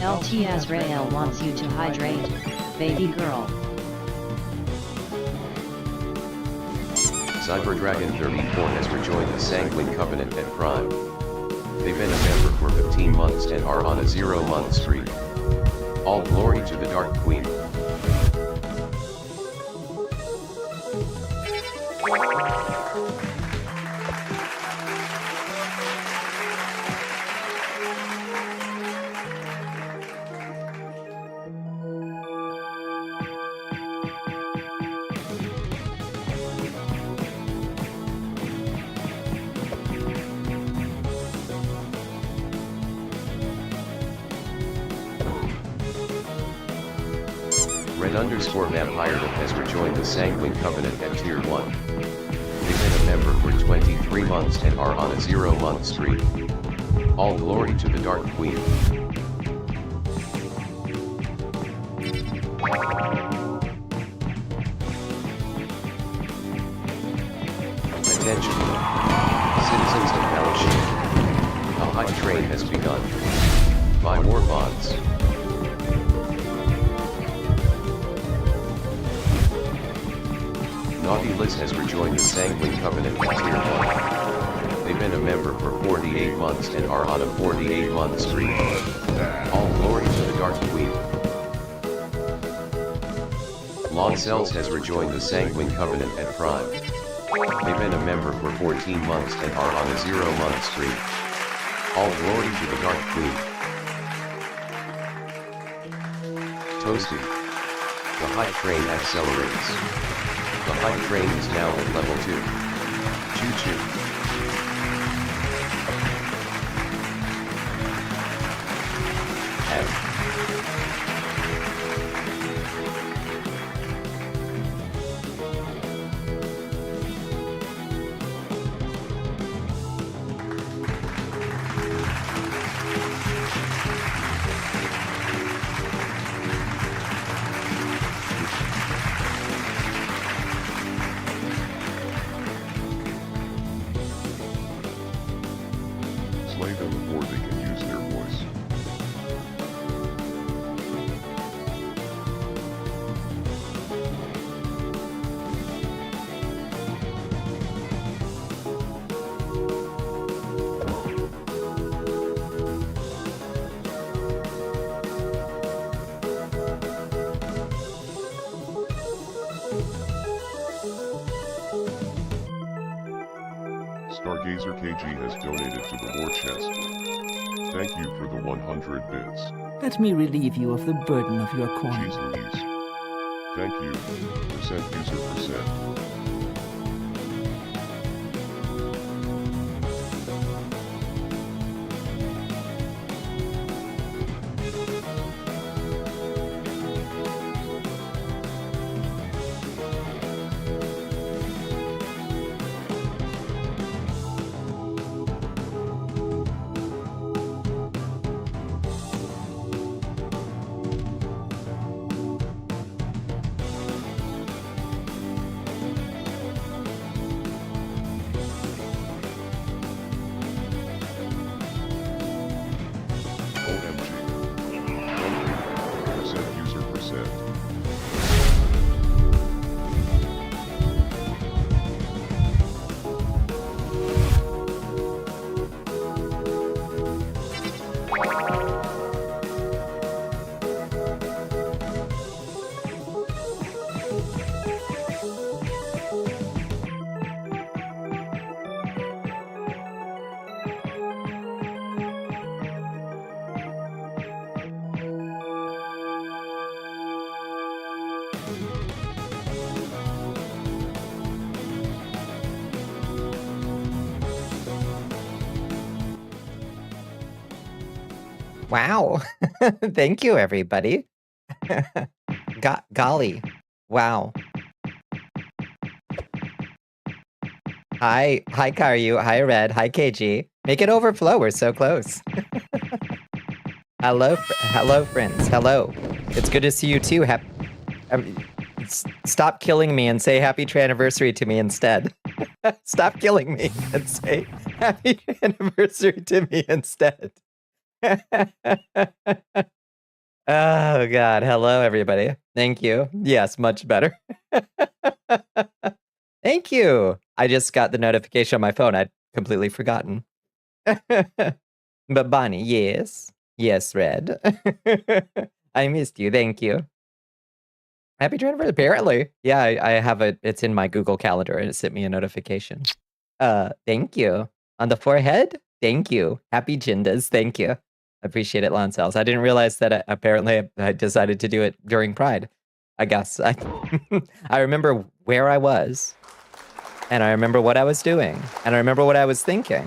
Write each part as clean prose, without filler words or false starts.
LT Azrael wants you to hydrate, baby girl. CyberDragon34 has rejoined the Sanguine Covenant at Prime. They've been a member for 15 months and are on a 0-month streak. All glory to the Dark Queen. Red_Vampire has rejoined the Sanguine Covenant at Tier 1. They've been a member for 23 months and are on a 0-month streak. All glory to the Dark Queen. Attention! Citizens of Malachia. A hype train has begun. Buy more bonds. Naughty Liz has rejoined the Sanguine Covenant at Tier 1. They've been a member for 48 months and are on a 48-month streak. All glory to the Dark Queen. Long Cells has rejoined the Sanguine Covenant at Prime. They've been a member for 14 months and are on a 0-month streak. All glory to the Dark Queen. Toasty. The hype train accelerates. The hype train is now at level 2. Choo-choo. Slay them before they can use their voice. Stargazer KG has donated to the war chest. Thank you for the 100 bits. Let me relieve you of the burden of your coin. Jeez Louise. Thank you. %user%. Wow. Thank you, everybody. Golly. Wow. Hi, Karyu. Hi, Red. Hi, KG. Make it overflow. We're so close. Hello, friends. Hello. It's good to see you too. Stop killing me and say happy anniversary to me instead. Stop killing me and say happy anniversary to me instead. Oh God. Hello, everybody. Thank you. Yes, much better. Thank you. I just got the notification on my phone. I'd completely forgotten. But Bonnie, yes. Yes, Red. I missed you. Thank you. Happy anniversary, apparently. Yeah, I have it. It's in my Google Calendar and it sent me a notification. Thank you. On the forehead? Thank you. Happy Jindas. Thank you. Appreciate it, Lancels. I didn't realize that apparently I decided to do it during Pride. I guess. I remember where I was. And I remember what I was doing. And I remember what I was thinking.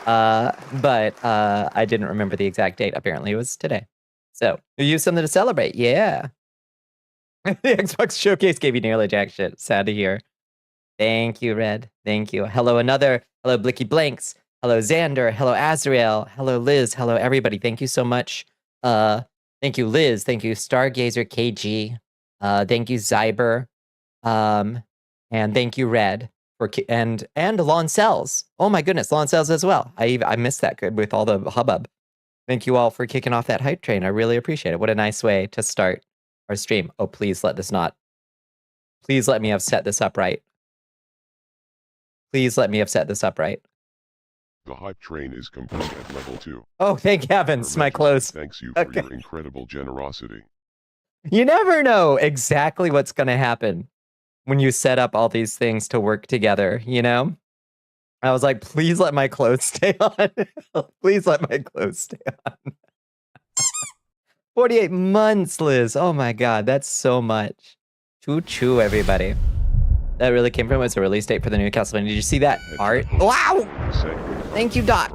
But I didn't remember the exact date. Apparently it was today. So, you used something to celebrate. Yeah. The Xbox Showcase gave you nearly jack shit. Sad to hear. Thank you, Red. Thank you. Hello, Hello, Blicky Blanks. Hello, Xander. Hello, Azrael. Hello, Liz. Hello, everybody. Thank you so much. Thank you, Liz. Thank you, Stargazer KG. Thank you, Zyber. And thank you, Red. And Lancels. Oh my goodness, Lancels as well. I missed that with all the hubbub. Thank you all for kicking off that hype train. I really appreciate it. What a nice way to start our stream. Oh, please let this not. Please let me have set this up right. Please let me have set this up right. The hype train is complete at level 2. Oh, thank heavens, my clothes. Thanks you for your incredible generosity. You never know exactly what's going to happen when you set up all these things to work together, you know? I was like, please let my clothes stay on. Please let my clothes stay on. 48 months, Liz. Oh my God, that's so much. Choo-choo, everybody. That really came from, it's a release date for the new Castlevania. Did you see that art? Wow! Thank you, Doc.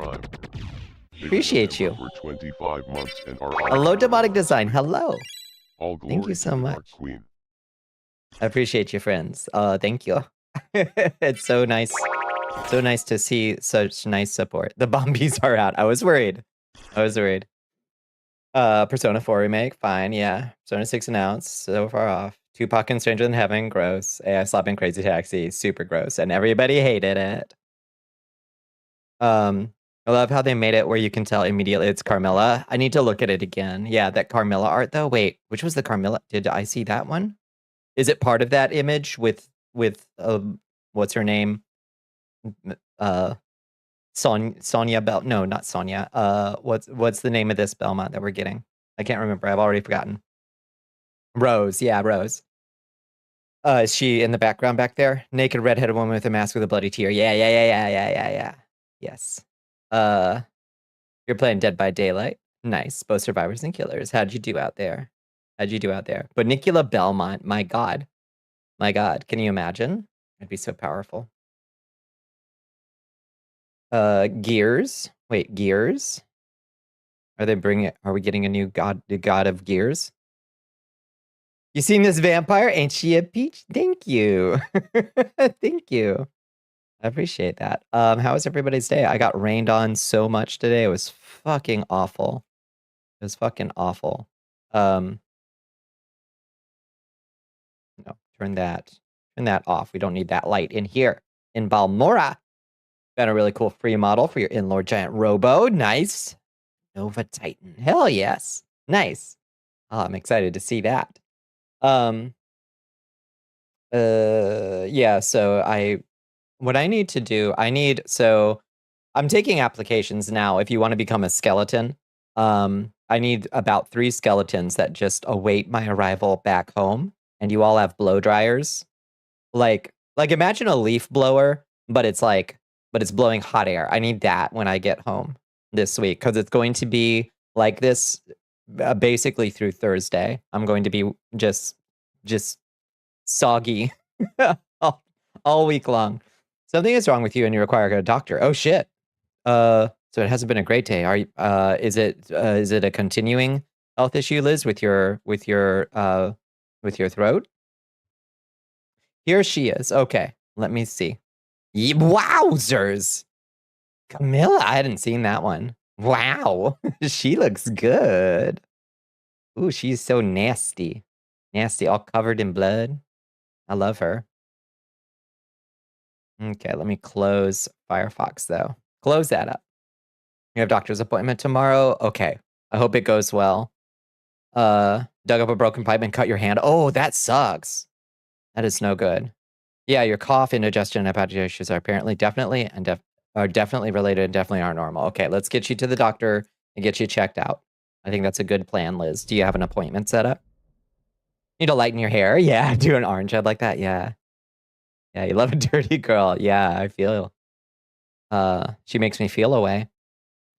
Appreciate you. 25 months and hello, Demonic Design. Hello. All thank you so much. Queen. I appreciate you, friends. Thank you. It's so nice. So nice to see such nice support. The Bombies are out. I was worried. Persona 4 remake, fine, yeah. Persona 6 announced, so far off. Tupac and Stranger Than Heaven, gross. AI slapping Crazy Taxi, super gross. And everybody hated it. I love how they made it where you can tell immediately it's Carmilla. I need to look at it again. Yeah, that Carmilla art though. Wait, which was the Carmilla? Did I see that one? Is it part of that image with what's her name? Sonia Bell. No, not Sonia. What's the name of this Belmont that we're getting? I can't remember. I've already forgotten. Rose. Yeah, Rose. Is she in the background back there? Naked redheaded woman with a mask with a bloody tear. Yeah. Yes. You're playing Dead by Daylight. Nice. Both survivors and killers. How'd you do out there? Bonnicula Belmont. My God. Can you imagine? It'd be so powerful. Gears. Wait, Gears? Are we getting a new the god of Gears? You seen this vampire? Ain't she a peach? Thank you. Thank you. I appreciate that. How was everybody's day? I got rained on so much today. It was fucking awful. No, turn that off. We don't need that light in here. In Balmora. Got a really cool free model for your in-lord giant robo. Nice. Nova Titan. Hell yes. Nice. Oh, I'm excited to see that. Yeah, so what I need to do, I'm taking applications now. If you want to become a skeleton, I need about 3 skeletons that just await my arrival back home. And you all have blow dryers. Like imagine a leaf blower, but it's blowing hot air. I need that when I get home this week because it's going to be like this basically through Thursday. I'm going to be just soggy all week long. Something is wrong with you and you require a doctor. Oh shit. So it hasn't been a great day. Is it a continuing health issue, Liz, with your throat? Here she is. Okay, let me see. Wowzers! Camilla, I hadn't seen that one. Wow, she looks good. Ooh, she's so nasty. Nasty, all covered in blood. I love her. Okay, let me close Firefox, though. Close that up. You have doctor's appointment tomorrow? Okay, I hope it goes well. Dug up a broken pipe and cut your hand. Oh, that sucks. That is no good. Yeah, your cough, indigestion, and hepatic issues are apparently definitely related and definitely aren't normal. Okay, let's get you to the doctor and get you checked out. I think that's a good plan, Liz. Do you have an appointment set up? Need to lighten your hair? Yeah, do an orange head like that. Yeah. Yeah, you love a dirty girl. Yeah, I feel. She makes me feel away.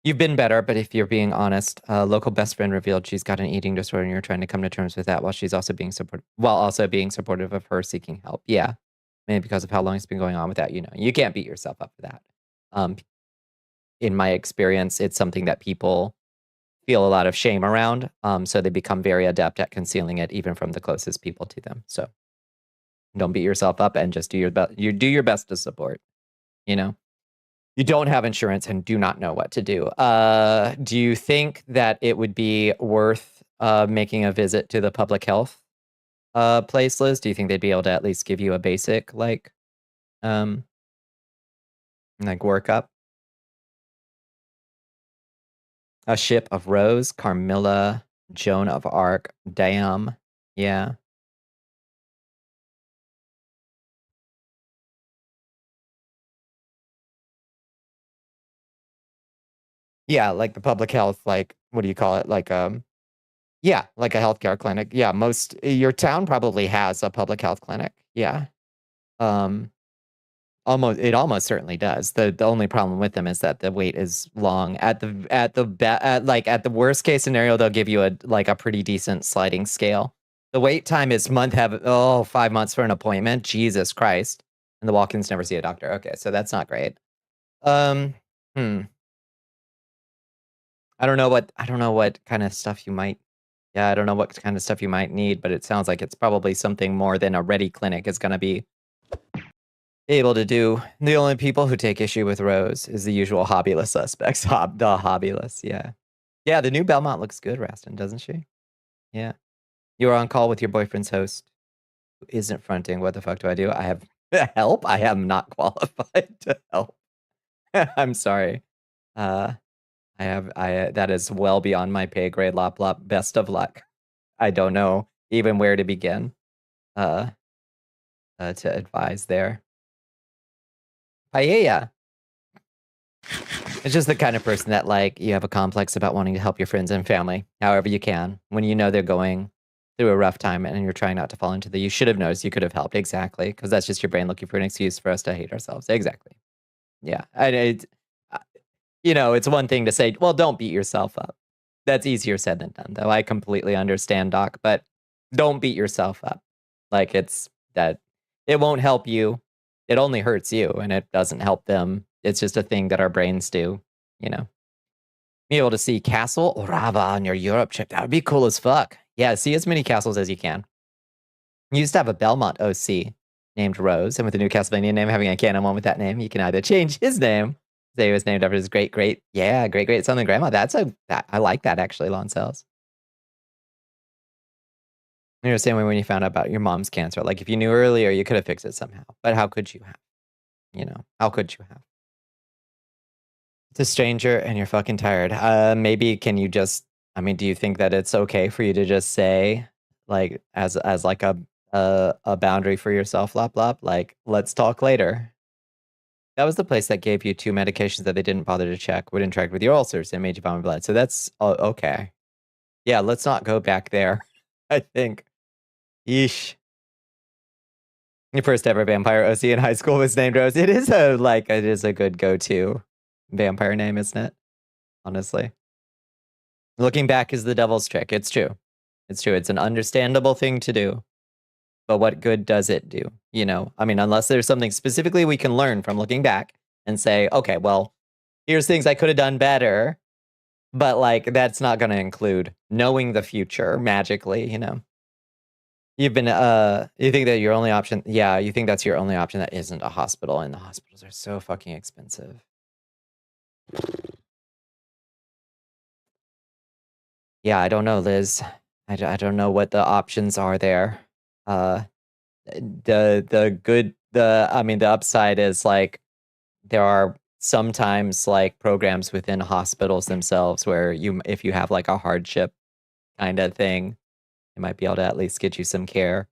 You've been better, but if you're being honest, local best friend revealed she's got an eating disorder, and you're trying to come to terms with that while she's also being supportive of her seeking help. Yeah, maybe because of how long it's been going on with that. You can't beat yourself up for that. In my experience, it's something that people feel a lot of shame around, so they become very adept at concealing it, even from the closest people to them. So don't beat yourself up and just do your best. You do your best to support. You don't have insurance and do not know what to do. Do you think that it would be worth making a visit to the public health place, Liz? Do you think they'd be able to at least give you a basic workup? A ship of Rose, Carmilla, Joan of Arc, damn, yeah. Yeah, like the public health, like, what do you call it? Yeah, like a healthcare clinic. Yeah, your town probably has a public health clinic. Yeah. It almost certainly does. The only problem with them is that the wait is long. At the worst case scenario, they'll give you a pretty decent sliding scale. The wait time is 5 months for an appointment. Jesus Christ. And the walk-ins never see a doctor. Okay, so that's not great. I don't know what kind of stuff you might. Yeah, I don't know what kind of stuff you might need, but it sounds like it's probably something more than a ready clinic is going to be able to do. The only people who take issue with Rose is the usual hobbyless suspects. The hobbyless, yeah. Yeah, the new Belmont looks good, Rastin, doesn't she? Yeah. You are on call with your boyfriend's host who isn't fronting. What the fuck do I do? I have help? I am not qualified to help. I'm sorry. That is well beyond my pay grade, Lop Lop. Best of luck. I don't know even where to begin to advise there. Yeah. It's just the kind of person that, you have a complex about wanting to help your friends and family however you can when you know they're going through a rough time and you're trying not to fall into you should have noticed, you could have helped. Exactly. Because that's just your brain looking for an excuse for us to hate ourselves. Exactly. Yeah. And it's one thing to say, well, don't beat yourself up. That's easier said than done, though. I completely understand, Doc, but don't beat yourself up. It won't help you. It only hurts you, and it doesn't help them. It's just a thing that our brains do, Be able to see Castle Orava on your Europe trip. That would be cool as fuck. Yeah, see as many castles as you can. You used to have a Belmont OC named Rose, and with the new Castlevania name, having a canon one with that name, you can either change his name. Say he was named after his great son and grandma. I like that actually, Lon Cells. You know, same way when you found out about your mom's cancer. Like if you knew earlier, you could have fixed it somehow. But how could you have? How could you have? It's a stranger and you're fucking tired. Maybe can you just? I mean, do you think that it's okay for you to just say, as a boundary for yourself, Lop Lop, let's talk later. That was the place that gave you 2 medications that they didn't bother to check, would interact with your ulcers and made you vomit blood. So that's okay. Yeah, let's not go back there. I think. Yeesh. Your first ever vampire OC in high school was named Rose. It is a good go-to vampire name, isn't it? Honestly. Looking back is the devil's trick. It's true. It's true. It's an understandable thing to do. But what good does it do? I mean, unless there's something specifically we can learn from looking back and say, okay, well, here's things I could have done better. But that's not going to include knowing the future magically, You've been, you think that your only option, yeah, you think that's your only option that isn't a hospital, and the hospitals are so fucking expensive. Yeah, I don't know, Liz. I don't know what the options are there. The upside is there are sometimes programs within hospitals themselves where if you have a hardship kind of thing. It might be able to at least get you some care,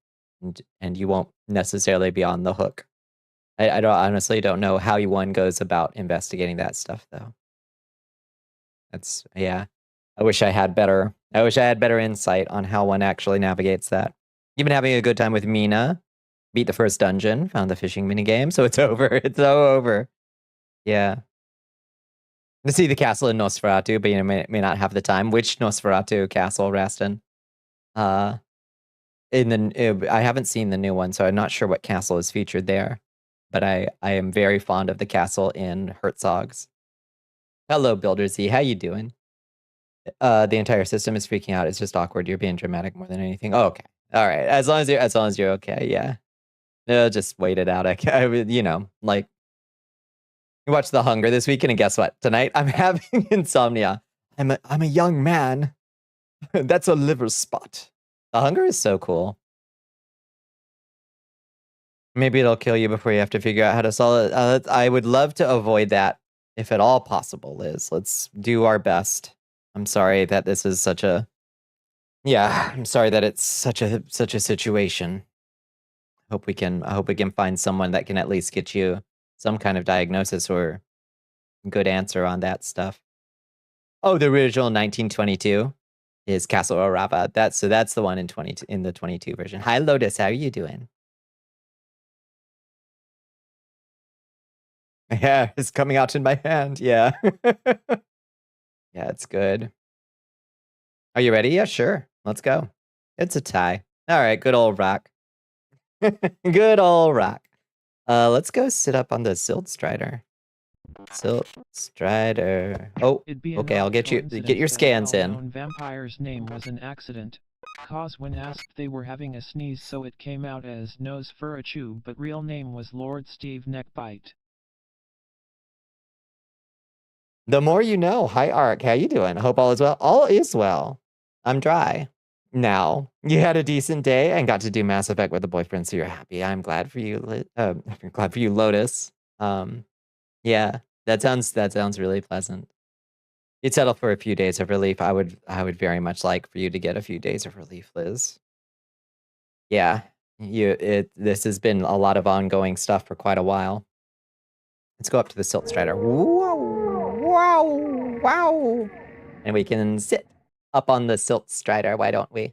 and you won't necessarily be on the hook. I don't honestly don't know how one goes about investigating that stuff though. That's yeah. I wish I had better insight on how one actually navigates that. You've been having a good time with Mina. Beat the first dungeon, found the fishing minigame, so it's over. It's so over. Yeah. To see the castle in Nosferatu, but you may not have the time. Which Nosferatu castle, Rastin? I haven't seen the new one, so I'm not sure what castle is featured there. But I am very fond of the castle in Herzog's. Hello, Builder Z. How you doing? The entire system is freaking out. It's just awkward. You're being dramatic more than anything. Oh, okay. All right. As long as you're okay. Yeah. No, just wait it out. You know, like you watched The Hunger this weekend, and guess what? Tonight I'm having insomnia. I'm a young man. That's a liver spot. The Hunger is so cool. Maybe it'll kill you before you have to figure out how to solve it. I would love to avoid that if at all possible, Liz. Let's do our best. I'm sorry that this is such a... Yeah, I'm sorry that it's such a situation. I hope we can find someone that can at least get you some kind of diagnosis or good answer on that stuff. Oh, the original 1922 is Castle Orava. That's the one in the 22 version. Hi, Lotus. How are you doing? Yeah, it's coming out in my hand. Yeah. Yeah, it's good. Are you ready? Yeah, sure. Let's go. It's a tie. All right, good old rock. Good old rock. Let's go sit up on the Silt Strider. Silt Strider. Oh, okay, I'll get your scans in. Vampire's name was an accident. Cause when asked they were having a sneeze, so it came out as Nose Furachu, but real name was Lord Steve Neckbite. The more you know. Hi, Ark. How you doing? Hope all is well. All is well. I'm dry. Now, you had a decent day and got to do Mass Effect with a boyfriend, so you're happy. I'm glad for you. I'm glad for you, Lotus. Yeah, that sounds really pleasant. You'd settle for a few days of relief. I would very much like for you to get a few days of relief, Liz. Yeah, this has been a lot of ongoing stuff for quite a while. Let's go up to the Silt Strider. Wow. And we can sit up on the Silt Strider. Why don't we? You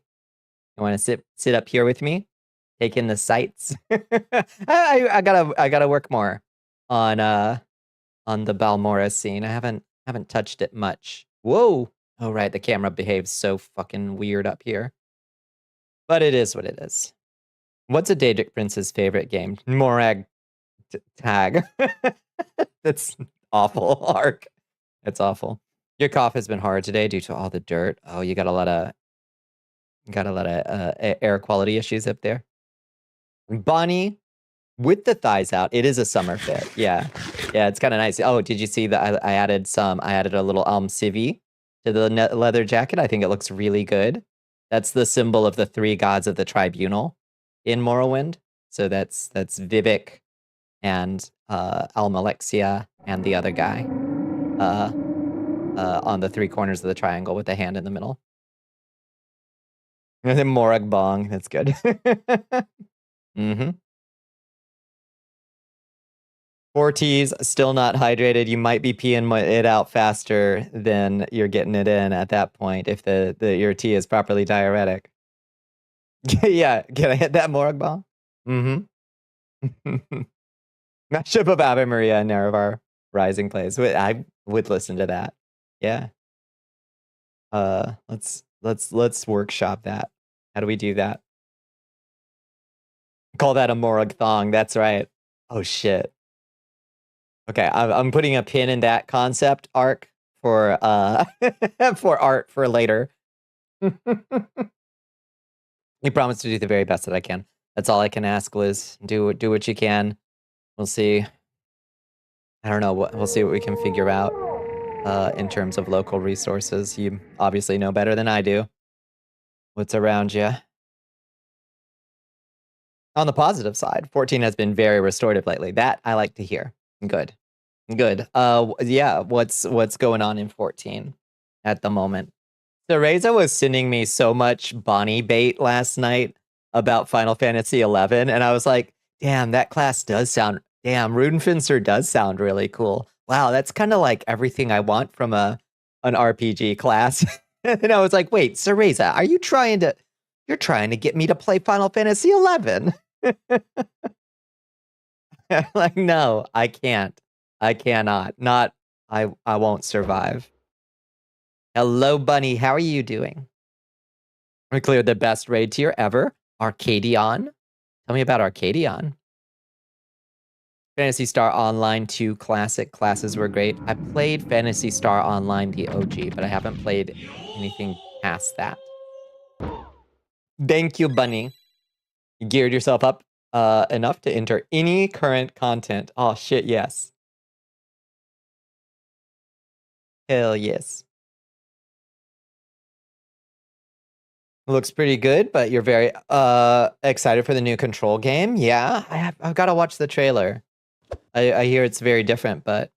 want to sit up here with me? Take in the sights. I gotta work more on the Balmora scene. I haven't touched it much. Whoa. Oh right, the camera behaves so fucking weird up here. But it is what it is. What's a Daedric Prince's favorite game? Morag tag. That's awful, Ark. It's awful. Your cough has been hard today due to all the dirt. Oh, you got a lot of air quality issues up there. Bonnie, with the thighs out, it is a summer fit. Yeah, it's kind of nice. Oh, did you see that I added a little civi to the leather jacket? I think it looks really good. That's the symbol of the 3 gods of the tribunal in Morrowind. So that's Vivek and Almalexia and the other guy on the 3 corners of the triangle with the hand in the middle. And then Morag Bong. That's good. Mm-hmm. 4 T's, still not hydrated. You might be peeing it out faster than you're getting it in at that point if your tea is properly diuretic. Yeah, can I hit that Morag Bong? Mm-hmm. Mashup of Ave Maria and Nerevar Rising plays. I would listen to that. Yeah. Let's workshop that. How do we do that? Call that a Morag thong. That's right. Oh shit. Okay, I'm putting a pin in that concept arc for for art for later. You promise to do the very best that I can. That's all I can ask, Liz. Do what you can. We'll see. I don't know. We'll see what we can figure out in terms of local resources. You obviously know better than I do what's around you. On the positive side, 14 has been very restorative lately. That I like to hear. Good. Yeah, what's going on in 14 at the moment? Teresa was sending me so much Bonnie bait last night about Final Fantasy 11, and I was like, damn, that class does sound, damn, Rudenfinster does sound really cool. Wow, that's kind of like everything I want from an RPG class. And I was like, wait, Teresa, are you trying to, you're trying to get me to play Final Fantasy 11? Like, no, I can't. I cannot. I won't survive. Hello, Bunny. How are you doing? We cleared the best raid tier ever. Arcadion. Tell me about Arcadion. Phantasy Star Online 2 Classic classes were great. I played Phantasy Star Online, the OG, but I haven't played anything past that. Thank you, Bunny. You geared yourself up enough to enter any current content. Oh, shit, yes. Hell yes. Looks pretty good, but you're very excited for the new Control game. Yeah, I've got to watch the trailer. I hear it's very different, but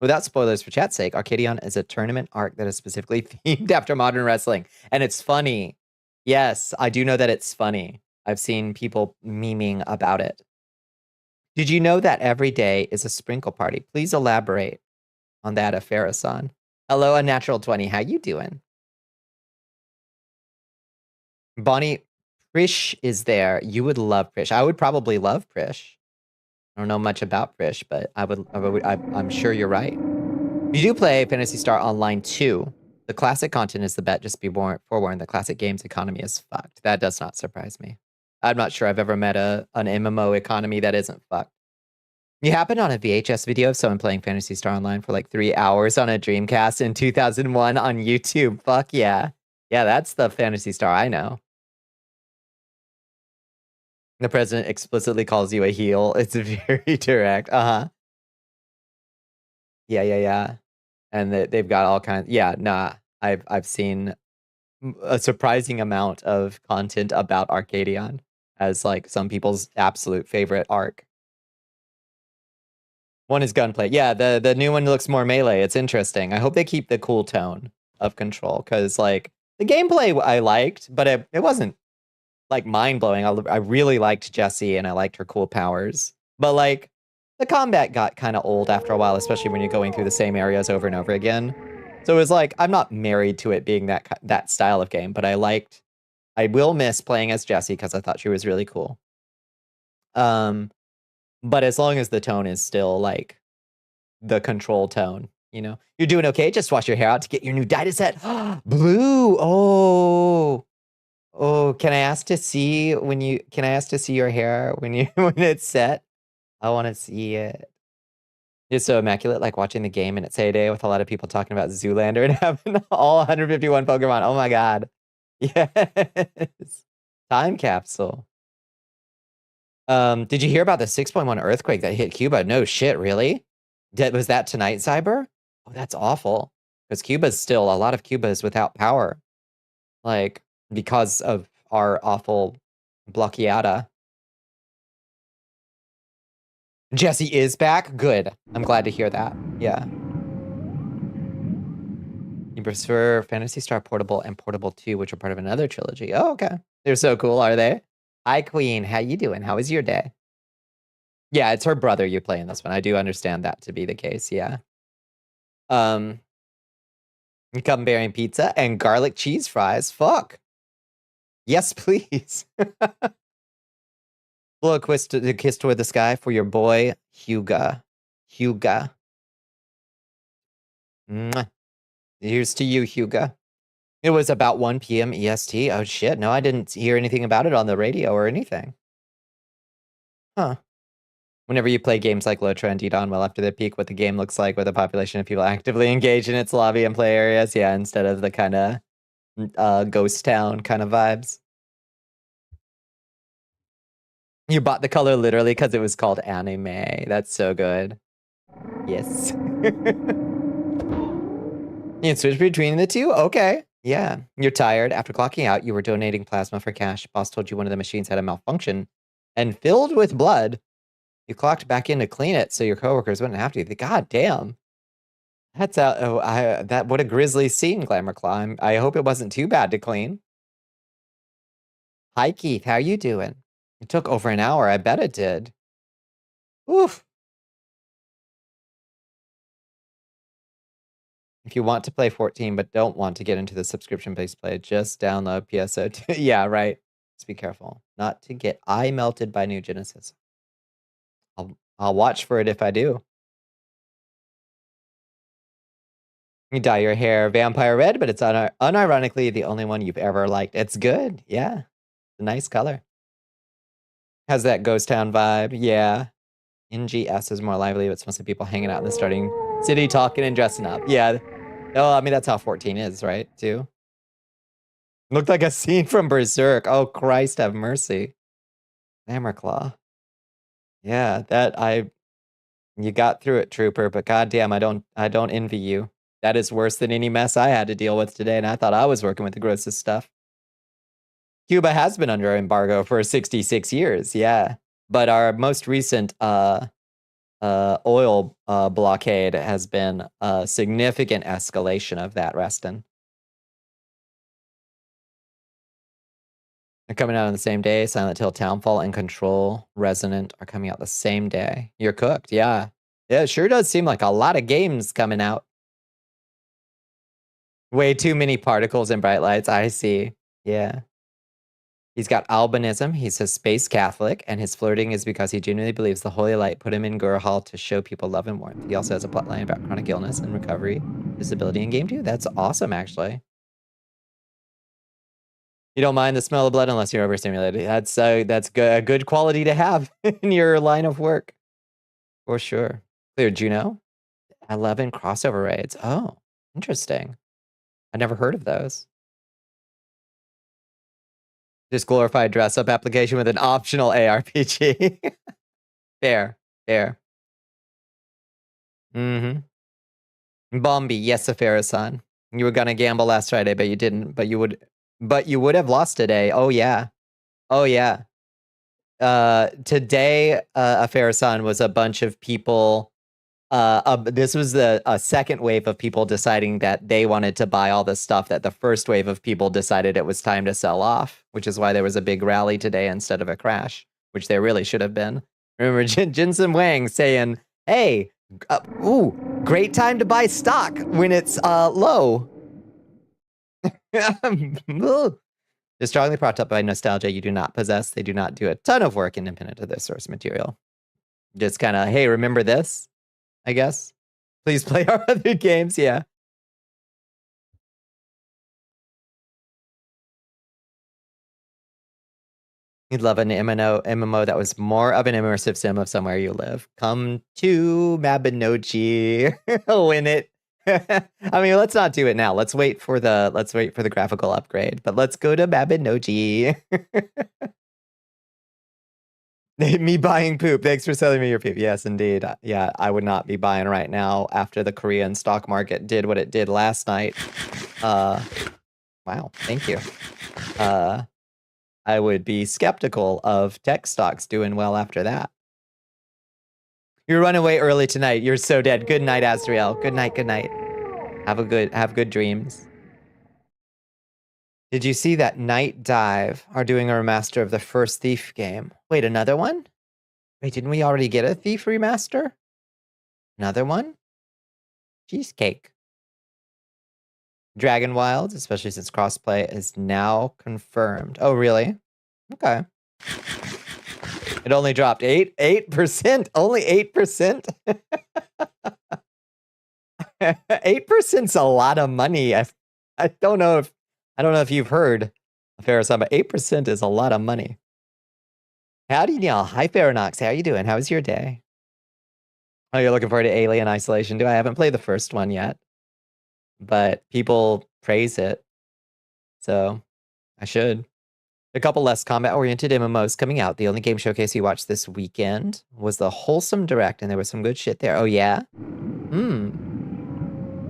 without spoilers for chat's sake, Arcadion is a tournament arc that is specifically themed after modern wrestling, and it's funny. Yes, I do know that it's funny. I've seen people memeing about it. Did you know that every day is a sprinkle party? Please elaborate on that, Afarasan. Hello, Unnatural20. How you doing? Bonnie, Prish is there. You would love Prish. I would probably love Prish. I don't know much about Prish, but I'm sure you're right. You do play Phantasy Star Online 2. The classic content is the bet. Just be forewarned. The classic games economy is fucked. That does not surprise me. I'm not sure I've ever met an MMO economy that isn't fucked. You happened on a VHS video of someone playing Phantasy Star Online for like 3 hours on a Dreamcast in 2001 on YouTube. Fuck yeah. Yeah, that's the Phantasy Star I know. The president explicitly calls you a heel. It's very direct. Uh-huh. Yeah. And they've got all kinds. Yeah, nah. I've seen a surprising amount of content about Arcadion as like some people's absolute favorite arc. One is gunplay. Yeah, the new one looks more melee. It's interesting. I hope they keep the cool tone of Control, because like the gameplay I liked, but it wasn't like mind-blowing. I really liked Jessie and I liked her cool powers. But like the combat got kind of old after a while, especially when you're going through the same areas over and over again. So it was like, I'm not married to it being that style of game, but I will miss playing as Jessie because I thought she was really cool. But as long as the tone is still like the Control tone, you know, you're doing okay. Just wash your hair out to get your new data set. Blue. Oh, can I ask to see your hair when it's set? I want to see it. It's so immaculate, like watching the game in its heyday with a lot of people talking about Zoolander and having all 151 Pokemon. Oh my god. Yes. Time capsule. Did you hear about the 6.1 earthquake that hit Cuba? No shit, really? Was that tonight, Cyber? Oh, that's awful. Because a lot of Cuba is without power. Like, because of our awful bloqueada. Jessie is back? Good. I'm glad to hear that. Yeah. You prefer Phantasy Star Portable and Portable 2, which are part of another trilogy. Oh, okay. They're so cool, are they? Hi, Queen. How you doing? How was your day? Yeah, it's her brother you play in this one. I do understand that to be the case, yeah. Come bearing pizza and garlic cheese fries. Fuck. Yes, please. Blow a kiss toward the sky for your boy, Huga. Mwah. Here's to you, Huga. It was about 1 p.m. EST. Oh, shit. No, I didn't hear anything about it on the radio or anything. Huh. Whenever you play games like Lotra and Didon, well, after the peak, what the game looks like with a population of people actively engaged in its lobby and play areas. Yeah, instead of the kind of ghost town kind of vibes. You bought the color literally because it was called anime. That's so good. Yes. You can switch between the two? Okay. Yeah. You're tired. After clocking out, you were donating plasma for cash. Boss told you one of the machines had a malfunction and filled with blood. You clocked back in to clean it so your coworkers wouldn't have to. God damn. That's that what a grisly scene, Glamour Claw. I hope it wasn't too bad to clean. Hi Keith, how you doing? It took over an hour. I bet it did. Oof. If you want to play 14 but don't want to get into the subscription-based play, just download PSO2. Yeah, right. Just be careful not to get eye melted by New Genesis. I'll watch for it if I do. You dye your hair vampire red, but it's unironically the only one you've ever liked. It's good. Yeah. It's a nice color. Has that ghost town vibe. Yeah. NGS is more lively, but it's mostly people hanging out in the starting city talking and dressing up. Yeah. Oh, I mean, that's how 14 is, right? Too. Looked like a scene from Berserk. Oh, Christ have mercy. Hammerclaw. Yeah, you got through it, Trooper, but goddamn, I don't envy you. That is worse than any mess I had to deal with today, and I thought I was working with the grossest stuff. Cuba has been under embargo for 66 years, yeah. But our most recent oil blockade has been a significant escalation of that, Reston. They're coming out on the same day. Silent Hill, Townfall, and Control, Resonant are coming out the same day. You're cooked, yeah. Yeah, it sure does seem like a lot of games coming out. Way too many particles and bright lights. I see. Yeah. He's got albinism. He's a space Catholic, and his flirting is because he genuinely believes the holy light put him in Gurhal to show people love and warmth. He also has a plotline about chronic illness and recovery, disability in game 2. That's awesome, actually. You don't mind the smell of blood unless you're overstimulated. That's a good quality to have in your line of work, for sure. Clear Juno, 11 crossover raids. Oh, interesting. I never heard of those. Just glorified dress-up application with an optional ARPG. Fair. Mm-hmm. Bombi, yes, Afara-san. You were gonna gamble last Friday, but you didn't. But you would have lost today. Oh yeah. Today, Afara-san was a bunch of people. This was a second wave of people deciding that they wanted to buy all the stuff that the first wave of people decided it was time to sell off, which is why there was a big rally today instead of a crash, which there really should have been. Remember Jinsen Wang saying, hey, great time to buy stock when it's low. They're strongly propped up by nostalgia you do not possess. They do not do a ton of work independent of their source material. Just kind of, hey, remember this? I guess. Please play our other games, yeah. You'd love an MMO that was more of an immersive sim of somewhere you live. Come to Mabinogi. Win it. I mean, let's not do it now. Let's wait for the graphical upgrade. But let's go to Mabinogi. Me buying poop. Thanks for selling me your poop. Yes, indeed. Yeah, I would not be buying right now after the Korean stock market did what it did last night. Wow, thank you. I would be skeptical of tech stocks doing well after that. You're running away early tonight. You're so dead. Good night, Azrael. Good night, good night. Have good dreams. Did you see that Night Dive are doing a remaster of the first Thief game? Wait, another one? Wait, didn't we already get a Thief remaster? Another one? Cheesecake. Dragon Wilds, especially since crossplay is now confirmed. Oh, really? Okay. It only dropped 8%. Only 8%. 8%'s a lot of money. I don't know if you've heard, Farrah, but 8% is a lot of money. Howdy, y'all. Hi, Faranox. How you doing? How was your day? Oh, you're looking forward to Alien Isolation 2? I haven't played the first one yet, but people praise it, so I should. A couple less combat-oriented MMOs coming out. The only game showcase you watched this weekend was the Wholesome Direct, and there was some good shit there. Oh, yeah?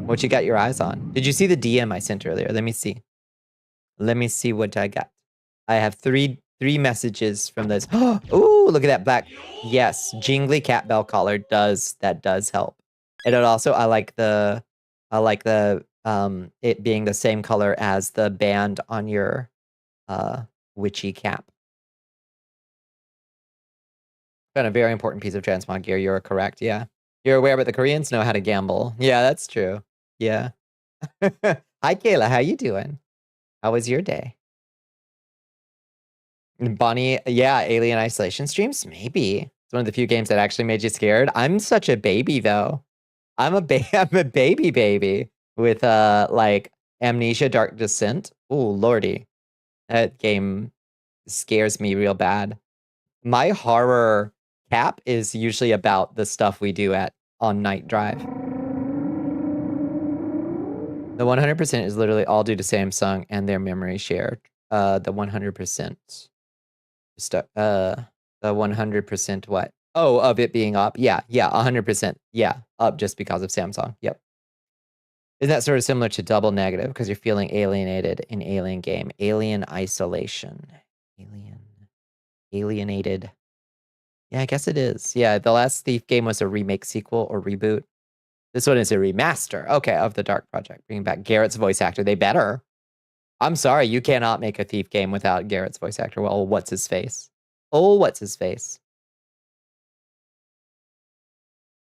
What you got your eyes on? Did you see the DM I sent earlier? Let me see. Let me see what I got. I have three messages from those. Oh, look at that black. Yes, jingly cat bell collar does help. And it also, I like the I like the it being the same color as the band on your witchy cap. Been a very important piece of transmog gear. You're correct. Yeah. You're aware, but the Koreans know how to gamble. Yeah, that's true. Yeah. Hi, Kayla. How you doing? How was your day? Bonnie, yeah, Alien Isolation streams? Maybe. It's one of the few games that actually made you scared. I'm such a baby, though. I'm a baby with, like, Amnesia Dark Descent. Ooh, lordy. That game scares me real bad. My horror cap is usually about the stuff we do on Night Drive. The 100% is literally all due to Samsung and their memory share. The 100%. The 100% what? Oh, of it being up. Yeah, 100%. Yeah, up just because of Samsung. Yep. Isn't that sort of similar to double negative because you're feeling alienated in Alien game? Alien Isolation. Alienated. Yeah, I guess it is. Yeah, the last Thief game was a remake, sequel, or reboot. This one is a remaster. Okay, of the Dark Project. Bringing back Garrett's voice actor. They better. I'm sorry, you cannot make a Thief game without Garrett's voice actor. Well, what's his face? Oh, what's his face?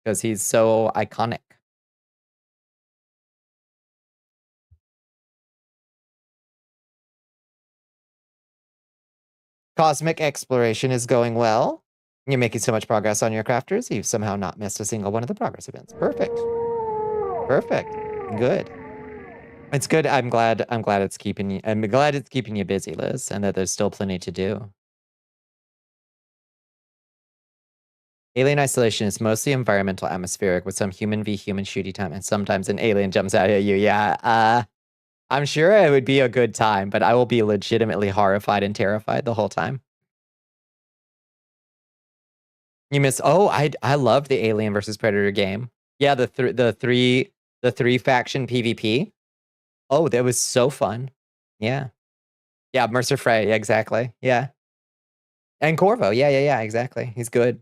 Because he's so iconic. Cosmic exploration is going well. You're making so much progress on your crafters. You've somehow not missed a single one of the progress events. Perfect. Perfect. Good. It's good. I'm glad it's keeping you busy, Liz, and that there's still plenty to do. Alien Isolation is mostly environmental atmospheric with some human v human shooty time, and sometimes an alien jumps out at you. Yeah. I'm sure it would be a good time, but I will be legitimately horrified and terrified the whole time. You miss I love the Alien versus Predator game. Yeah, the three faction PvP. Oh, that was so fun. Yeah. Yeah, Mercer Frey, exactly. Yeah. And Corvo. Yeah, exactly. He's good.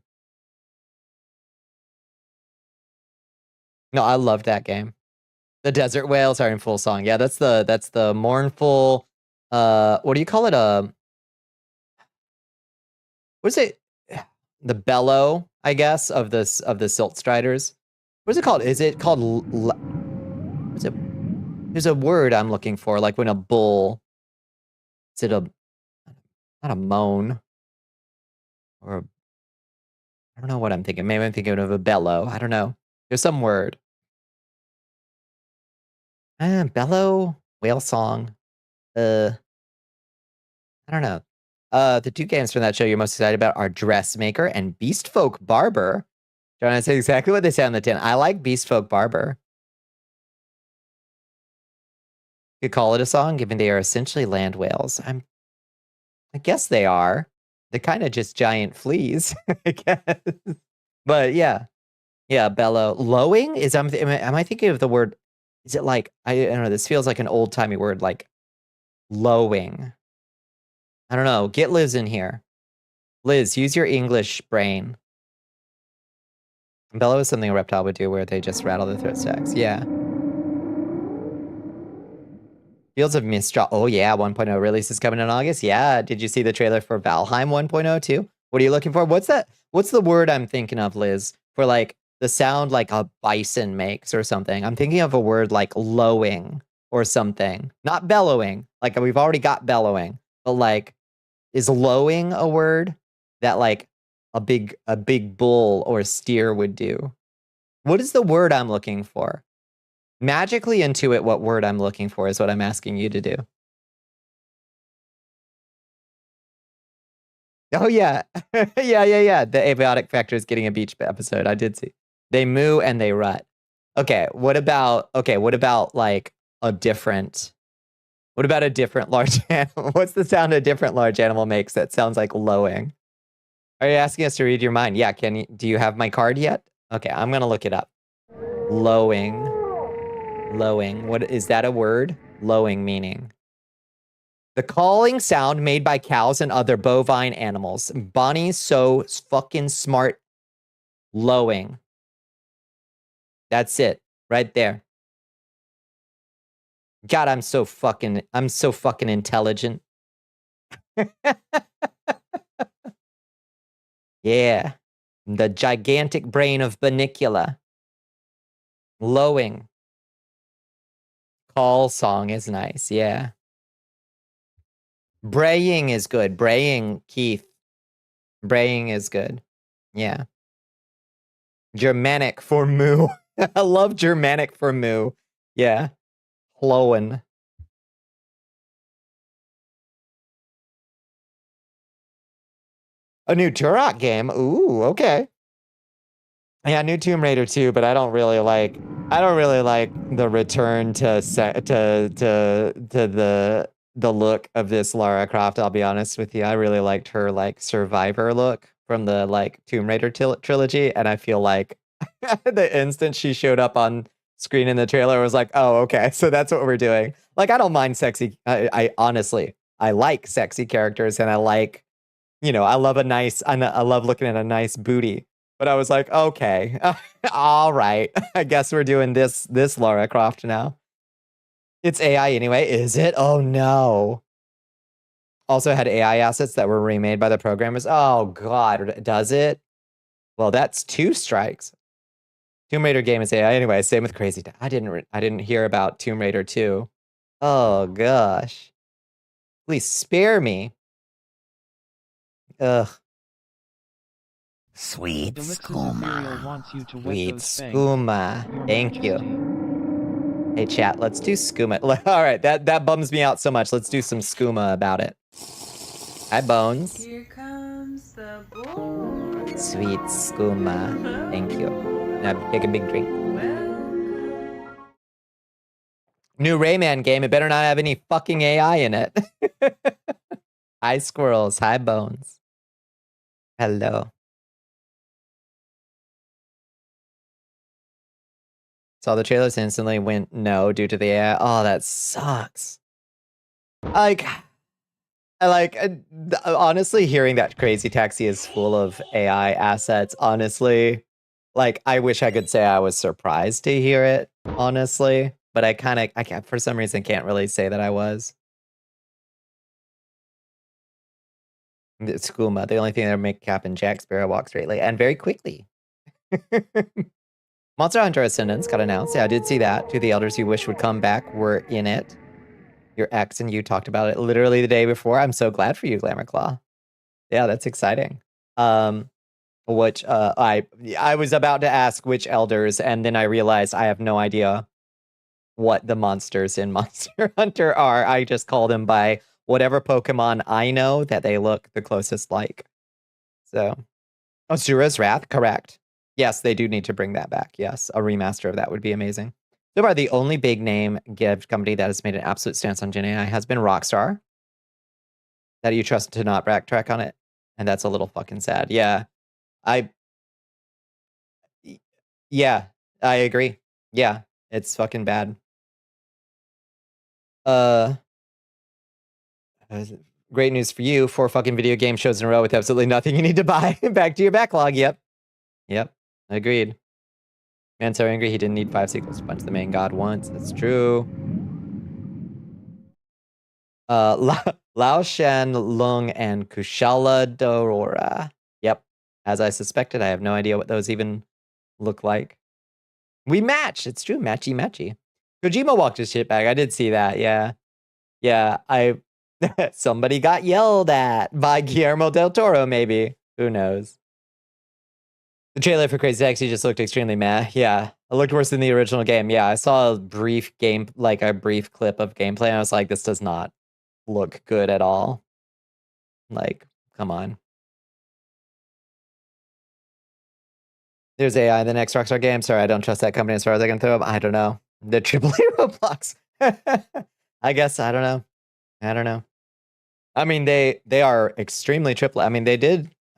No, I love that game. The desert whales are in full song. Yeah, that's the mournful what do you call it? What is it? The bellow, I guess, of the Silt Striders. What is it called? Is it called what's it? There's a word I'm looking for, like when a bull. Is it not a moan? Or I don't know what I'm thinking. Maybe I'm thinking of a bellow. I don't know. There's some word. Bellow, whale song. I don't know. The two games from that show you're most excited about are Dressmaker and Beastfolk Barber. Trying to say exactly what they say on the tin. I like Beastfolk Barber. You could call it a song, given they are essentially land whales. I guess they are. They're kind of just giant fleas, I guess. But yeah. Yeah, bellow. Lowing? Am I thinking of the word? Is it like, I don't know, this feels like an old-timey word, like lowing. I don't know. Get Liz in here. Liz, use your English brain. Bellow is something a reptile would do where they just rattle the throat stacks. Yeah. Fields of Mistral. Oh, yeah. 1.0 release is coming in August. Yeah. Did you see the trailer for Valheim 1.0 too? What are you looking for? What's that? What's the word I'm thinking of, Liz? For like the sound like a bison makes or something. I'm thinking of a word like lowing or something. Not bellowing. Like we've already got bellowing. But like, is lowing a word that like a big bull or steer would do? What is the word I'm looking for? Magically intuit what word I'm looking for is what I'm asking you to do. Oh yeah. Yeah. The abiotic factor is getting a beach episode. I did see. They moo and they rut. Okay, what about like a different large animal? What's the sound a different large animal makes that sounds like lowing? Are you asking us to read your mind? Yeah, do you have my card yet? Okay, I'm gonna look it up. Lowing. What is that a word? Lowing meaning. The calling sound made by cows and other bovine animals. Bonnie's so fucking smart. Lowing. That's it. Right there. God, I'm so fucking intelligent. Yeah. The gigantic brain of Bonnicula. Lowing. Call song is nice, yeah. Braying is good. Braying, Keith. Braying is good. Yeah. Germanic for moo. I love Germanic for moo. Yeah. Flowing. A new Turok game. Ooh, okay. Yeah, new Tomb Raider 2, but I don't really like the return to the look of this Lara Croft, I'll be honest with you. I really liked her like survivor look from the like Tomb Raider trilogy, and I feel like the instant she showed up on screen in the trailer, I was like, "Oh, okay. So that's what we're doing." Like I don't mind sexy I honestly, I like sexy characters and I like, you know, I love looking at a nice booty. But I was like, okay, all right. I guess we're doing this Lara Croft now. It's AI anyway, is it? Oh no. Also had AI assets that were remade by the programmers. Oh god, does it? Well, that's 2 strikes. Tomb Raider game is AI anyway. Same with Crazy. I didn't hear about Tomb Raider 2. Oh gosh. Please spare me. Ugh. Sweet skooma. Wants you to wet Sweet those fangs, skooma. Your Thank Majesty. you. Hey chat, let's do skooma. All right, that bums me out so much. Let's do some skooma about it. Hi Bones. Here comes the boy. Sweet skooma. Thank you. Now take a big drink. Welcome. New Rayman game. It better not have any fucking AI in it. Hi squirrels. Hi Bones. Hello. Saw the trailers instantly went no due to the AI. Oh, that sucks. Honestly, hearing that Crazy Taxi is full of AI assets, honestly, like, I wish I could say I was surprised to hear it, honestly, but I can't, for some reason, can't really say that I was. It's Skooma, the only thing that would make Captain Jack Sparrow walk straightly and very quickly. Monster Hunter Ascendants got announced. Yeah, I did see that. Two of the elders you wish would come back were in it. Your ex and you talked about it literally the day before. I'm so glad for you, Glamour Claw. Yeah, that's exciting. Which I was about to ask which elders, and then I realized I have no idea what the monsters in Monster Hunter are. I just call them by whatever Pokemon I know that they look the closest like. So, Asura's Wrath, correct. Yes, they do need to bring that back. Yes, a remaster of that would be amazing. So far, the only big name gift company that has made an absolute stance on Gen AI has been Rockstar. That you trust to not backtrack on it. And that's a little fucking sad. Yeah. I agree. Yeah, it's fucking bad. Great news for you. 4 fucking video game shows in a row with absolutely nothing you need to buy. Back to your backlog. Yep. Agreed. Man's so angry he didn't need 5 sequels to punch the main god once. That's true. Lao Shan Lung and Kushala Dorora. Yep. As I suspected, I have no idea what those even look like. We match. It's true. Matchy matchy. Kojima walked his shit back. I did see that. Yeah. Somebody got yelled at by Guillermo del Toro, maybe. Who knows? The trailer for Crazy Taxi just looked extremely meh. Yeah. It looked worse than the original game. Yeah, I saw a brief clip of gameplay, and I was like, this does not look good at all. Like, come on. There's AI in the next Rockstar game. Sorry, I don't trust that company as far as I can throw them. I don't know. The AAA Roblox. I guess, I don't know. I mean, they are extremely AAA. I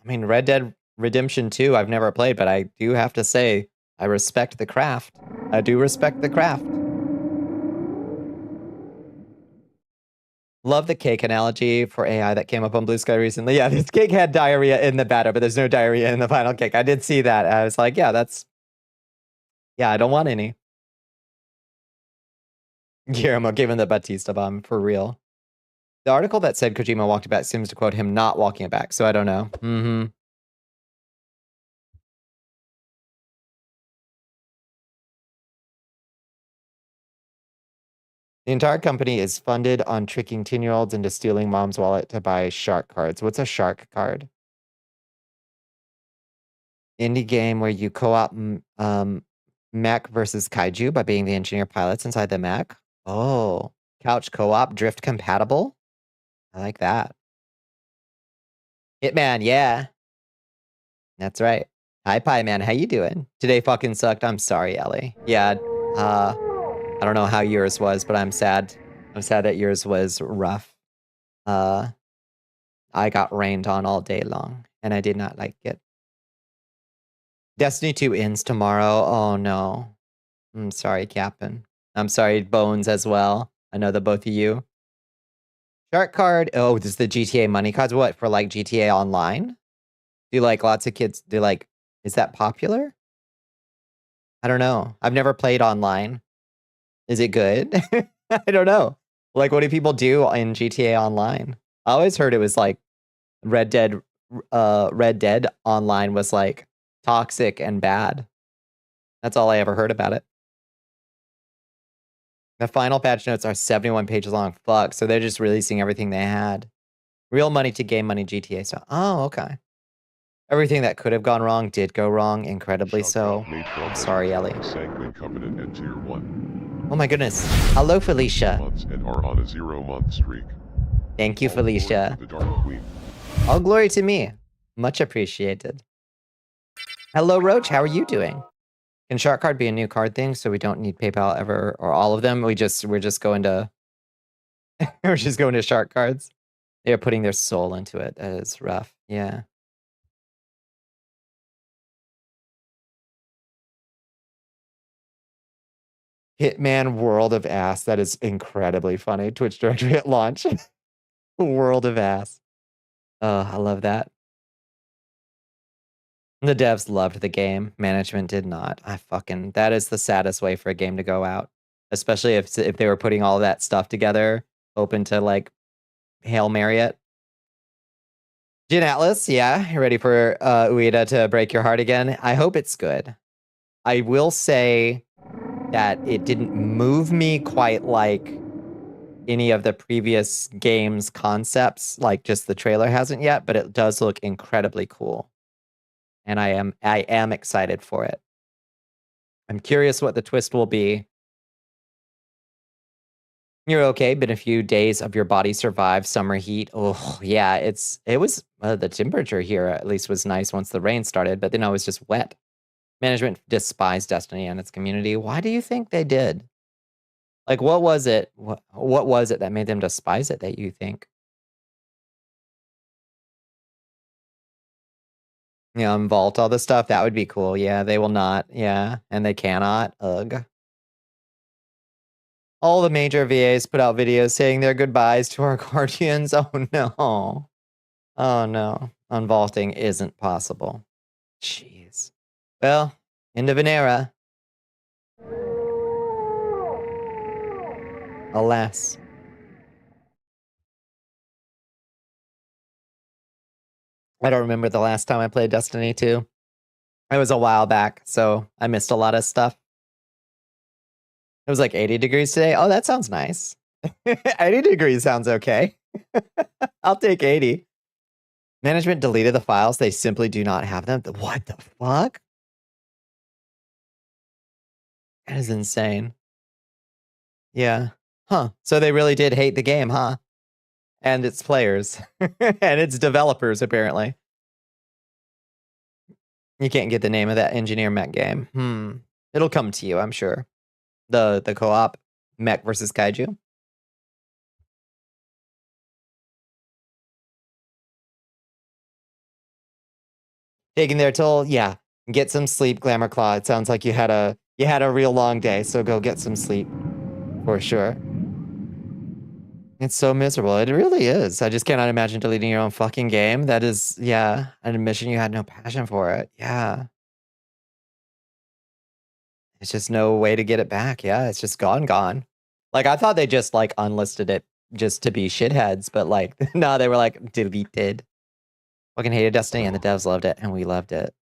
mean, Red Dead Redemption 2, I've never played, but I do have to say, I respect the craft. I do respect the craft. Love the cake analogy for AI that came up on Blue Sky recently. Yeah, this cake had diarrhea in the batter, but there's no diarrhea in the final cake. I did see that. I was like, yeah, I don't want any. Guillermo gave him the Batista bomb for real. The article that said Kojima walked it back seems to quote him not walking it back, so I don't know. Mm-hmm. The entire company is funded on tricking 10-year-olds into stealing mom's wallet to buy shark cards. What's a shark card? Indie game where you co-op mech versus kaiju by being the engineer pilots inside the mech. Oh, couch co-op, drift compatible. I like that. Hitman, yeah. That's right. Hi, Pie Man. How you doing? Today fucking sucked. I'm sorry, Ellie. Yeah, I don't know how yours was, but I'm sad. I'm sad that yours was rough. I got rained on all day long, and I did not like it. Destiny 2 ends tomorrow. Oh, no. I'm sorry, Captain. I'm sorry, Bones, as well. I know the both of you. Shark card. Oh, this is the GTA money cards. What, for like GTA Online? Do like lots of kids do like, is that popular? I don't know. I've never played online. Is it good? I don't know. Like, what do people do in GTA Online? I always heard it was like Red Dead Online was like toxic and bad. That's all I ever heard about it. The final patch notes are 71 pages long. Fuck. So they're just releasing everything they had. Real money to game money GTA. So, oh, okay. Everything that could have gone wrong did go wrong, incredibly so. I'm sorry, Ellie. Covenant and Tier 1. Oh my goodness. Hello, Felicia. Months and are on a 0-month streak. Thank you, All glory Felicia. to the Dark Queen. All glory to me. Much appreciated. Hello, Roach. How are you doing? Can Shark Card be a new card thing so we don't need PayPal ever or all of them? We're just going to we're just going to Shark Cards. They're putting their soul into it. That is rough. Yeah. Hitman World of Ass. That is incredibly funny. Twitch directory at launch. World of Ass. Oh, I love that. The devs loved the game. Management did not. That is the saddest way for a game to go out. Especially if they were putting all that stuff together, open to like Hail Mary it. Gin Atlas, yeah. You ready for Ueda to break your heart again? I hope it's good. I will say that it didn't move me quite like any of the previous games concepts, like just the trailer hasn't yet, but it does look incredibly cool. And I am excited for it. I'm curious what the twist will be. You're okay. Been a few days of your body survive summer heat. Oh yeah, it was the temperature here at least was nice once the rain started, but then I was just wet. Management despised Destiny and its community. Why do you think they did? Like, what was it? What was it that made them despise it? That you think? Yeah, vault all the stuff. That would be cool. Yeah, they will not. Yeah, and they cannot. Ugh. All the major VAs put out videos saying their goodbyes to our guardians. Oh no. Oh no. Unvaulting isn't possible. Jeez. Well, end of an era. Alas. I don't remember the last time I played Destiny 2. It was a while back, so I missed a lot of stuff. It was like 80 degrees today. Oh, that sounds nice. 80 degrees sounds okay. I'll take 80. Management deleted the files. They simply do not have them. What the fuck? That is insane. Yeah. Huh. So they really did hate the game, huh? And its players. And its developers, apparently. You can't get the name of that engineer mech game. It'll come to you, I'm sure. The co-op mech versus kaiju. Taking their toll, yeah. Get some sleep, Glamour Claw. It sounds like you had a real long day, so go get some sleep. For sure. It's so miserable. It really is. I just cannot imagine deleting your own fucking game. That is, yeah, an admission you had no passion for it. Yeah. It's just no way to get it back. Yeah, it's just gone. Like, I thought they just, like, unlisted it just to be shitheads, but, like, no, they were, like, deleted. Fucking hated Destiny, and the devs loved it, and we loved it.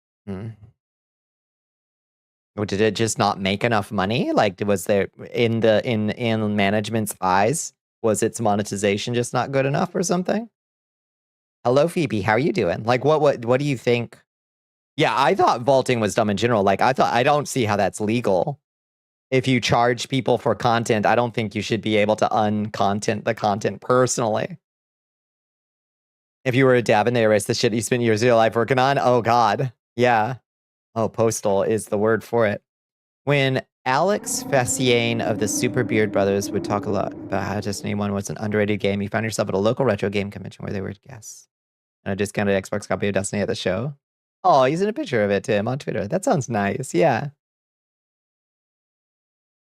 Or did it just not make enough money? Like, was there, in management's eyes, was its monetization just not good enough or something? Hello, Phoebe, how are you doing? Like, what do you think? Yeah, I thought vaulting was dumb in general. Like, I don't see how that's legal. If you charge people for content, I don't think you should be able to uncontent the content personally. If you were a dev and they erased the shit you spent years of your life working on, oh god. Yeah. Oh, postal is the word for it. When Alex Fassiane of the Super Beard Brothers would talk a lot about how Destiny 1 was an underrated game, you found yourself at a local retro game convention where they were guests. And a discounted Xbox copy of Destiny at the show. Oh, he's in a picture of it to him on Twitter. That sounds nice. Yeah.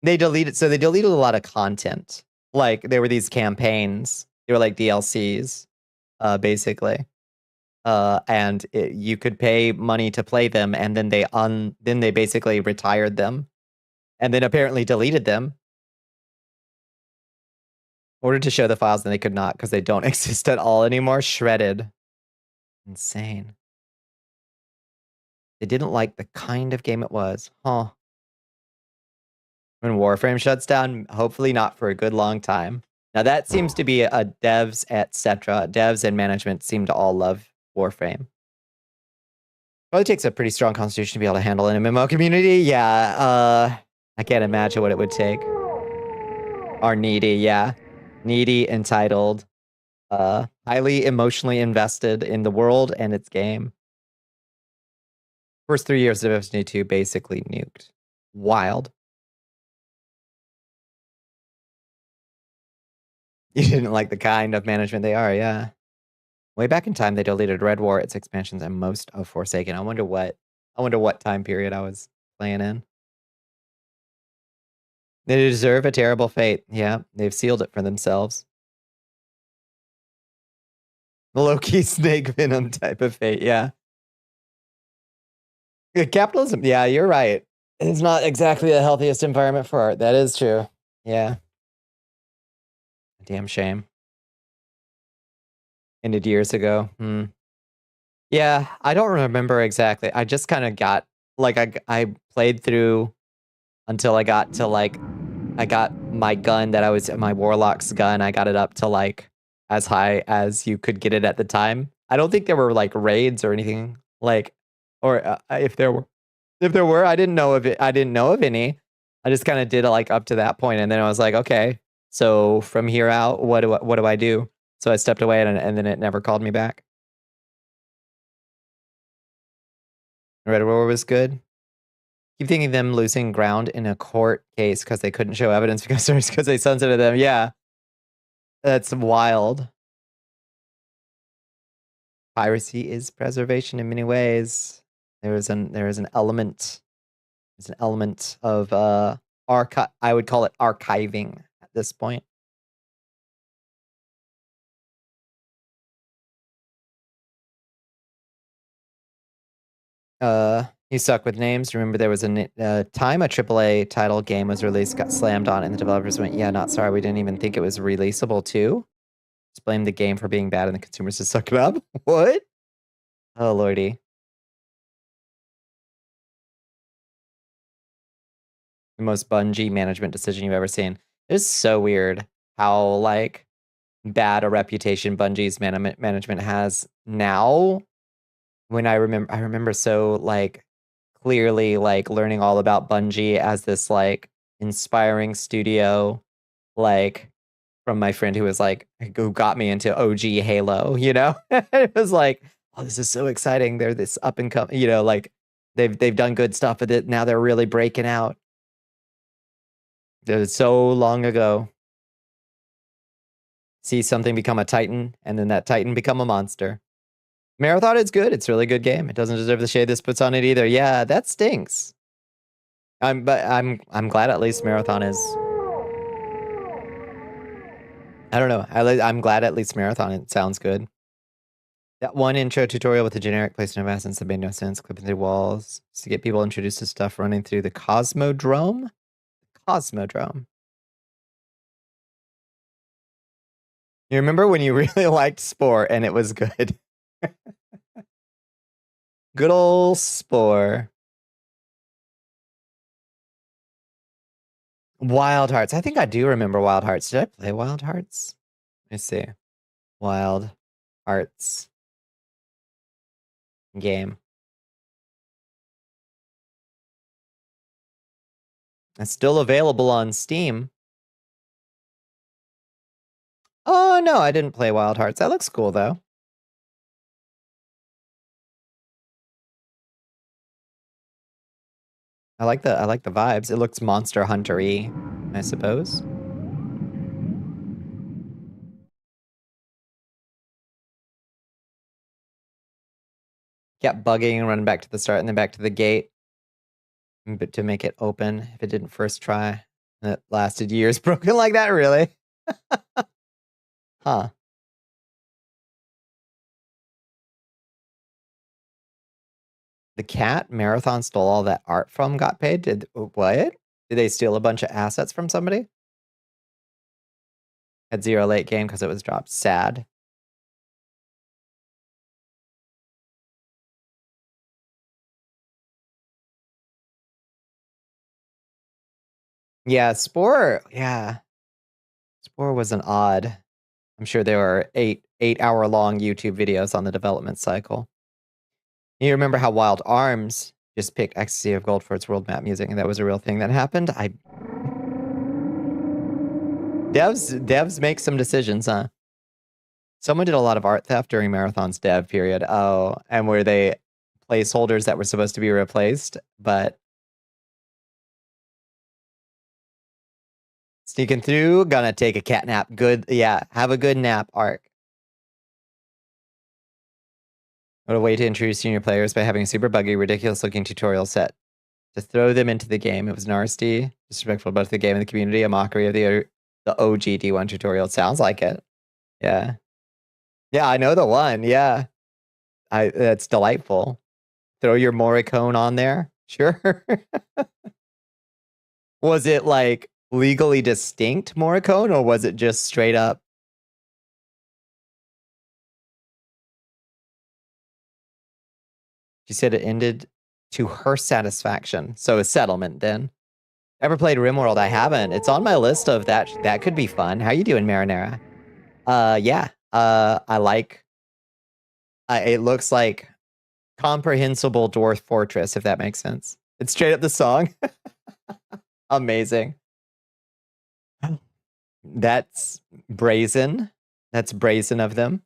They deleted a lot of content. Like, there were these campaigns. They were like DLCs, basically. And you could pay money to play them, and then they basically retired them, and then apparently deleted them. Ordered to show the files, and they could not because they don't exist at all anymore. Shredded. Insane. They didn't like the kind of game it was. Huh. When Warframe shuts down, hopefully not for a good long time. Now that seems to be a devs, etc. Devs and management seem to all love Warframe. Probably takes a pretty strong constitution to be able to handle an MMO community. Yeah, I can't imagine what it would take. Are needy, yeah. Needy, entitled, highly emotionally invested in the world and its game. First 3 years of Destiny 2 basically nuked. Wild. You didn't like the kind of management they are, yeah. Way back in time, they deleted Red War, its expansions, and most of Forsaken. I wonder what time period I was playing in. They deserve a terrible fate. Yeah, they've sealed it for themselves. The low-key snake venom type of fate, yeah. Capitalism, yeah, you're right. It's not exactly the healthiest environment for art. That is true. Yeah. Damn shame. Ended years ago. Yeah, I don't remember exactly. I just kind of got, like, I played through until I got to, like, I got my gun that I was, my Warlock's gun, I got it up to, like, as high as you could get it at the time. I don't think there were, like, raids or anything, like, or if there were, I didn't know of any. I just kind of did it, like, up to that point, and then I was like, okay, so from here out, what do I do? So I stepped away, and then it never called me back. Red War was good. Keep thinking them losing ground in a court case because they couldn't show evidence because they sunsetted them. Yeah, that's wild. Piracy is preservation in many ways. There is an element. There's an element of I would call it archiving at this point. You suck with names. Remember there was a time a AAA title game was released, got slammed on, and the developers went, yeah, not sorry, we didn't even think it was releasable too. Just blame the game for being bad and the consumers just suck it up. What? Oh, lordy. The most Bungie management decision you've ever seen. It's so weird how, like, bad a reputation Bungie's management has now. When I remember so, like, clearly, like, learning all about Bungie as this, like, inspiring studio, like, from my friend who got me into OG Halo, you know? It was like, oh, this is so exciting. They're this up and coming, you know, like, they've done good stuff with it. Now they're really breaking out. It was so long ago. See something become a Titan, and then that Titan become a monster. Marathon is good. It's a really good game. It doesn't deserve the shade this puts on it either. Yeah, that stinks. I'm glad at least Marathon is. I don't know. I'm glad at least Marathon. It sounds good. That one intro tutorial with the generic placement of assets that made no sense, clipping through walls to get people introduced to stuff running through the Cosmodrome. Cosmodrome. You remember when you really liked Spore and it was good? Good old Spore. Wild Hearts. I think I do remember Wild Hearts. Did I play Wild Hearts? Let me see. Wild Hearts game. It's still available on Steam. Oh no, I didn't play Wild Hearts. That looks cool though. I like the vibes. It looks Monster Hunter-y, I suppose. Kept bugging and running back to the start and then back to the gate. But to make it open if it didn't first try. And it lasted years broken like that, really? Huh. The cat Marathon stole all that art from, got paid? What? Did they steal a bunch of assets from somebody? Had 0 late game because it was dropped. Sad. Yeah, Spore. Yeah. Spore was an odd. I'm sure there were 8-hour long YouTube videos on the development cycle. You remember how Wild Arms just picked Ecstasy of Gold for its world map music, and that was a real thing that happened? Devs make some decisions, huh? Someone did a lot of art theft during Marathon's dev period. Oh, and were they placeholders that were supposed to be replaced, but sneaking through, gonna take a cat nap. Good, yeah, have a good nap, Arc. What a way to introduce junior players by having a super buggy, ridiculous-looking tutorial set to throw them into the game. It was nasty, disrespectful both the game and the community, a mockery of the OG D1 tutorial. Sounds like it. Yeah. Yeah, I know the one. Yeah. That's delightful. Throw your Morricone on there. Sure. Was it like legally distinct Morricone, or was it just straight up? She said it ended to her satisfaction. So a settlement then. Ever played RimWorld? I haven't. It's on my list of that. That could be fun. How you doing, Marinara? Yeah. I like. It looks like comprehensible Dwarf Fortress, if that makes sense. It's straight up the song. Amazing. That's brazen. That's brazen of them.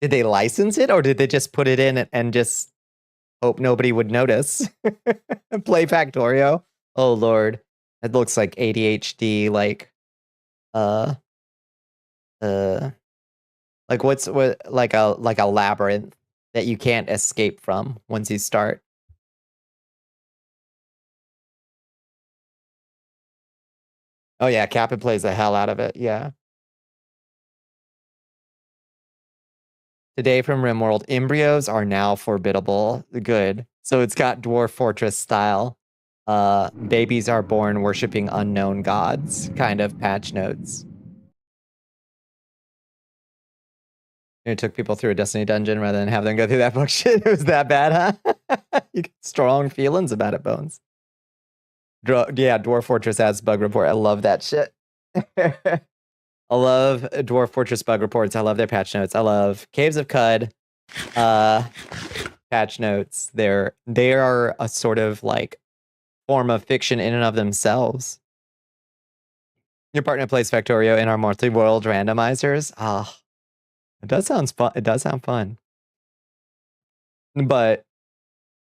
Did they license it, or did they just put it in and just hope nobody would notice? Play Factorio. Oh Lord, it looks like ADHD. Like like a labyrinth that you can't escape from once you start. Oh yeah, Captain plays the hell out of it. Yeah. Today from RimWorld, embryos are now forbiddable. Good. So it's got Dwarf Fortress style. Babies are born worshipping unknown gods kind of patch notes. It took people through a Destiny dungeon rather than have them go through that book shit. It was that bad, huh? You get strong feelings about it, Bones. Yeah, Dwarf Fortress adds bug report. I love that shit. I love Dwarf Fortress bug reports. I love their patch notes. I love Caves of Cud patch notes. They are a sort of like form of fiction in and of themselves. Your partner plays Factorio in our multi-world randomizers. Ah, it does sound fun. It does sound fun. But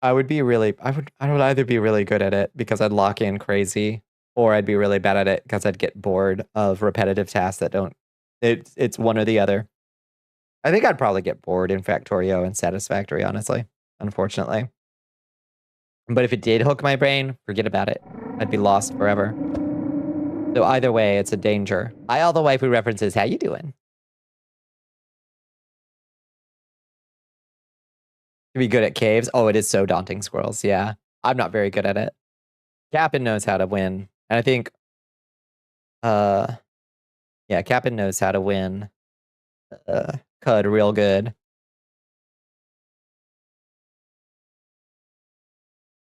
I would either be really good at it because I'd lock in crazy, or I'd be really bad at it because I'd get bored of repetitive tasks that don't. It's one or the other. I think I'd probably get bored in Factorio and Satisfactory, honestly, unfortunately. But if it did hook my brain, forget about it. I'd be lost forever. So either way, it's a danger. Hi, all the waifu references. How you doing? To be good at caves. Oh, it is so daunting, squirrels. Yeah, I'm not very good at it. Captain knows how to win. And I think Yeah, Cap'n knows how to win. Cud real good.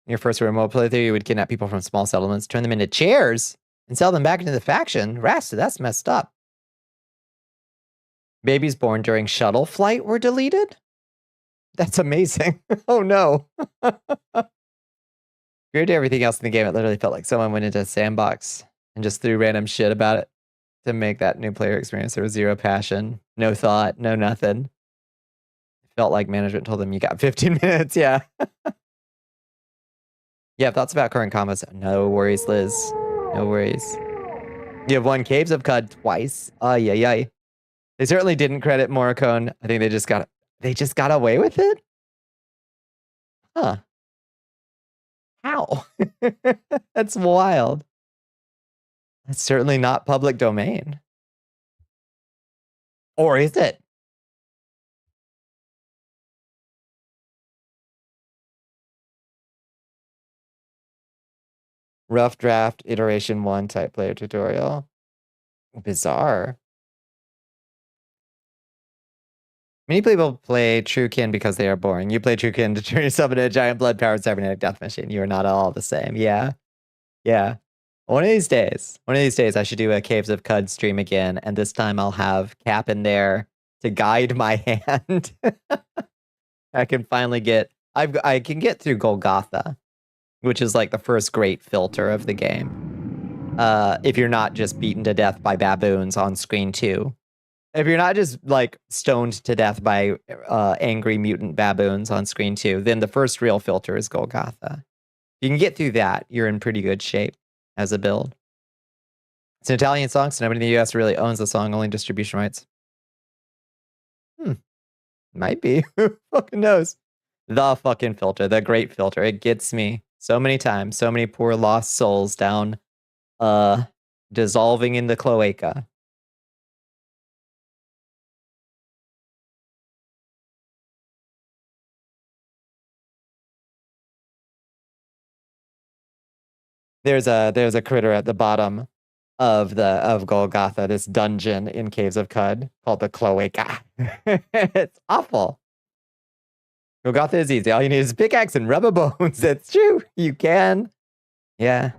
Your first remote playthrough, you would kidnap people from small settlements, turn them into chairs, and sell them back into the faction. Rasta, that's messed up. Babies born during shuttle flight were deleted? That's amazing. Oh no. Compared to everything else in the game, it literally felt like someone went into a sandbox and just threw random shit about it to make that new player experience. There was zero passion, no thought, no nothing. It felt like management told them you got 15 minutes. Yeah. Yeah, thoughts about current combos. No worries, Liz. No worries. You have won Caves of Cud twice. Ay. They certainly didn't credit Morricone. I think they just got away with it? Huh. How? That's wild. That's certainly not public domain. Or is it? Rough draft, iteration 1 type player tutorial. Bizarre. Many people play Truekin because they are boring. You play Truekin to turn yourself into a giant blood-powered cybernetic death machine. You are not all the same. Yeah. Yeah. One of these days, I should do a Caves of Cud stream again, and this time I'll have Cap in there to guide my hand. I can finally I can get through Golgotha, which is like the first great filter of the game. If you're not just beaten to death by baboons on screen 2. If you're not just like stoned to death by angry mutant baboons on screen 2, then the first real filter is Golgotha. If you can get through that, you're in pretty good shape as a build. It's an Italian song, so nobody in the US really owns the song, only distribution rights. Might be. Who fucking knows? The fucking filter, the great filter. It gets me so many times, so many poor lost souls down dissolving in the cloaca. There's a critter at the bottom of Golgotha, this dungeon in Caves of Cud called the cloaca. It's awful. Golgotha is easy. All you need is a pickaxe and rubber bones. That's true. You can. Yeah.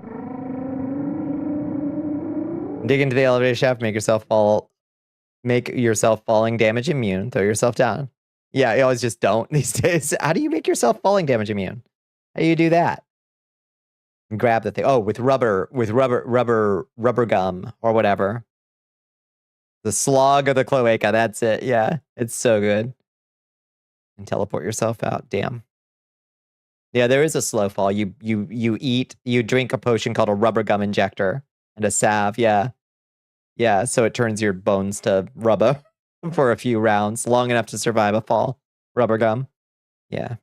Dig into the elevator shaft, make yourself falling damage immune, throw yourself down. Yeah, you always just don't these days. How do you make yourself falling damage immune? How do you do that? Grab the thing. Oh, with rubber gum or whatever. The slog of the cloaca, that's it. Yeah, it's so good. And teleport yourself out. Damn. Yeah, there is a slow fall. You drink a potion called a rubber gum injector and a salve. Yeah. Yeah, so it turns your bones to rubber for a few rounds, long enough to survive a fall. Rubber gum. Yeah.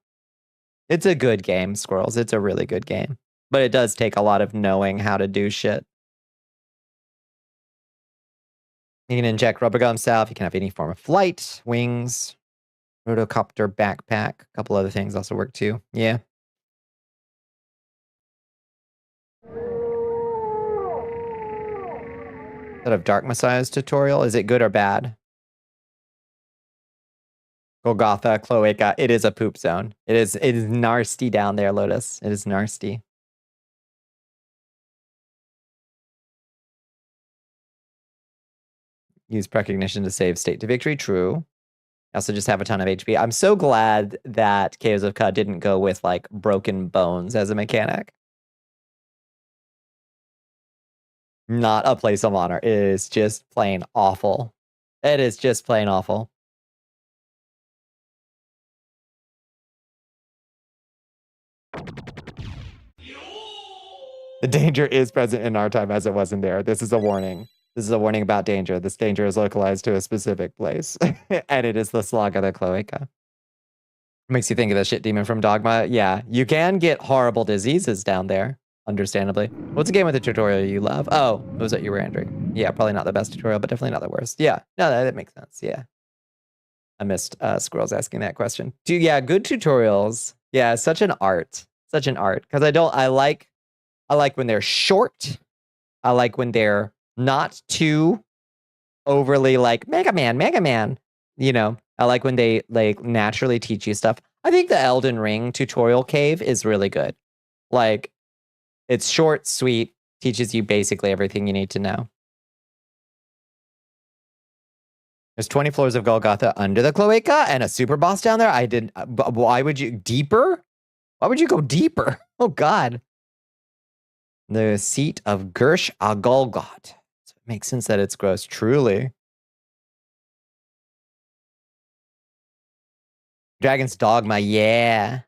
It's a good game, Squirrels. It's a really good game. But it does take a lot of knowing how to do shit. You can inject rubber gum salve. You can have any form of flight, wings, rotocopter backpack. A couple other things also work too. Yeah. Sort of Dark Messiah's tutorial. Is it good or bad? Golgotha, cloaca. It is a poop zone. It is nasty down there, Lotus. It is nasty. Use precognition to save state to victory. True. Also just have a ton of HP. I'm so glad that Caves of Cud didn't go with like broken bones as a mechanic. Not a place of honor. It is just plain awful. It is just plain awful. The danger is present in our time as it wasn't there. This is a warning. This is a warning about danger. This danger is localized to a specific place. And it is the slog of the cloaca. Makes you think of the shit demon from Dogma. Yeah, you can get horrible diseases down there, understandably. What's a game with a tutorial you love? Oh, what was that you were entering? Yeah, probably not the best tutorial, but definitely not the worst. Yeah, no, that makes sense. Yeah. I missed Squirrels asking that question. Yeah, good tutorials. Yeah, such an art. Such an art. Because I like when they're short. I like when they're not too overly like Mega Man. You know, I like when they like naturally teach you stuff. I think the Elden Ring tutorial cave is really good. Like, it's short, sweet, teaches you basically everything you need to know. There's 20 floors of Golgotha under the cloaca and a super boss down there. I didn't. Why would you deeper? Why would you go deeper? Oh God. The seat of Gersh Agolgot. So it makes sense that it's gross. Truly. Dragon's Dogma, yeah.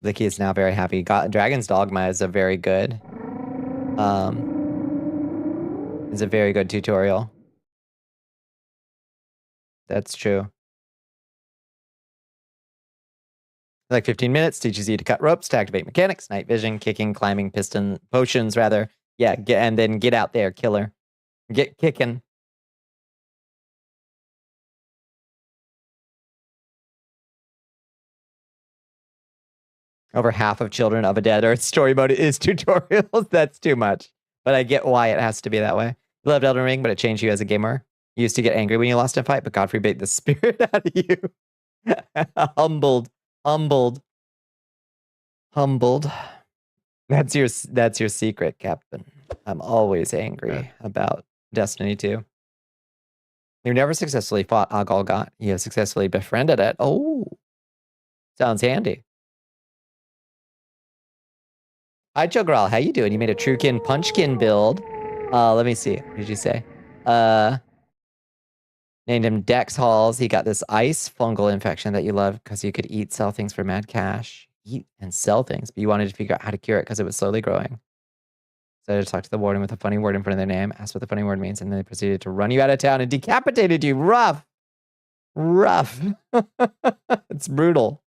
Licky is now very happy. Dragon's Dogma is a very good tutorial. That's true. Like 15 minutes, teaches you to cut ropes, to activate mechanics, night vision, kicking, climbing, potions rather. Yeah, and then get out there, killer. Get kicking. Over half of Children of a Dead Earth story mode is tutorials. That's too much. But I get why it has to be that way. You loved Elden Ring, but it changed you as a gamer. You used to get angry when you lost a fight, but Godfrey bait the spirit out of you. Humbled. That's your secret, Captain. I'm always angry about Destiny 2. You've never successfully fought Agolgot. You have successfully befriended it. Oh, sounds handy. Hi, Jogral. How you doing? You made a Truekin Punchkin build. Let me see. What did you say? Named him Dex Halls. He got this ice fungal infection that you love because you could eat, sell things for mad cash. Eat and sell things, but you wanted to figure out how to cure it because it was slowly growing. So I just talked to the warden with a funny word in front of their name, asked what the funny word means, and then they proceeded to run you out of town and decapitated you. Rough. It's brutal.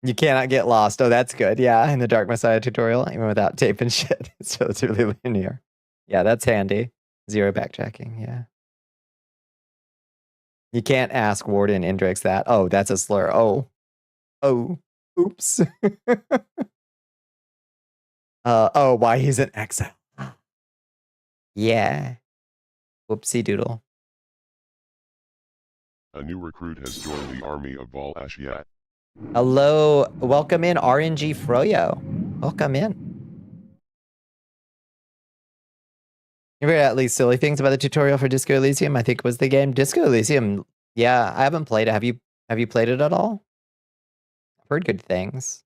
You cannot get lost. Oh, that's good. Yeah, in the Dark Messiah tutorial, even without tape and shit. It's relatively linear. Yeah, that's handy. Zero backtracking, yeah. You can't ask Warden Indrix that. Oh, that's a slur. Oh, oops. Oh, why he's in exile. Yeah. Whoopsie doodle. A new recruit has joined the army of Val Ashiat. Hello, welcome in RNG Froyo. Welcome in. You ever at least silly things about the tutorial for Disco Elysium? I think it was the game Disco Elysium. Yeah, I haven't played it. Have you played it at all? I've heard good things.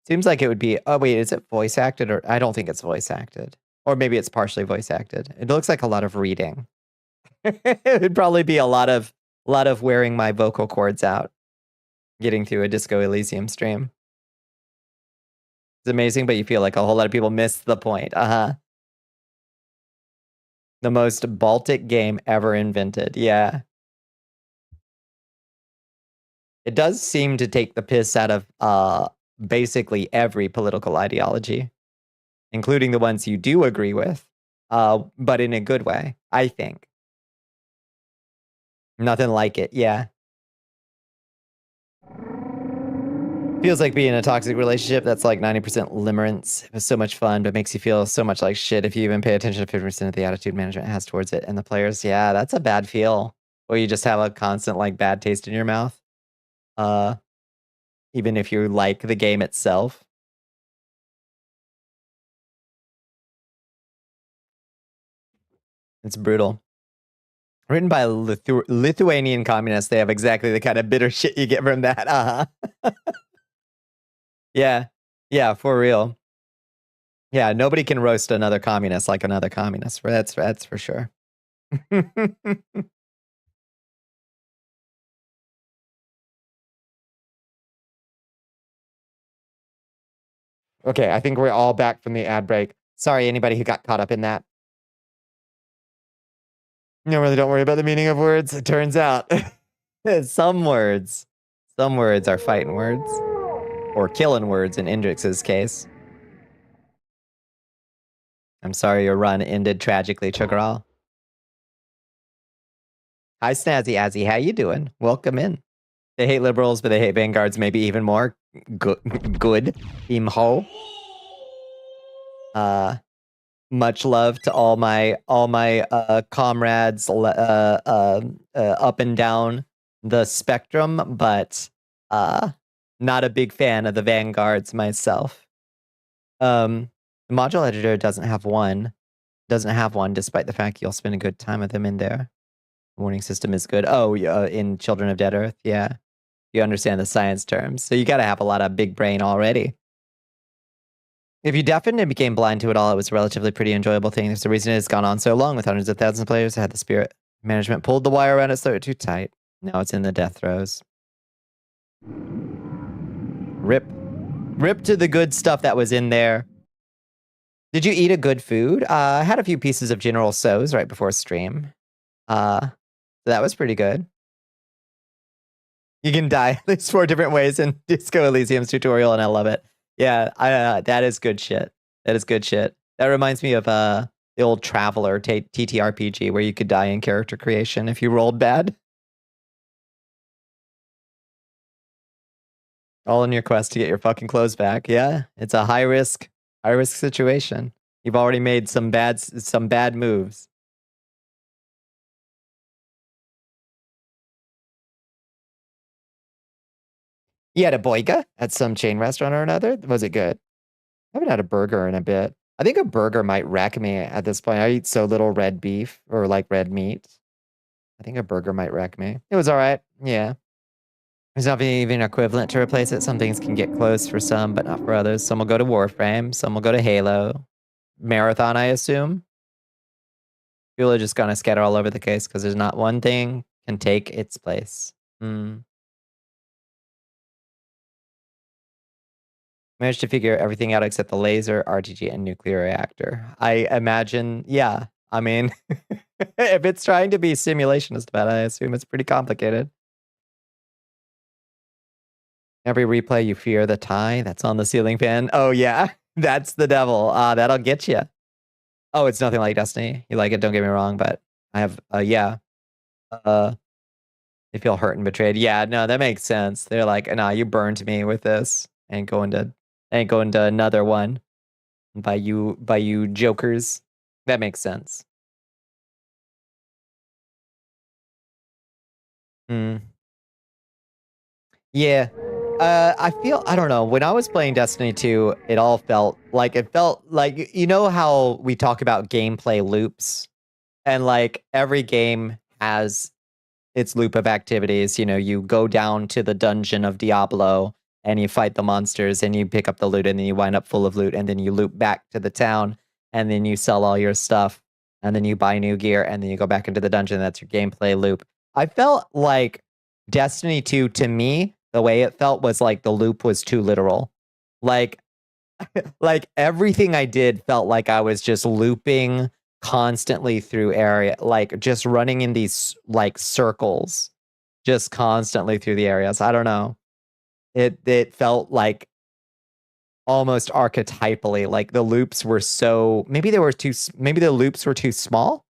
Seems like it would be. Oh wait, is it voice acted or I don't think it's voice acted. Or maybe it's partially voice acted. It looks like a lot of reading. It would probably be a lot of wearing my vocal cords out. Getting through a Disco Elysium stream. It's amazing, but you feel like a whole lot of people missed the point. The most Baltic game ever invented. Yeah. It does seem to take the piss out of basically every political ideology, including the ones you do agree with, but in a good way, I think. Nothing like it, yeah. Feels like being in a toxic relationship that's like 90% limerence. It was so much fun, but makes you feel so much like shit if you even pay attention to 50% of the attitude management has towards it. And the players, yeah, that's a bad feel. Or you just have a constant like bad taste in your mouth. Even if you like the game itself. It's brutal. Written by Lithuanian communists, they have exactly the kind of bitter shit you get from that. Yeah, for real. Yeah, nobody can roast another communist like another communist. That's for sure. Okay, I think we're all back from the ad break. Sorry, anybody who got caught up in that. No, really don't worry about the meaning of words. It turns out some words are fighting words. Or killing words in Indrix's case. I'm sorry your run ended tragically, Chugral. Hi, Snazzy Azzy. How you doing? Welcome in. They hate liberals, but they hate vanguards maybe even more. Good. Imho. Much love to all my comrades up and down the spectrum, but not a big fan of the vanguards myself. The module editor doesn't have one, despite the fact you'll spend a good time with them in there. The warning system is good. Oh, in Children of Dead Earth, yeah. You understand the science terms, so you got to have a lot of big brain already. If you deafened and became blind to it all, it was a relatively pretty enjoyable thing. There's a reason it's gone on so long with hundreds of thousands of players. It had the spirit. Management pulled the wire around its throat too tight. Now it's in the death throes. Rip to the good stuff that was in there. Did you eat a good food? I had a few pieces of General Tso's right before stream. So that was pretty good. You can die at least 4 different ways in Disco Elysium's tutorial, and I love it. Yeah, that is good shit. That is good shit. That reminds me of the old Traveler TTRPG where you could die in character creation if you rolled bad. All in your quest to get your fucking clothes back. Yeah, it's a high risk situation. You've already made some bad moves. You had a boiga at some chain restaurant or another? Was it good? I haven't had a burger in a bit. I think a burger might wreck me at this point. I eat so little red beef or like red meat. I think a burger might wreck me. It was all right. Yeah. There's not even equivalent to replace it. Some things can get close for some, but not for others. Some will go to Warframe. Some will go to Halo. Marathon, I assume. People are just going to scatter all over the case because there's not one thing can take its place. Managed to figure everything out except the laser, RTG, and nuclear reactor. I imagine, yeah. I mean, if it's trying to be simulationist about it, I assume it's pretty complicated. Every replay, you fear the tie that's on the ceiling fan. Oh, yeah. That's the devil. That'll get you. Oh, it's nothing like Destiny. You like it, don't get me wrong, but I have, yeah. They feel hurt and betrayed. Yeah, no, that makes sense. They're like, nah, you burned me with this. Ain't going to another one by you jokers. That makes sense. Yeah. I don't know, when I was playing Destiny 2, it felt like you know how we talk about gameplay loops, and like every game has its loop of activities. You know, you go down to the dungeon of Diablo and you fight the monsters and you pick up the loot and then you wind up full of loot and then you loop back to the town and then you sell all your stuff and then you buy new gear and then you go back into the dungeon. That's your gameplay loop. I felt like Destiny 2, to me, the way it felt was like the loop was too literal. Like everything I did felt like I was just looping constantly through area, like just running in these like circles, just constantly through the areas. I don't know. It felt like almost archetypally, like the loops were so, maybe the loops were too small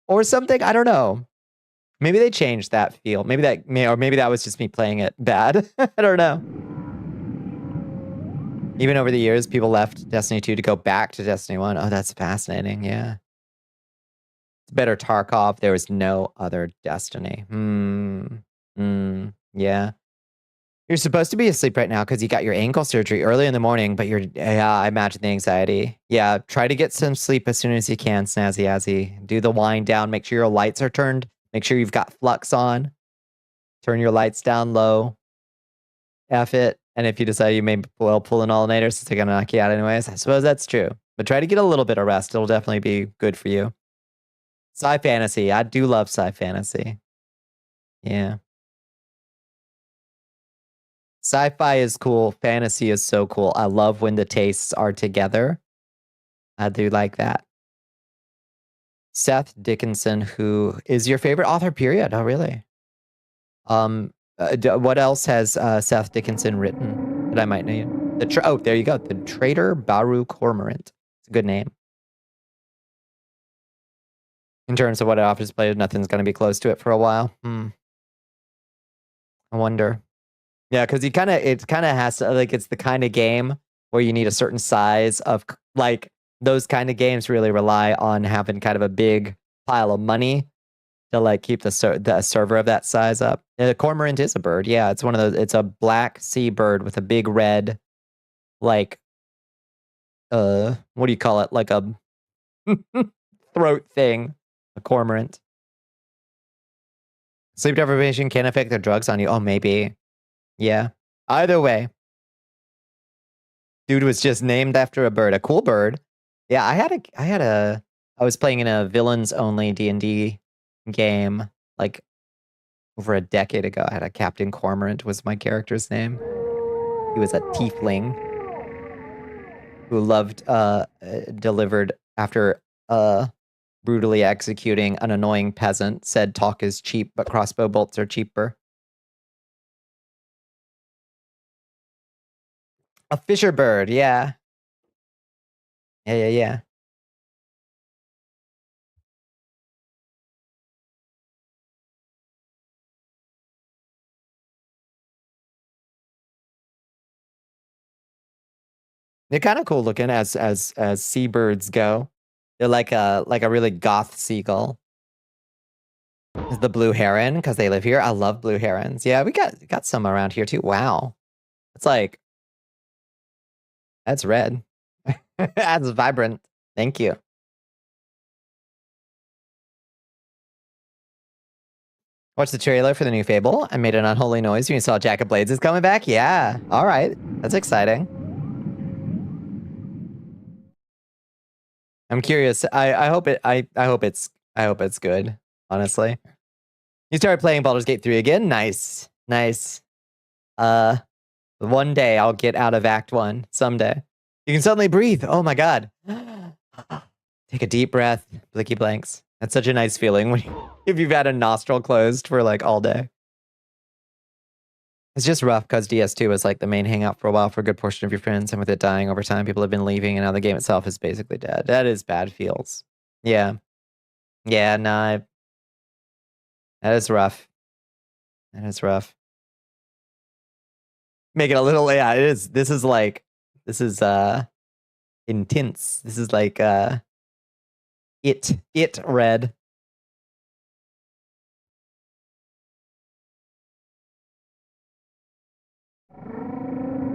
or something. I don't know. Maybe they changed that feel. Maybe that was just me playing it bad. I don't know. Even over the years, people left Destiny 2 to go back to Destiny 1. Oh, that's fascinating. Yeah. It's better Tarkov. There was no other Destiny. Yeah. You're supposed to be asleep right now because you got your ankle surgery early in the morning, but I imagine the anxiety. Yeah, try to get some sleep as soon as you can, Snazzy. Do the wind down. Make sure your lights are turned. Make sure you've got flux on. Turn your lights down low. F it. And if you decide you may pull an all-nighter since they're going to knock you out anyways, I suppose that's true. But try to get a little bit of rest. It'll definitely be good for you. Sci fantasy. I do love sci fantasy. Yeah. Sci-fi is cool. Fantasy is so cool. I love when the tastes are together. I do like that. Seth Dickinson, who is your favorite author, period. Oh, really? What else has Seth Dickinson written that I might know? Oh, there you go. The Traitor Baru Cormorant. It's a good name. In terms of what it offers players, nothing's going to be close to it for a while. I wonder. Yeah, because it kind of has to, like, it's the kind of game where you need a certain size of, like, those kind of games really rely on having kind of a big pile of money to like keep the server of that size up. A cormorant is a bird. Yeah, it's one of those. It's a black sea bird with a big red, like, what do you call it? Like a throat thing. A cormorant. Sleep deprivation can affect the drugs on you. Oh, maybe. Yeah. Either way. Dude was just named after a bird. A cool bird. Yeah, I was playing in a villains only D&D game like over a decade ago. I had a Captain Cormorant was my character's name. He was a tiefling who loved delivered after brutally executing an annoying peasant, said talk is cheap, but crossbow bolts are cheaper. A fisher bird, yeah. Yeah. They're kind of cool looking as seabirds go. They're like a really goth seagull. Is the blue heron because they live here? I love blue herons. Yeah, we got some around here too. Wow, it's like that's red. That's vibrant. Thank you. Watch the trailer for the new Fable. I made an unholy noise when you saw Jack of Blades is coming back. Yeah. All right. That's exciting. I'm curious. I hope it's good, honestly. You started playing Baldur's Gate 3 again? Nice. One day I'll get out of Act 1 someday. You can suddenly breathe. Oh my god. Take a deep breath. Blicky blanks. That's such a nice feeling when if you've had a nostril closed for like all day. It's just rough because DS2 was like the main hangout for a while for a good portion of your friends, and with it dying over time, people have been leaving, and now the game itself is basically dead. That is bad feels. Yeah. Yeah, nah. That is rough. Make it a little, yeah, it is. This is intense. This is like it red.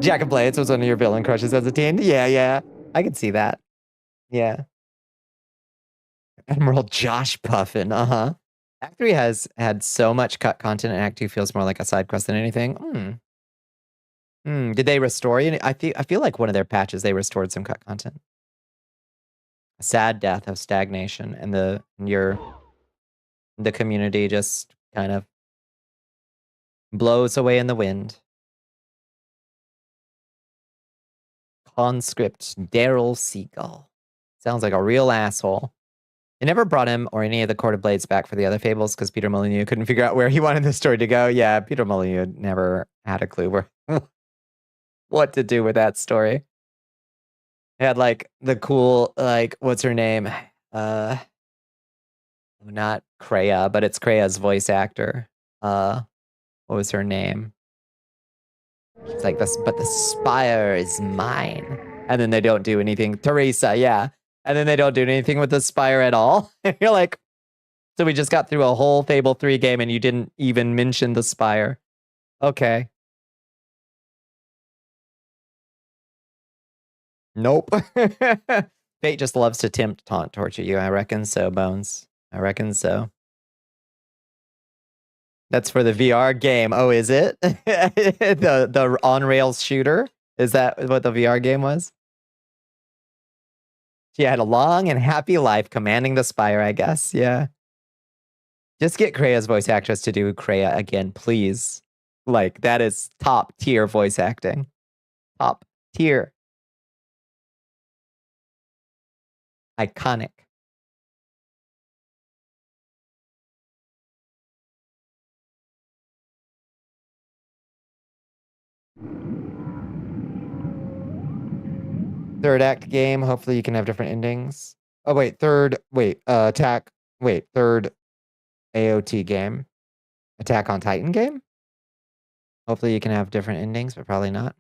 Jack of Blades was one of your villain crushes as a teen. Yeah. I could see that. Yeah. Admiral Josh Puffin. Act 3 has had so much cut content, and Act 2 feels more like a side quest than anything. Did they restore you? I feel like one of their patches they restored some cut content. A sad death of stagnation, and the community just kind of blows away in the wind. Conscript Daryl Seagull. Sounds like a real asshole. They never brought him or any of the Court of Blades back for the other Fables because Peter Molyneux couldn't figure out where he wanted the story to go. Yeah, Peter Molyneux never had a clue where what to do with that story. He had like the cool, like, what's her name? Not Kreia, but it's Kreia's voice actor. What was her name? It's like this, but the spire is mine. And then they don't do anything. Teresa, yeah. And then they don't do anything with the spire at all. You're like, so we just got through a whole Fable 3 game and you didn't even mention the spire. Okay. Nope. Fate just loves to tempt, taunt, torture you. I reckon so, Bones. I reckon so. That's for the VR game. Oh, is it? the on-rails shooter? Is that what the VR game was? She had a long and happy life commanding the spire, I guess. Yeah. Just get Kreia's voice actress to do Kreia again, please. Like, that is top tier voice acting. Top tier. Iconic. Third act game. Hopefully you can have different endings. Oh, wait. Third AOT game. Attack on Titan game? Hopefully you can have different endings, but probably not.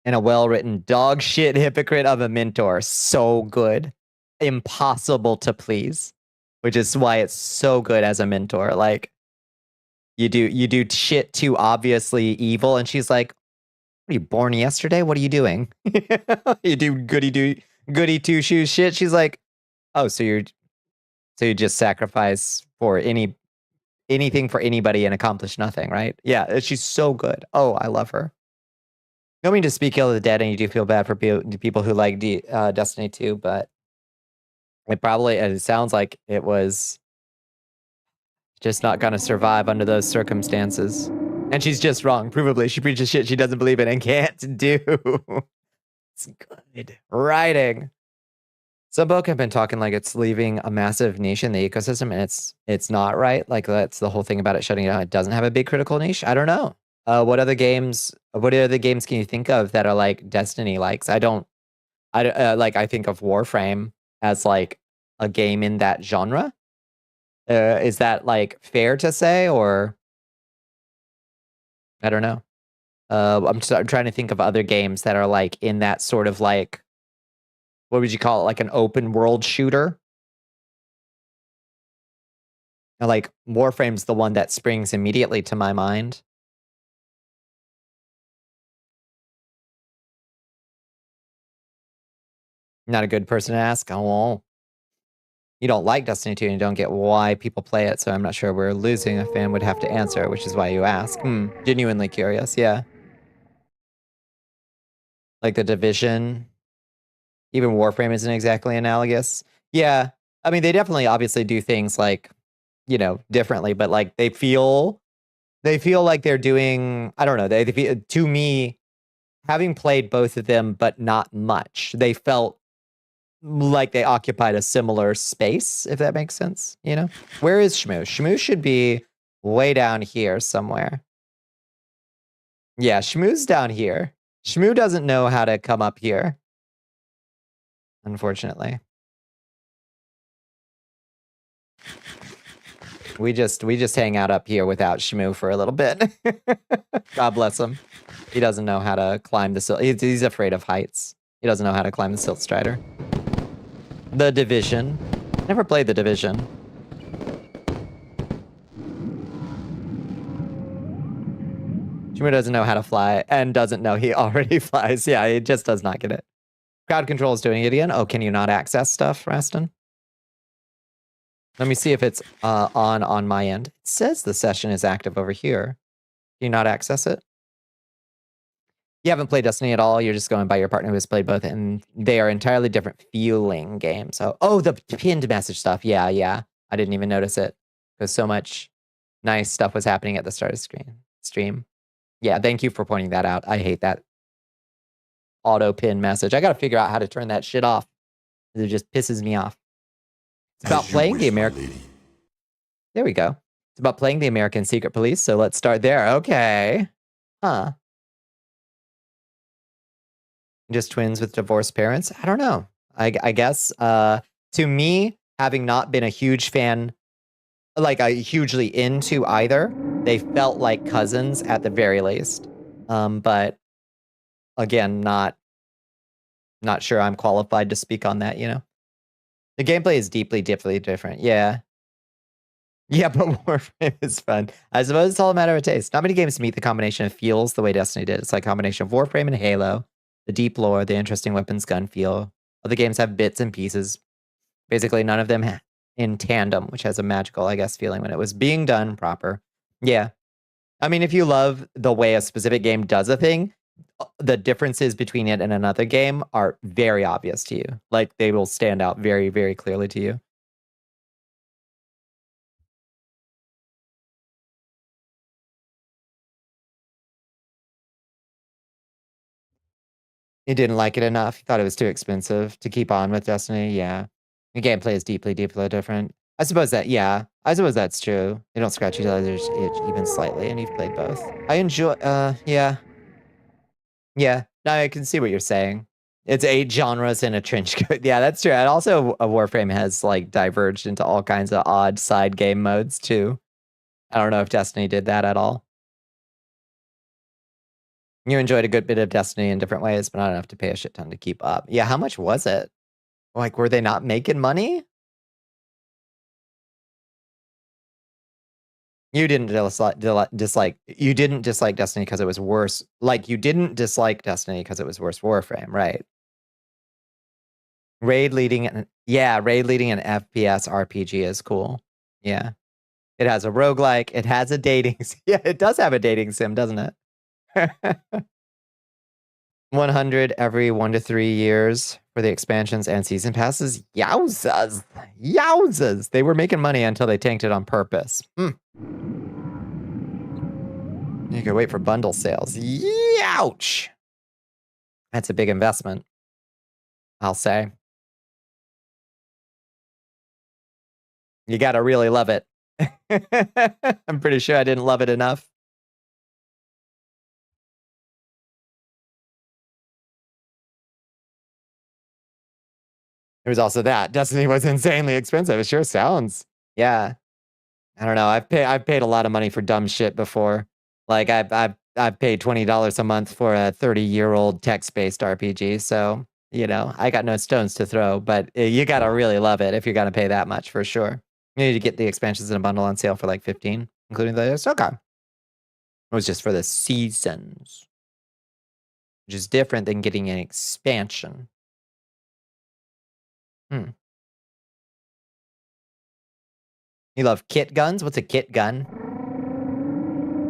and a well-written dog shit hypocrite of a mentor. So good. Impossible to please, which is why it's so good as a mentor. Like, you do shit too obviously evil, and she's like, "Were you born yesterday? What are you doing?" You do goody two shoes shit. She's like, "Oh, so you just sacrifice for anything for anybody and accomplish nothing, right?" Yeah, she's so good. Oh, I love her. No mean to speak ill of the dead, and you do feel bad for people who like Destiny 2, but it sounds like it was just not going to survive under those circumstances. And she's just wrong. Provably, she preaches shit she doesn't believe in and can't do. It's good writing. Some book have been talking like it's leaving a massive niche in the ecosystem, and it's not, right. Like, that's the whole thing about it shutting down. It doesn't have a big critical niche. I don't know. What other games can you think of that are like Destiny likes? I think of Warframe as like a game in that genre. Is that like fair to say, or I don't know. I'm trying to think of other games that are like in that sort of like, what would you call it? Like an open world shooter. Like Warframe's the one that springs immediately to my mind. Not a good person to ask. Oh, well, you don't like Destiny 2 and you don't get why people play it, so I'm not sure we're losing. A fan would have to answer, which is why you ask. Genuinely curious, yeah. Like the Division. Even Warframe isn't exactly analogous. Yeah. I mean, they definitely obviously do things like, differently, but like they feel like they're doing, I don't know, to me, having played both of them, but not much, they felt like they occupied a similar space, if that makes sense, Where is Shmoo? Shmoo should be way down here somewhere. Yeah, Shmoo's down here. Shmoo doesn't know how to come up here, unfortunately. We just hang out up here without Shmoo for a little bit. God bless him. He doesn't know how to climb the silt. He's afraid of heights. He doesn't know how to climb the Silt Strider. The Division. Never played The Division. Shmoo doesn't know how to fly and doesn't know he already flies. Yeah, he just does not get it. Crowd control is doing it again. Oh, can you not access stuff, Raston? Let me see if it's on my end. It says the session is active over here. Can you not access it? You haven't played Destiny at all. You're just going by your partner who has played both, and they are entirely different feeling games. Oh, the pinned message stuff. Yeah. I didn't even notice it because so much nice stuff was happening at the start of stream. Yeah, thank you for pointing that out. I hate that auto pin message. I got to figure out how to turn that shit off. It just pisses me off. It's about playing the American. There we go. It's about playing the American Secret Police. So let's start there. Okay. Huh. Just twins with divorced parents? I don't know. I guess to me, having not been a huge fan, like hugely into either, they felt like cousins at the very least. But again, not sure I'm qualified to speak on that, The gameplay is deeply, deeply different. Yeah. Yeah, but Warframe is fun. I suppose it's all a matter of taste. Not many games meet the combination of feels the way Destiny did. It's like a combination of Warframe and Halo, the deep lore, the interesting weapons gun feel. Other games have bits and pieces. Basically, none of them in tandem, which has a magical, I guess, feeling when it was being done proper. Yeah. I mean, if you love the way a specific game does a thing, the differences between it and another game are very obvious to you. Like, they will stand out very, very clearly to you. You didn't like it enough. You thought it was too expensive to keep on with Destiny. Yeah. The gameplay is deeply, deeply different. I suppose that's true. They don't scratch each other's itch even slightly, and you've played both. I enjoy, yeah. Yeah, no, I can see what you're saying. It's 8 genres in a trench coat. Yeah, that's true. And also, Warframe has, like, diverged into all kinds of odd side game modes, too. I don't know if Destiny did that at all. You enjoyed a good bit of Destiny in different ways, but not enough to pay a shit ton to keep up. Yeah, how much was it? Like, were they not making money? You didn't dislike you didn't dislike Destiny because it was worse. Like, you didn't dislike Destiny because it was worse Warframe, right? Raid leading an FPS RPG is cool. Yeah. It has a roguelike, it has a dating yeah, it does have a dating sim, doesn't it? 100 every 1 to 3 years for the expansions and season passes. Yowzas. Yowzas. They were making money until they tanked it on purpose. You could wait for bundle sales. Youch. That's a big investment, I'll say. You gotta really love it. I'm pretty sure I didn't love it enough. There was also that. Destiny was insanely expensive. It sure sounds. Yeah. I don't know. I've paid a lot of money for dumb shit before. Like I've paid $20 a month for a 30-year-old text-based RPG. So, you know, I got no stones to throw, but you gotta really love it if you're gonna pay that much for sure. You need to get the expansions in a bundle on sale for like 15, including the others. Okay. It was just for the seasons, which is different than getting an expansion. You love kit guns? What's a kit gun?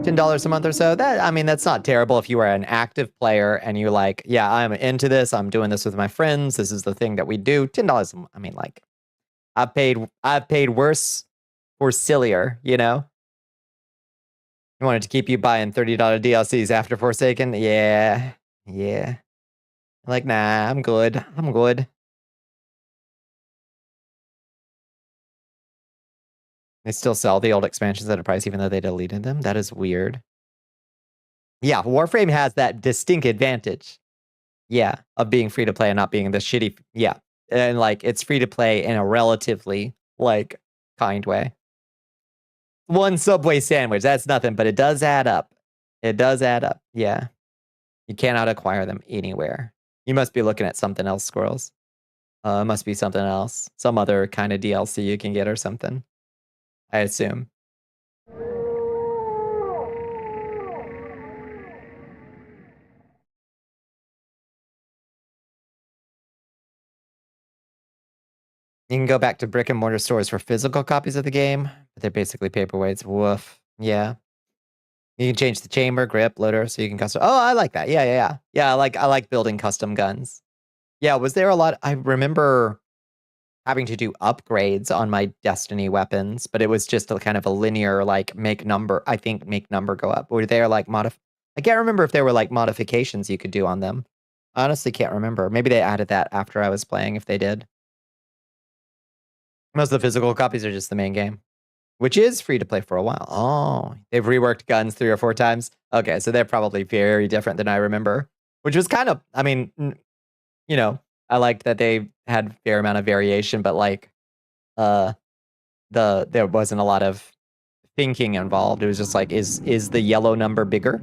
$10 a month or so. That, I mean, that's not terrible if you are an active player and you're like, yeah, I'm into this. I'm doing this with my friends. This is the thing that we do. $10. I mean, like, I've paid worse or sillier, you know? You wanted to keep you buying $30 DLCs after Forsaken? Yeah. Yeah. Like, nah, I'm good. I'm good. They still sell the old expansions at a price even though they deleted them? That is weird. Yeah, Warframe has that distinct advantage. Yeah, of being free to play and not being the shitty. Yeah. And like, it's free to play in a relatively, like, kind way. One Subway sandwich, that's nothing, but it does add up. It does add up. Yeah. You cannot acquire them anywhere. You must be looking at something else, Squirrels. It must be something else. Some other kind of DLC you can get or something. I assume. You can go back to brick and mortar stores for physical copies of the game, but they're basically paperweights. Woof. Yeah. You can change the chamber, grip, loader, so you can custom. Oh, I like that. Yeah. I like building custom guns. Yeah, was there a lot? I remember having to do upgrades on my Destiny weapons, but it was just a kind of a linear, like, make number go up. Were there like I can't remember if there were like modifications you could do on them. I honestly can't remember. Maybe they added that after I was playing, if they did. Most of the physical copies are just the main game, which is free to play for a while. Oh, they've reworked guns 3 or 4 times. Okay, so they're probably very different than I remember, which was kind of, I mean, you know, I liked that they had a fair amount of variation, but like, there wasn't a lot of thinking involved. It was just like, is the yellow number bigger?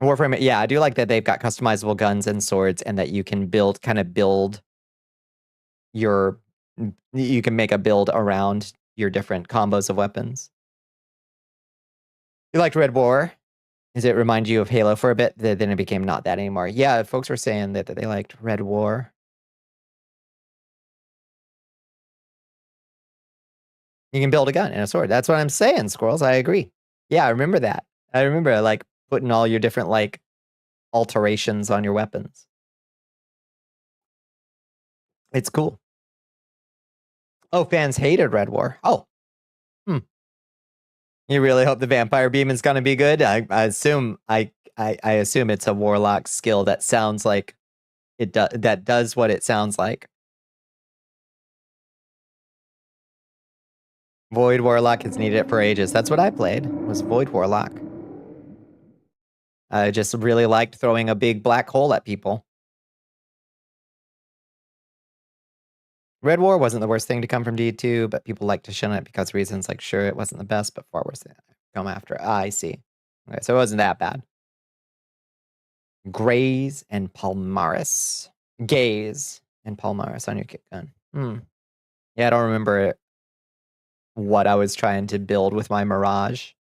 Warframe, yeah, I do like that they've got customizable guns and swords, and that you can build you can make a build around your different combos of weapons. You liked Red War? Does it remind you of Halo for a bit? Then it became not that anymore. Yeah, folks were saying that they liked Red War. You can build a gun and a sword. That's what I'm saying, Squirrels. I agree. Yeah, I remember that. I remember like putting all your different like alterations on your weapons. It's cool. Oh, fans hated Red War. Oh. You really hope the vampire beam is gonna be good? I assume I assume it's a warlock skill that sounds like that does what it sounds like. Void Warlock has needed it for ages. That's what I played, was Void Warlock. I just really liked throwing a big black hole at people. Red War wasn't the worst thing to come from D2, but people like to shun it because reasons like, sure, it wasn't the best, but far worse than come after. I see. Okay, so it wasn't that bad. Graze and Palmaris. Gaze and Palmaris on your kick gun. Yeah, I don't remember what I was trying to build with my Mirage.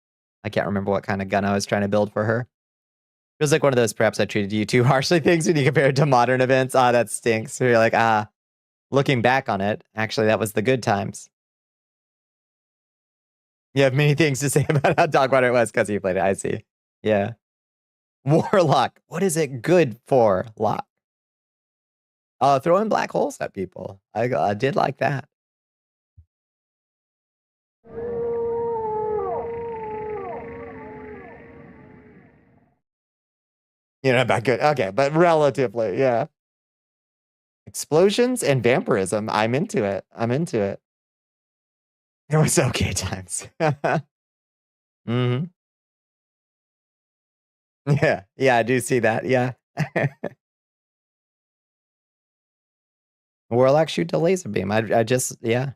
I can't remember what kind of gun I was trying to build for her. It was like one of those perhaps I treated you too harshly things when you compare it to modern events. Ah, that stinks. So you're like, looking back on it, actually, that was the good times. You have many things to say about how Dogwater it was because you played it. I see. Yeah. Warlock. What is it good for, Lock? Throwing black holes at people. I did like that. You know, not good. Okay, but relatively, yeah. Explosions and vampirism. I'm into it. It was okay times. Yeah, I do see that. Yeah. Warlock shoot to laser beam. I just, yeah.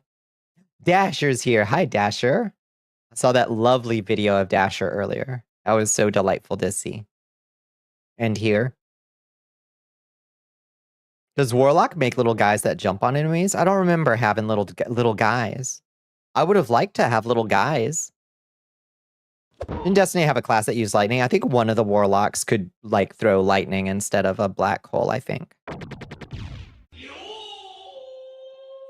Dasher's here. Hi, Dasher. I saw that lovely video of Dasher earlier. That was so delightful to see. And here. Does Warlock make little guys that jump on enemies? I don't remember having little guys. I would have liked to have little guys. Didn't Destiny have a class that used lightning? I think one of the Warlocks could, like, throw lightning instead of a black hole, I think.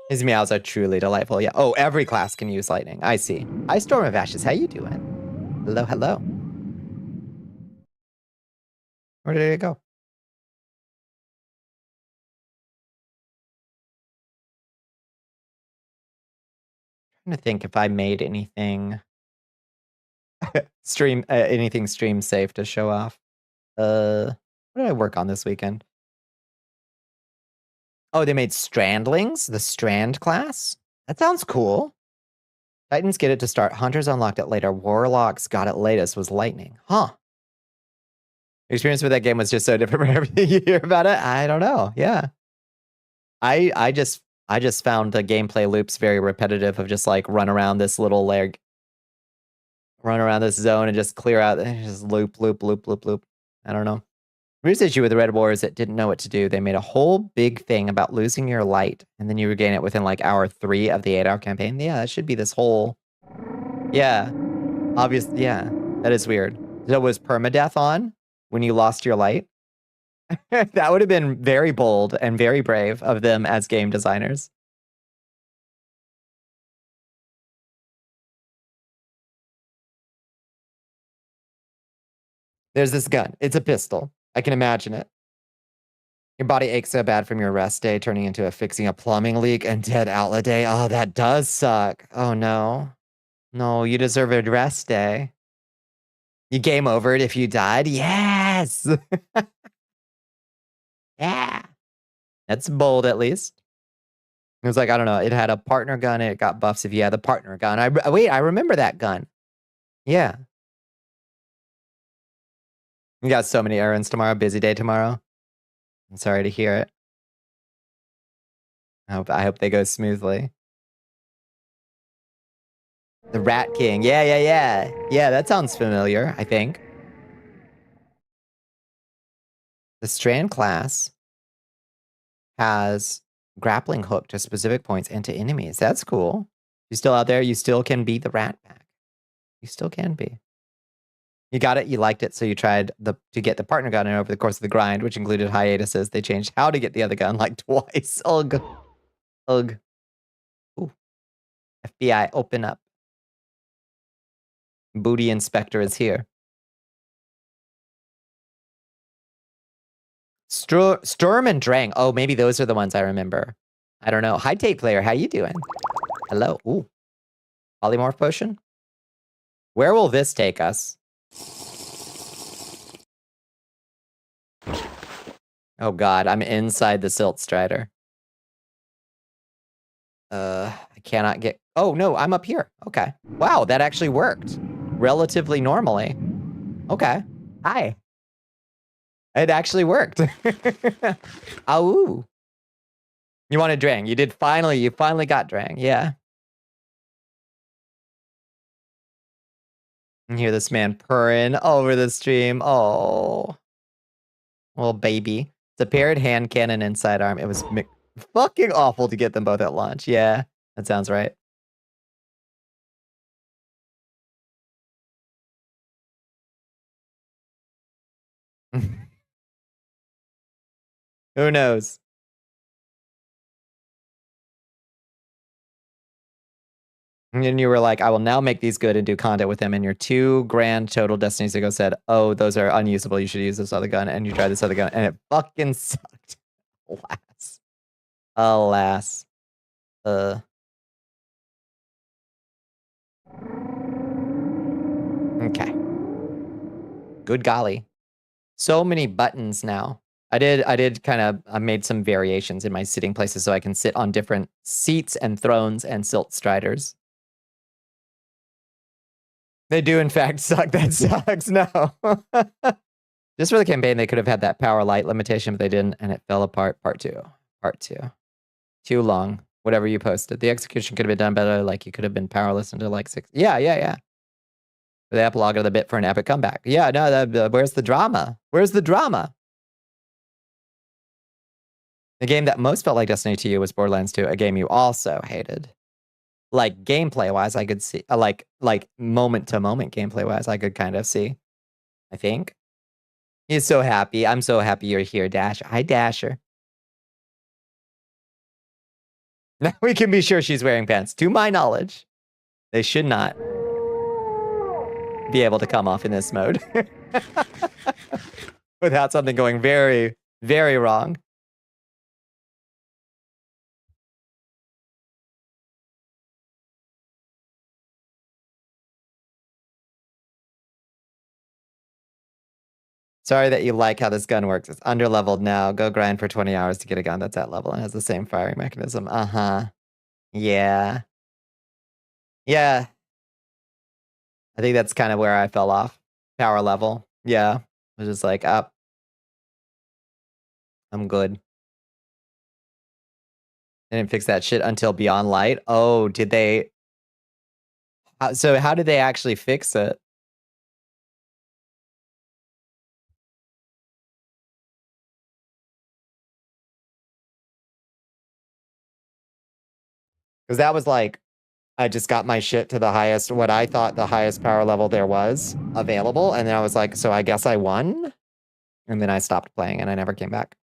His meows are truly delightful. Yeah. Oh, every class can use lightning. I see. Hi, Storm of Ashes. How you doing? Hello, hello. Where did it go? I'm trying to think if I made anything anything stream safe to show off. What did I work on this weekend? Oh, they made Strandlings, the Strand class. That sounds cool. Titans get it to start. Hunters unlocked it later. Warlocks got it latest was lightning. Huh. Experience with that game was just so different from everything you hear about it. I don't know. Yeah. I just found the gameplay loops very repetitive of just like run around this little leg. Run around this zone and just clear out. Just loop. I don't know. Real issue with the Red War is it didn't know what to do. They made a whole big thing about losing your light, and then you regain it within like hour 3 of the 8-hour campaign. Yeah, that should be this whole. Yeah, obviously. Yeah, that is weird. So was permadeath on when you lost your light? That would have been very bold and very brave of them as game designers. There's this gun. It's a pistol. I can imagine it. Your body aches so bad from your rest day, turning into fixing a plumbing leak and dead outlet day. Oh, that does suck. Oh, no. No, you deserve a rest day. You game over it if you died? Yes! Yeah. That's bold, at least. It was like, I don't know. It had a partner gun, and it got buffs if you had the partner gun. Wait, I remember that gun. Yeah. You got so many errands tomorrow. Busy day tomorrow. I'm sorry to hear it. I hope they go smoothly. The Rat King. Yeah. Yeah, that sounds familiar, I think. The Strand class has grappling hook to specific points and to enemies. That's cool. You still out there? You still can be the Rat Pack. You still can be. You got it. You liked it. So you tried to get the partner gun, and over the course of the grind, which included hiatuses, they changed how to get the other gun like twice. Ugh. Ooh. FBI, open up. Booty Inspector is here. Sturm and Drang. Oh, maybe those are the ones I remember. I don't know. Hi, Tape Player. How you doing? Hello. Ooh. Polymorph potion? Where will this take us? Oh god, I'm inside the Silt Strider. I cannot get... Oh, no, I'm up here. Okay. Wow, that actually worked. Relatively normally. Okay. Hi. It actually worked. Ow. You wanted Drang. You finally got Drang. Yeah. And hear this man purring over the stream. Oh. Little baby. It's a paired hand cannon and sidearm. It was fucking awful to get them both at launch. Yeah, that sounds right. Who knows? And then you were like, I will now make these good and do content with them. And your 2 grand total destinies ago said, oh, those are unusable. You should use this other gun. And you tried this other gun and it fucking sucked. Alas. Alas. Okay. Good golly. So many buttons now. I did kind of, I made some variations in my sitting places so I can sit on different seats and thrones and silt striders. They do in fact suck. That sucks. No. Just for the campaign, they could have had that power light limitation, but they didn't, and it fell apart. Part 2. Part 2. Too long. Whatever you posted. The execution could have been done better, like you could have been powerless until like 6. Yeah. The epilogue of the bit for an epic comeback. Yeah, no, where's the drama? Where's the drama? The game that most felt like Destiny to you was Borderlands 2, a game you also hated. Like gameplay-wise, I could see, like moment-to-moment gameplay-wise, I could kind of see, I think. He's so happy. I'm so happy you're here, Dasher. Hi, Dasher. Now we can be sure she's wearing pants. To my knowledge, they should not be able to come off in this mode without something going very, very wrong. Sorry that you like how this gun works. It's underleveled now. Go grind for 20 hours to get a gun that's at level and has the same firing mechanism. Uh-huh. Yeah. Yeah. I think that's kind of where I fell off. Power level. Yeah. I was just like, up. I'm good. They didn't fix that shit until Beyond Light. Oh, did they? So how did they actually fix it? Because that was like, I just got my shit to the highest, what I thought the highest power level there was available. And then I was like, so I guess I won? And then I stopped playing and I never came back.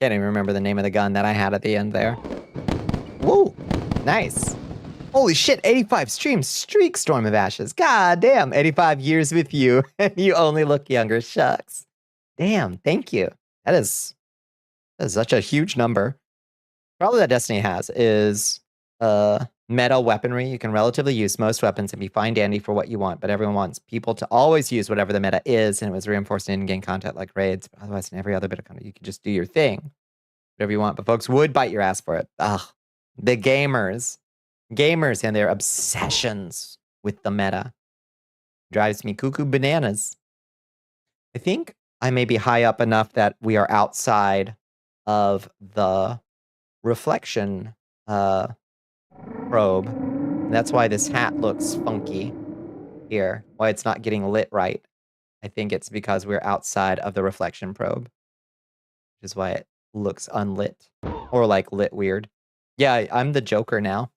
Can't even remember the name of the gun that I had at the end there. Whoa, nice. Holy shit, 85 streams, streak, Storm of Ashes. God damn, 85 years with you, and you only look younger. Shucks. Damn, thank you. That is such a huge number. Probably that Destiny has is meta weaponry. You can relatively use most weapons and be fine dandy for what you want, but everyone wants people to always use whatever the meta is, and it was reinforced in in-game content like raids. But otherwise, in every other bit of content, you can just do your thing, whatever you want. But folks would bite your ass for it. Ugh, the gamers and their obsessions with the meta drives me cuckoo bananas. I think I may be high up enough that we are outside of the reflection probe. And that's why this hat looks funky here, why it's not getting lit right. I think it's because we're outside of the reflection probe, which is why it looks unlit or like lit weird. Yeah, I'm the Joker now.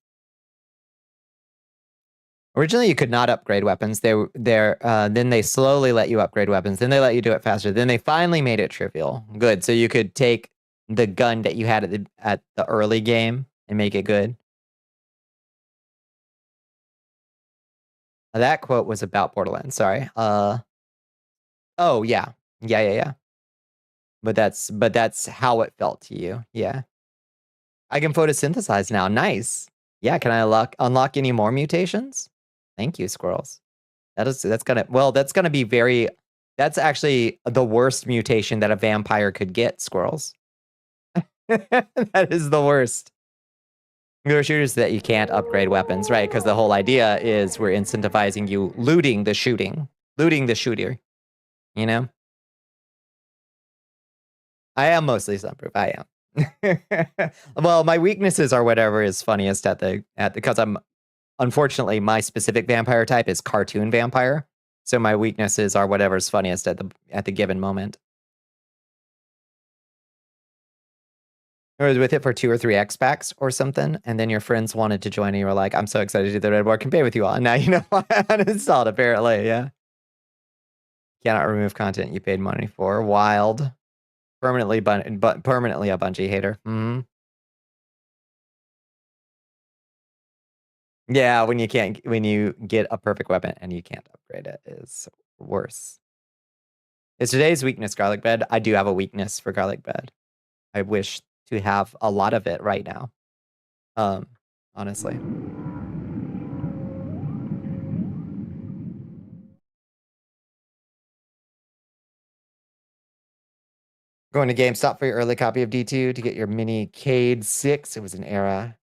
Originally, you could not upgrade weapons. Then they slowly let you upgrade weapons. Then they let you do it faster. Then they finally made it trivial. Good, so you could take the gun that you had at the early game and make it good. That quote was about Borderlands. Sorry. Oh yeah. But that's how it felt to you. Yeah. I can photosynthesize now. Nice. Yeah. Can I unlock any more mutations? Thank you, squirrels. That's gonna be very. That's actually the worst mutation that a vampire could get. Squirrels. That is the worst. There are shooters that you can't upgrade weapons, right? Because the whole idea is we're incentivizing you looting the shooter. You know? I am mostly sunproof. I am. Well, my weaknesses are whatever is funniest because I'm unfortunately, my specific vampire type is cartoon vampire. So my weaknesses are whatever's funniest at the given moment. I was with it for 2 or 3 X packs or something, and then your friends wanted to join, and you were like, "I'm so excited to do the Red War campaign with you all." And now you know why I uninstalled, apparently, yeah. Cannot remove content you paid money for. Wild. Permanently a Bungie hater. Yeah, when you get a perfect weapon and you can't upgrade it is worse. Is today's weakness garlic bread? I do have a weakness for garlic bread. I wish to have a lot of it right now. Honestly. Going to GameStop for your early copy of D2 to get your mini Cade 6. It was an era.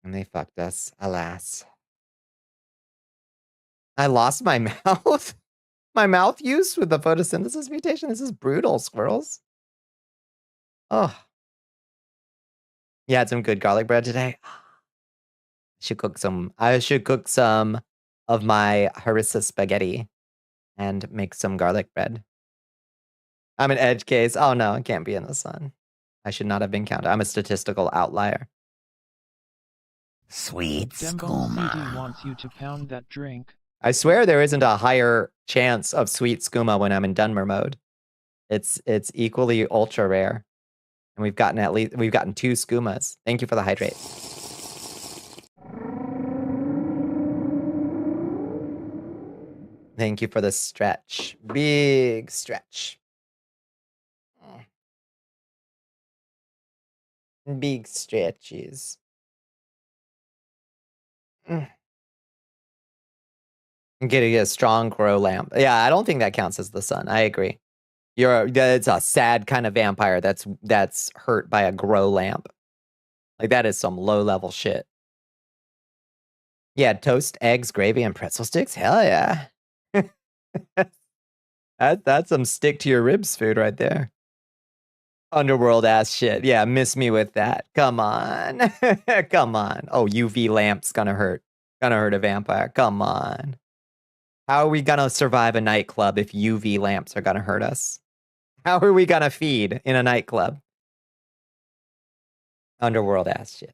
And they fucked us, alas. I lost my mouth. My mouth use with the photosynthesis mutation. This is brutal, squirrels. Oh. You had some good garlic bread today. I should cook some of my harissa spaghetti and make some garlic bread. I'm an edge case. Oh no, it can't be in the sun. I should not have been counted. I'm a statistical outlier. Sweet Dembo CD wants you to pound that drink. I swear there isn't a higher chance of sweet skooma when I'm in Dunmer mode. It's equally ultra rare. And we've gotten 2 skoomas. Thank you for the hydrate. Thank you for the stretch. Big stretch. Big stretches. Getting a strong grow lamp. Yeah, I don't think that counts as the sun. I agree. It's a sad kind of vampire that's hurt by a grow lamp. Like that is some low level shit. Yeah, toast, eggs, gravy, and pretzel sticks. Hell yeah. That's some stick to your ribs food right there. Underworld ass shit. Yeah, miss me with that. Come on. Come on. Oh, UV lamp's gonna hurt. Gonna hurt a vampire. Come on. How are we gonna survive a nightclub if UV lamps are gonna hurt us? How are we gonna feed in a nightclub? Underworld ass shit.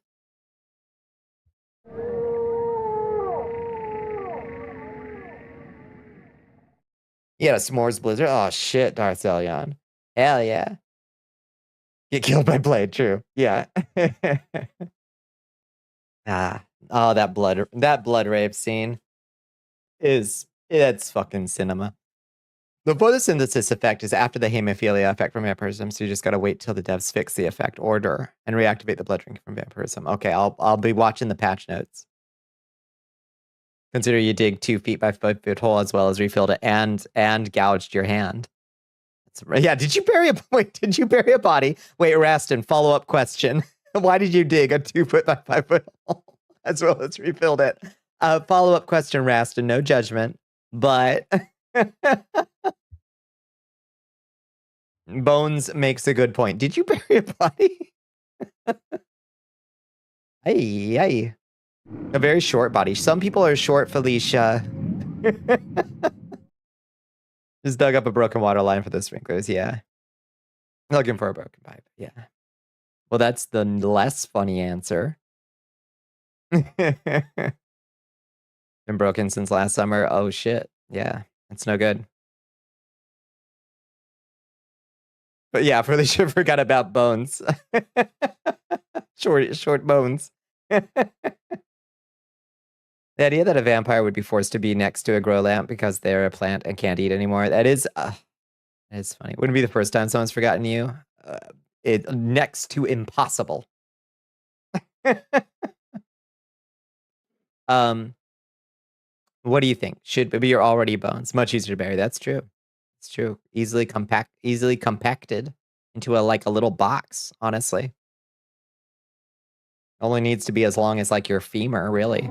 Yeah, s'mores blizzard. Oh shit, Darcelion. Hell yeah. Get killed by blade, true. Yeah. Oh, that blood rape scene it's fucking cinema. The photosynthesis effect is after the hemophilia effect from vampirism, so you just gotta wait till the devs fix the effect order and reactivate the blood drink from vampirism. Okay, I'll be watching the patch notes. Consider you dig 2 feet by 5 foot hole as well as refilled it and gouged your hand. Yeah, did you bury a body? Wait, Rastin, follow-up question. Why did you dig a 2 foot by 5 foot hole as well as refilled it? Follow-up question, Rastin, no judgment, but Bones makes a good point. Did you bury a body? Hey. A very short body. Some people are short, Felicia. Just dug up a broken water line for the sprinklers, yeah. Looking for a broken pipe, yeah. Well, that's the less funny answer. Been broken since last summer. Oh, shit. Yeah, it's no good. But yeah, Felicia forgot about bones. Short bones. The idea that a vampire would be forced to be next to a grow lamp because they're a plant and can't eat anymore, that is funny. Wouldn't be the first time someone's forgotten you. Next to impossible. What do you think? But you're already bones. Much easier to bury. That's true. It's true. Easily compacted into a little box, honestly. Only needs to be as long as your femur, really.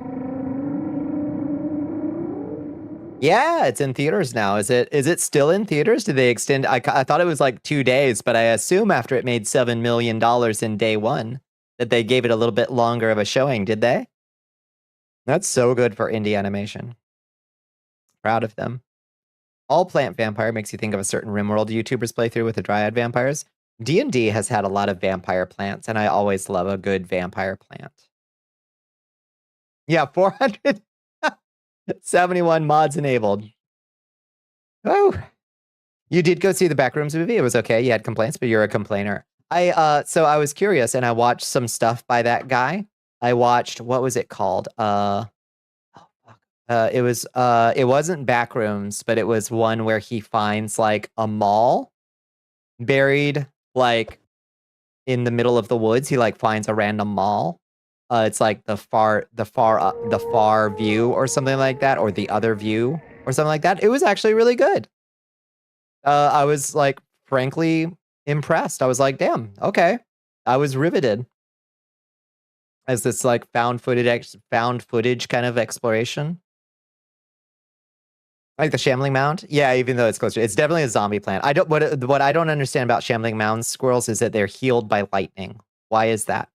Yeah, it's in theaters now. Is it still in theaters? Did they extend? I thought it was 2 days, but I assume after it made $7 million in day one that they gave it a little bit longer of a showing. Did they? That's so good for indie animation. Proud of them. All plant vampire makes you think of a certain RimWorld YouTubers playthrough with the dryad vampires. D&D has had a lot of vampire plants, and I always love a good vampire plant. Yeah, 471 mods enabled. Oh, you did go see the Backrooms movie. It was okay. You had complaints, but you're a complainer. So I was curious, and I watched some stuff by that guy. I watched, what was it called? It wasn't Backrooms, but it was one where he finds like a mall buried like in the middle of the woods. He like finds a random mall. It's like the far view or something like that, or the other view or something like that. It was actually really good. I was like frankly impressed. I was like, damn, okay. I was riveted. As this like found footage kind of exploration. Like the Shambling Mound? Yeah, even though it's closer. It's definitely a zombie plant. What I don't understand about Shambling Mound squirrels is that they're healed by lightning. Why is that?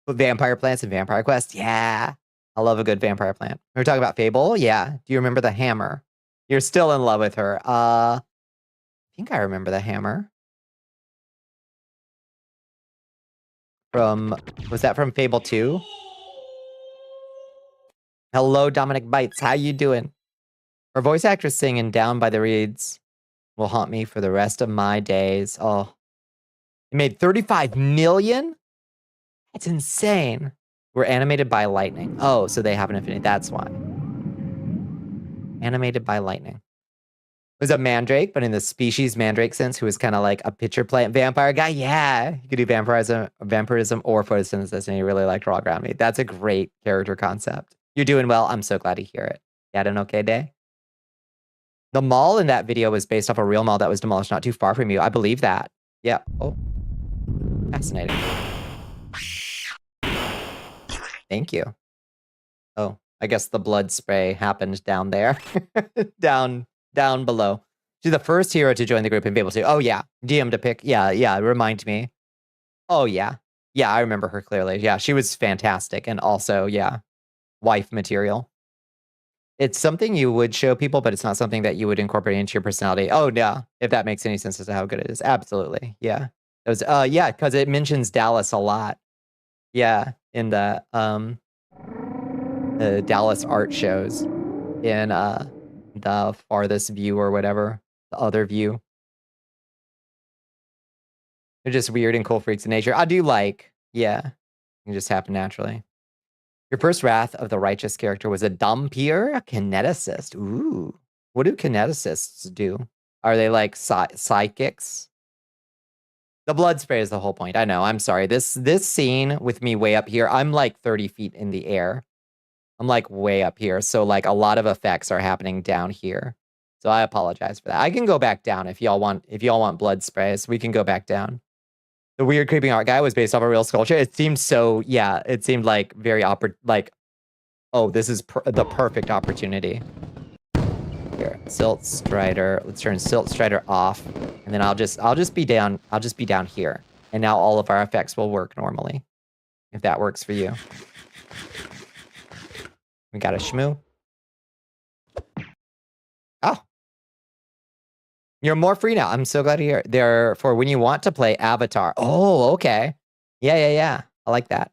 With vampire plants and Vampire Quest? Yeah. I love a good vampire plant. We were talking about Fable? Yeah. Do you remember the hammer? You're still in love with her. I think I remember the hammer. Was that from Fable 2? Hello, Dominic Bites. How you doing? Her voice actress singing Down by the Reeds will haunt me for the rest of my days. Oh, it made 35 million? That's insane. We're animated by lightning. Oh, so they have an infinity. That's why. Animated by lightning. It was a mandrake, but in the species mandrake sense, who was kind of like a pitcher plant vampire guy. Yeah, you could do vampirism or photosynthesis, and he really liked raw ground meat. That's a great character concept. You're doing well. I'm so glad to hear it. You had an okay day? The mall in that video was based off a real mall that was demolished not too far from you. I believe that. Yeah. Oh. Fascinating. Thank you. Oh, I guess the blood spray happened down there. down below. She's the first hero to join the group and be able to. Oh, yeah. DM to pick. Yeah. Remind me. Oh, yeah. Yeah, I remember her clearly. Yeah, she was fantastic. And also, yeah, wife material. It's something you would show people, but it's not something that you would incorporate into your personality. Oh, yeah. If that makes any sense as to how good it is. Absolutely. Yeah. It was, yeah, because it mentions Dallas a lot. Yeah. In the Dallas art shows in the farthest view or whatever. The other view. They're just weird and cool freaks of nature. I do like, yeah. It just happened naturally. Your first Wrath of the Righteous character was a Dhampir, a kineticist. Ooh. What do kineticists do? Are they like psychics? The blood spray is the whole point. I know. I'm sorry. This scene with me way up here, I'm like 30 feet in the air. I'm like way up here. So like a lot of effects are happening down here. So I apologize for that. I can go back down if y'all want blood sprays. We can go back down. The weird creeping art guy was based off a real sculpture. It seemed so, yeah, it seemed like very oh, this is the perfect opportunity. Here, Silt Strider. Let's turn Silt Strider off, and then I'll just be down here. And now all of our effects will work normally. If that works for you. We got a shmoo. Oh. You're more free now. I'm so glad to hear. They're for when you want to play Avatar. Oh, okay. Yeah. I like that.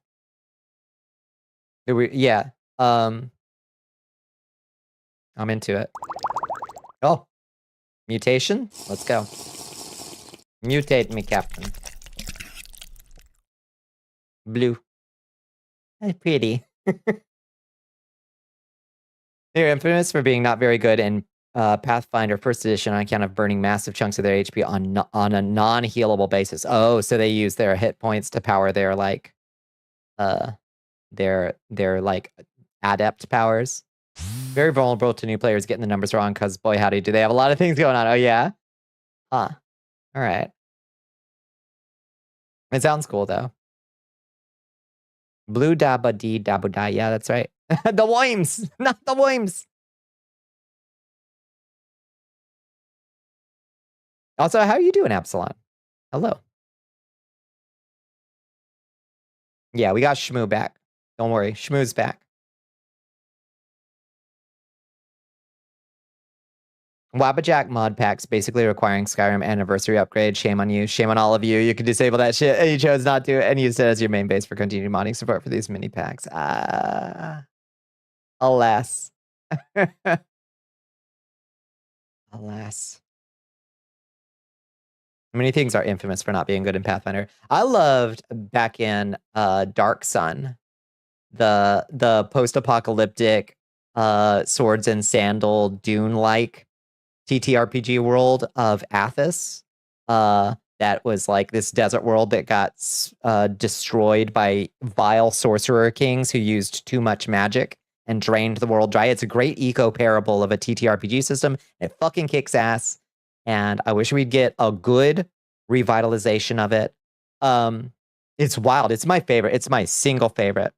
Yeah. I'm into it. Oh. Mutation? Let's go. Mutate me, Captain. Blue. That's pretty. They're infamous for being not very good in Pathfinder First Edition on account of burning massive chunks of their HP on a non-healable basis. Oh, so they use their hit points to power their like their like adept powers. Very vulnerable to new players getting the numbers wrong because boy howdy do they have a lot of things going on. Oh yeah. Huh. All right. It sounds cool though. Blue dabba dee dabba die. Yeah, that's right. The worms, not the worms. Also, how are you doing, Absalon? Hello. Yeah, we got Shmoo back. Don't worry, Shmoo's back. Wabbajack mod packs basically requiring Skyrim anniversary upgrade. Shame on you. Shame on all of you. You could disable that shit and you chose not to and used it as your main base for continued modding support for these mini packs. Alas. Alas. Many things are infamous for not being good in Pathfinder. I loved back in Dark Sun, the post-apocalyptic swords and sandal Dune-like TTRPG world of Athos. That was like this desert world that got destroyed by vile sorcerer kings who used too much magic and drained the world dry. It's a great eco parable of a TTRPG system. It fucking kicks ass. And I wish we'd get a good revitalization of it. It's wild. It's my favorite. It's my single favorite.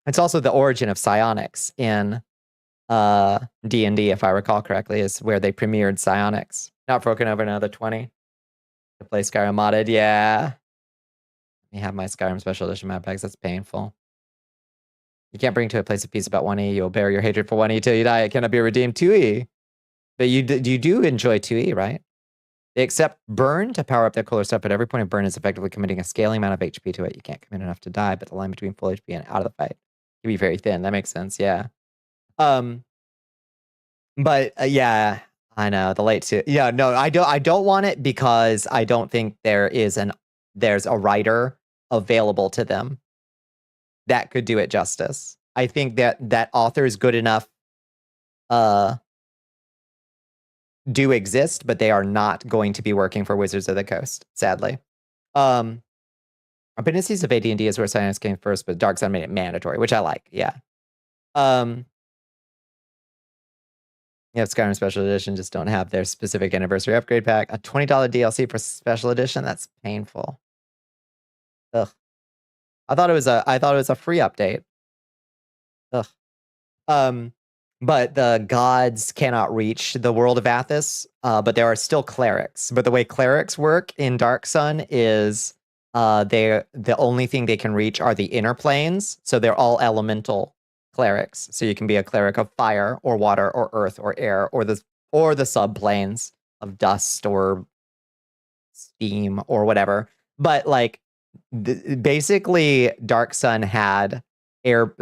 It's also the origin of psionics in D&D, if I recall correctly, is where they premiered psionics. Not broken over another 20 to play Skyrim modded. Yeah. Let me have my Skyrim special edition map packs. That's painful. You can't bring to a place of peace about 1E. You'll bear your hatred for 1E till you die. It cannot be redeemed 2E. But you do enjoy 2E, right? They accept burn to power up their cooler stuff, but every point of burn is effectively committing a scaling amount of HP to it. You can't commit enough to die, but the line between full HP and out of the fight can be very thin. That makes sense, yeah. But yeah, I know the late 2. Yeah, no, I don't want it because I don't think there's a writer available to them that could do it justice. I think that author is good enough do exist, but they are not going to be working for Wizards of the Coast, sadly. Appendices of AD&D is where science came first, but Dark Sun made it mandatory, which I like, yeah. Yeah, Skyrim Special Edition just don't have their specific anniversary upgrade pack. A $20 DLC for Special Edition? That's painful. Ugh. I thought it was a free update. Ugh. But the gods cannot reach the world of Athos, but there are still clerics. But the way clerics work in Dark Sun is the only thing they can reach are the inner planes, so they're all elemental clerics. So you can be a cleric of fire or water or earth or air or the subplanes of dust or steam or whatever. But like basically Dark Sun had air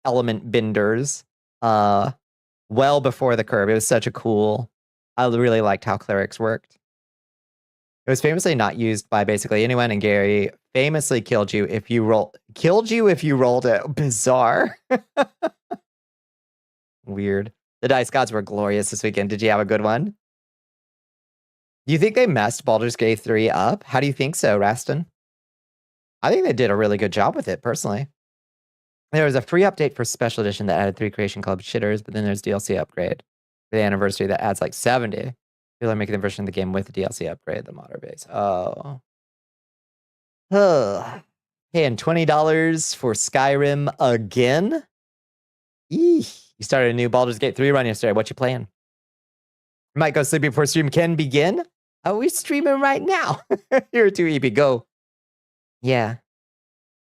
element benders well before the curve. It was such a cool, I really liked how clerics worked. It was famously not used by basically anyone, and Gary famously killed you if you rolled it. Bizarre. Weird. The dice gods were glorious this weekend. Did you have a good one? Do you think they messed Baldur's Gate 3 up? How do you think so, Raston? I think they did a really good job with it, personally. There was a free update for Special Edition that added 3 Creation Club shitters, but then there's DLC upgrade for the anniversary that adds like 70. People are making the version of the game with the DLC upgrade, the modder base. Oh. Paying $20 for Skyrim again? Eesh. You started a new Baldur's Gate 3 run yesterday. What you playing? Might go sleep before stream can begin. Oh, we're streaming right now. You're too EP. Go. Yeah.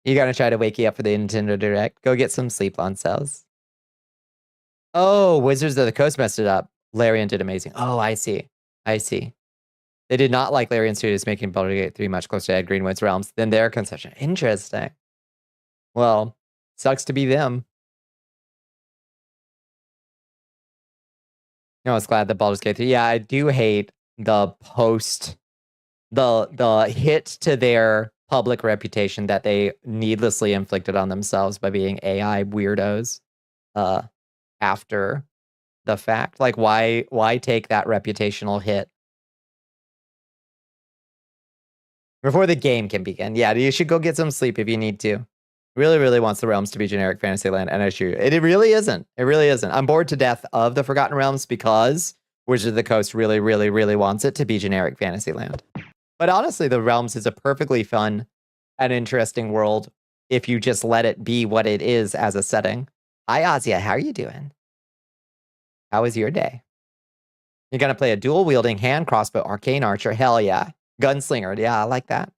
You gotta try to wake you up for the Nintendo Direct. Go get some sleep on cells. Oh, Wizards of the Coast messed it up. Larian did amazing. Oh, I see. They did not like Larian Studios making Baldur's Gate 3 much closer to Ed Greenwood's realms than their concession. Interesting. Well, sucks to be them. I was glad that Baldur's Gate 3. Yeah, I do hate the hit to their public reputation that they needlessly inflicted on themselves by being AI weirdos after the fact. Like, why take that reputational hit before the game can begin? Yeah, you should go get some sleep if you need to. Really wants the realms to be generic Fantasyland NSU. It really isn't. It really isn't. I'm bored to death of the Forgotten Realms because Wizards of the Coast really wants it to be generic Fantasyland. But honestly, the Realms is a perfectly fun and interesting world if you just let it be what it is as a setting. Hi, Azia. How are you doing? How was your day? You're going to play a dual-wielding hand crossbow arcane archer. Hell yeah. Gunslinger. Yeah, I like that.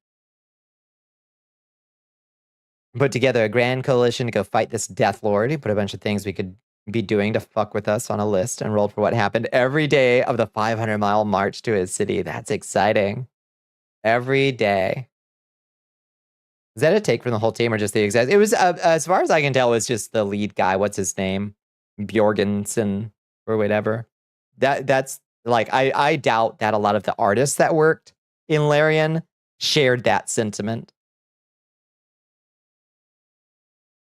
Put together a grand coalition to go fight this Death Lord. He put a bunch of things we could be doing to fuck with us on a list and rolled for what happened every day of the 500-mile march to his city. That's exciting. Every day. Is that a take from the whole team or just the exact? It was, as far as I can tell, it was just the lead guy. What's his name? Bjorgensen or whatever. That's like, I doubt that a lot of the artists that worked in Larian shared that sentiment.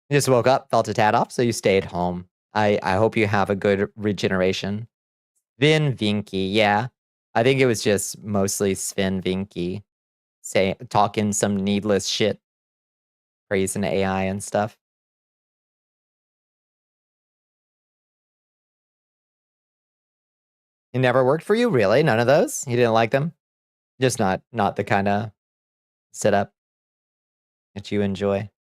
You just woke up, felt a tad off, so you stayed home. I hope you have a good regeneration. Sven Vinky, yeah. I think it was just mostly Sven Vinky talking some needless shit. Praising AI and stuff. It never worked for you? Really? None of those? You didn't like them? Just not the kind of setup that you enjoy.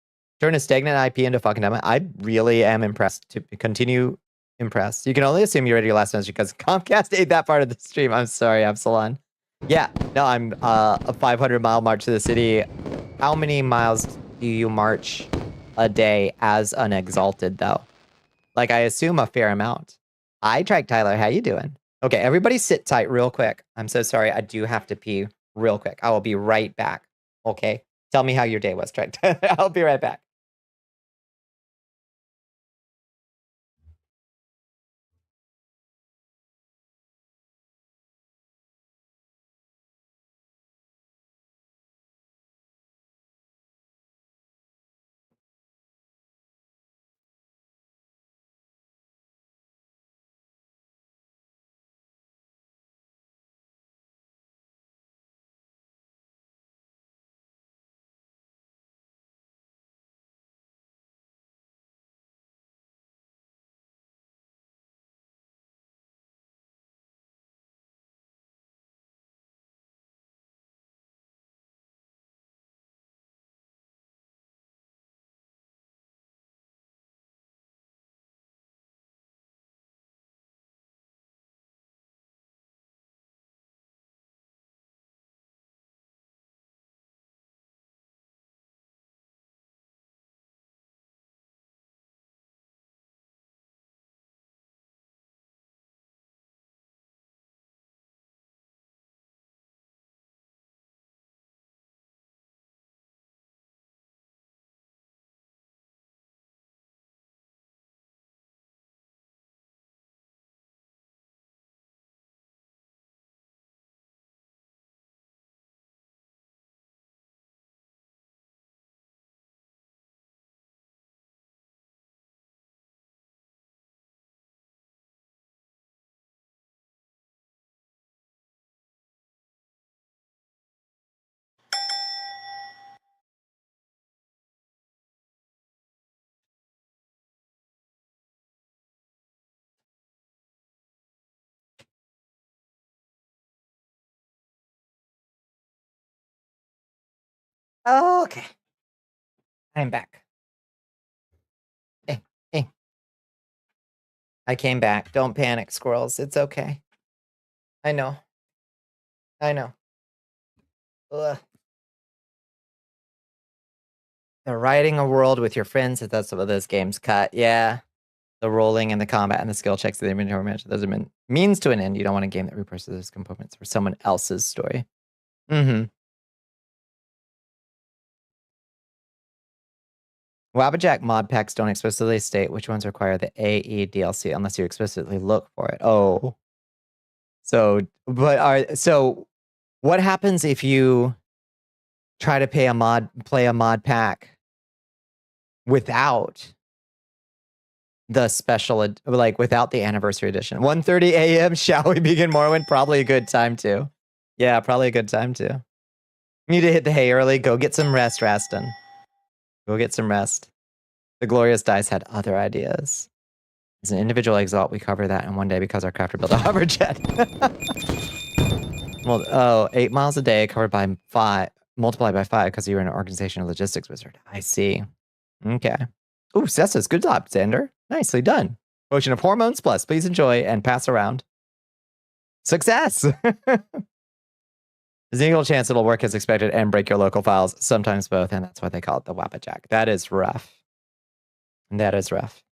Turn a stagnant IP into fucking demo. I really am impressed. To continue impressed. You can only assume you read your last message because Comcast ate that part of the stream. I'm sorry, Absalon. Yeah, no, I'm a 500-mile march to the city. How many miles do you march a day as an exalted, though? Like, I assume a fair amount. Hi, Track Tyler. How you doing? Okay, everybody sit tight real quick. I'm so sorry. I do have to pee real quick. I will be right back. Okay? Tell me how your day was, Track Tyler. I'll be right back. Okay. I'm back. Hey. I came back. Don't panic, squirrels. It's okay. I know. Ugh. They're writing a world with your friends. If that's what those games cut. Yeah. The rolling and the combat and the skill checks of the inventory management. Those are means to an end. You don't want a game that repurposes components for someone else's story. Mm-hmm. Wabbajack mod packs don't explicitly state which ones require the AE DLC unless you explicitly look for it. Oh. So what happens if you try to play a mod pack without the special, like without the anniversary edition? 1:30 a.m. Shall we begin Morrowind? Probably a good time to. Yeah, probably a good time to. You need to hit the hay early. Go get some rest, Raston. Go get some rest. The Glorious Dice had other ideas. As an individual exalt, we cover that in one day because our crafter built a hover jet. Well, 8 miles a day covered by 5, multiplied by 5 because you're an organization logistics wizard. I see. Okay. Ooh, Cessa's good job, Xander. Nicely done. Potion of Hormones Plus. Please enjoy and pass around. Success! There's an equal chance it'll work as expected and break your local files. Sometimes both, and that's why they call it the Wappajack. That is rough. That is rough.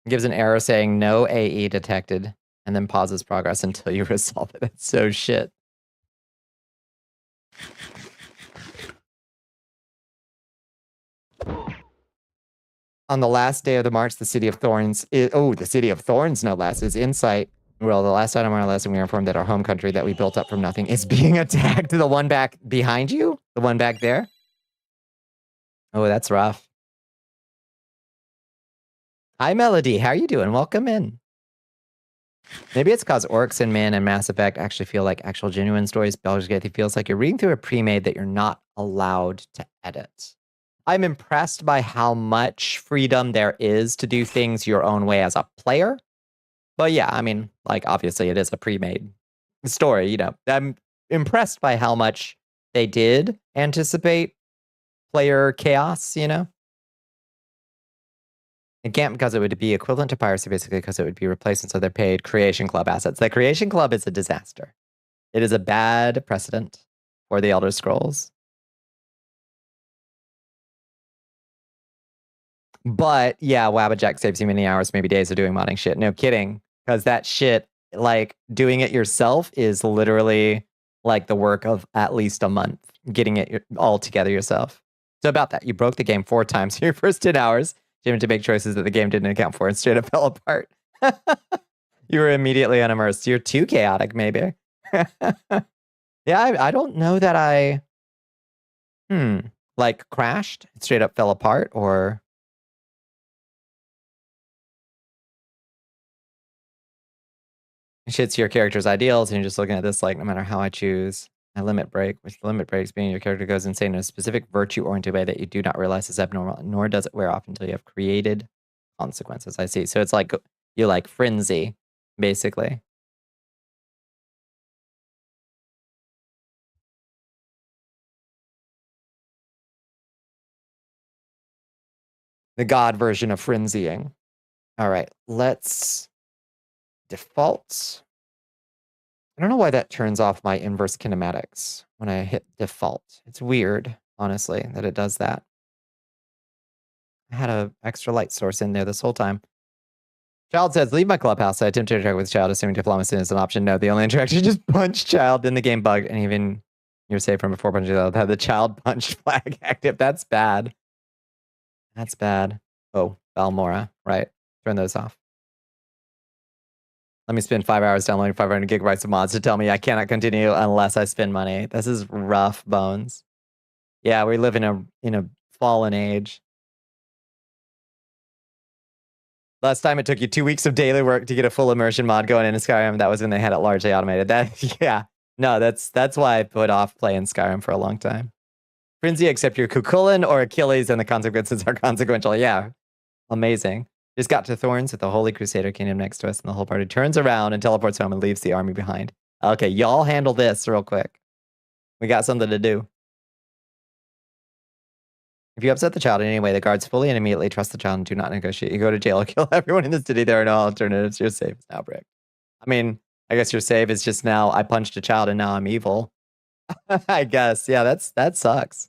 Gives an error saying no AE detected, and then pauses progress until you resolve it. That's so shit. On the last day of the march, the City of Thorns, the City of Thorns, no less, is in sight. Well, the last item on our lesson, we are informed that our home country that we built up from nothing is being attacked. The one back behind you? The one back there? Oh, that's rough. Hi, Melody. How are you doing? Welcome in. Maybe it's because Orcs and Min and Mass Effect actually feel like actual genuine stories. Baldur's Gate feels like you're reading through a pre-made that you're not allowed to edit. I'm impressed by how much freedom there is to do things your own way as a player. But yeah, I mean, like, obviously it is a pre-made story, you know. I'm impressed by how much they did anticipate player chaos, you know. It can't because it would be equivalent to piracy, basically, because it would be replaced, and so they're paid Creation Club assets. The Creation Club is a disaster. It is a bad precedent for the Elder Scrolls. But yeah, Wabbajack saves you many hours, maybe days of doing modding shit. No kidding. Because that shit, like, doing it yourself is literally like the work of at least a month, getting it all together yourself. So about that, you broke the game 4 times in your first 10 hours. You had to make choices that the game didn't account for and straight up fell apart. You were immediately unimmersed. You're too chaotic, maybe. Yeah, I don't know that I, like, crashed, straight up fell apart, or... shits your character's ideals, and you're just looking at this like, no matter how I choose my limit break, which the limit breaks being your character goes insane in a specific virtue-oriented way that you do not realize is abnormal, nor does it wear off until you have created consequences. I see. So it's like you like frenzy, basically. The God version of frenzying. All right, let's default. I don't know why that turns off my inverse kinematics when I hit default. It's weird, honestly, that it does that. I had an extra light source in there this whole time. Child says, leave my clubhouse. I attempt to interact with Child, assuming diplomacy is an option. No, the only interaction is just punch Child. Then the game bugged, and even you're safe from before punching Child. Had the Child punch flag active. That's bad. That's bad. Oh, Balmora. Right. Turn those off. Let me spend 5 hours downloading 500 gigabytes of mods to tell me I cannot continue unless I spend money. This is rough, Bones. Yeah, we live in a fallen age. Last time it took you 2 weeks of daily work to get a full immersion mod going into Skyrim. That was when they had it largely automated. Yeah. No, that's why I put off playing Skyrim for a long time. Frenzy, except you're Cucullin or Achilles, and the consequences are consequential. Yeah. Amazing. Just got to Thorns with the Holy Crusader Kingdom next to us, and the whole party turns around and teleports home and leaves the army behind. Okay, y'all handle this real quick. We got something to do. If you upset the child in any way, the guards fully and immediately trust the child and do not negotiate. You go to jail or kill everyone in the city. There are no alternatives. Your save is now brick. I mean, I guess your save is just now I punched a child and now I'm evil. I guess. Yeah, that sucks.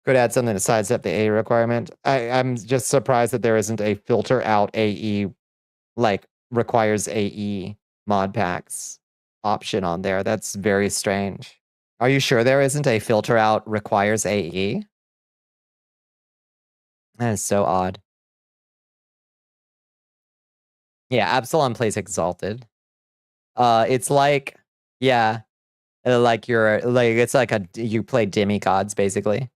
Could add something to sidestep the AE requirement. I'm just surprised that there isn't a filter out AE, like, requires AE mod packs option on there. That's very strange. Are you sure there isn't a filter out requires AE? That is so odd. Yeah, Absalom plays Exalted. It's like, yeah, like you're like it's like you play demigods basically.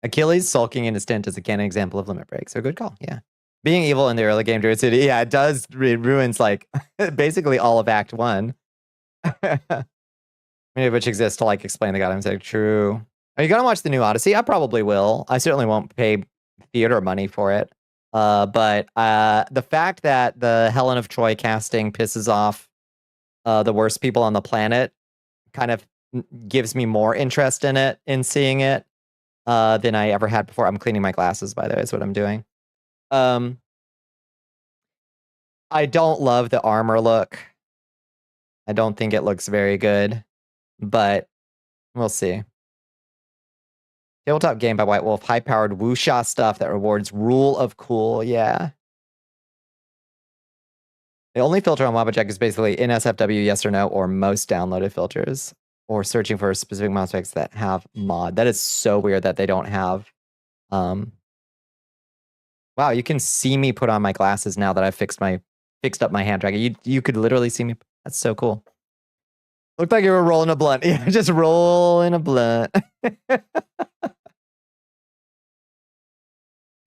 Achilles sulking in his tent is again an example of limit break. So good call. Yeah. Being evil in the early game Druid City, yeah, it does ruins like basically all of Act 1. Many of which exist to like explain the god. I'm saying true. Are you gonna watch the new Odyssey? I probably will. I certainly won't pay theater money for it. But the fact that the Helen of Troy casting pisses off the worst people on the planet kind of gives me more interest in it, in seeing it, than I ever had before. I'm cleaning my glasses, by the way, is what I'm doing. I don't love the armor look. I don't think it looks very good. but we'll see. Tabletop game by White Wolf, high-powered wuxia stuff that rewards rule of cool. Yeah. The only filter on Wabajack is basically NSFW, yes or no, or most downloaded filters, or searching for specific mod specs that have mod. That is so weird that they don't have. Wow, you can see me put on my glasses now that I've fixed up my hand tracking. You could literally see me. That's so cool. Looked like you were rolling a blunt. Yeah, just rolling a blunt.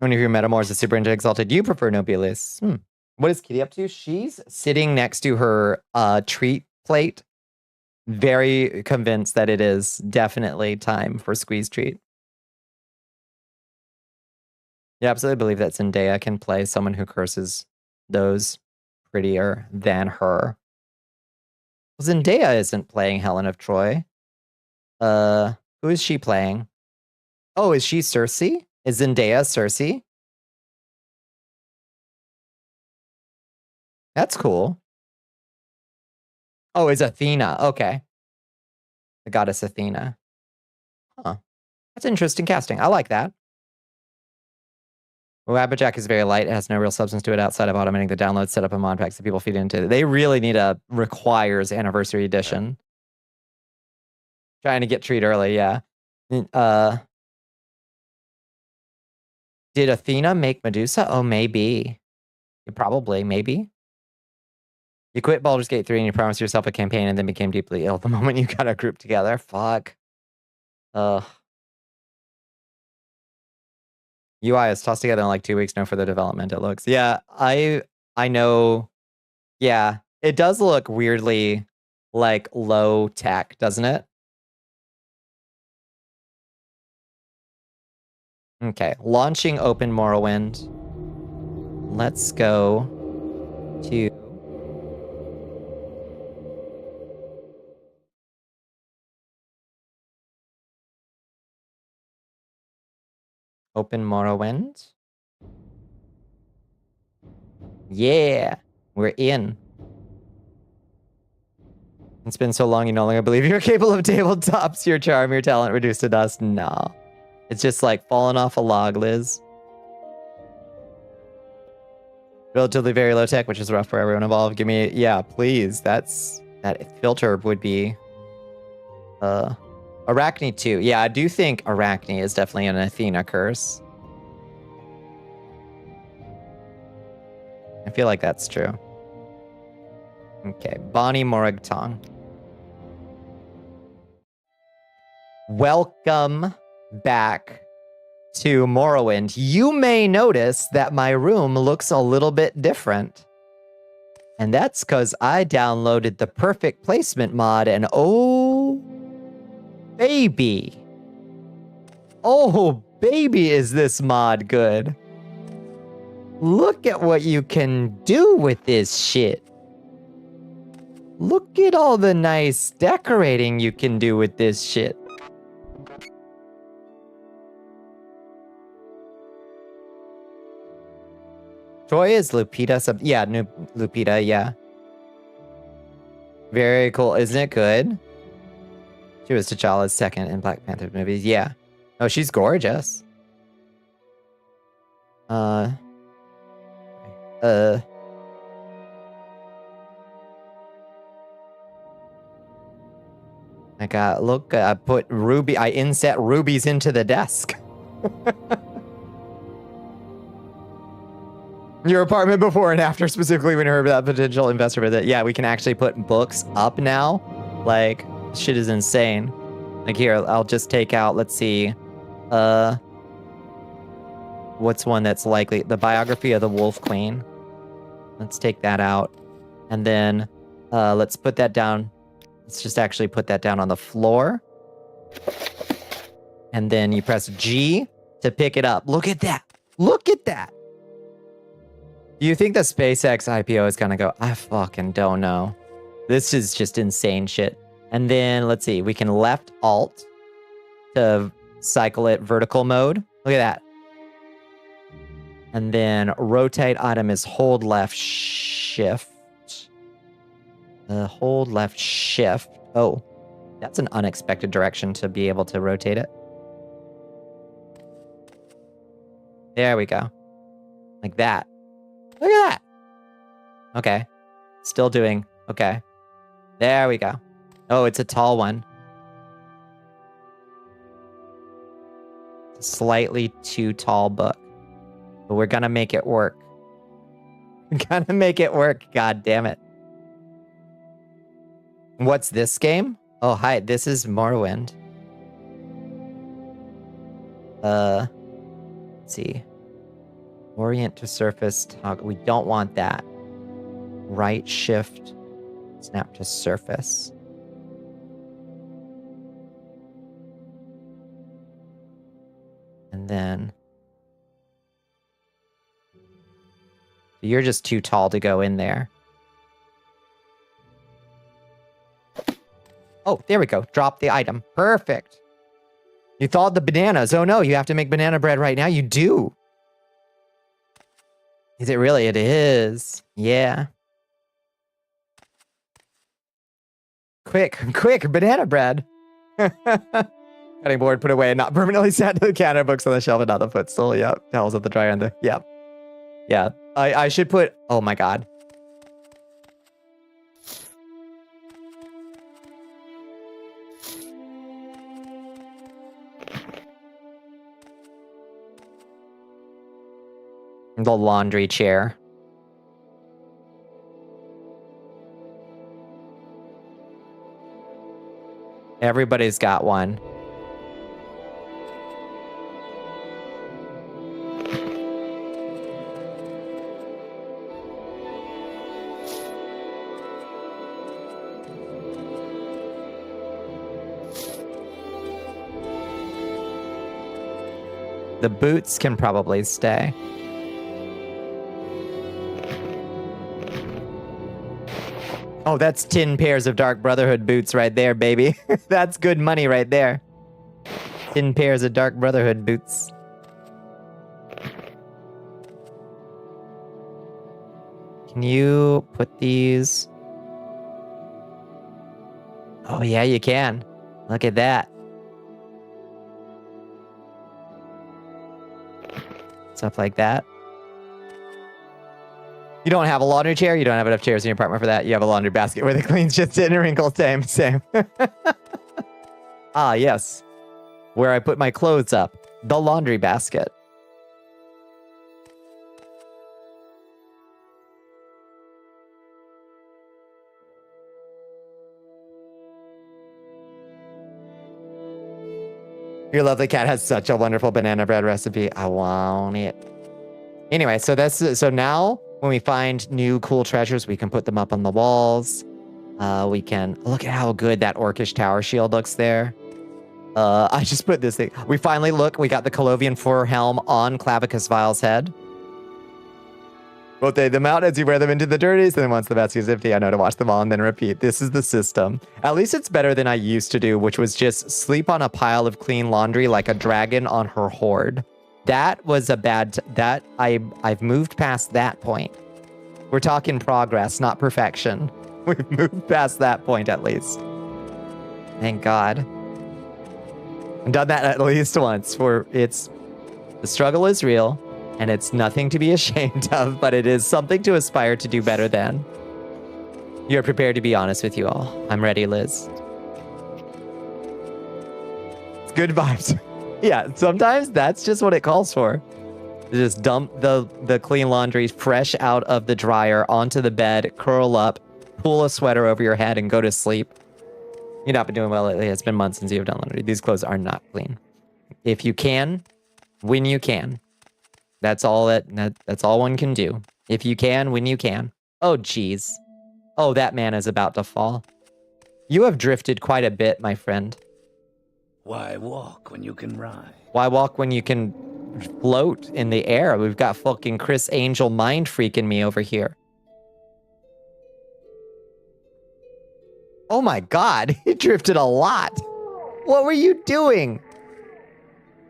One of your metamors is super into exalted. You prefer Nobilis. What is Kitty up to? She's sitting next to her treat plate. Very convinced that it is definitely time for squeeze treat. Yeah, absolutely believe that Zendaya can play someone who curses those prettier than her. Zendaya isn't playing Helen of Troy. Who is she playing? Oh, is she Cersei? Is Zendaya Cersei? That's cool. Oh, it's Athena. Okay. The goddess Athena. Huh. That's interesting casting. I like that. Wabajack is very light. It has no real substance to it outside of automating the download, setup, and mod packs that people feed into. They really need a requires anniversary edition. Trying to get treat early, yeah. Did Athena make Medusa? Oh, maybe. Probably, maybe. You quit Baldur's Gate 3 and you promised yourself a campaign and then became deeply ill the moment you got a group together. Fuck. Ugh. UI is tossed together in like 2 weeks. No further development, it looks. Yeah, I know. Yeah, it does look weirdly like low tech, doesn't it? Okay, launching Open Morrowind. Let's go to Open Morrowind. Yeah, we're in. It's been so long you no longer believe you're capable of tabletops. Your charm, your talent reduced to dust. No. It's just like falling off a log, Liz. Relatively very low tech, which is rough for everyone involved. Give me, yeah, please. That filter would be Arachne too. Yeah, I do think Arachne is definitely an Athena curse. I feel like that's true. Okay, Bonnie Morag Tong. Welcome back to Morrowind. You may notice that my room looks a little bit different. And that's because I downloaded the perfect placement mod and oh, baby. Oh, baby, is this mod good. Look at what you can do with this shit. Look at all the nice decorating you can do with this shit. Troy is Lupita yeah, Lupita, yeah. Very cool. Isn't it good? She was T'Challa's second in Black Panther movies. Yeah. Oh, she's gorgeous. I got, look, I put I inset rubies into the desk. Your apartment before and after, specifically when you heard about potential investor visit. Yeah, we can actually put books up now. Like, shit is insane. Like here, I'll just take out, let's see. What's one that's likely? The biography of the Wolf Queen. Let's take that out. And then let's put that down. Let's just actually put that down on the floor. And then you press G to pick it up. Look at that. Look at that. Do you think the SpaceX IPO is going to go? I fucking don't know. This is just insane shit. And then, let's see. We can left alt to cycle it vertical mode. Look at that. And then rotate item is hold left shift. Hold left shift. Oh. That's an unexpected direction to be able to rotate it. There we go. Like that. Look at that. Okay. Still doing. Okay. There we go. Oh, it's a tall one. It's a slightly too tall book. But we're gonna make it work. We're gonna make it work. God damn it. What's this game? Oh, hi. This is Morrowind. Let's see. Orient to surface toggle. We don't want that. Right shift. Snap to surface. And then... You're just too tall to go in there. Oh, there we go. Drop the item. Perfect. You thawed the bananas. Oh no, you have to make banana bread right now. You do. Is it really? It is. Yeah. Quick, quick, banana bread. Cutting board, put away, and not permanently sat to the counter, books on the shelf and not the footstool. Yep. Towels at the dryer and the... Yep. Yeah. I should put... Oh my god. The laundry chair. Everybody's got one. The boots can probably stay. Oh, that's 10 pairs of Dark Brotherhood boots right there, baby. That's good money right there. 10 pairs of Dark Brotherhood boots. Can you put these? Oh, yeah, you can. Look at that. Stuff like that. You don't have a laundry chair? You don't have enough chairs in your apartment for that? You have a laundry basket where the clean's just in a wrinkle. Same. Ah, yes. Where I put my clothes up. The laundry basket. Your lovely cat has such a wonderful banana bread recipe. I want it. Anyway, so now when we find new cool treasures, we can put them up on the walls. We can look at how good that orcish tower shield looks there. I just put this thing. We finally we got the Colovian Four helm on Clavicus Vile's head. Rotate them out as you wear them into the dirties, and then once the basket is empty, I know to wash them all and then repeat. This is the system. At least it's better than I used to do, which was just sleep on a pile of clean laundry like a dragon on her hoard. That was a bad... I've moved past that point. We're talking progress, not perfection. We've moved past that point at least. Thank God. I've done that at least once. The struggle is real, and it's nothing to be ashamed of, but it is something to aspire to do better than. You're prepared to be honest with you all. I'm ready, Liz. It's good vibes. Yeah, sometimes that's just what it calls for. Just dump the clean laundry fresh out of the dryer onto the bed, curl up, pull a sweater over your head, and go to sleep. You've not been doing well lately. It's been months since you've done laundry. These clothes are not clean. If you can, when you can. That's all that's all one can do. If you can, when you can. Oh, jeez. Oh, that man is about to fall. You have drifted quite a bit, my friend. Why walk when you can ride? Why walk when you can float in the air? We've got fucking Chris Angel mind freaking me over here. Oh my god, he drifted a lot. What were you doing?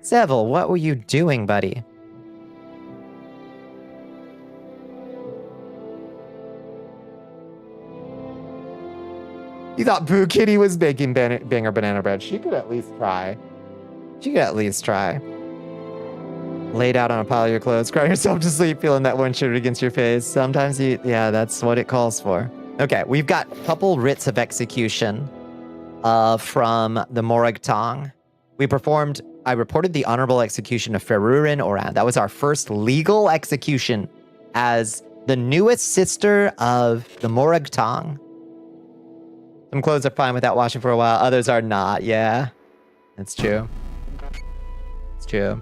Seville, what were you doing, buddy? You thought Boo Kitty was baking banger banana bread. She could at least try. She could at least try. Laid out on a pile of your clothes, crying yourself to sleep, feeling that one shiver against your face. Sometimes yeah, that's what it calls for. Okay, we've got a couple writs of execution from the Morag Tong. I reported the honorable execution of Ferurin Oran. That was our first legal execution as the newest sister of the Morag Tong. Some clothes are fine without washing for a while. Others are not. Yeah, that's true. It's true.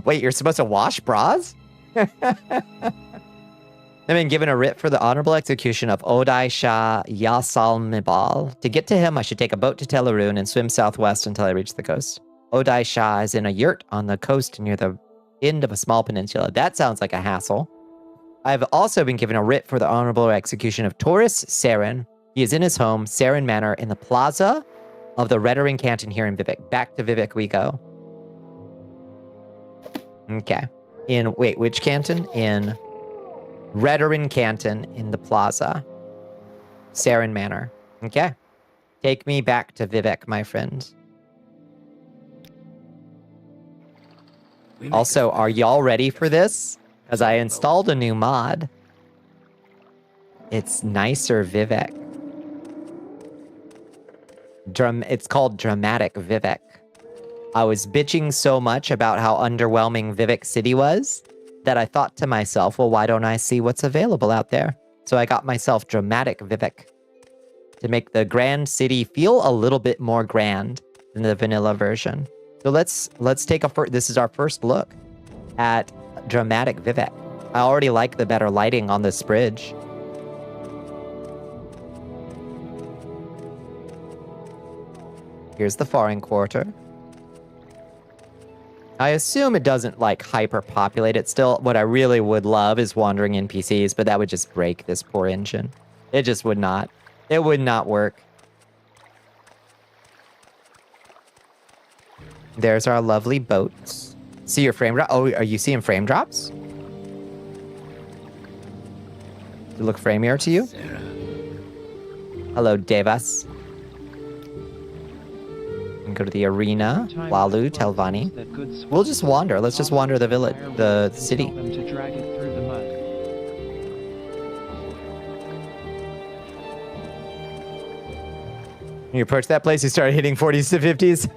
Wait, you're supposed to wash bras? I've been given a writ for the honorable execution of Odai Shah Yasalmibal. To get to him, I should take a boat to Telarun and swim southwest until I reach the coast. Odai Shah is in a yurt on the coast near the end of a small peninsula. That sounds like a hassle. I've also been given a writ for the honorable execution of Taurus Saren. He is in his home, Saren Manor, in the plaza of the Redaring Canton here in Vivek. Back to Vivek we go. Okay. Wait, which canton? In Redaring Canton in the plaza. Saren Manor. Okay. Take me back to Vivek, my friend. Also, are y'all ready for this? Because I installed a new mod. It's nicer Vivek. It's called Dramatic Vivek. I was bitching so much about how underwhelming Vivek City was that I thought to myself, well, why don't I see what's available out there? So I got myself Dramatic Vivek to make the grand city feel a little bit more grand than the vanilla version. So let's take this is our first look at Dramatic Vivek. I already like the better lighting on this bridge. Here's the foreign quarter. I assume it doesn't like hyper-populate it still. What I really would love is wandering NPCs, but that would just break this poor engine. It just would not. It would not work. There's our lovely boats. See your frame drop? Oh, are you seeing frame drops? Does it look framier to you? Hello, Devas. Go to the arena, Lalu, Telvanni. We'll just wander. Let's just wander the village, the city. When you approach that place, you start hitting 40s to 50s.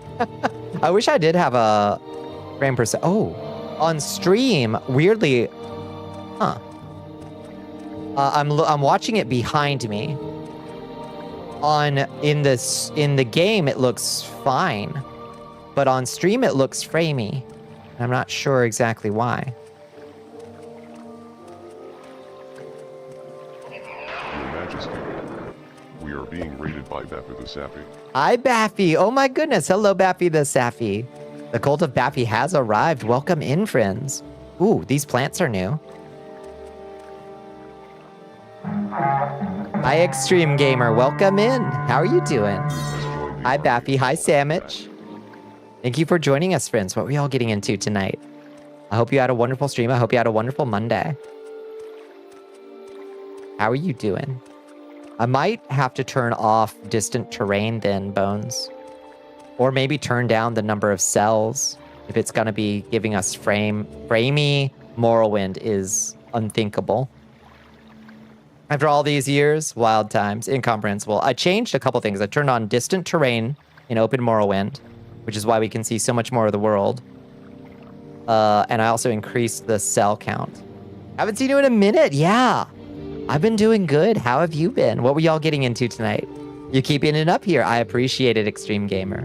I wish I did have a frame per second. Oh, on stream, weirdly, huh? I'm watching it behind me. In the game it looks fine, but on stream it looks framey. I'm not sure exactly why. Your Majesty, we are being raided by Baffy the Sappy. Hi, Baffy. Oh my goodness. Hello, Baffy the Sappy. The cult of Baffy has arrived. Welcome in, friends. Ooh, these plants are new. Hi, Extreme Gamer. Welcome in. How are you doing? Hi, Baffy. Hi, Sandwich. Thank you for joining us, friends. What were y'all getting into tonight? I hope you had a wonderful stream. I hope you had a wonderful Monday. How are you doing? I might have to turn off distant terrain then, Bones. Or maybe turn down the number of cells if it's going to be giving us framey Morrowind is unthinkable. After all these years, wild times, incomprehensible. I changed a couple things. I turned on distant terrain in open Morrowind, which is why we can see so much more of the world. And I also increased the cell count. Haven't seen you in a minute. Yeah. I've been doing good. How have you been? What were y'all getting into tonight? You keeping it up here. I appreciate it, Extreme Gamer.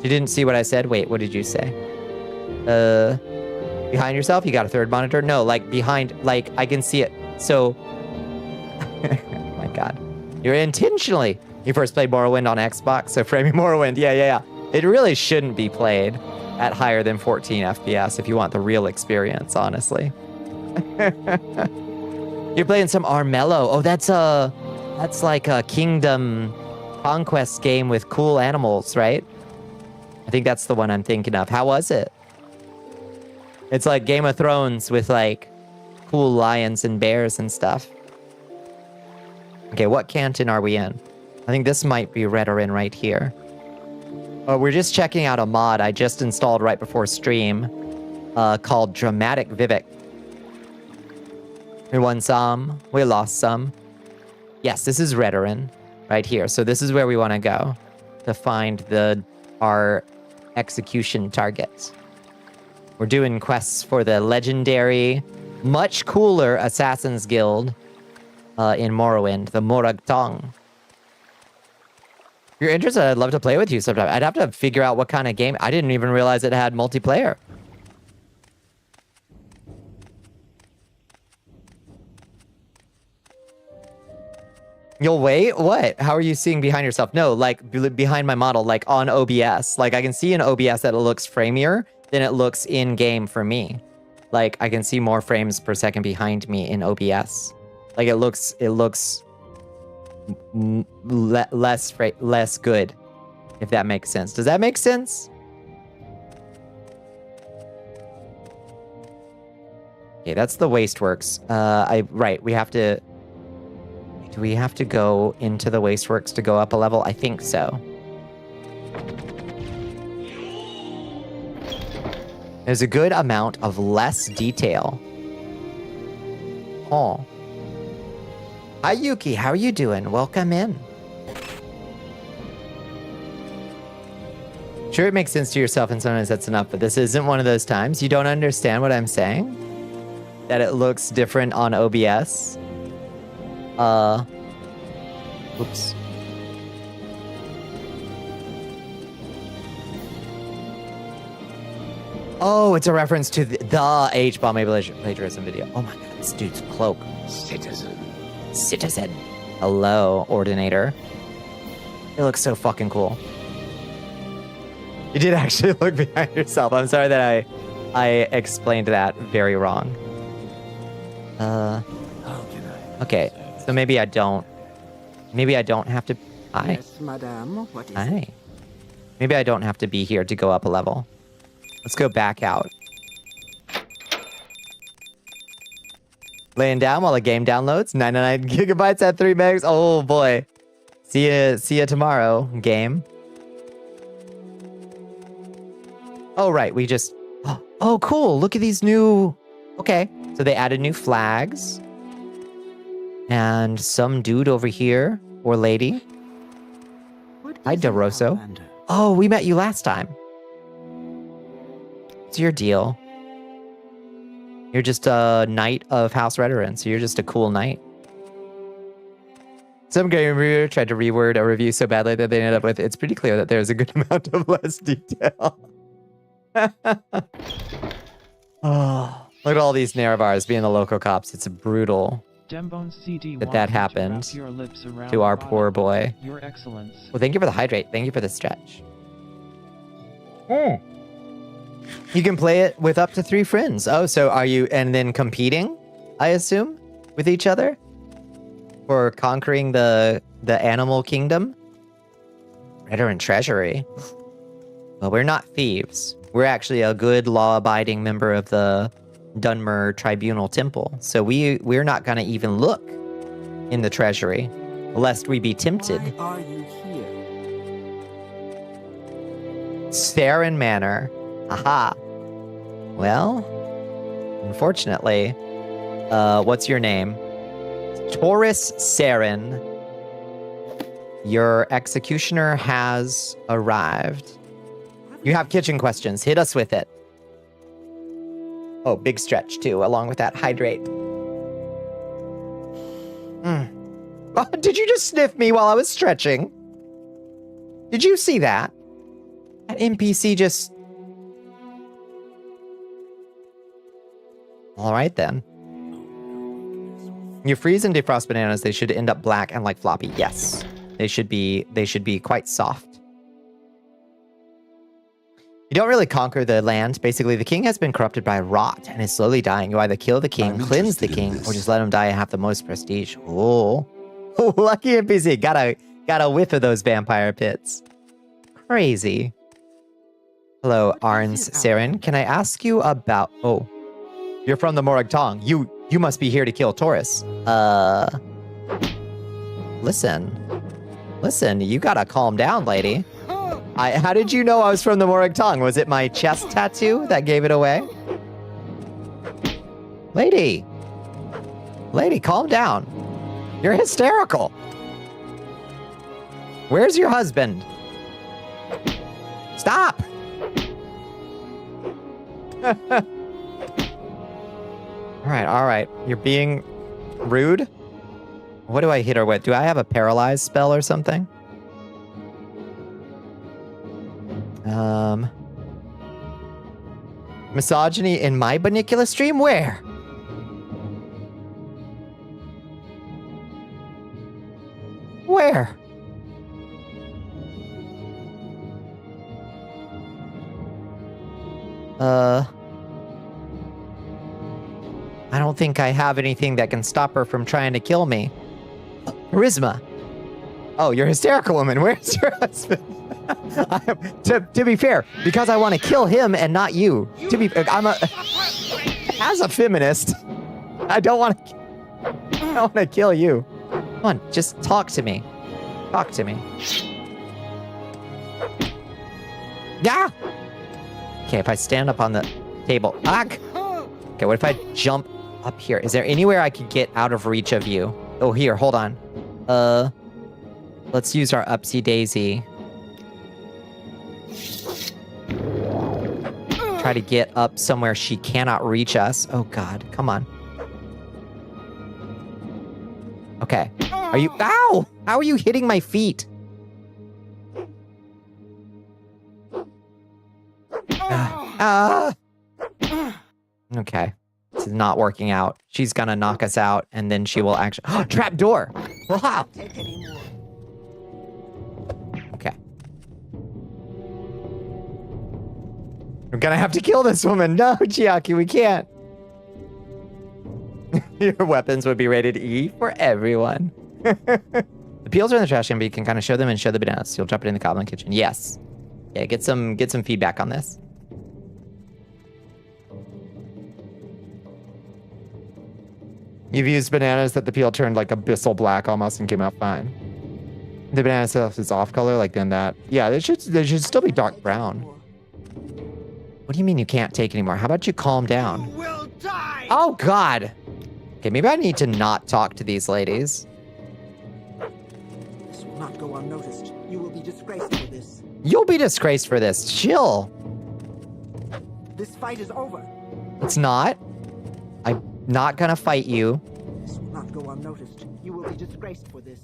You didn't see what I said? Wait, what did you say? Behind yourself? You got a third monitor? No, like behind, like I can see it. So, oh my God. You're intentionally. You first played Morrowind on Xbox, so framing Morrowind. Yeah. It really shouldn't be played at higher than 14 FPS if you want the real experience, honestly. You're playing some Armello. Oh, that's That's like a kingdom conquest game with cool animals, right? I think that's the one I'm thinking of. How was it? It's like Game of Thrones with like cool lions and bears and stuff. Okay, what canton are we in? I think this might be Redorin right here. Oh, we're just checking out a mod I just installed right before stream called Dramatic Vivek. We won some, we lost some. Yes, this is Redorin right here. So this is where we want to go to find our execution targets. We're doing quests for the legendary, much cooler Assassin's Guild in Morrowind, the Morag Tong. If you're interested, I'd love to play with you sometime. I'd have to figure out what kind of game. I didn't even realize it had multiplayer. You'll wait? What? How are you seeing behind yourself? No, like behind my model, like on OBS. Like I can see in OBS that it looks framier than it looks in game for me. Like I can see more frames per second behind me in OBS. Like it looks less good, if that makes sense. Does that make sense? Okay, that's the Wasteworks. Right, we have to... Do we have to go into the Wasteworks to go up a level? I think so. There's a good amount of less detail. Oh. Hi, Yuki. How are you doing? Welcome in. Sure, it makes sense to yourself and sometimes that's enough, but this isn't one of those times. You don't understand what I'm saying? That it looks different on OBS? Oops. Oh, it's a reference to the H-bomb plagiarism video. Oh my god, this dude's cloak. Citizen. Hello, Ordinator. It looks so fucking cool. You did actually look behind yourself. I'm sorry that I explained that very wrong. Okay, so maybe I don't have to... Hi. Yes, madame. What is Hi. Maybe I don't have to be here to go up a level. Let's go back out. Laying down while the game downloads. 99 gigabytes at 3 megs. Oh boy. See ya tomorrow, game. Oh right, we just... Oh cool, look at these new... Okay, so they added new flags. And some dude over here, or lady. Hi, DeRosso. Oh, we met you last time. What's your deal? You're just a knight of House Redorin, so you're just a cool knight. Some game reviewer tried to reword a review so badly that they ended up with, it's pretty clear that there's a good amount of less detail. Oh, look at all these Neravars being the local cops. It's brutal that happened to our poor boy. Your Excellence. Well, thank you for the hydrate. Thank you for the stretch. You can play it with up to 3 friends. Oh, so are you, and then competing, I assume, with each other? For conquering the animal kingdom? Redorin Treasury. Well, we're not thieves. We're actually a good law-abiding member of the Dunmer Tribunal Temple. So we're not going to even look in the treasury, lest we be tempted. Why are you here? Saren Manor. Aha. Well, unfortunately, what's your name? Taurus Saren. Your executioner has arrived. You have kitchen questions. Hit us with it. Oh, big stretch too, along with that hydrate. Oh, did you just sniff me while I was stretching? Did you see that? That NPC just... All right then. You freeze and defrost bananas, they should end up black and like floppy. Yes. They should be quite soft. You don't really conquer the land. Basically, the king has been corrupted by rot and is slowly dying. You either kill the king, cleanse the king, or just let him die and have the most prestige. Oh, Lucky NPC. Got a whiff of those vampire pits. Crazy. Hello, Arns Saren. Can I ask you about... Oh. You're from the Morag Tong. You must be here to kill Taurus. Listen, you gotta calm down, lady. How did you know I was from the Morag Tong? Was it my chest tattoo that gave it away? Lady, calm down. You're hysterical. Where's your husband? Stop. All right. You're being rude. What do I hit her with? Do I have a paralyzed spell or something? Misogyny in my Bonnicula stream? Where? Where? I don't think I have anything that can stop her from trying to kill me. Charisma. Oh, you're hysterical woman. Where's your husband? To be fair, because I want to kill him and not you. As a feminist, I don't want to kill you. Come on, just talk to me. Talk to me. Yeah. Okay, if I stand up on the table. Okay, what if I jump up here? Is there anywhere I could get out of reach of you? Oh, here, hold on. Let's use our Upsy Daisy. Try to get up somewhere she cannot reach us. Oh God, come on. Okay. Are you, ow! How are you hitting my feet? Okay. This is not working out. She's gonna knock us out, and then she will actually... Trap door! Wow! Okay. We're gonna have to kill this woman. No, Chiaki, we can't. Your weapons would be rated E for everyone. The peels are in the trash can, but you can kind of show them and show the bananas. You'll drop it in the goblin kitchen. Yes. Yeah, get some feedback on this. You've used bananas that the peel turned like abyssal black almost and came out fine. The banana stuff is off color, like then that. Yeah, they should still be dark brown. What do you mean you can't take anymore? How about you calm down? You will die! Oh God. Okay, maybe I need to not talk to these ladies. This will not go unnoticed. You will be disgraced for this. You'll be disgraced for this. Chill. This fight is over. It's not. I'm not gonna fight you. This will not go unnoticed. You will be disgraced for this.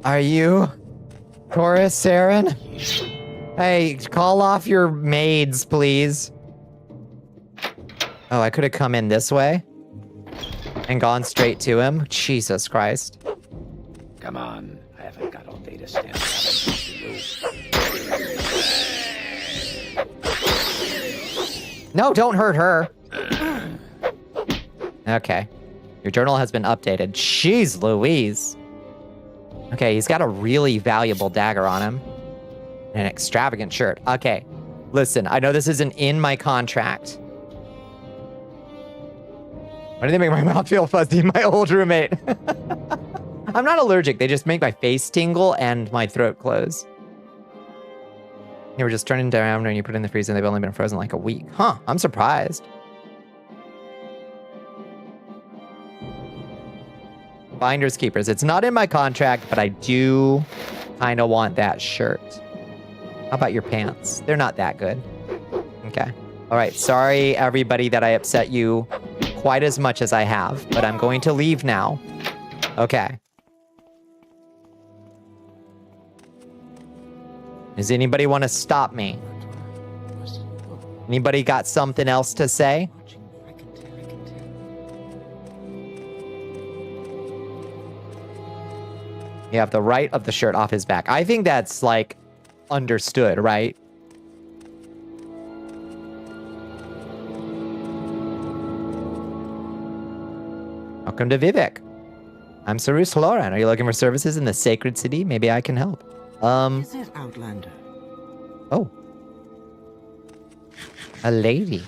Are you Taurus Saren? Hey, call off your maids, please. Oh, I could have come in this way and gone straight to him. Jesus Christ. Come on, I haven't got all day to stand up to you. No, don't hurt her. Okay. Your journal has been updated. Jeez Louise. Okay, he's got a really valuable dagger on him. And an extravagant shirt. Okay, listen, I know this isn't in my contract. Why do they make my mouth feel fuzzy? My old roommate. I'm not allergic. They just make my face tingle and my throat close. You were just turning down when you put it in the freezer. They've only been frozen like a week. Huh, I'm surprised. Finders keepers. It's not in my contract, but I do kind of want that shirt. How about your pants? They're not that good. Okay. All right. Sorry, everybody, that I upset you quite as much as I have, but I'm going to leave now. Okay. Does anybody want to stop me? Anybody got something else to say? You have the right of the shirt off his back. I think that's, like, understood, right? Welcome to Vivek. I'm Sarus Loran. Are you looking for services in the sacred city? Maybe I can help. Is it Outlander? Oh. A lady.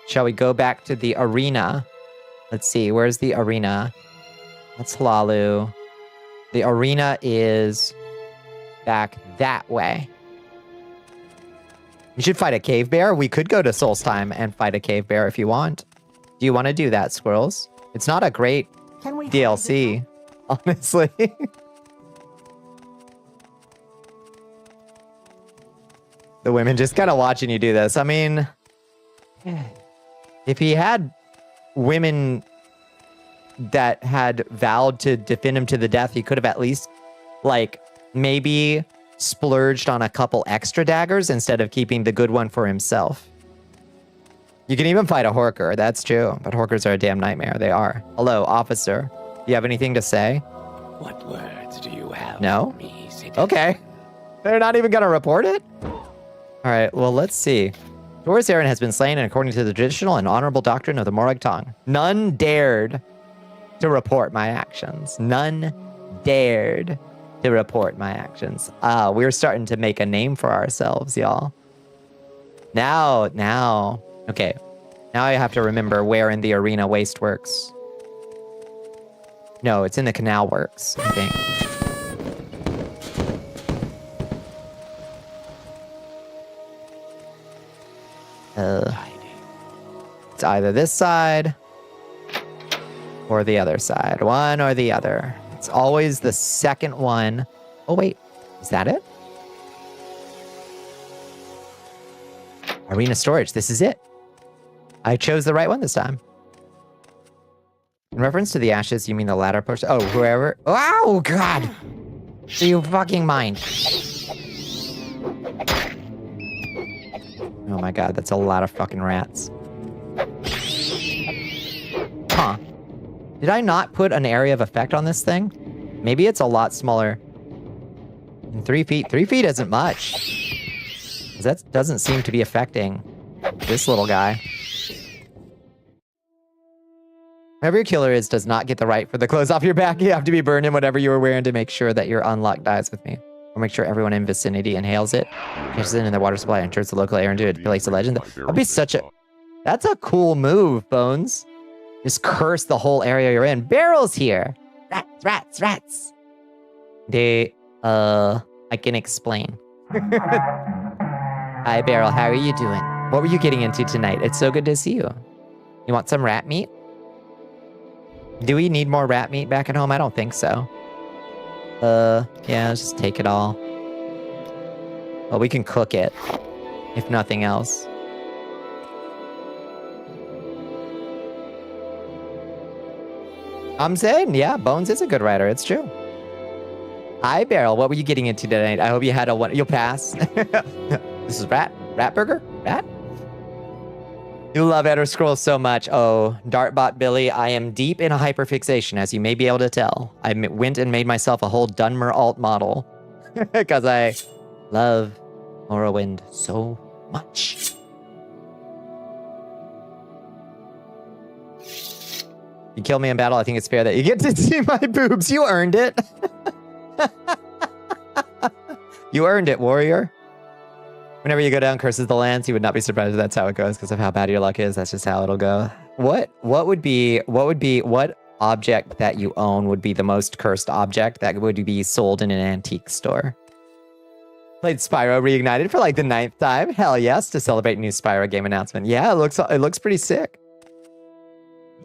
Shall we go back to the arena? Let's see, where's the arena? That's Hlalu. The arena is back that way. You should fight a cave bear. We could go to Solstheim and fight a cave bear if you want. Do you want to do that, Squirrels? It's not a great Can we DLC, honestly. The women just kind of watching you do this. I mean, if he had women that had vowed to defend him to the death, he could have at least, like, maybe splurged on a couple extra daggers instead of keeping the good one for himself. You can even fight a Horker, that's true. But Horkers are a damn nightmare. They are. Hello, officer. Do you have anything to say? What words do you have No? for me, citizen? Okay. They're not even going to report it? All right, well, let's see. Doris Aaron has been slain, and according to the traditional and honorable doctrine of the Morag Tong, none dared to report my actions. None dared to report my actions. We're starting to make a name for ourselves, y'all. Now. Okay. Now I have to remember where in the arena waste works. No, it's in the canal works, I think. It's either this side or the other side. One or the other. It's always the second one. Oh, wait. Is that it? Arena storage. This is it. I chose the right one this time. In reference to the ashes, you mean the latter portion? Oh, whoever. Oh, God. Do you fucking mind? Oh my God, that's a lot of fucking rats. Huh. Did I not put an area of effect on this thing? Maybe it's a lot smaller. And 3 feet. 3 feet isn't much. That doesn't seem to be affecting this little guy. Whoever your killer is does not get the right for the clothes off your back. You have to be burned in whatever you were wearing to make sure that your unlock dies with me. Or make sure everyone in vicinity inhales it, catches it in their water supply, and turns the local air into it. Place a legend. That'd be such a... That's a cool move, Bones. Just curse the whole area you're in. Barrel's here. Rats, rats, rats. They, I can explain. Hi, Barrel. How are you doing? What were you getting into tonight? It's so good to see you. You want some rat meat? Do we need more rat meat back at home? I don't think so. Yeah, let's just take it all. Well, we can cook it, if nothing else. I'm saying, yeah, Bones is a good writer. It's true. Hi, Beryl. What were you getting into tonight? I hope you had a one. You'll pass. This is Rat Burger? Rat? You love Elder Scrolls so much. Oh, Dartbot Billy, I am deep in a hyperfixation, as you may be able to tell. I went and made myself a whole Dunmer alt model because I love Morrowind so much. You kill me in battle, I think it's fair that you get to see my boobs. You earned it. You earned it, warrior. Whenever you go down curses the lands, you would not be surprised if that's how it goes because of how bad your luck is. That's just how it'll go. What object that you own would be the most cursed object that would be sold in an antique store? Played Spyro Reignited for like the 9th time. Hell yes, to celebrate new Spyro game announcement. Yeah, it looks pretty sick.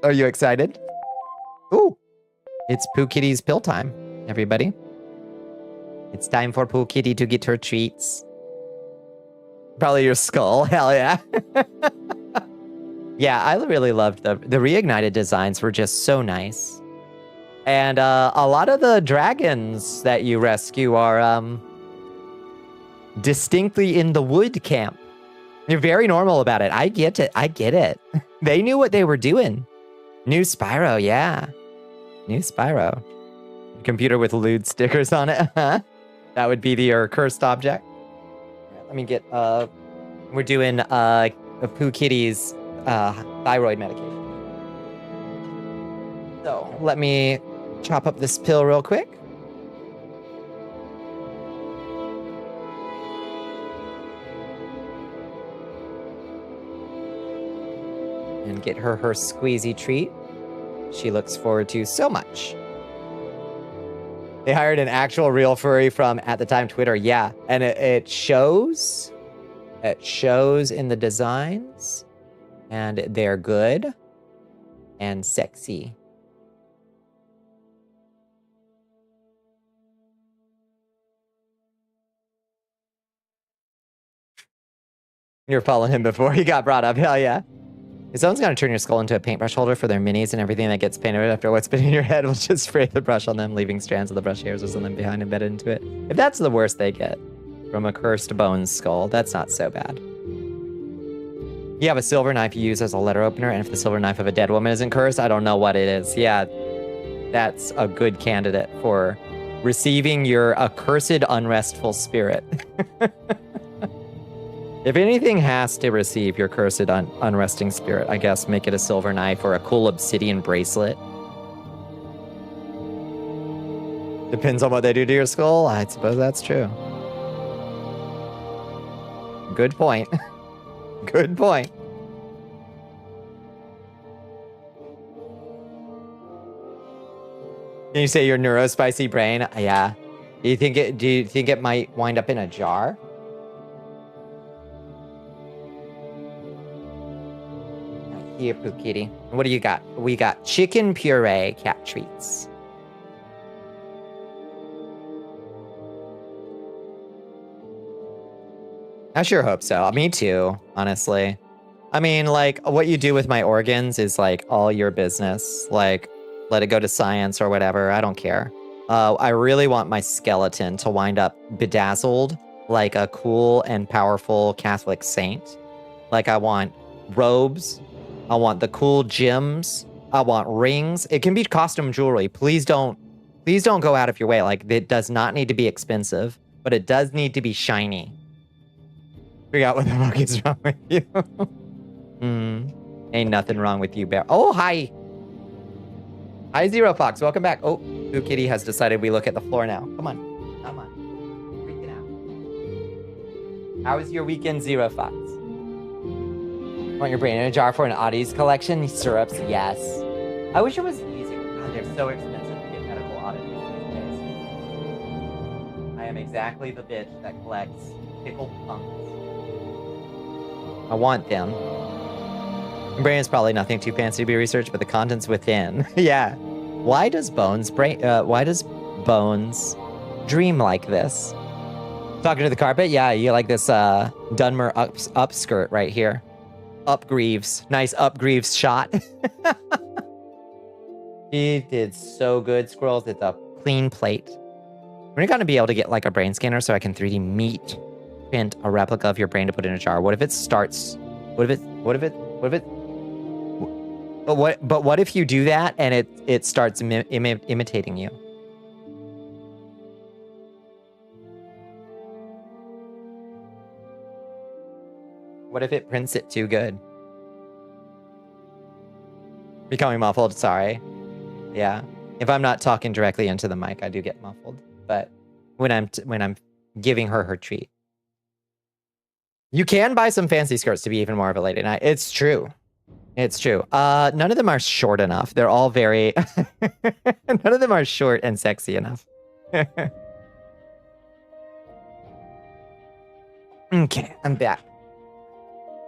Are you excited? Ooh, it's Pooh Kitty's pill time, everybody. It's time for Pooh Kitty to get her treats. Probably your skull. Hell yeah. Yeah, I really loved the Reignited designs were just so nice. And a lot of the dragons that you rescue are distinctly in the wood camp. You're very normal about it. I get it. I get it. They knew what they were doing. New Spyro, yeah. New Spyro. Computer with lewd stickers on it. That would be your cursed object. Let me get, we're doing, Pooh Kitty's, thyroid medication. So, let me chop up this pill real quick. And get her squeezy treat. She looks forward to so much. They hired an actual real furry from, at the time, Twitter. Yeah, and it shows. It shows in the designs. And they're good. And sexy. You were following him before he got brought up. Hell yeah. If someone's going to turn your skull into a paintbrush holder for their minis, and everything that gets painted after what's been in your head will just spray the brush on them, leaving strands of the brush hairs or something behind embedded into it. If that's the worst they get from a cursed bones skull, that's not so bad. You have a silver knife you use as a letter opener, and if the silver knife of a dead woman isn't cursed, I don't know what it is. Yeah, that's a good candidate for receiving your accursed unrestful spirit. If anything has to receive your cursed unresting spirit, I guess make it a silver knife or a cool obsidian bracelet. Depends on what they do to your skull. I suppose that's true. Good point. Good point. Can you say your neurospicy brain? Yeah. Do you think it might wind up in a jar? Here, Pooh Kitty. What do you got? We got chicken puree cat treats. I sure hope so. Me too, honestly. I mean, like, what you do with my organs is, like, all your business. Like, let it go to science or whatever. I don't care. I really want my skeleton to wind up bedazzled like a cool and powerful Catholic saint. Like, I want robes. I want the cool gems. I want rings. It can be costume jewelry. Please don't go out of your way. Like, it does not need to be expensive, but it does need to be shiny. Figure out what the fuck is wrong with you. Ain't nothing wrong with you, Bear. Oh, hi. Hi, Zero Fox. Welcome back. Oh, Pooh Kitty has decided we look at the floor now. Come on. Come on. Freaking out. How was your weekend, Zero Fox? Want your brain in a jar for an oddies collection? Syrups, yes. I wish it was easier. God, they're so expensive to get medical oddities these days. I am exactly the bitch that collects pickled punks. I want them. My brain is probably nothing too fancy to be researched, but the contents within. Yeah. Why does Bones dream like this? Talking to the carpet? Yeah, you like this Dunmer upskirt right here. Upgreaves. Nice Upgreaves shot. He did so good, Squirrels. It's a clean plate. We're going to be able to get like a brain scanner so I can 3D meat print a replica of your brain to put in a jar. What if it starts... What if you do that and it starts imitating you? What if it prints it too good? Becoming muffled, sorry. Yeah. If I'm not talking directly into the mic, I do get muffled. But when I'm giving her treat. You can buy some fancy skirts to be even more of a lady night. It's true. It's true. None of them are short enough. They're all very... None of them are short and sexy enough. Okay, I'm back.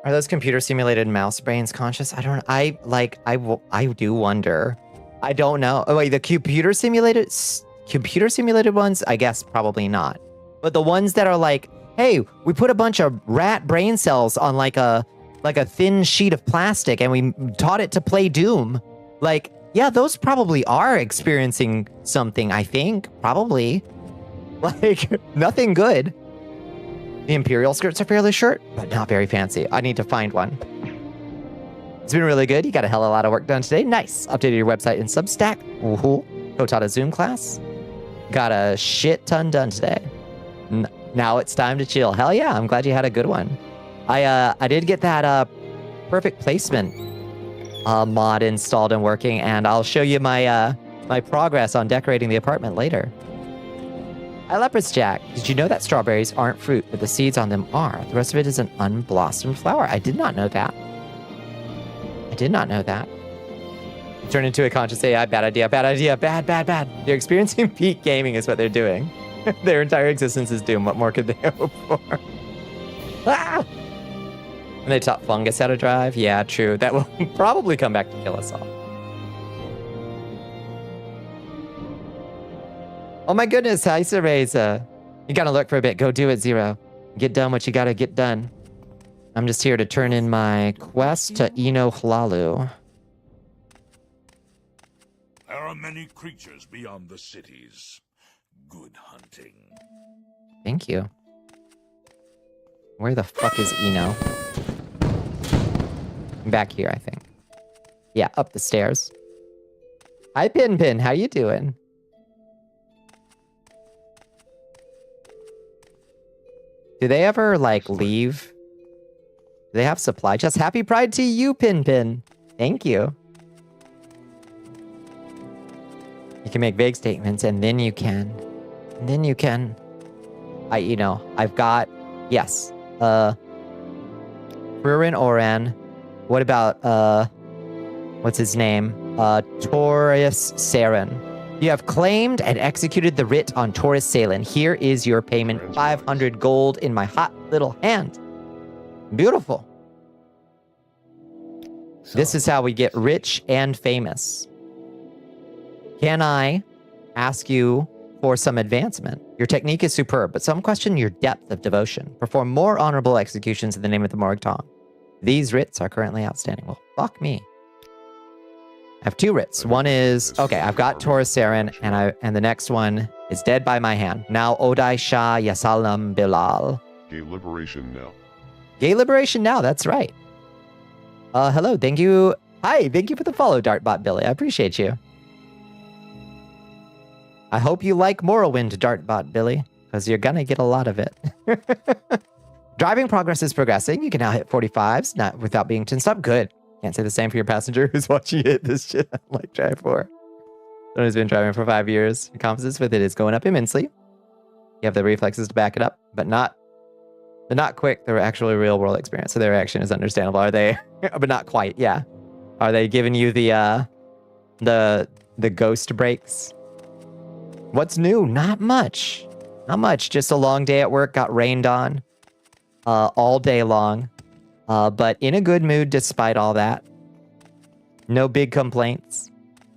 Are those computer simulated mouse brains conscious? I do wonder. I don't know. Oh wait, the computer simulated ones, I guess probably not. But the ones that are like, hey, we put a bunch of rat brain cells on like a thin sheet of plastic and we taught it to play Doom. Like, yeah, those probably are experiencing something, I think. Probably. Like, nothing good. The Imperial skirts are fairly short, but not very fancy. I need to find one. It's been really good. You got a hell of a lot of work done today. Nice. Updated your website in Substack. Woohoo. Go taught a Zoom class. Got a shit ton done today. Now it's time to chill. Hell yeah, I'm glad you had a good one. I did get that perfect placement mod installed and working, and I'll show you my my progress on decorating the apartment later. Hi, Leprous Jack. Did you know that strawberries aren't fruit, but the seeds on them are? The rest of it is an unblossomed flower. I did not know that. I did not know that. Turn into a conscious AI. Bad idea. Bad idea. Bad, bad, bad. They're experiencing peak gaming is what they're doing. Their entire existence is doomed. What more could they hope for? Ah! And they taught fungus how to drive? Yeah, true. That will probably come back to kill us all. Oh my goodness, hi Cereza. You gotta lurk for a bit. Go do it, Zero. Get done what you gotta get done. I'm just here to turn in my quest to Eno Hlalu. There are many creatures beyond the cities. Good hunting. Thank you. Where the fuck is Eno? Back here, I think. Yeah, up the stairs. Hi, Pin Pin. How you doing? Do they ever, like, leave? Do they have supply chests? Happy Pride to you, Pin Pin. Thank you. You can make vague statements, and then you can. And then you can. You know, I've got... Yes. Rurin Oran. What about, what's his name? Taurus Saren. You have claimed and executed the writ on Taurus Salen. Here is your payment. 500 gold in my hot little hand. Beautiful. This is how we get rich and famous. Can I ask you for some advancement? Your technique is superb, but some question your depth of devotion. Perform more honorable executions in the name of the Morag Tong. These writs are currently outstanding. Well, fuck me. I have two writs. One is, okay, I've got Taurus Saren, and the next one is dead by my hand. Now Odai Shah Yasalam Bilal. Gay liberation now. Gay liberation now, that's right. Hello, thank you. Hi, thank you for the follow, Dartbot Billy. I appreciate you. I hope you like Morrowind, Dartbot Billy, because you're gonna get a lot of it. Driving progress is progressing. You can now hit 45s, not without being 10-stop. Good. Can't say the same for your passenger who's watching you hit this shit like Drive 4. Someone who's been driving for 5 years. Your confidence with it is going up immensely. You have the reflexes to back it up, but not quick. They're actually real world experience, so their reaction is understandable. Are they? But not quite. Yeah. Are they giving you the ghost breaks? What's new? Not much. Not much. Just a long day at work. Got rained on all day long. But in a good mood despite all that. No big complaints.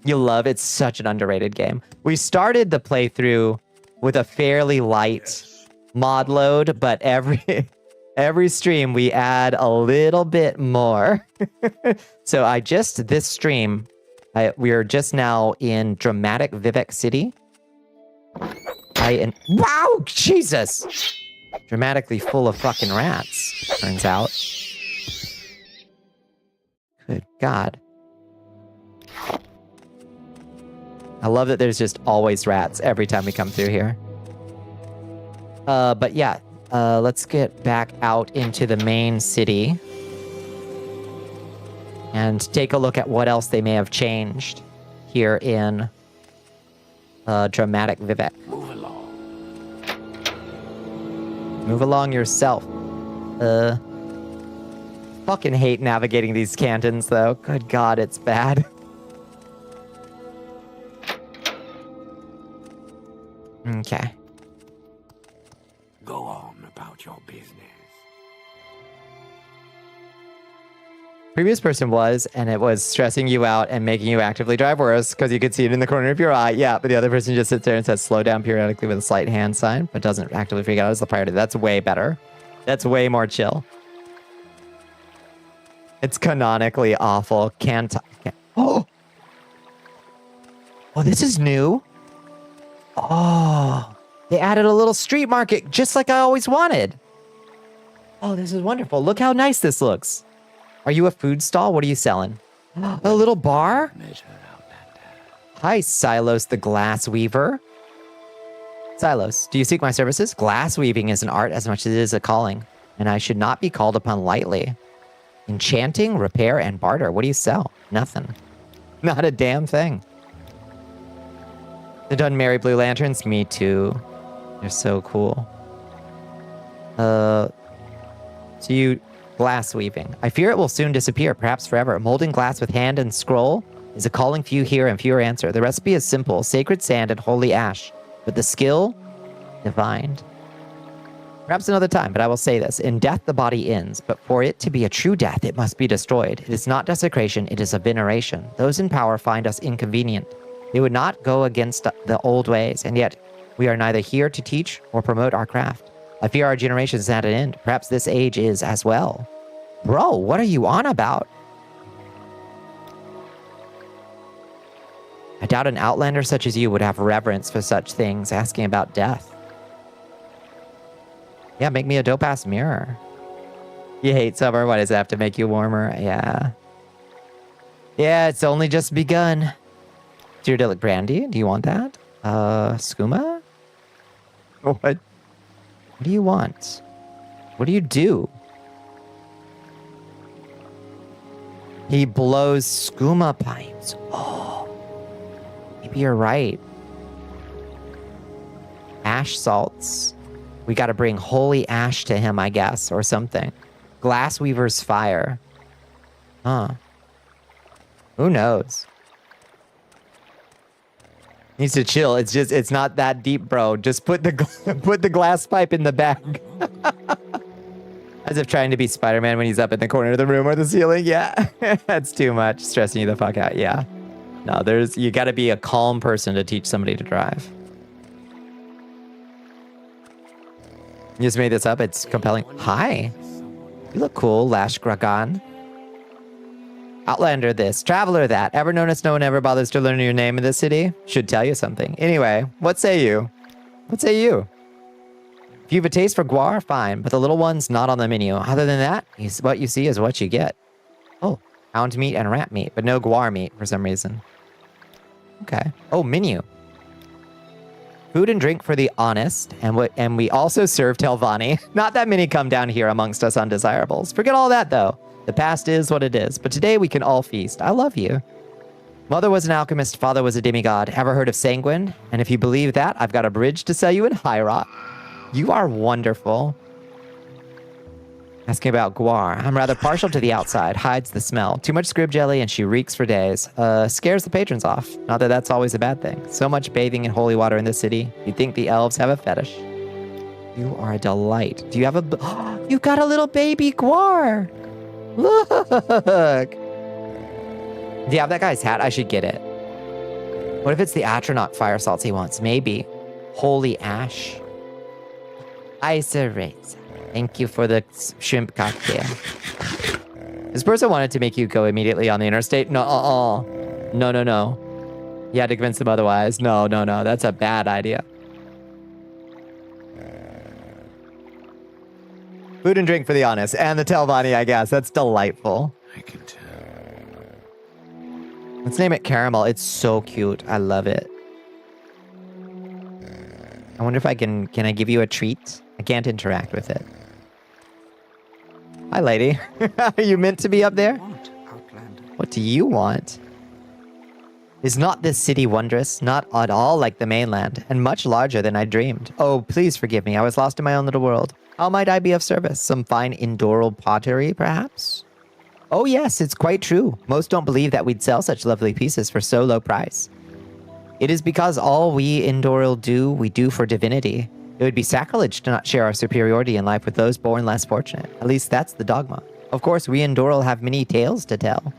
You love it's such an underrated game. We started the playthrough with a fairly light mod load, but every stream we add a little bit more. So this stream, we are just now in dramatic Vivek City. Wow, Jesus! Dramatically full of fucking rats, turns out. Good God. I love that there's just always rats every time we come through here. But yeah, let's get back out into the main city and take a look at what else they may have changed here in dramatic Vivek. Move along. Move along yourself. Fucking hate navigating these cantons, though. Good God, it's bad. Okay. Go on about your business. Previous person was, and it was stressing you out and making you actively drive worse because you could see it in the corner of your eye. Yeah, but the other person just sits there and says slow down periodically with a slight hand sign, but doesn't actively freak out as the priority. That's way better. That's way more chill. It's canonically awful. Oh! Oh, this is new. Oh, they added a little street market just like I always wanted. Oh, this is wonderful. Look how nice this looks. Are you a food stall? What are you selling? A little bar? Hi, Silos the Glass Weaver. Silos, do you seek my services? Glass weaving is an art as much as it is a calling, and I should not be called upon lightly. Enchanting, repair, and barter. What do you sell? Nothing. Not a damn thing. The done merry blue lanterns? Me too. They're so cool. So you... Glass weaving. I fear it will soon disappear, perhaps forever. Molding glass with hand and scroll is a calling few hear and fewer answer. The recipe is simple. Sacred sand and holy ash. But the skill, divine. Perhaps another time, but I will say this. In death, the body ends. But for it to be a true death, it must be destroyed. It is not desecration, it is a veneration. Those in power find us inconvenient. They would not go against the old ways, and yet we are neither here to teach or promote our craft. I fear our generation is at an end. Perhaps this age is as well. Bro, what are you on about? I doubt an outlander such as you would have reverence for such things, asking about death. Yeah, make me a dope-ass mirror. You hate summer? Why does it have to make you warmer? Yeah. Yeah, it's only just begun. Teardelic brandy, do you want that? Skooma? What? What do you want? What do you do? He blows skooma pipes. Oh. Maybe you're right. Ash salts. We gotta bring holy ash to him, I guess, or something. Glassweaver's fire. Huh. Who knows? Needs to chill. It's not that deep, bro. Just put the put the glass pipe in the bag. As if trying to be Spider-Man when he's up in the corner of the room or the ceiling. Yeah, that's too much. Stressing you the fuck out. Yeah. No, you gotta be a calm person to teach somebody to drive. You just made this up. It's compelling. Hi. You look cool, Lash Gragan. Outlander this, Traveler that. Ever notice no one ever bothers to learn your name in this city? Should tell you something. Anyway, what say you? What say you? If you have a taste for guar, fine, but the little one's not on the menu. Other than that, what you see is what you get. Oh, hound meat and rat meat, but no guar meat for some reason. Okay. Oh, menu. Food and drink for the honest, and we also serve Telvanni. Not that many come down here amongst us undesirables. Forget all that, though. The past is what it is, but today we can all feast. I love you. Mother was an alchemist, father was a demigod. Ever heard of Sanguine? And if you believe that, I've got a bridge to sell you in High Rock. You are wonderful. Asking about guar. I'm rather partial to the outside. Hides the smell. Too much scrib jelly and she reeks for days. Scares the patrons off. Not that that's always a bad thing. So much bathing in holy water in this city. You'd think the elves have a fetish. You are a delight. Do you have a... You've got a little baby guar. Look! Do you have that guy's hat? I should get it. What if it's the Atronach fire salts he wants? Maybe. Holy ash. Ice-a-race. Thank you for the shrimp cocktail. This person wanted to make you go immediately on the interstate. No, no. You had to convince them otherwise. No. That's a bad idea. Food and drink for the honest. And the Telvanni, I guess. That's delightful. I can tell. Let's name it Caramel. It's so cute. I love it. I wonder if I can I give you a treat? I can't interact with it. Hi, lady. Are you meant to be up there? What do you want? Is not this city wondrous? Not at all like the mainland, and much larger than I dreamed. Oh, please forgive me. I was lost in my own little world. How might I be of service? Some fine Indoral pottery, perhaps? Oh yes, it's quite true. Most don't believe that we'd sell such lovely pieces for so low price. It is because all we Indoral do, we do for divinity. It would be sacrilege to not share our superiority in life with those born less fortunate. At least that's the dogma. Of course, we Indoral have many tales to tell.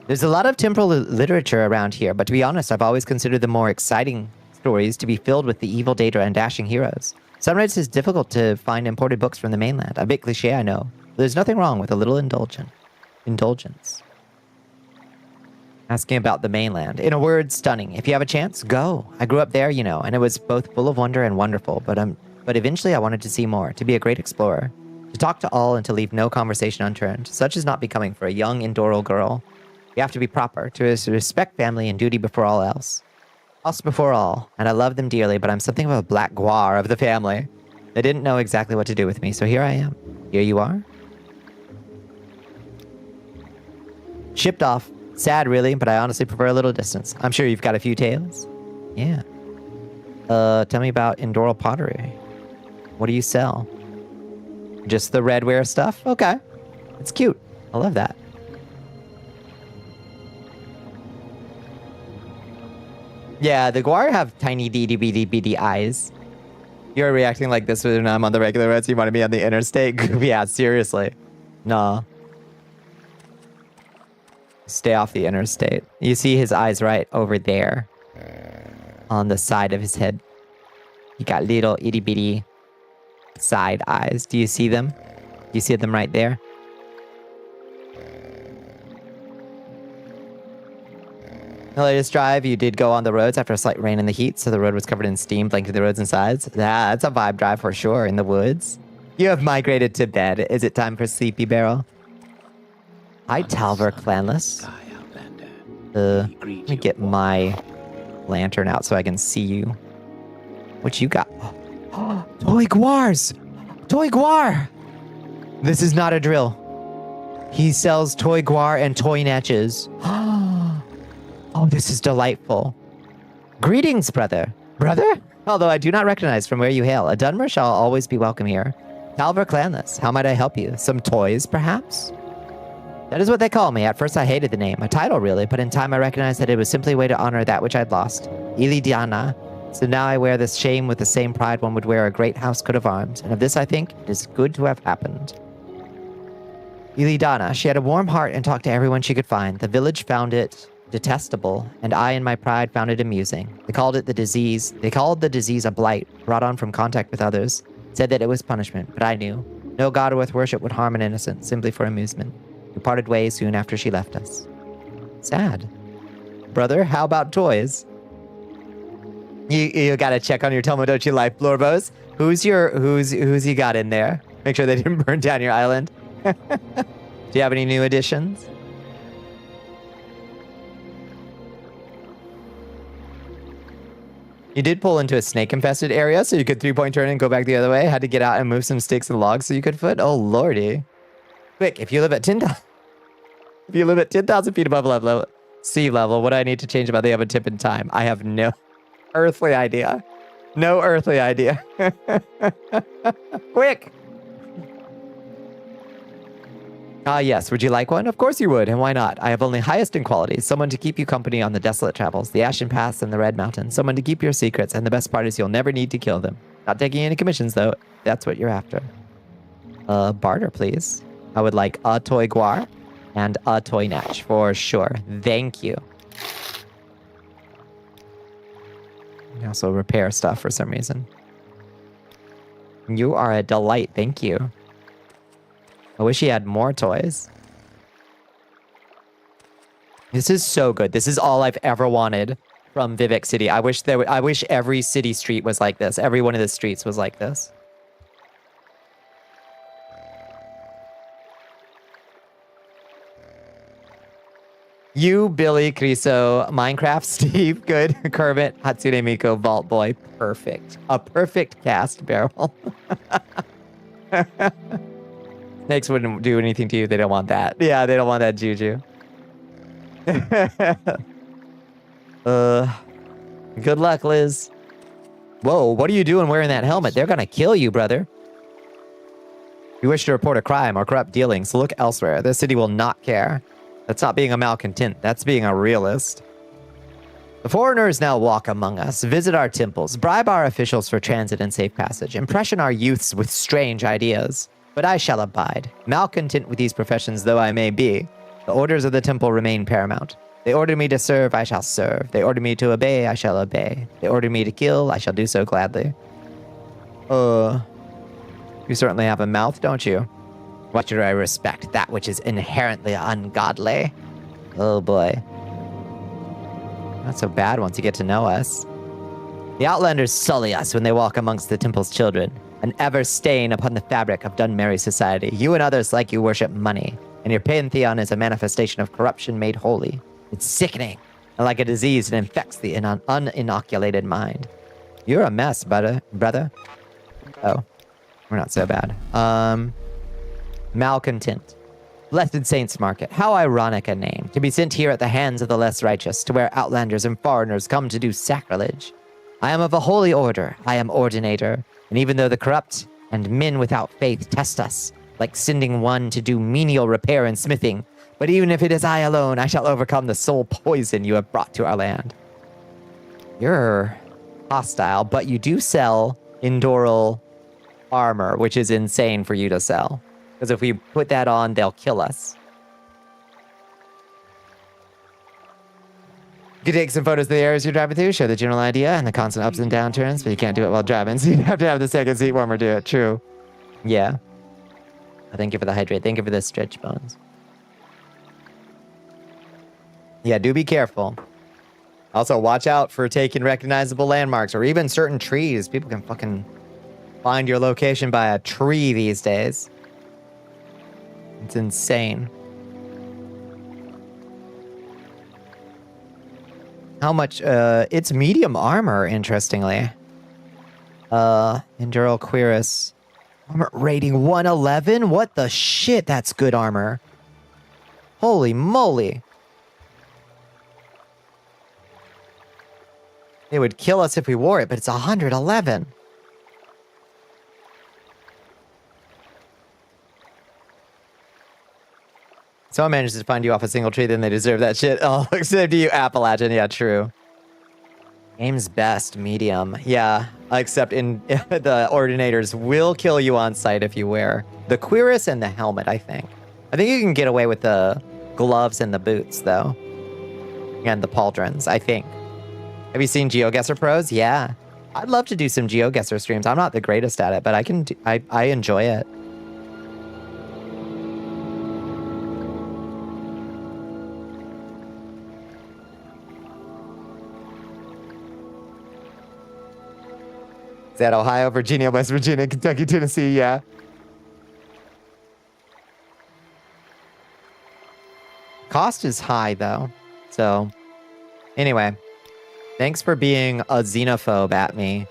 There's a lot of temporal literature around here, but to be honest, I've always considered the more exciting stories to be filled with the evil data and dashing heroes. Sometimes it's difficult to find imported books from the mainland. A bit cliche, I know. But there's nothing wrong with a little indulgence. Asking about the mainland. In a word, stunning. If you have a chance, go. I grew up there, you know, and it was both full of wonder and wonderful, but eventually I wanted to see more, to be a great explorer, to talk to all and to leave no conversation unturned. Such is not becoming for a young Indoral girl. You have to be proper, to respect family and duty before all else. House before all, and I love them dearly, but I'm something of a black guar of the family. They didn't know exactly what to do with me, so here I am. Here you are. Shipped off. Sad, really, but I honestly prefer a little distance. I'm sure you've got a few tales. Yeah. Tell me about Indoral pottery. What do you sell? Just the redware stuff? Okay. It's cute. I love that. Yeah, the guar have tiny beady eyes. You're reacting like this when I'm on the regular roads. You want to be on the interstate? Yeah, seriously. Nah. Stay off the interstate. You see his eyes right over there. On the side of his head. He got little itty bitty side eyes. Do you see them? You see them right there? The latest drive, you did go on the roads after a slight rain in the heat, so the road was covered in steam, blanketing the roads and sides. Yeah, that's a vibe drive for sure, in the woods. You have migrated to bed. Is it time for Sleepy Barrel? Hi, Talver Clanless. Let me get my lantern out so I can see you. What you got? Toy Guars! Toy Guar! This is not a drill. He sells Toy Guar and Toy Natches. Oh, this is delightful. Greetings, brother. Brother? Although I do not recognize from where you hail, a Dunmer shall always be welcome here. Talver Clanless, how might I help you? Some toys, perhaps? That is what they call me. At first I hated the name, a title really, but in time I recognized that it was simply a way to honor that which I'd lost. Ilidiana. So now I wear this shame with the same pride one would wear a great house coat of arms, and of this I think it is good to have happened. Ilidana, she had a warm heart and talked to everyone she could find. The village found it detestable, and I in my pride found it amusing. They called the disease a blight, brought on from contact with others. Said that it was punishment, but I knew. No god worth worship would harm an innocent, simply for amusement. We parted ways soon after she left us. Sad. Brother, how about toys? You gotta check on your Tomodachi Life Blorbos. Who's you got in there? Make sure they didn't burn down your island. Do you have any new additions? You did pull into a snake-infested area, so you could three-point turn and go back the other way. Had to get out and move some sticks and logs so you could foot. Oh lordy! Quick, if you live at 10,000 feet above sea level, what do I need to change about the oven tip in time? I have no earthly idea. No earthly idea. Quick! Yes, would you like one? Of course you would, and why not? I have only highest in qualities. Someone to keep you company on the desolate travels, the Ashen Paths and the Red Mountain. Someone to keep your secrets, and the best part is you'll never need to kill them. Not taking any commissions, though. That's what you're after. Barter, please. I would like a Toy Guar and a Toy Natch, for sure. Thank you. You also repair stuff for some reason. You are a delight, thank you. I wish he had more toys. This is so good. This is all I've ever wanted from Vivek City. I wish every city street was like this. Every one of the streets was like this. You, Billy, Criso, Minecraft, Steve, good, Kermit, Hatsune Miku, Vault Boy, perfect. A perfect cast barrel. Snakes wouldn't do anything to you. They don't want that. Yeah, they don't want that juju. Good luck, Liz. Whoa, what are you doing wearing that helmet? They're gonna kill you, brother. If you wish to report a crime or corrupt dealings, look elsewhere. The city will not care. That's not being a malcontent. That's being a realist. The foreigners now walk among us, visit our temples, bribe our officials for transit and safe passage, impression our youths with strange ideas. But I shall abide. Malcontent with these professions though I may be, the orders of the temple remain paramount. They order me to serve, I shall serve. They order me to obey, I shall obey. They order me to kill, I shall do so gladly. You certainly have a mouth, don't you? What should I respect? That which is inherently ungodly. Oh boy. Not so bad once you get to know us. The Outlanders sully us when they walk amongst the temple's children, an ever stain upon the fabric of Dunmerry society. You and others like you worship money, and your pantheon is a manifestation of corruption made holy. It's sickening. and like a disease, it infects the uninoculated mind. You're a mess, brother. Oh, we're not so bad. Malcontent. Blessed Saints Market. How ironic a name. To be sent here at the hands of the less righteous, to where outlanders and foreigners come to do sacrilege. I am of a holy order. I am ordinator. And even though the corrupt and men without faith test us, like sending one to do menial repair and smithing, but even if it is I alone, I shall overcome the soul poison you have brought to our land. You're hostile, but you do sell Endural armor, which is insane for you to sell. Because if we put that on, they'll kill us. You can take some photos of the areas you're driving through, show the general idea and the constant ups and downturns, but you can't do it while driving, so you'd have to have the second seat warmer do it. True. Yeah. Thank you for the hydrate. Thank you for the stretch bones. Yeah, do be careful. Also, watch out for taking recognizable landmarks or even certain trees. People can fucking find your location by a tree these days. It's insane. How much? It's medium armor, interestingly. Endural Cuirass. Armor rating 111? What the shit? That's good armor. Holy moly. It would kill us if we wore it, but it's 111. Someone manages to find you off a single tree, then they deserve that shit. Oh, except you, Appalachian. Yeah, true. Game's best, medium. Yeah, except in the Ordinators will kill you on sight if you wear the Cuirass and the helmet, I think. I think you can get away with the gloves and the boots, though. And the pauldrons, I think. Have you seen GeoGuessr Pros? Yeah. I'd love to do some GeoGuessr streams. I'm not the greatest at it, but I enjoy it. Is that Ohio, Virginia, West Virginia, Kentucky, Tennessee? Yeah. Cost is high, though. So, anyway. Thanks for being a xenophobe at me.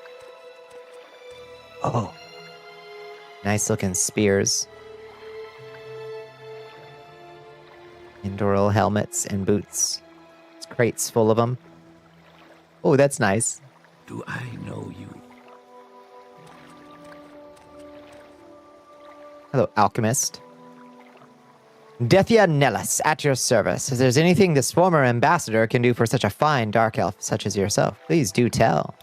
Oh. Nice looking spears. Endural helmets and boots. It's crates full of them. Oh, that's nice. Do I know you? Hello, alchemist. Dethia Nellis, at your service. If there's anything this former ambassador can do for such a fine dark elf such as yourself, please do tell.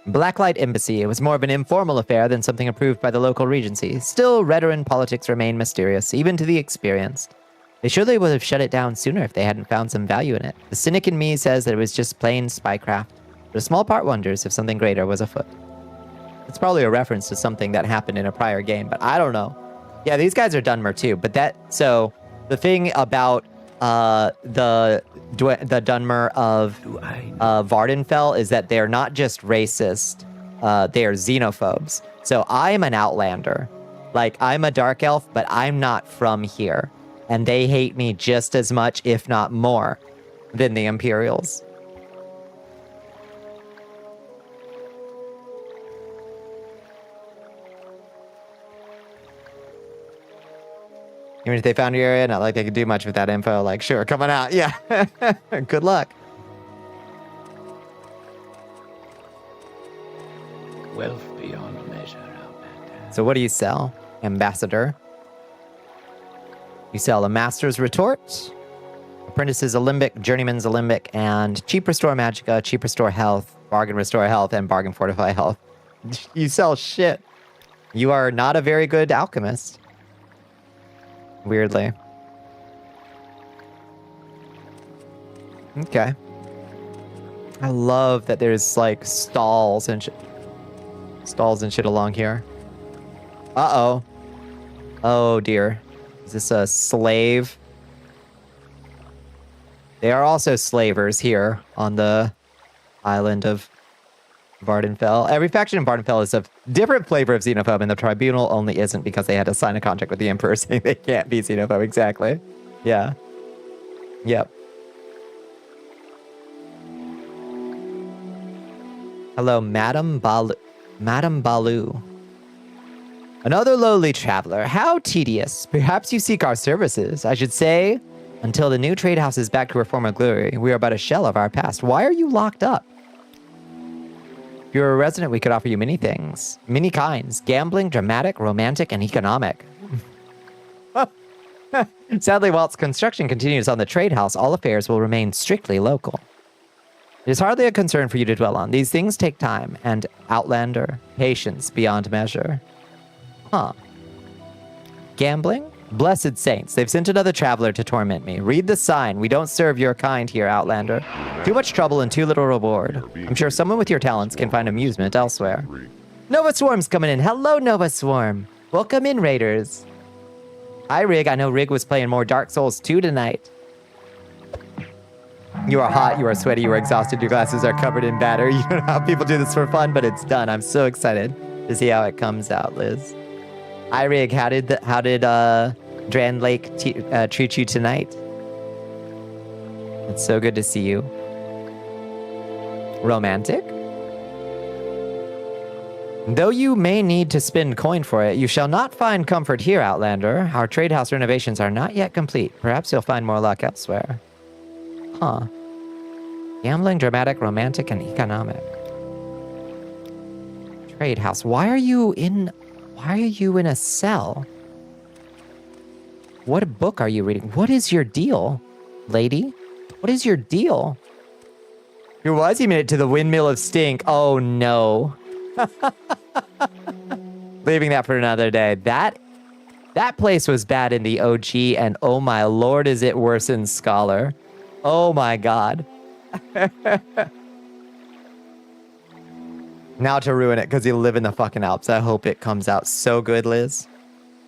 Blacklight Embassy. It was more of an informal affair than something approved by the local regency. Still, Redoran politics remain mysterious, even to the experienced. They surely would have shut it down sooner if they hadn't found some value in it. The cynic in me says that it was just plain spycraft, but a small part wonders if something greater was afoot. It's probably a reference to something that happened in a prior game, but I don't know. Yeah, these guys are Dunmer too, but so the thing about the Dunmer of Vardenfell is that they're not just racist, they are xenophobes. So I'm an outlander. Like, I'm a dark elf, but I'm not from here. And they hate me just as much, if not more, than the Imperials. Even if they found your area, not like they could do much with that info. Like, sure, coming out. Yeah. Good luck. Wealth beyond measure, Outlander. So what do you sell? Ambassador. You sell a Master's Retort, Apprentice's Alembic, Journeyman's Alembic, and Cheap Restore Magicka, Cheap Restore Health, Bargain Restore Health, and Bargain Fortify Health. You sell shit. You are not a very good alchemist. Weirdly. Okay. I love that there's like stalls and shit along here. Uh-oh. Oh dear. Is this a slave? They are also slavers here on the island of Vardenfell. Every faction in Vardenfell is a different flavor of xenophobe, and the tribunal only isn't because they had to sign a contract with the Emperor saying they can't be xenophobe. Exactly. Yeah. Yep. Hello, Madam Balu. Madam Balu. Another lowly traveler. How tedious. Perhaps you seek our services. I should say, until the new trade house is back to her former glory, we are but a shell of our past. Why are you locked up? If you're a resident, we could offer you many things. Many kinds. Gambling, dramatic, romantic, and economic. Sadly, whilst construction continues on the trade house, all affairs will remain strictly local. It is hardly a concern for you to dwell on. These things take time, and Outlander, patience beyond measure. Huh. Gambling? Blessed saints, they've sent another traveler to torment me. Read the sign. We don't serve your kind here, Outlander. Too much trouble and too little reward. I'm sure someone with your talents can find amusement elsewhere. Nova Swarm's coming in. Hello, Nova Swarm. Welcome in, Raiders. Hi, Rig. I know Rig was playing more Dark Souls 2 tonight. You are hot, you are sweaty, you are exhausted, your glasses are covered in batter. You don't know how people do this for fun, but it's done. I'm so excited to see how it comes out, Liz. Hi, Rig. How did Dran Lake treat you tonight? It's so good to see you. Romantic? Though you may need to spend coin for it, you shall not find comfort here, Outlander. Our trade house renovations are not yet complete. Perhaps you'll find more luck elsewhere. Huh. Gambling, dramatic, romantic, and economic. Trade house. Why are you in a cell? What book are you reading? What is your deal, lady? What is your deal? Your Wazzy made it to the Windmill of Stink. Oh no. Leaving that for another day. That place was bad in the OG, and oh my lord, is it worse in Scholar. Oh my god. Now to ruin it because you live in the fucking Alps. I hope it comes out so good, Liz.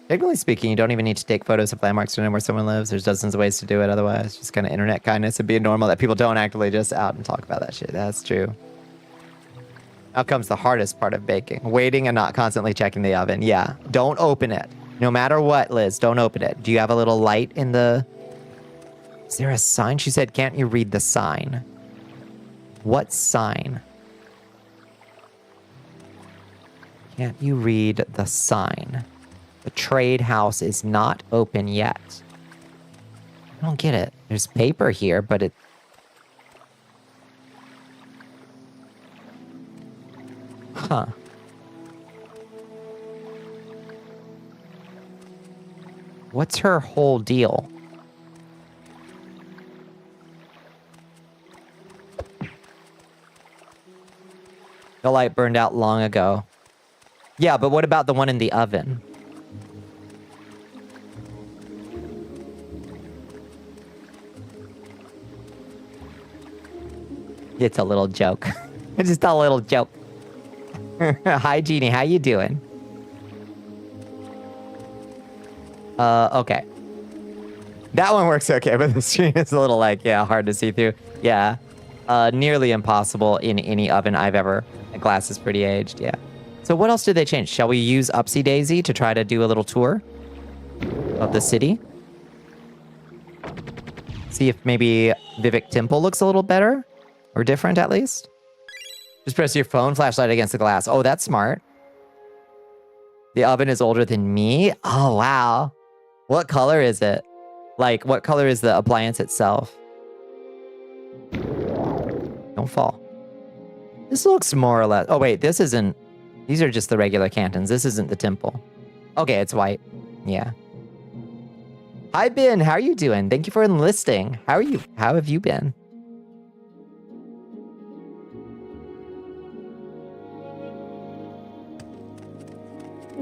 Technically speaking, you don't even need to take photos of landmarks to know where someone lives. There's dozens of ways to do it otherwise. Just kind of internet kindness. It'd be normal that people don't actively just out and talk about that shit. That's true. Now comes the hardest part of baking. Waiting and not constantly checking the oven. Yeah, don't open it. No matter what, Liz, don't open it. Do you have a little light in the... Is there a sign? She said, can't you read the sign? What sign? Can't you read the sign? The trade house is not open yet. I don't get it. There's paper here, but it... Huh. What's her whole deal? The light burned out long ago. Yeah, but what about the one in the oven? It's a little joke. It's just a little joke. Hi, Jeannie. How you doing? Okay. That one works okay, but the screen is a little, like, yeah, hard to see through. Yeah. Nearly impossible in any oven I've ever... The glass is pretty aged, yeah. So what else did they change? Shall we use Upsy Daisy to try to do a little tour of the city? See if maybe Vivek Temple looks a little better? Or different, at least? Just press your phone flashlight against the glass. Oh, that's smart. The oven is older than me? Oh, wow. What color is it? Like, what color is the appliance itself? Don't fall. This looks more or less... Oh, wait, this isn't... These are just the regular cantons. This isn't the temple. Okay, it's white. Yeah. Hi, Ben. How are you doing? Thank you for enlisting. How are you? How have you been?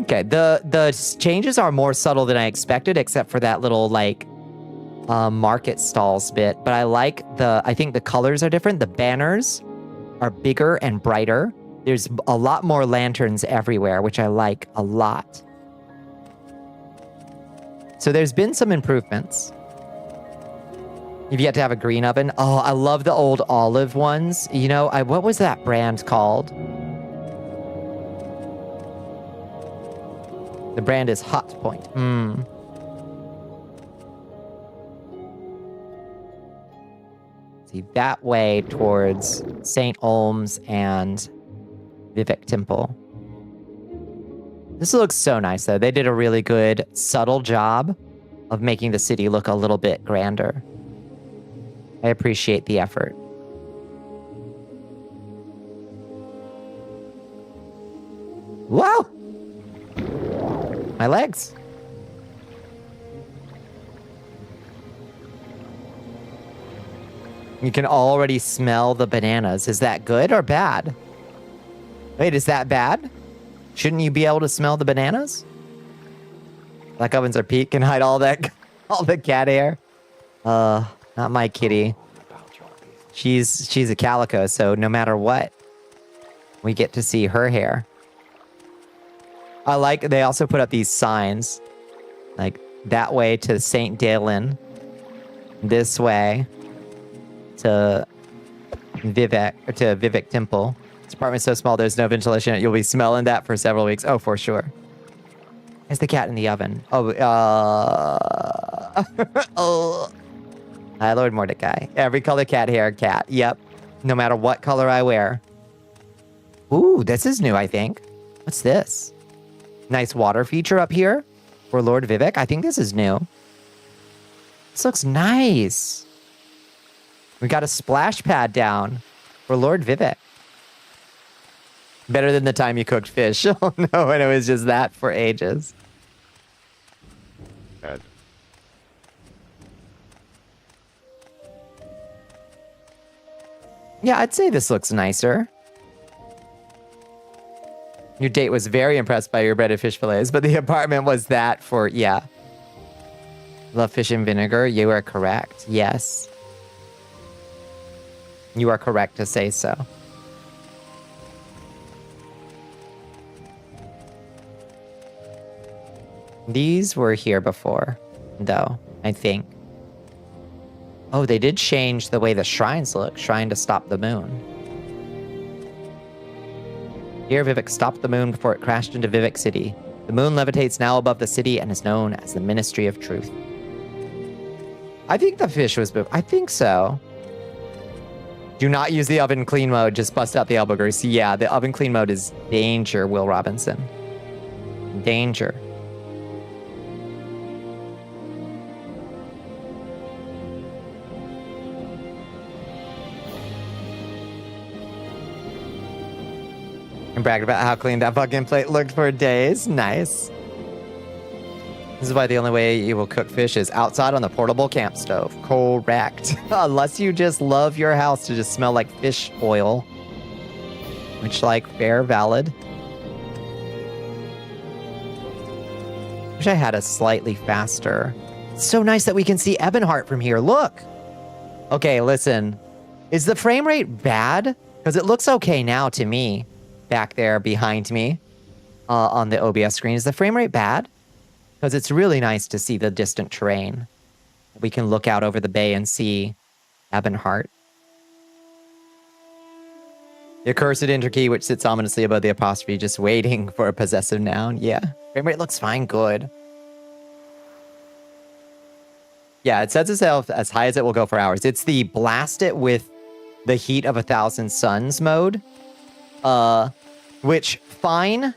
Okay, the changes are more subtle than I expected, except for that little, like, market stalls bit. But I think the colors are different. The banners are bigger and brighter. There's a lot more lanterns everywhere, which I like a lot. So there's been some improvements. You've yet to have a green oven. Oh, I love the old olive ones. You know, what was that brand called? The brand is Hot Point. See, that way towards St. Olms and Vivek Temple. This looks so nice, though. They did a really good, subtle job of making the city look a little bit grander. I appreciate the effort. Whoa! My legs. You can already smell the bananas. Is that good or bad? Wait, is that bad? Shouldn't you be able to smell the bananas? Black ovens are peak and hide all that, all the cat hair. Not my kitty. She's a calico, so no matter what, we get to see her hair. I like, they also put up these signs, like that way to St. Dalen, this way to Vivek Temple. This apartment's so small, there's no ventilation. You'll be smelling that for several weeks. Oh, for sure. There's the cat in the oven. Oh, oh. Hi, Lord Mordecai. Every color cat hair, cat. Yep. No matter what color I wear. Ooh, this is new, I think. What's this? Nice water feature up here for Lord Vivek. I think this is new. This looks nice. We got a splash pad down for Lord Vivek. Better than the time you cooked fish. Oh no, and it was just that for ages. Add. Yeah, I'd say this looks nicer. Your date was very impressed by your breaded fish fillets, but the apartment was that for, yeah. Love fish and vinegar. You are correct. Yes. You are correct to say so. These were here before, though, I think. Oh, they did change the way the shrines look. Shrine to stop the moon. Here, Vivek stopped the moon before it crashed into Vivek City. The moon levitates now above the city and is known as the Ministry of Truth. I think the fish was... I think so. Do not use the oven clean mode. Just bust out the elbow grease. Yeah, the oven clean mode is danger, Will Robinson. Danger. And bragged about how clean that fucking plate looked for days. Nice. This is why the only way you will cook fish is outside on the portable camp stove. Correct. Unless you just love your house to just smell like fish oil. Which, like, fair, valid. Wish I had a slightly faster. It's so nice that we can see Ebonheart from here. Look. Okay, listen. Is the frame rate bad? Because it looks okay now to me. Back there behind me on the OBS screen. Is the frame rate bad? Because it's really nice to see the distant terrain. We can look out over the bay and see Ebonheart. The accursed enter key, which sits ominously above the apostrophe, just waiting for a possessive noun. Yeah. Frame rate looks fine. Good. Yeah, it sets itself as high as it will go for hours. It's the blast it with the heat of 1,000 suns mode. Which, fine,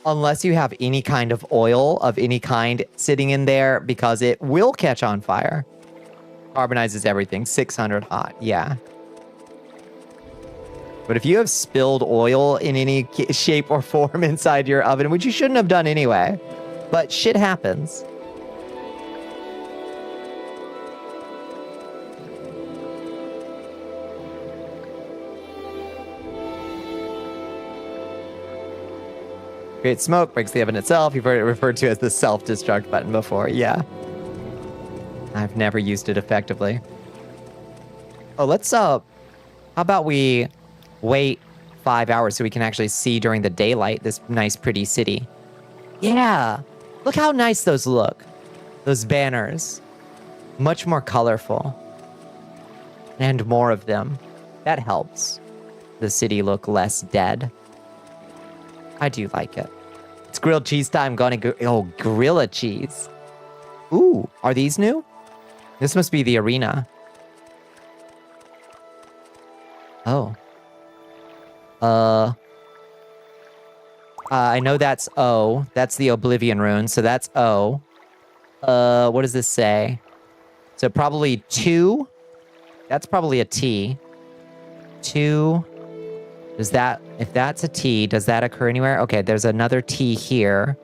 unless you have any kind of oil of any kind sitting in there, because it will catch on fire. Carbonizes everything. 600 hot, yeah. But if you have spilled oil in any shape or form inside your oven, which you shouldn't have done anyway, but shit happens. Creates smoke, breaks the oven itself. You've heard it referred to as the self-destruct button before. Yeah. I've never used it effectively. Oh, let's, how about we wait 5 hours so we can actually see during the daylight this nice, pretty city. Yeah. Look how nice those look. Those banners. Much more colorful. And more of them. That helps the city look less dead. I do like it. It's grilled cheese time. Gonna go. Oh, Gorilla cheese. Ooh, are these new? This must be the arena. Oh. I know that's O. That's the Oblivion rune, so that's O. What does this say? So probably 2. That's probably a T. 2. Does that, if that's a T, does that occur anywhere? Okay, there's another T here.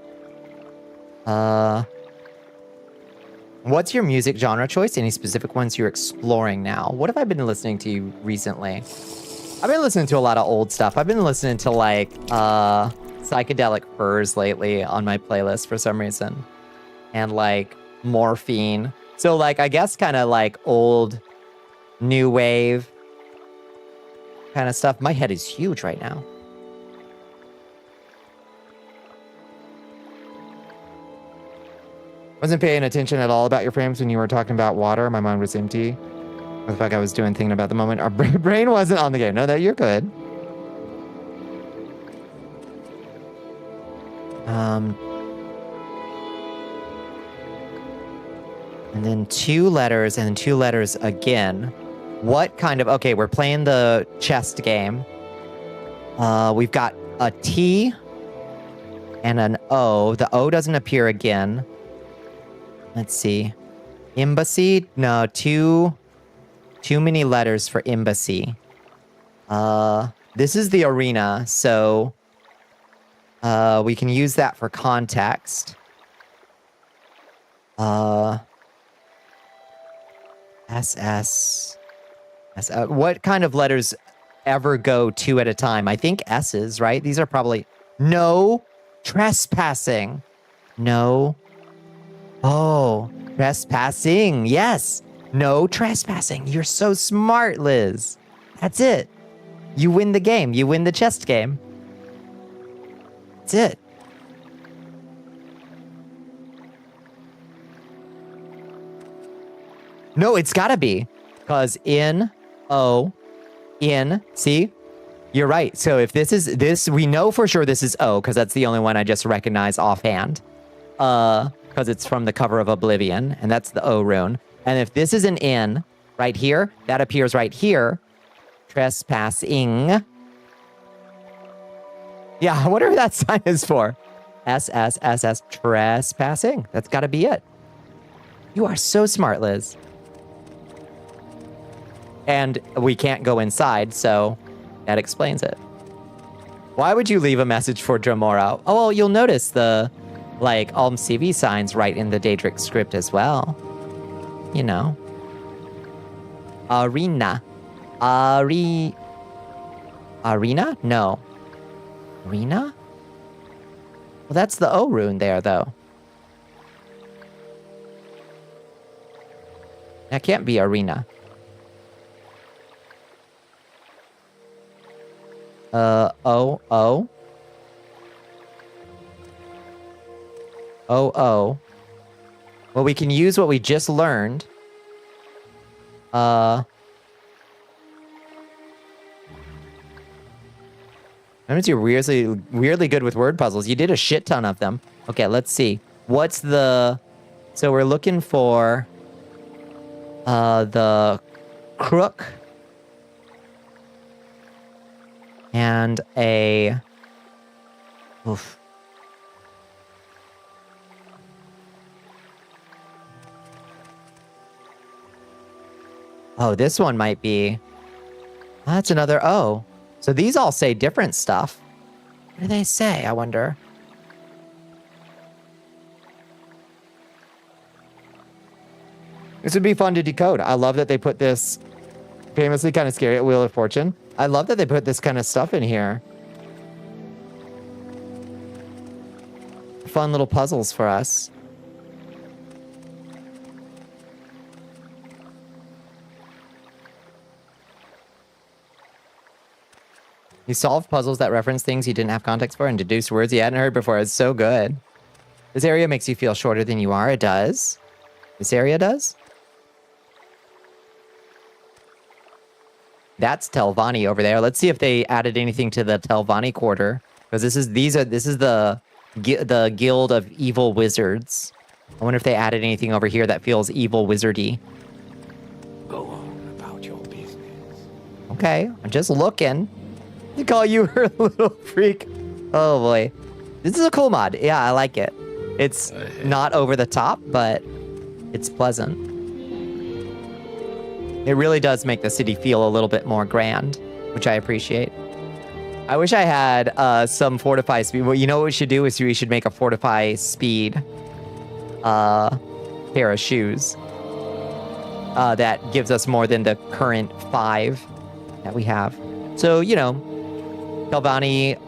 What's your music genre choice? Any specific ones you're exploring now? What have I been listening to recently? I've been listening to a lot of old stuff. I've been listening to like Psychedelic Furs lately on my playlist for some reason. And like Morphine. So like I guess kind of like old new wave kind of stuff. My head is huge right now. Wasn't paying attention at all about your frames when you were talking about water. My mind was empty. What the fuck I was doing thinking about the moment. Our brain wasn't on the game. No, that you're good. And then 2 letters and then 2 letters again. What kind of... Okay, we're playing the chest game. We've got a T and an O. The O doesn't appear again. Let's see. Embassy? No, too many letters for embassy. This is the arena, so we can use that for context. SS. What kind of letters ever go 2 at a time? I think S's, right? These are probably... No trespassing. No. Oh, trespassing. Yes. No trespassing. You're so smart, Liz. That's it. You win the game. You win the chest game. That's it. No, it's gotta be. Because in, O, in, see? You're right. So if this is, this, we know for sure this is O, because that's the only one I just recognize offhand. Because it's from the cover of Oblivion, and that's the O rune. And if this is an N, right here, that appears right here. Trespassing. Yeah, I wonder who that sign is for. SSSS, trespassing. That's gotta be it. You are so smart, Liz. And we can't go inside, so that explains it. Why would you leave a message for Dramora? Oh, well, you'll notice the, like, Alm CV signs right in the Daedric script as well. You know. Arena. Arena? No. Arena? Well, that's the O rune there, though. That can't be arena. O. Well, we can use what we just learned. That means you're weirdly good with word puzzles. You did a shit ton of them. Okay, let's see. What's the... So we're looking for... the crook. And a... Oof. Oh, this one might be... Oh, that's another O. So these all say different stuff. What do they say, I wonder? This would be fun to decode. I love that they put this famously kind of scary at Wheel of Fortune. I love that they put this kind of stuff in here. Fun little puzzles for us. You solve puzzles that reference things you didn't have context for and deduce words you hadn't heard before. It's so good. This area makes you feel shorter than you are. It does. This area does. That's Telvanni over there. Let's see if they added anything to the Telvanni quarter, because this is the guild of evil wizards. I wonder if they added anything over here that feels evil wizardy. Go on about your business. Okay, I'm just looking. They call you her little freak. Oh boy. This is a cool mod. Yeah, I like it. It's not over the top, but it's pleasant. It really does make the city feel a little bit more grand, which I appreciate. I wish I had some fortify speed. Well, you know what we should do is we should make a fortify speed pair of shoes that gives us more than the current 5 that we have. So, you know, Galvani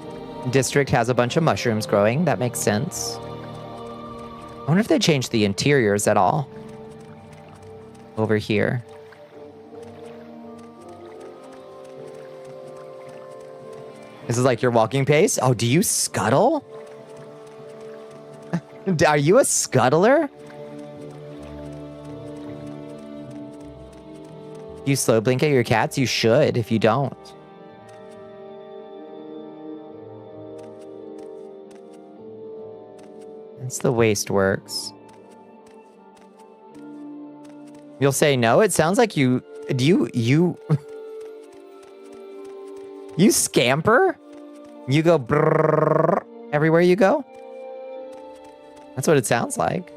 district has a bunch of mushrooms growing. That makes sense. I wonder if they changed the interiors at all over here. This is like your walking pace? Oh, do you scuttle? Are you a scuttler? Do you slow blink at your cats? You should if you don't. That's the waste works. You'll say no? It sounds like you... Do you... You scamper? You go brrrr everywhere you go? That's what it sounds like.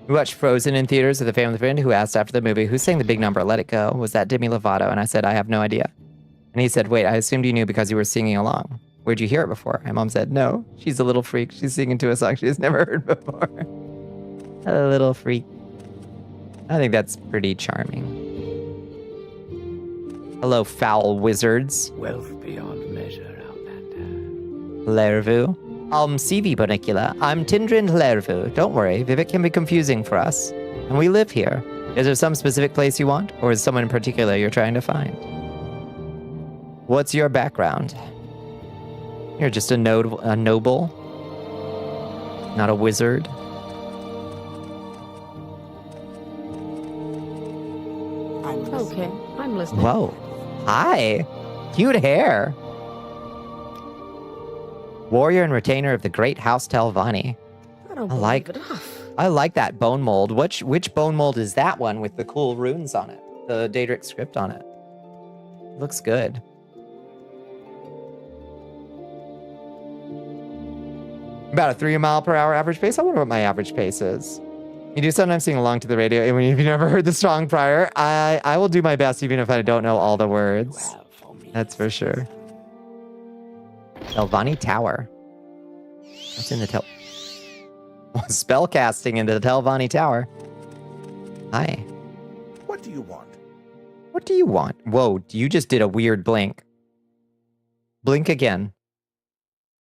We watched Frozen in theaters with a family friend who asked after the movie, who sang the big number, Let It Go? Was that Demi Lovato? And I said, I have no idea. And he said, wait, I assumed you knew because you were singing along. Where'd you hear it before? My mom said, no, she's a little freak. She's singing to a song she's never heard before. A little freak. I think that's pretty charming. Hello, foul wizards. Wealth beyond measure, Outlander. Lervu. CV Bonnicula. I'm Tindrin Lervu. Don't worry, Vivek can be confusing for us. And we live here. Is there some specific place you want? Or is someone in particular you're trying to find? What's your background? You're just a noble. Not a wizard. Okay, I'm listening. Whoa. Hi. Cute hair. Warrior and retainer of the great House Telvanni. I like that bone mold. Which bone mold is that one with the cool runes on it? The Daedric script on it. Looks good. About a 3 mile per hour average pace. I wonder what my average pace is. You do sometimes sing along to the radio, and if you've never heard the song prior, I will do my best even if I don't know all the words. That's for sure. Telvanni Tower. What's in the spell casting into the Telvanni Tower. Hi. What do you want? What do you want? Whoa, you just did a weird blink. Blink again.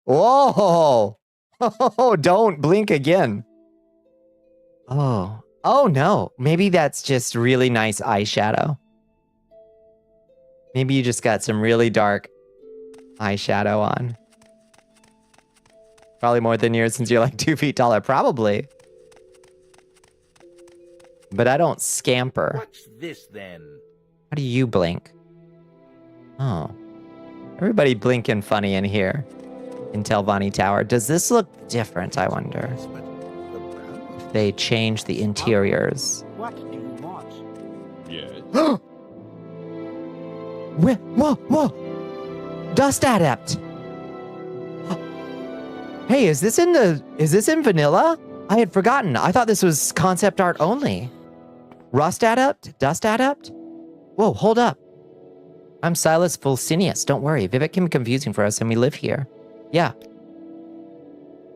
Whoa! Oh, don't blink again. Oh. Oh, no. Maybe that's just really nice eyeshadow. Maybe you just got some really dark eyeshadow on. Probably more than yours since you're like 2 feet taller. Probably. But I don't scamper. What's this then? How do you blink? Oh. Everybody blinking funny in here. In Telvanni Tower. Does this look different, I wonder? If they change the interiors. What do you want? Yes. Whoa! Dust Adept! Hey, is this in vanilla? I had forgotten. I thought this was concept art only. Rust Adept? Dust Adept? Whoa, hold up. I'm Silas Fulcinius. Don't worry. Vivek can be confusing for us and we live here. Yeah.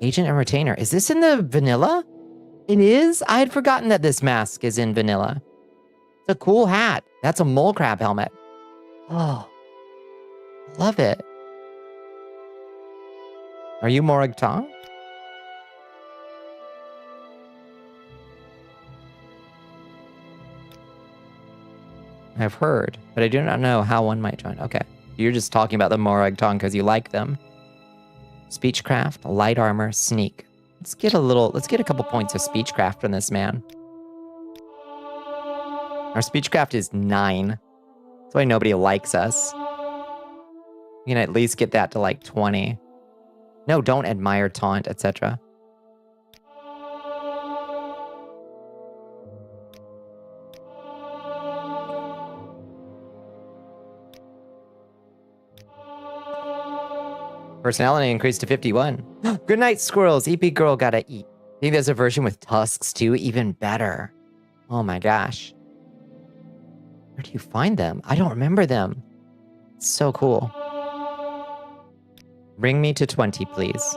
Agent and Retainer. Is this in the vanilla? It is? I had forgotten that this mask is in vanilla. It's a cool hat. That's a mole crab helmet. Oh. Love it. Are you Morag Tong? I've heard, but I do not know how one might join. Okay. You're just talking about the Morag Tong because you like them. Speechcraft, light armor, sneak. Let's get a couple points of speechcraft from this man. Our speechcraft is 9. That's why nobody likes us. We can at least get that to like 20. No, don't admire, taunt, etc. Personality increased to 51. Good night, squirrels. EP girl gotta eat. I think there's a version with tusks too. Even better. Oh my gosh. Where do you find them? I don't remember them. It's so cool. Bring me to 20, please.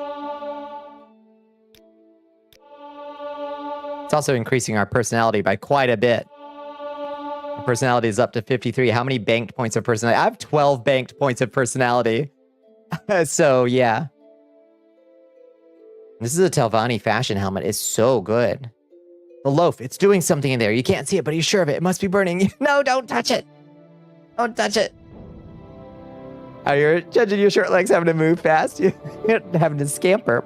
It's also increasing our personality by quite a bit. Our personality is up to 53. How many banked points of personality? I have 12 banked points of personality. So, yeah. This is a Telvanni fashion helmet. It's so good. The loaf, it's doing something in there. You can't see it, but you're sure of it. It must be burning. No, don't touch it. Don't touch it. Oh, you're judging your short legs having to move fast. You're having to scamper.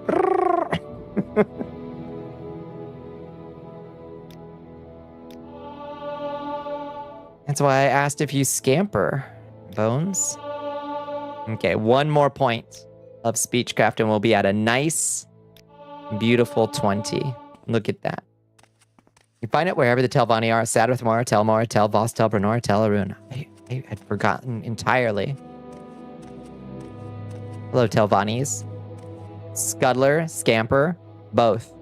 That's why I asked if you scamper, Bones. Okay, one more point of speechcraft and we'll be at a nice, beautiful 20. Look at that. You find it wherever the Telvanni are. Sadrith Mora, Tel Mora, Tel Voss, Tel Brenor, Tel Arun. I had forgotten entirely. Hello, Telvannis. Scuddler, Scamper, both.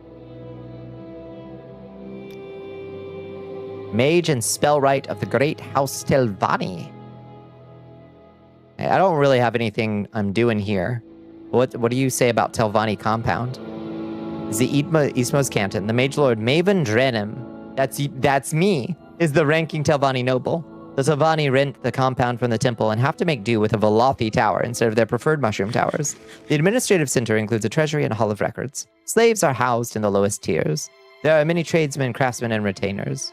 Mage and Spellwright of the Great House Telvanni. I don't really have anything I'm doing here. What do you say about Telvanni Compound? The Eastmost Canton, the Mage Lord Maven Drenim. That's me, is the ranking Telvanni noble. The Telvanni rent the compound from the temple and have to make do with a Velothi tower instead of their preferred mushroom towers. The administrative center includes a treasury and a hall of records. Slaves are housed in the lowest tiers. There are many tradesmen, craftsmen, and retainers.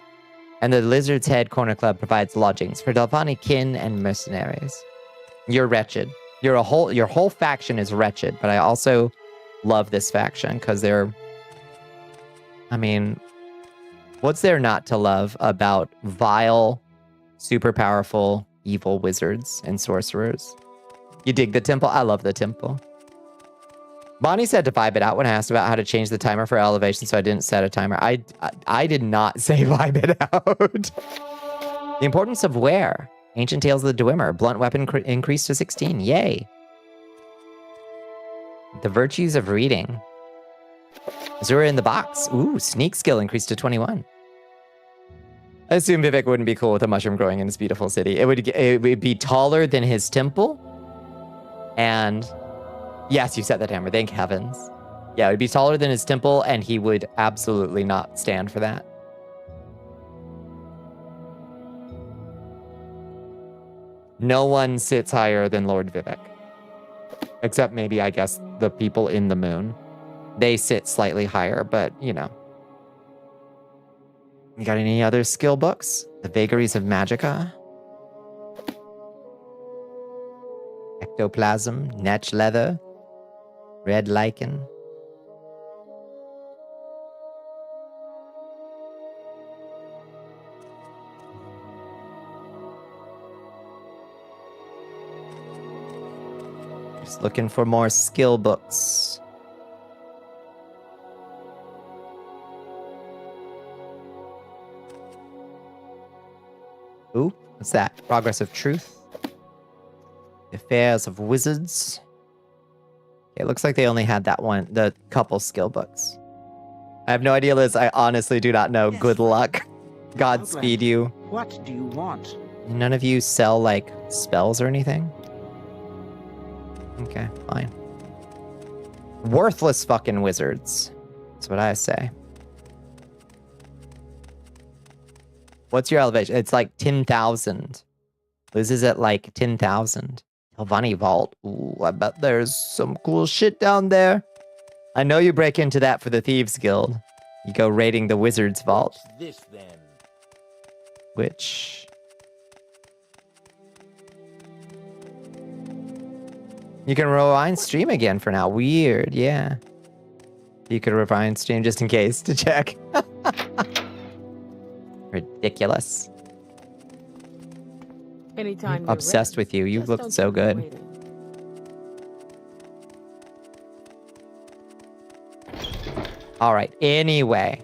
And the Lizard's Head Corner Club provides lodgings for Telvanni kin and mercenaries. You're wretched. Your whole faction is wretched, but I also love this faction because they're... I mean, what's there not to love about vile, super powerful, evil wizards and sorcerers? You dig the temple? I love the temple. Bonnie said to vibe it out when I asked about how to change the timer for elevation, so I didn't set a timer. I did not say vibe it out. The importance of wear. Ancient Tales of the Dwemer. Blunt weapon increased to 16. Yay. The virtues of reading. Azura in the box. Ooh, sneak skill increased to 21. I assume Vivek wouldn't be cool with a mushroom growing in his beautiful city. It would be taller than his temple. And yes, you set the timer. Thank heavens. Yeah, it would be taller than his temple, and he would absolutely not stand for that. No one sits higher than Lord Vivek. Except maybe, I guess, the people in the moon. They sit slightly higher, but, you know. You got any other skill books? The Vagaries of Magica? Ectoplasm, Netch Leather, Red Lichen. Just looking for more skill books. Ooh, what's that? Progress of Truth. The Affairs of Wizards. It looks like they only had that one, the couple skill books. I have no idea, Liz. I honestly do not know. Good luck. Godspeed you. What do you want? None of you sell, like, spells or anything? Okay, fine. Worthless fucking wizards. That's what I say. What's your elevation? It's like 10,000. Liz is at like 10,000. Telvanni Vault. Ooh, I bet there's some cool shit down there. I know you break into that for the Thieves Guild. You go raiding the Wizard's Vault. What's this then? Which... You can rewind stream again for now. Weird, yeah. You could rewind stream just in case to check. Ridiculous. Anytime I'm obsessed with you. You look so good. All right. Anyway.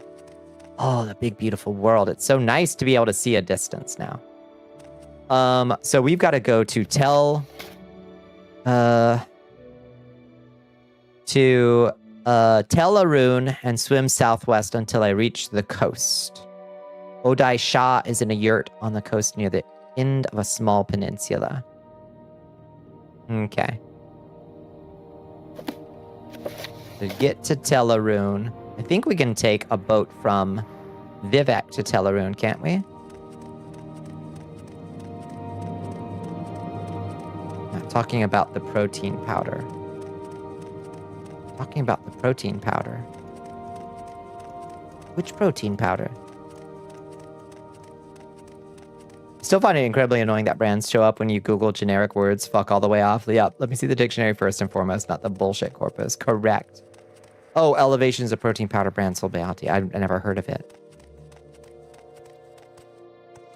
Oh, the big, beautiful world. It's so nice to be able to see a distance now. So we've got to go to to Telarune and swim southwest until I reach the coast. Odai Shah is in a yurt on the coast near the end of a small peninsula. Okay. To get to Telarune, I think we can take a boat from Vivek to Telarune, can't we? Not talking about the protein powder. Talking about the protein powder. Which protein powder? Still find it incredibly annoying that brands show up when you Google generic words. Fuck all the way off. Yep, let me see the dictionary first and foremost, not the bullshit corpus. Correct. Oh, Elevation is a protein powder brand sold by Alti. I never heard of it.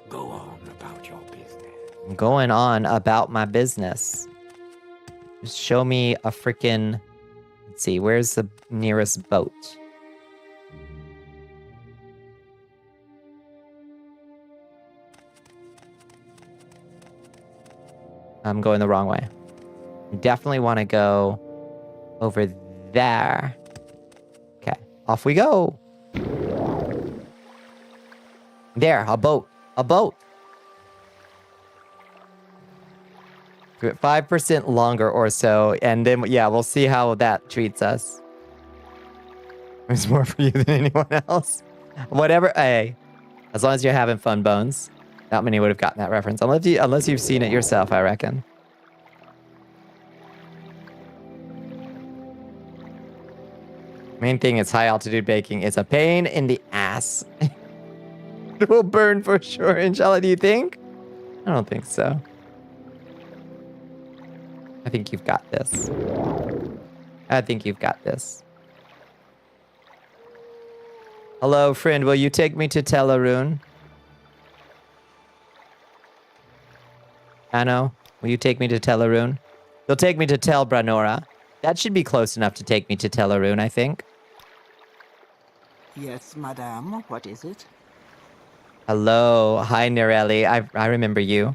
Go on about your business. I'm going on about my business. Just show me a freaking... Let's see, where's the nearest boat? I'm going the wrong way. Definitely want to go over there. Okay, off we go. There, a boat. A boat. 5% longer or so, and then, yeah, we'll see how that treats us. It's more for you than anyone else. Whatever, hey, as long as you're having fun, Bones. Not many would have gotten that reference, unless you've seen it yourself, I reckon. Main thing is high altitude baking. It's a pain in the ass. It will burn for sure, inshallah, do you think? I don't think so. I think you've got this. I think you've got this. Hello, friend. Will you take me to Telarune? Anno, will you take me to Telarune? You'll take me to Tel Branora. That should be close enough to take me to Telarune, I think. Yes, madame. What is it? Hello. Hi, Nireli. I remember you.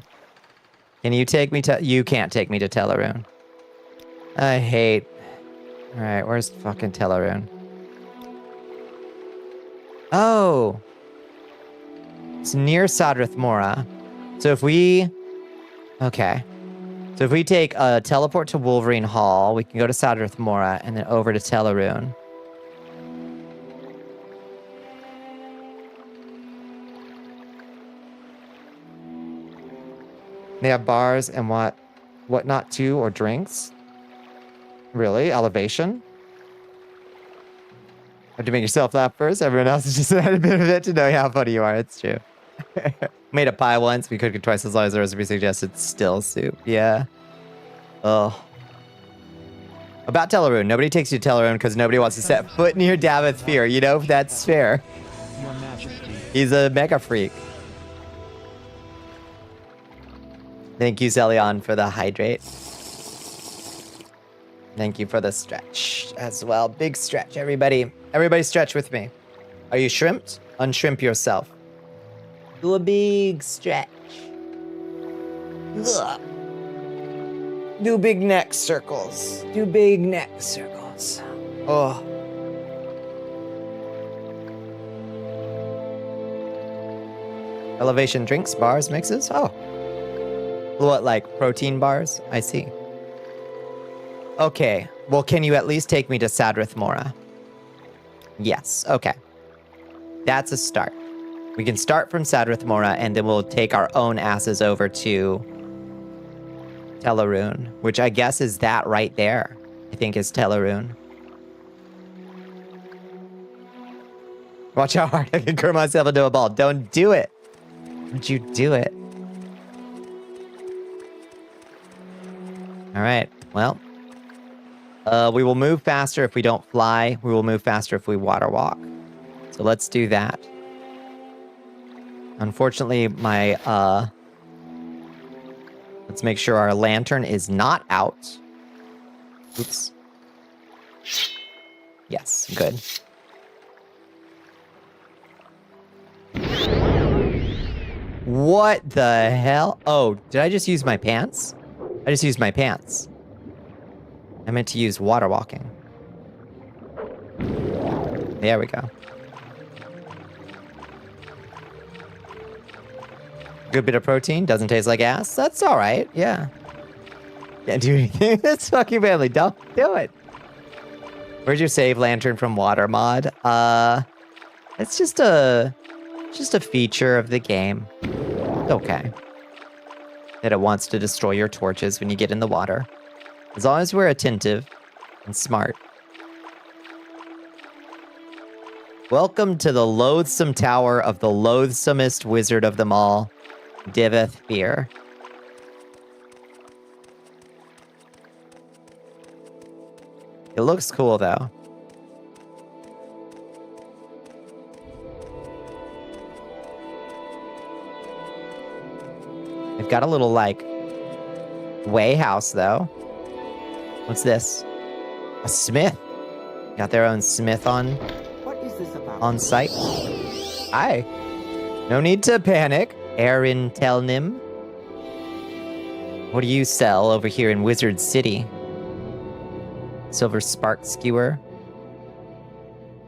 Can you take me to... You can't take me to Telarune. I hate... Alright, where's fucking Telarune? Oh! It's near Sadrith Mora. So if we... Okay. So if we take a teleport to Wolverine Hall, we can go to Sadrith Mora and then over to Telarune. They have bars and whatnot too, or drinks. Really? Elevation? Have to make yourself laugh first. Everyone else has just had a bit of it to know how funny you are. It's true. Made a pie once. We cooked it twice as long as the recipe suggested. Still soup. Yeah. Oh. About Telarune. Nobody takes you to Telarune because nobody wants to set foot near Davith Fear. You know, that's fair. Your Majesty. He's a mega freak. Thank you, Zelion, for the hydrate. Thank you for the stretch as well. Big stretch, everybody. Everybody stretch with me. Are you shrimped? Unshrimp yourself. Do a big stretch. Ugh. Do big neck circles. Do big neck circles. Oh. Elevation drinks, bars, mixes? Oh. What, like protein bars? I see. Okay. Well, can you at least take me to Sadrith Mora? Yes. Okay. That's a start. We can start from Sadrith Mora, and then we'll take our own asses over to Telarune, which I guess is that right there. I think is Telarune. Watch how hard I can curl myself into a ball. Don't do it. Don't you do it. All right. Well, we will move faster if we don't fly. We will move faster if we water walk. So let's do that. Unfortunately, my let's make sure our lantern is not out. Oops. Yes, good. What the hell? Oh, did I just use my pants? I just used my pants. I meant to use water walking. There we go. Good bit of protein. Doesn't taste like ass. That's all right. Yeah. Can't do anything. That's fucking badly. Don't do it. Where's your save lantern from water mod? It's just a feature of the game. Okay. That it wants to destroy your torches when you get in the water. As long as we're attentive and smart. Welcome to the loathsome tower of the loathsomest wizard of them all, Diveth Fear. It looks cool, though. They've got a little, like, way house, though. What's this? A smith. Got their own smith on site. Hi. No need to panic, Erin Telnim. What do you sell over here in Wizard City? Silver spark skewer.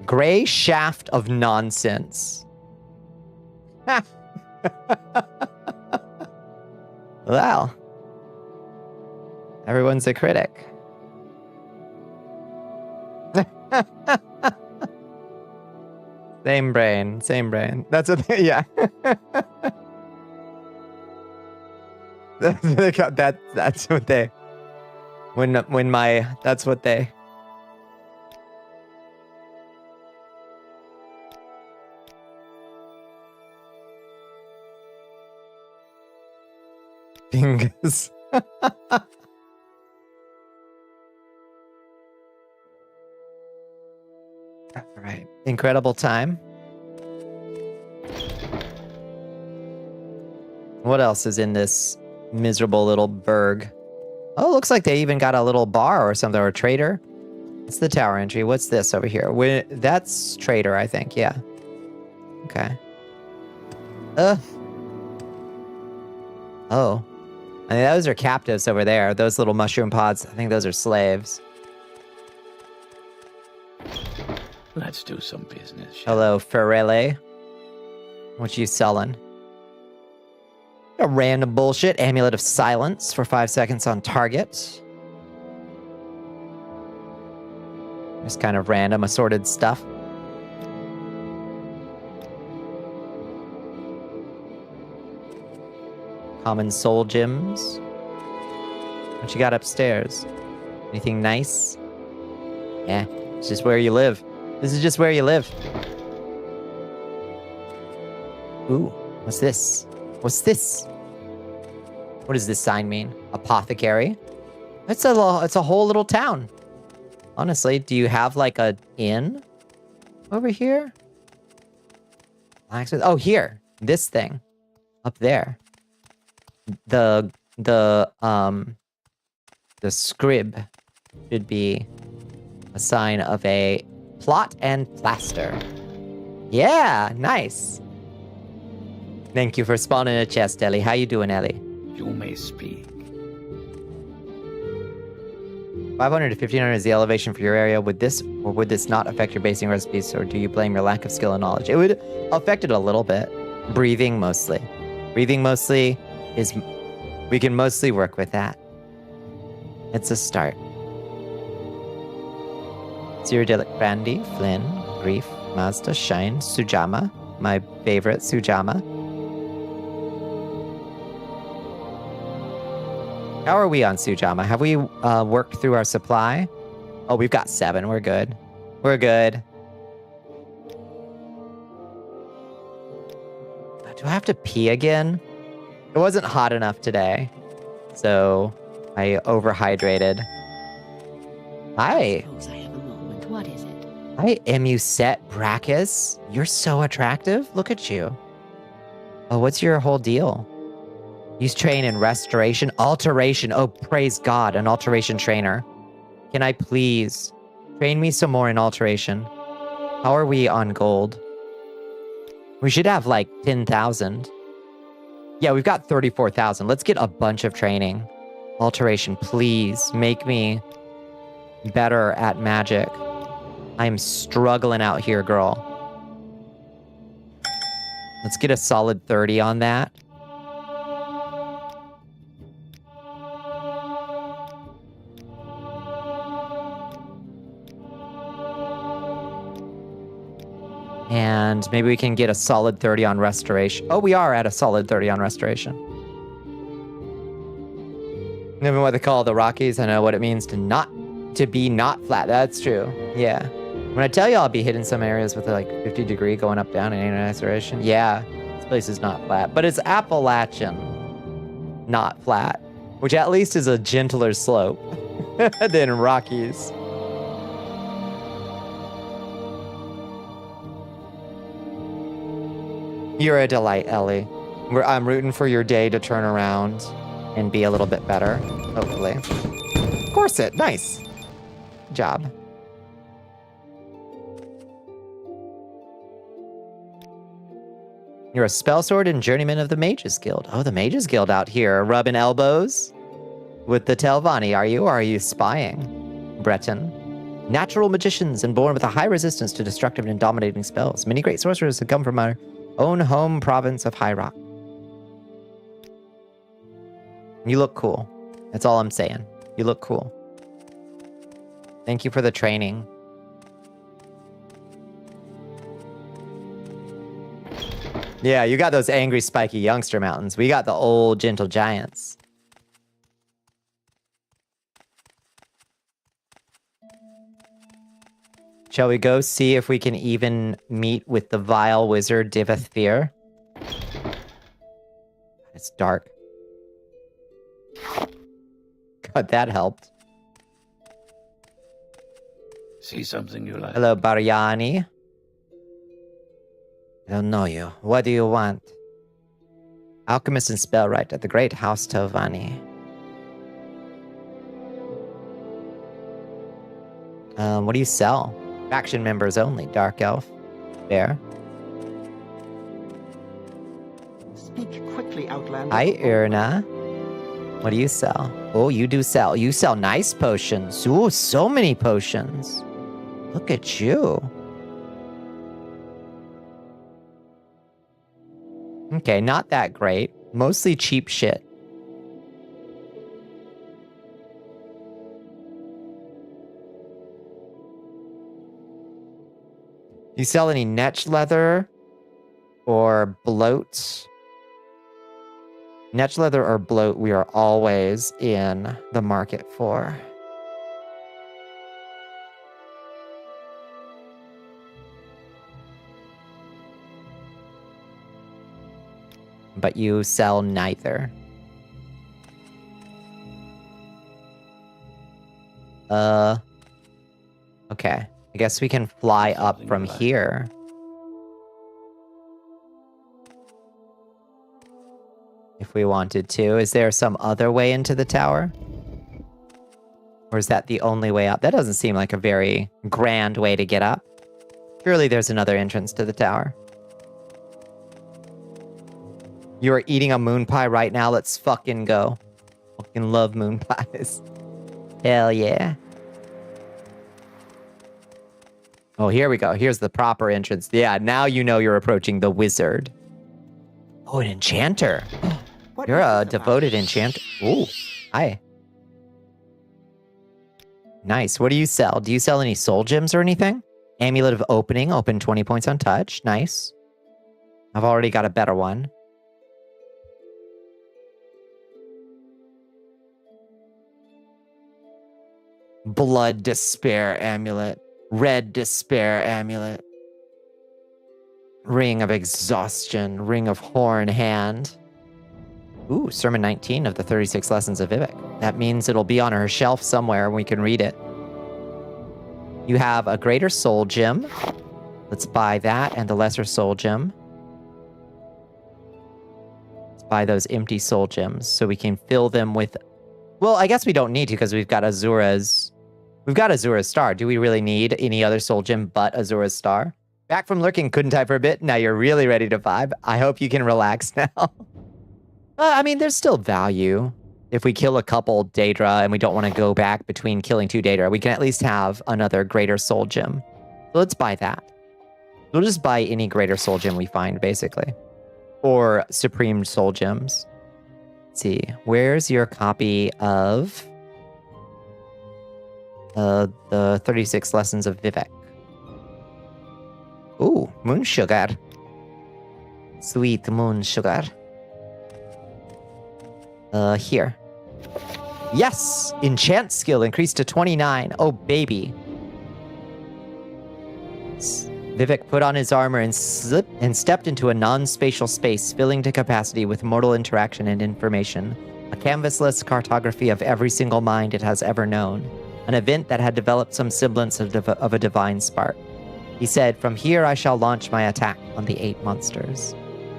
Gray shaft of nonsense. Well, everyone's a critic. Same brain, same brain. That's what they, yeah. That's what they, that's what they. Fingers. All right. Incredible time. What else is in this miserable little burg? Oh, looks like they even got a little bar or something, or a trader. It's the tower entry. What's this over here? That's trader, I think. Yeah. Okay. Oh. I mean, those are captives over there. Those little mushroom pods. I think those are slaves. Let's do some business. Hello, Ferrelle. What you selling? A random bullshit. Amulet of Silence for 5 seconds on target. Just kind of random assorted stuff. Common soul gems. What you got upstairs? Anything nice? Yeah, it's just where you live. This is just where you live. Ooh, what's this? What's this? What does this sign mean? Apothecary? It's a whole little town. Honestly, do you have like a inn over here? Oh, here. This thing. Up there. The scrib should be a sign of a plot and plaster. Yeah, nice. Thank you for spawning a chest, Ellie. How you doing, Ellie? You may speak. 500 to 1500 is the elevation for your area. Would this or would this not affect your basing recipes, or do you blame your lack of skill and knowledge? It would affect it a little bit. Breathing mostly. Breathing mostly is... We can mostly work with that. It's a start. Cyrodiilic Brandy, Flynn, Grief, Mazda, Shine, Sujama. My favorite, Sujama. How are we on Sujama? Have we worked through our supply? Oh, we've got 7. We're good. We're good. Do I have to pee again? It wasn't hot enough today, so I overhydrated. Hi. Suppose I have a moment. What is it? Hi, Emuset Brachus. You're so attractive. Look at you. Oh, what's your whole deal? You train in restoration, alteration. Oh, praise God, an alteration trainer. Can I please train me some more in alteration? How are we on gold? We should have like 10,000. Yeah, we've got 34,000. Let's get a bunch of training. Alteration, please make me better at magic. I'm struggling out here, girl. Let's get a solid 30 on that. And maybe we can get a solid 30 on restoration. Oh, we are at a solid 30 on restoration. Knowing what they call the Rockies, I know what it means to be not flat. That's true. Yeah. When I tell you I'll be hitting some areas with like 50 degree going up, down in restoration. Yeah, this place is not flat, but it's Appalachian, not flat, which at least is a gentler slope than Rockies. You're a delight, Ellie. I'm rooting for your day to turn around and be a little bit better, hopefully. Corset, nice. Good job. You're a spell sword and journeyman of the Mages Guild. Oh, the Mages Guild out here, rubbing elbows with the Telvanni, are you? Or are you spying? Breton. Natural magicians and born with a high resistance to destructive and dominating spells. Many great sorcerers have come from our own home province of High Rock. You look cool. That's all I'm saying. You look cool. Thank you for the training. Yeah, you got those angry, spiky youngster mountains. We got the old, gentle giants. Shall we go see if we can even meet with the vile wizard Diveth Fear? It's dark. God, that helped. See something you like? Hello, Baryani. I don't know you. What do you want? Alchemist and Spellwriter at the Great House Telvanni. What do you sell? Faction members only. Dark Elf. Bear. Speak quickly, Outlander. Hi, Irna. What do you sell? Oh, you do sell. You sell nice potions. Ooh, so many potions. Look at you. Okay, not that great. Mostly cheap shit. You sell any netch leather or bloat? Netch leather or bloat we are always in the market for. But you sell neither. Okay. I guess we can fly up from here. If we wanted to. Is there some other way into the tower? Or is that the only way up? That doesn't seem like a very grand way to get up. Surely there's another entrance to the tower. You are eating a moon pie right now. Let's fucking go. Fucking love moon pies. Hell yeah. Oh, here we go. Here's the proper entrance. Yeah, now you know you're approaching the wizard. Oh, an enchanter. You're a devoted enchanter. Ooh, hi. Nice. What do you sell? Do you sell any soul gems or anything? Amulet of Opening. Open 20 points on touch. Nice. I've already got a better one. Blood Despair Amulet. Red Despair Amulet. Ring of Exhaustion. Ring of Horn Hand. Ooh, Sermon 19 of the 36 Lessons of Vivek. That means it'll be on her shelf somewhere and we can read it. You have a Greater Soul Gem. Let's buy that and the Lesser Soul Gem. Let's buy those empty Soul Gems so we can fill them with... Well, I guess we don't need to because we've got Azura's... We've got Azura's Star. Do we really need any other Soul Gem but Azura's Star? Back from lurking, couldn't type for a bit. Now you're really ready to vibe. I hope you can relax now. I mean, there's still value. If we kill a couple Daedra and we don't want to go back between killing two Daedra, we can at least have another Greater Soul Gem So let's buy that. We'll just buy any greater soul gem we find, basically. Or supreme soul gems. Let's see. Where's your copy of the 36 Lessons of Vivek? Ooh, moon sugar. Sweet moon sugar. Here. Yes! Enchant skill increased to 29. Oh, baby. Vivek put on his armor and stepped into a non-spatial space, filling to capacity with mortal interaction and information. A canvasless cartography of every single mind it has ever known. An event that had developed some semblance of a divine spark. He said, "From here I shall launch my attack on the 8 monsters."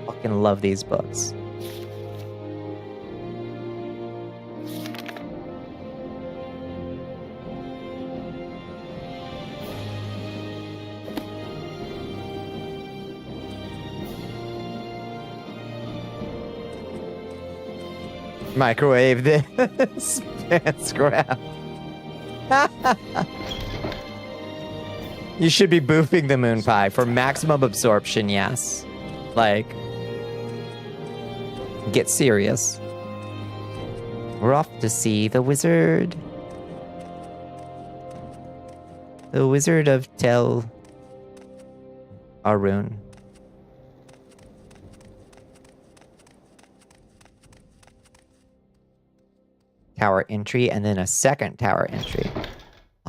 Fucking love these books. Microwave this. Pants grab. You should be boofing the moon pie for maximum absorption, yes. Like, get serious. We're off to see the wizard. The Wizard of Tel Arun. Tower entry, and then a second tower entry.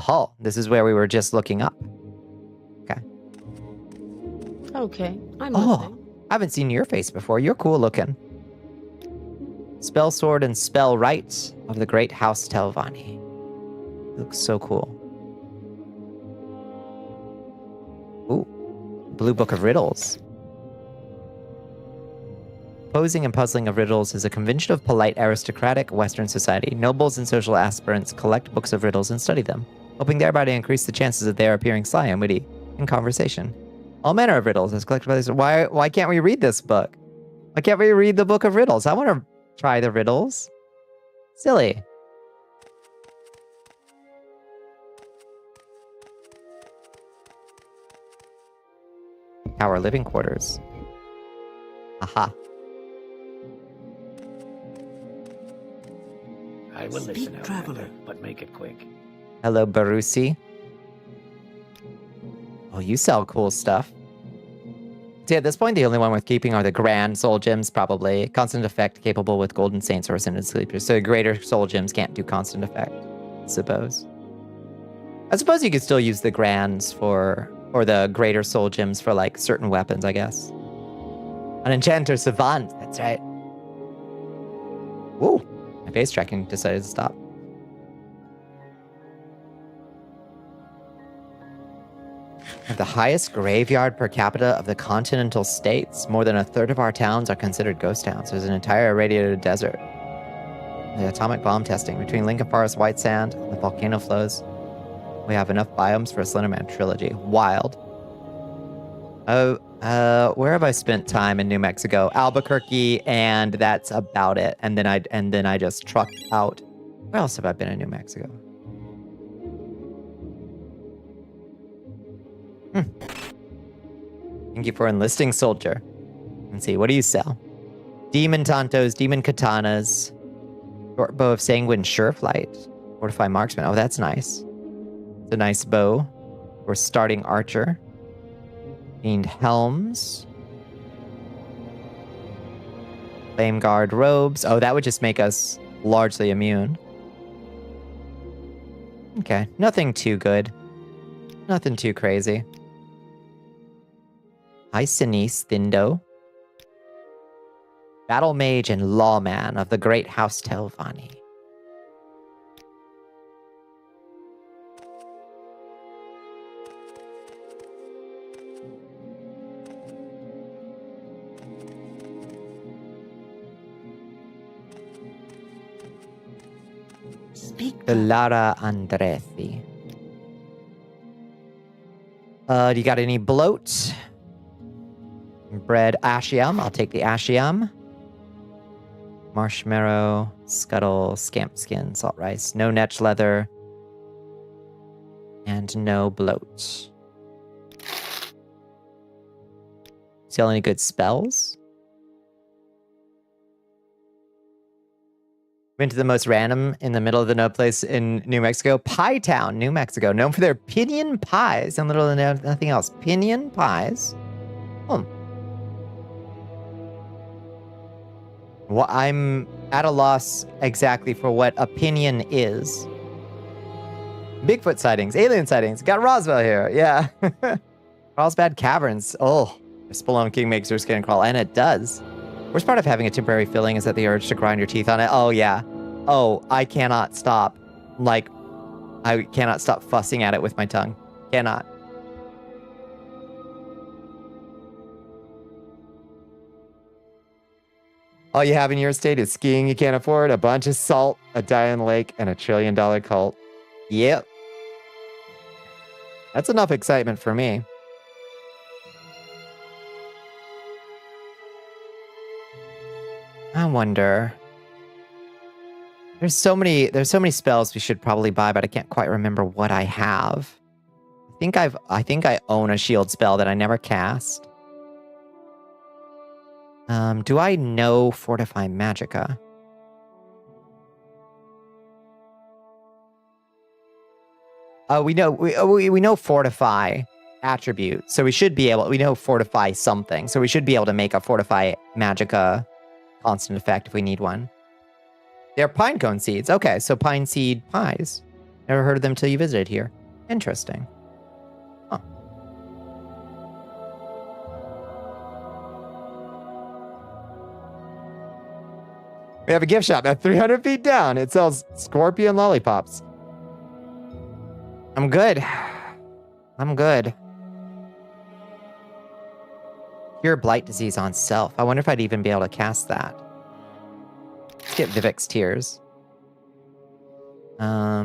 Oh, this is where we were just looking up. Okay. Okay, I'm listening. I haven't seen your face before. You're cool looking. Spell sword and spell right of the great house Telvanni. Looks so cool. Ooh, Blue Book of Riddles. Posing and puzzling of riddles is a convention of polite aristocratic Western society. Nobles and social aspirants collect books of riddles and study them, hoping thereby to increase the chances of their appearing sly and witty in conversation. All manner of riddles is collected by this. Why can't we read this book? Why can't we read the Book of Riddles? I want to try the riddles. Silly. Our living quarters. Aha. I will Speak, listen, traveler. Outlander, but make it quick. Hello, Barusi. Oh, you sell cool stuff. See, at this point, the only one worth keeping are the Grand Soul Gems, probably. Constant effect capable with Golden Saints or Ascended Sleepers. So Greater Soul Gems can't do constant effect, I suppose. I suppose you could still use the Grands for, or the Greater Soul Gems for, like, certain weapons, I guess. An Enchanter Savant, that's right. Woo! My face tracking decided to stop. Have the highest graveyard per capita of the continental states. More than a third of our towns are considered ghost towns. There's an entire irradiated desert. The atomic bomb testing between Lincoln Forest, White Sand, and the volcano flows. We have enough biomes for a Slenderman trilogy. Wild. Oh, where have I spent time in New Mexico? Albuquerque, and that's about it. And then I just trucked out. Where else have I been in New Mexico? Thank you for enlisting, soldier. Let's see, what do you sell? Demon Tantos, Demon Katanas, Short Bow of Sanguine Sureflight, Fortify Marksman. Oh, that's nice. It's a nice bow. We're starting Archer. Fiend Helms. Flame Guard Robes. Oh, that would just make us largely immune. Okay, nothing too good. Nothing too crazy. Hi, Sinise Thindo. Battle Mage and Lawman of the Great House Telvanni. Speak. The Lara Andrethi. Do you got any bloat? Bread Ashium. I'll take the Ashium. Marshmallow, Scuttle, Scamp Skin, Salt Rice. No Netch Leather. And no bloat. Sell any good spells? Went to the most random in the middle of the no place in New Mexico. Pie Town, New Mexico. Known for their pinion pies and literally nothing else. Pinion pies. Well, I'm at a loss exactly for what opinion is. Bigfoot sightings, alien sightings. Got Roswell here. Yeah. Carlsbad Caverns. Oh, the Spelunking makes your skin crawl, and it does. Worst part of having a temporary filling is that the urge to grind your teeth on it. Oh, yeah. Oh, I cannot stop. Like, I cannot stop fussing at it with my tongue. Cannot. All you have in your state is skiing you can't afford, a bunch of salt, a dying lake, and $1 trillion cult. Yep. That's enough excitement for me. I wonder. There's so many spells we should probably buy, but I can't quite remember what I have. I think I own a shield spell that I never cast. Do I know Fortify Magicka? We know Fortify attribute, so we should be able. We know Fortify something, so we should be able to make a Fortify Magicka constant effect if we need one. They're pinecone seeds. Okay, so pine seed pies. Never heard of them till you visited here. Interesting. Huh. We have a gift shop at 300 feet down. It sells scorpion lollipops. I'm good. I'm good. Cure blight disease on self. I wonder if I'd even be able to cast that. Let's get Vivek's Tears. Yeah,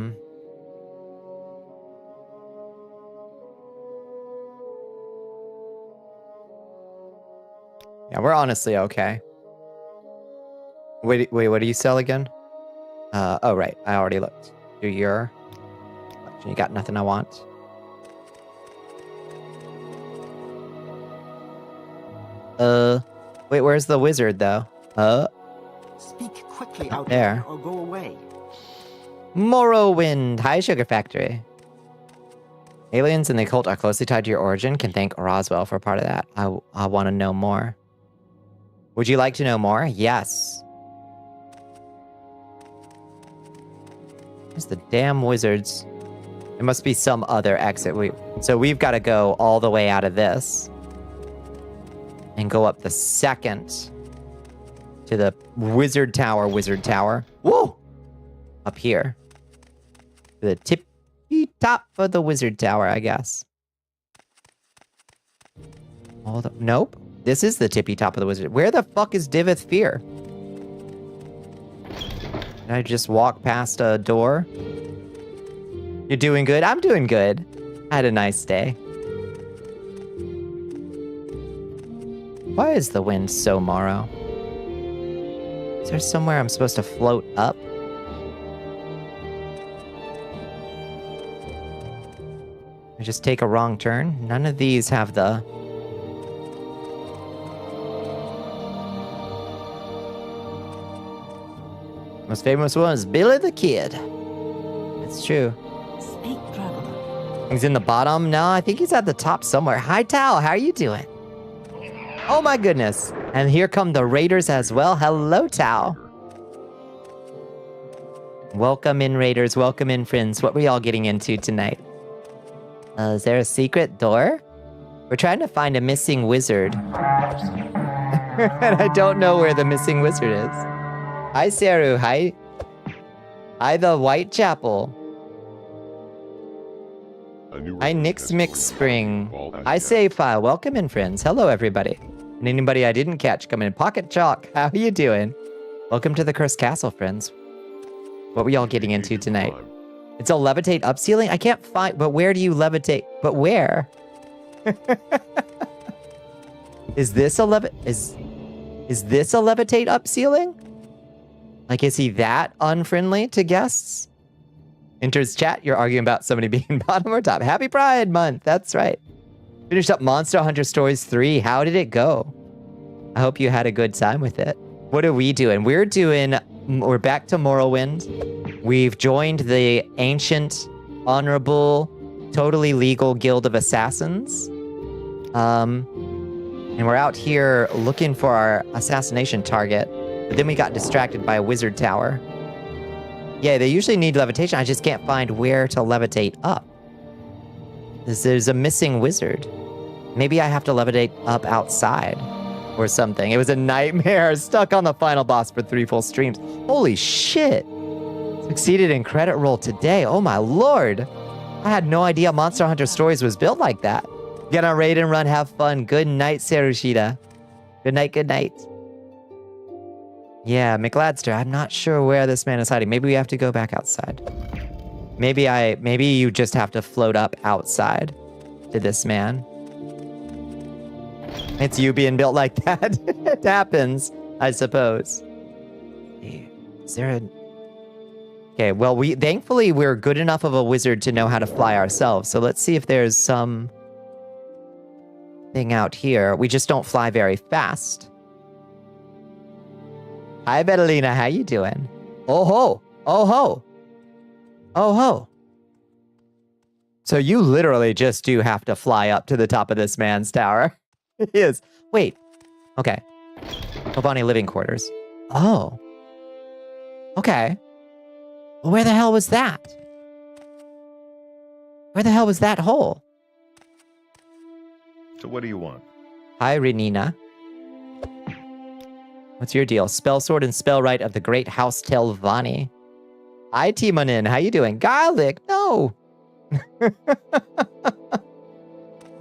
we're honestly okay. Wait, what do you sell again? Oh, right. I already looked. Do your... You got nothing I want. Wait, where's the wizard, though? Speak quickly out there. Or go away. Morrowind. Hi, Sugar Factory. Aliens and the occult are closely tied to your origin. Can thank Roswell for part of that. I want to know more. Would you like to know more? Yes. Where's the damn wizards? There must be some other exit. So we've got to go all the way out of this. And go up the second to the wizard tower. Whoa! Up here. To the tippy top of the wizard tower, I guess. Nope. This is the tippy top of the wizard. Where the fuck is Divith Fear? Did I just walk past a door? You're doing good? I'm doing good. I had a nice day. Why is the wind so Morrow? Is there somewhere I'm supposed to float up? I just take a wrong turn? None of these have the... Most famous one is Billy the Kid. It's true. Speak, traveler. He's in the bottom? No, I think he's at the top somewhere. Hi, Tao. How are you doing? Oh my goodness. And here come the raiders as well. Hello, Tao. Welcome in, raiders. Welcome in, friends. What were y'all getting into tonight? Is there a secret door? We're trying to find a missing wizard. And I don't know where the missing wizard is. Hi, Saru. Hi. Hi, the Whitechapel. Hi, Nix Mix Spring. Hi, Save File. Welcome in, friends. Hello, everybody. And anybody I didn't catch, come in. Pocket Chalk. How are you doing? Welcome to the Cursed Castle, friends. What were y'all getting into tonight? It's a levitate up ceiling? I can't find... But where do you levitate? But where? Is this a Is this a levitate up ceiling? Like, is he that unfriendly to guests? Enters chat, you're arguing about somebody being bottom or top. Happy Pride Month, that's right. Finished up Monster Hunter Stories 3. How did it go? I hope you had a good time with it. What are we doing? We're back to Morrowind. We've joined the ancient, honorable, totally legal Guild of Assassins. And we're out here looking for our assassination target. But then we got distracted by a wizard tower. Yeah, they usually need levitation. I just can't find where to levitate up. There's a missing wizard. Maybe I have to levitate up outside or something. It was a nightmare. Stuck on the final boss for 3 full streams. Holy shit. Succeeded in credit roll today. Oh my lord. I had no idea Monster Hunter Stories was built like that. Get on raid and run, have fun. Good night, Sarushida. Good night, good night. Yeah, McLadster, I'm not sure where this man is hiding. Maybe we have to go back outside. Maybe you just have to float up outside to this man. It's you being built like that. It happens, I suppose. Is there a... Okay, well, thankfully we're good enough of a wizard to know how to fly ourselves. So let's see if there's some thing out here. We just don't fly very fast. Hi, Betalina. How you doing? Oh ho! Oh ho! Oh ho! So you literally just do have to fly up to the top of this man's tower. He is. Wait. Okay. Obani living quarters. Oh. Okay. Well, where the hell was that? Where the hell was that hole? So what do you want? Hi, Renina. What's your deal? Spell sword and spell right of the great house Telvanni. Hi, Timonin. How you doing? Garlic. No.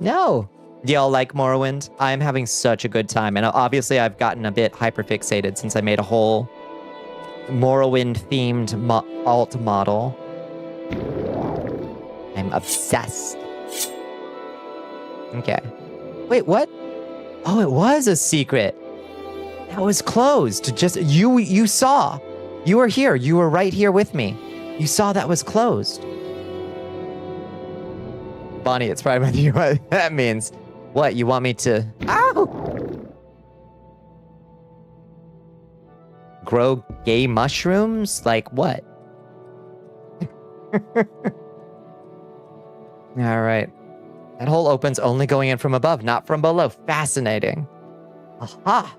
No. Do y'all like Morrowind? I'm having such a good time. And obviously I've gotten a bit hyperfixated since I made a whole Morrowind-themed alt model. I'm obsessed. Okay. Wait, what? Oh, it was a secret. That was closed. Just, you saw. You were here. You were right here with me. You saw that was closed. Bonnie, it's fine with you. What that means. What, you want me to... Ow! Grow gay mushrooms? Like what? Alright. That hole opens only going in from above, not from below. Fascinating. Aha!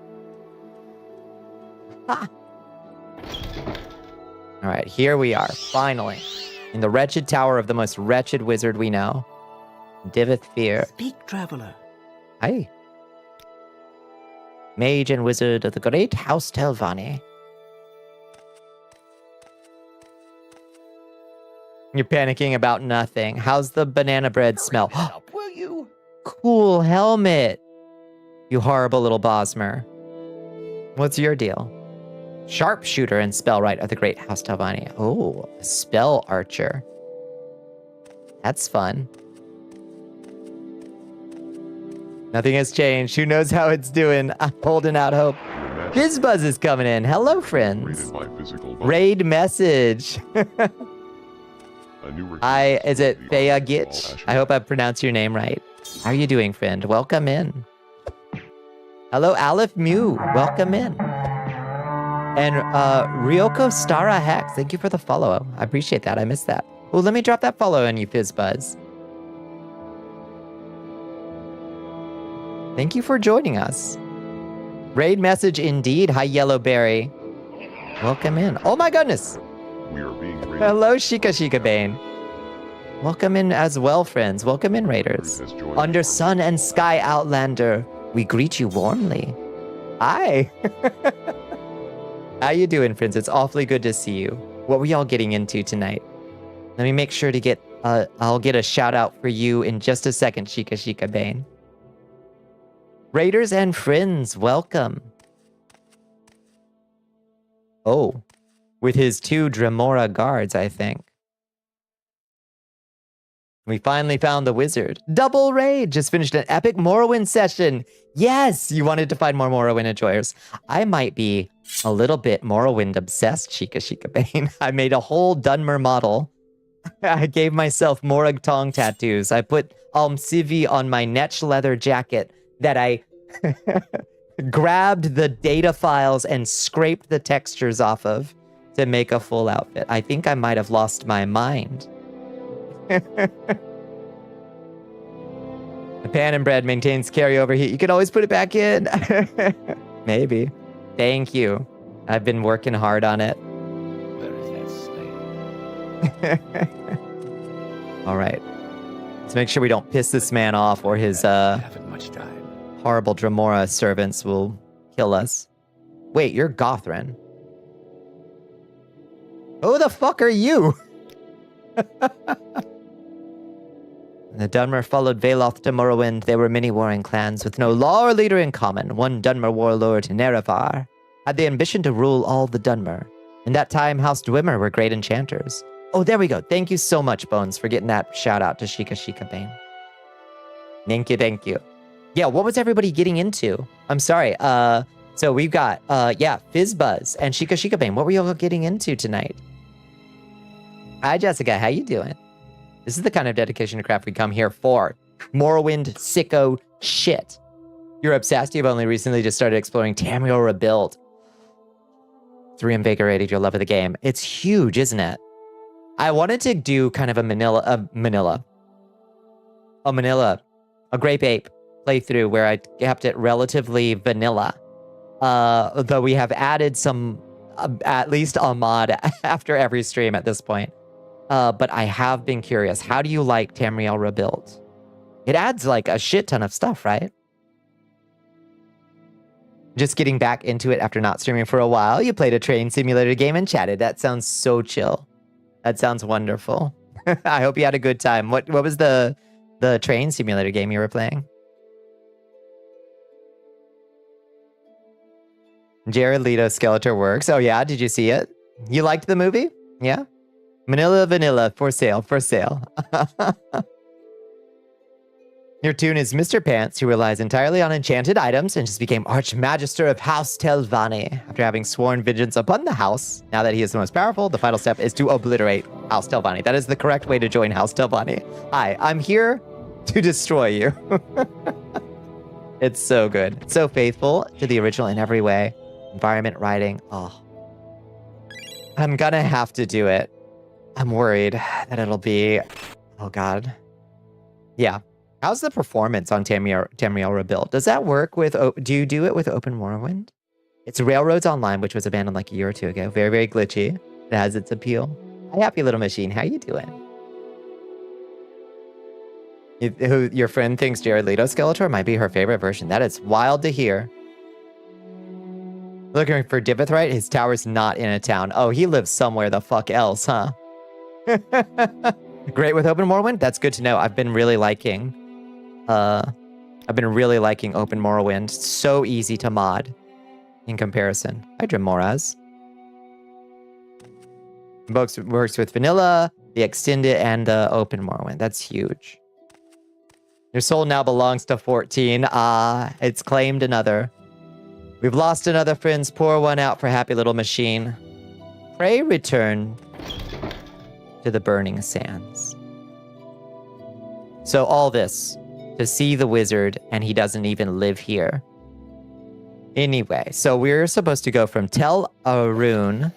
Aha! Alright, here we are, finally. In the wretched tower of the most wretched wizard we know. Divith Fear. Speak, traveler. Hi. Mage and wizard of the great house Telvanni. You're panicking about nothing. How's the banana bread smell? Will you? Cool helmet. You horrible little Bosmer. What's your deal? Sharpshooter and spellwright of the great house Telvanni. Oh, a spell archer. That's fun. Nothing has changed. Who knows how it's doing? I'm holding out hope. Fizzbuzz is coming in. Hello, friends. Raid message. Hi, is it Thea Gitch? I hope I pronounced your name right. How are you doing, friend? Welcome in. Hello, Aleph Mew. Welcome in. And Ryoko Stara Hex, thank you for the follow. I appreciate that. I missed that. Oh, let me drop that follow on you, Fizzbuzz. Thank you for joining us. Raid message indeed. Hi, Yellowberry. Welcome in. Oh my goodness. We are being raided. Hello, Shika Bane. Welcome in as well, friends. Welcome in, Raiders. Under Sun and Sky Outlander, we greet you warmly. Hi. How you doing, friends? It's awfully good to see you. What were y'all getting into tonight? Let me make sure to get, I'll get a shout out for you in just a second, Shika Bane. Raiders and friends, welcome. Oh, with his 2 Dremora guards, I think. We finally found the wizard. Double raid! Just finished an epic Morrowind session. Yes, you wanted to find more Morrowind enjoyers. I might be a little bit Morrowind obsessed, Shika Bane. I made a whole Dunmer model I gave myself Morag Tong tattoos. I put Almcivi on my Netch leather jacket that I grabbed the data files and scraped the textures off of to make a full outfit. I think I might have lost my mind. The pan and bread maintains carryover heat. You can always put it back in. Maybe. Thank you. I've been working hard on it. Where is that slave? All right. Let's make sure we don't piss this man off or his Haven't much time. horrible Dremora servants will kill us. Wait, you're Gothrin. Who the fuck are you? The Dunmer followed Veloth to Morrowind. They were many warring clans with no law or leader in common. One Dunmer warlord, Nerevar, had the ambition to rule all the Dunmer. In that time, House Dwemer were great enchanters. Oh, there we go. Thank you so much, Bones, for getting that shout out to Shika Bane. Thank you, thank you. Yeah, what was everybody getting into? I'm sorry. So we've got, Fizzbuzz and Shika Bane. What were y'all getting into tonight? Hi, Jessica. How you doing? This is the kind of dedication to craft we come here for. Morrowind sicko shit. You're obsessed. You've only recently just started exploring Tamriel Rebuild. It's reinvigorated your love of the game. It's huge, isn't it? I wanted to do kind of a Grape Ape playthrough where I kept it relatively vanilla. Though we have added some, at least a mod after every stream at this point. But I have been curious. How do you like Tamriel Rebuild? It adds like a shit ton of stuff, right? Just getting back into it after not streaming for a while. You played a train simulator game and chatted. That sounds so chill. That sounds wonderful. I hope you had a good time. What was the train simulator game you were playing? Jared Leto Skeletor works. Oh yeah, did you see it? You liked the movie? Yeah? Manila Vanilla, for sale, for sale. Your tune is Mr. Pants, who relies entirely on enchanted items and just became Archmagister of House Telvanni after having sworn vengeance upon the house. Now that he is the most powerful, the final step is to obliterate House Telvanni. That is the correct way to join House Telvanni. Hi, I'm here to destroy you. It's so good. It's so faithful to the original in every way. Environment writing. Oh. I'm gonna have to do it. I'm worried that it'll be... Oh, God. Yeah. How's the performance on Tamriel Rebuild? Does that work with... Do you do it with Open Morrowind? It's Railroads Online, which was abandoned like a year or two ago. Very, very glitchy. It has its appeal. Hi, happy little machine. How you doing? Your friend thinks Jared Leto Skeletor might be her favorite version. That is wild to hear. Looking for Divothrite? His tower's not in a town. Oh, he lives somewhere the fuck else, huh? Great with Open Morrowind? That's good to know. I've been really liking Open Morrowind. So easy to mod in comparison. Hi, Dremoraz. Works with vanilla, the extended, and the Open Morrowind. That's huge. Your soul now belongs to 14. It's claimed another. We've lost another, friends. Pour one out for happy little machine. Pray return to the burning sands. So all this to see the wizard, and he doesn't even live here. Anyway, so we're supposed to go from Tel Arun.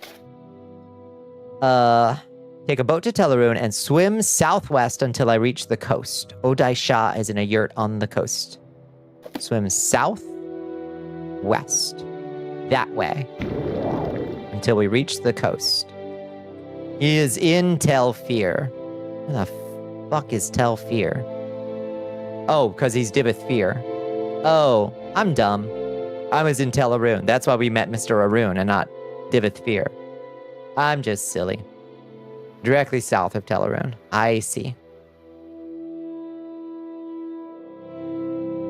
Take a boat to Tel Arun and swim southwest until I reach the coast. Odai Shah is in a yurt on the coast. Swim southwest. That way. Until we reach the coast. He is in Tel Fear. Where the fuck is Tel Fear? Oh, because he's Dibith Fear. Oh, I'm dumb. I was in Tel Arun. That's why we met Mr. Arun and not Dibith Fear. I'm just silly. Directly south of Tel Arun. I see.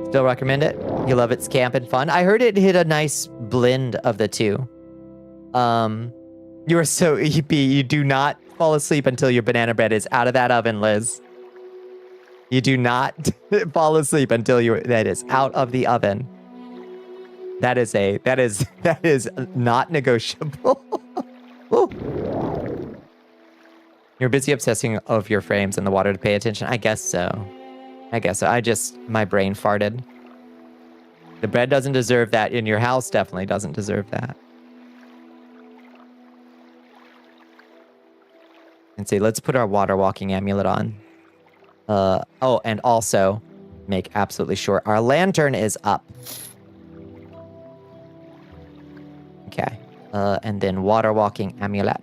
Still recommend it? You love its camp and fun? I heard it hit a nice blend of the two. You are so EP. You do not fall asleep until your banana bread is out of that oven, Liz. You do not fall asleep until that is out of the oven. That is not negotiable. You're busy obsessing over your frames and the water to pay attention. I guess so. My brain farted. The bread doesn't deserve that. In your house definitely doesn't deserve that. And see, let's put our water walking amulet on. Oh, and also make absolutely sure our lantern is up. Okay. And then water walking amulet.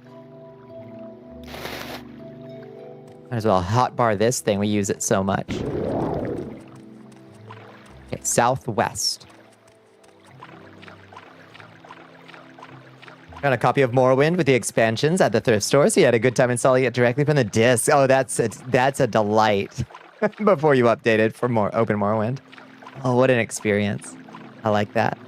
Might as well hotbar this thing. We use it so much. Okay, southwest. Got a copy of Morrowind with the expansions at the thrift store, so you had a good time installing it directly from the disc. Oh, that's a delight. Before you update it for more open Morrowind. Oh, what an experience. I like that.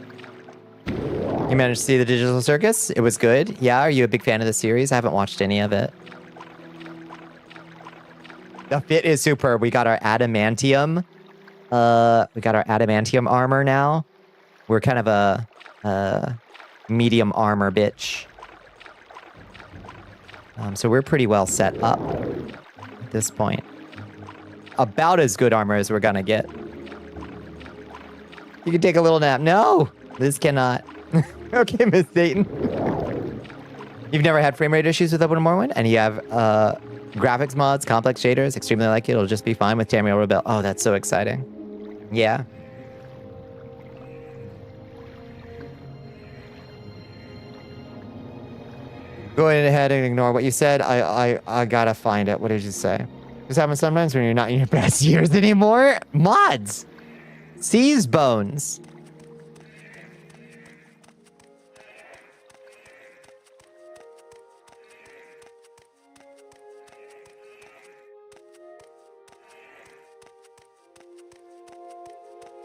You managed to see the Digital Circus? It was good. Yeah, are you a big fan of the series? I haven't watched any of it. The fit is superb. We got our adamantium. Armor now. We're kind of a medium armor bitch. So we're pretty well set up at this point. About as good armor as we're gonna get. You can take a little nap. No, this cannot. Okay, Miss Dayton. You've never had frame rate issues with Open Morrowind, and you have graphics mods, complex shaders, extremely like it. It'll just be fine with Tamriel Rebel. Oh, that's so exciting. Yeah. Go ahead and ignore what you said. I gotta find it. What did you say? This happens sometimes when you're not in your best years anymore. Mods. Seize bones.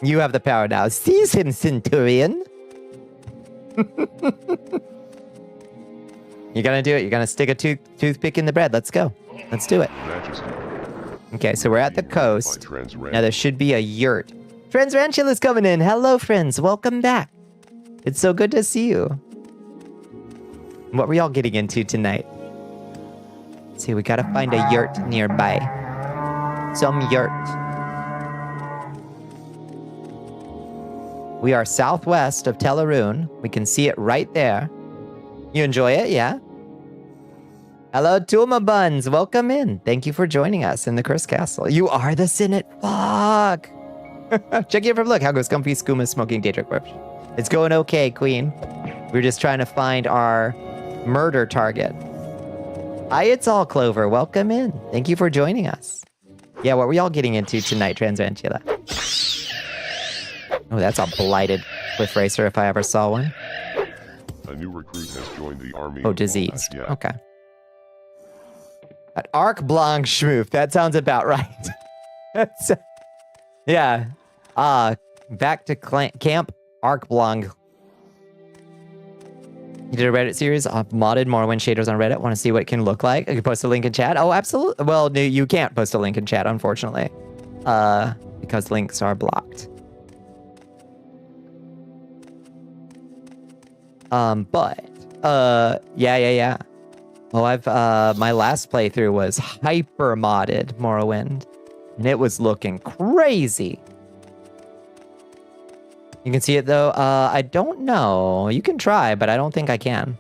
You have the power now. Seize him, Centurion. You're gonna do it. You're gonna stick a toothpick in the bread. Let's go. Let's do it. Okay, so we're at the coast. Now there should be a yurt. Transrantula's coming in. Hello, friends. Welcome back. It's so good to see you. What were y'all getting into tonight? Let's see, we gotta find a yurt nearby. Some yurt. We are southwest of Teleroon. We can see it right there. You enjoy it, yeah? Hello, Tulma Buns. Welcome in. Thank you for joining us in the Cursed Castle. You are the Senate. Fuck. Check it from look. How goes Comfy Skooma smoking Daedric Whip? It's going okay, Queen. We're just trying to find our murder target. Hi, it's all Clover. Welcome in. Thank you for joining us. Yeah, what were y'all getting into tonight, Transvantula? Oh, that's a blighted cliff racer if I ever saw one. A new recruit has joined the army. Oh, diseased. Yeah. Okay. An Arc Blanc Schmoof. That sounds about right. That's, yeah. Back to Camp Arc Blanc. You did a Reddit series of modded Morrowind shaders on Reddit. Want to see what it can look like? You can post a link in chat. Oh, absolutely. Well, no, you can't post a link in chat, unfortunately. Because links are blocked. Yeah. Oh, my last playthrough was hyper modded Morrowind, and it was looking crazy. You can see it though. I don't know. You can try, but I don't think I can.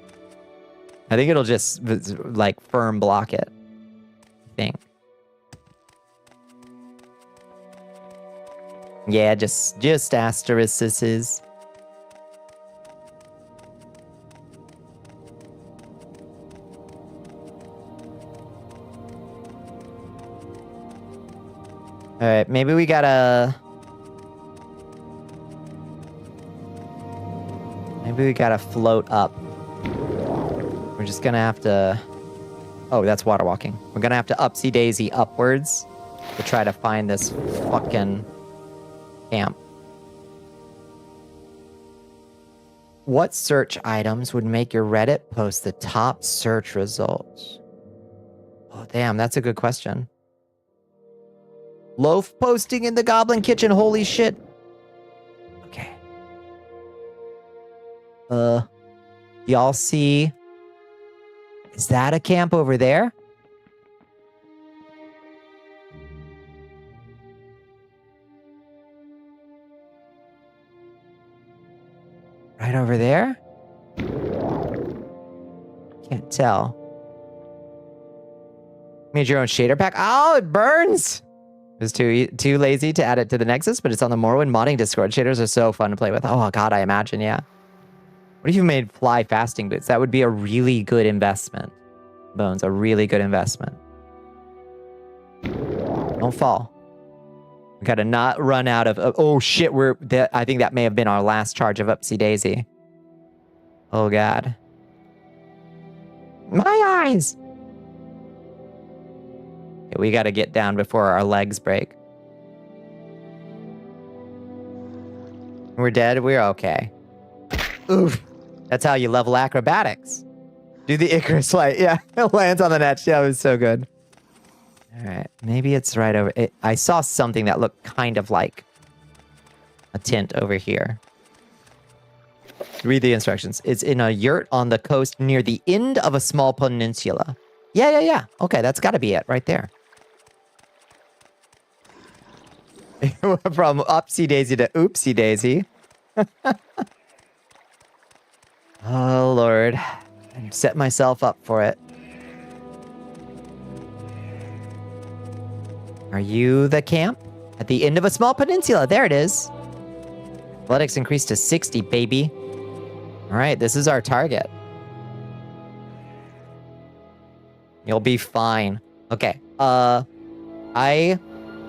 I think it'll just like firm block it. I think. Yeah, just asterisks. All right, maybe we gotta float up. We're just gonna have to. Oh, that's water walking. We're gonna have to upsy daisy upwards to try to find this fucking camp. What search items would make your Reddit post the top search results? Oh, damn, that's a good question. Loaf posting in the Goblin Kitchen, holy shit. Okay. Y'all see? Is that a camp over there? Right over there? Can't tell. Made your own shader pack? Oh, it burns! It was too lazy to add it to the Nexus, but it's on the Morrowind modding Discord. Shaders are so fun to play with. Oh god, I imagine, yeah. What if you made fly fasting boots? That would be a really good investment. Bones, a really good investment. Don't fall. We gotta not run out of... oh shit, I think that may have been our last charge of Upsy Daisy. Oh god. My eyes! Okay, we gotta get down before our legs break. We're dead? We're okay. Oof. That's how you level acrobatics. Do the Icarus flight. Yeah, it lands on the net. Yeah, it was so good. Alright, maybe it's right over... I saw something that looked kind of like a tint over here. Read the instructions. It's in a yurt on the coast near the end of a small peninsula. Yeah. Okay, that's got to be it right there. From Upsy Daisy to Oopsie Daisy. Oh, Lord. I set myself up for it. Are you the camp? At the end of a small peninsula. There it is. Athletics increased to 60, baby. All right, this is our target. You'll be fine. Okay. I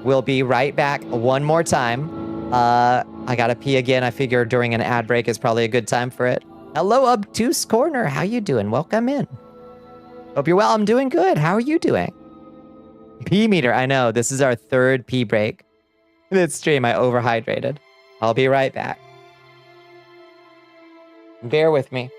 will be right back one more time. I gotta pee again. I figure during an ad break is probably a good time for it. Hello, Obtuse Corner. How you doing? Welcome in. Hope you're well. I'm doing good. How are you doing? Pee meter. I know. This is our third pee break. This stream, I overhydrated. I'll be right back. Bear with me.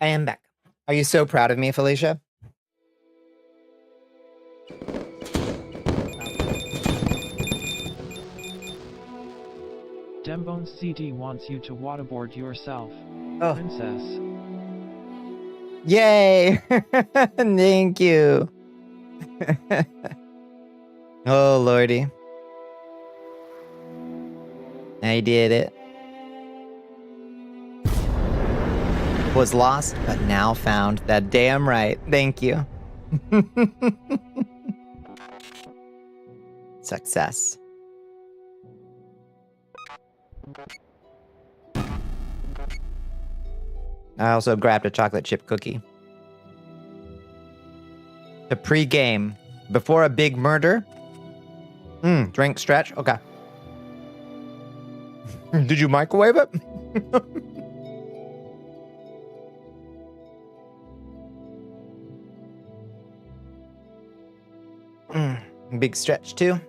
I am back. Are you so proud of me, Felicia? Dembones CD wants you to waterboard yourself. Oh. Princess. Yay! Thank you. Oh, Lordy. I did it. Was lost, but now found. That damn right. Thank you. Success. I also grabbed a chocolate chip cookie. The pre-game before a big murder. Drink stretch. Okay. Did you microwave it? Big stretch too.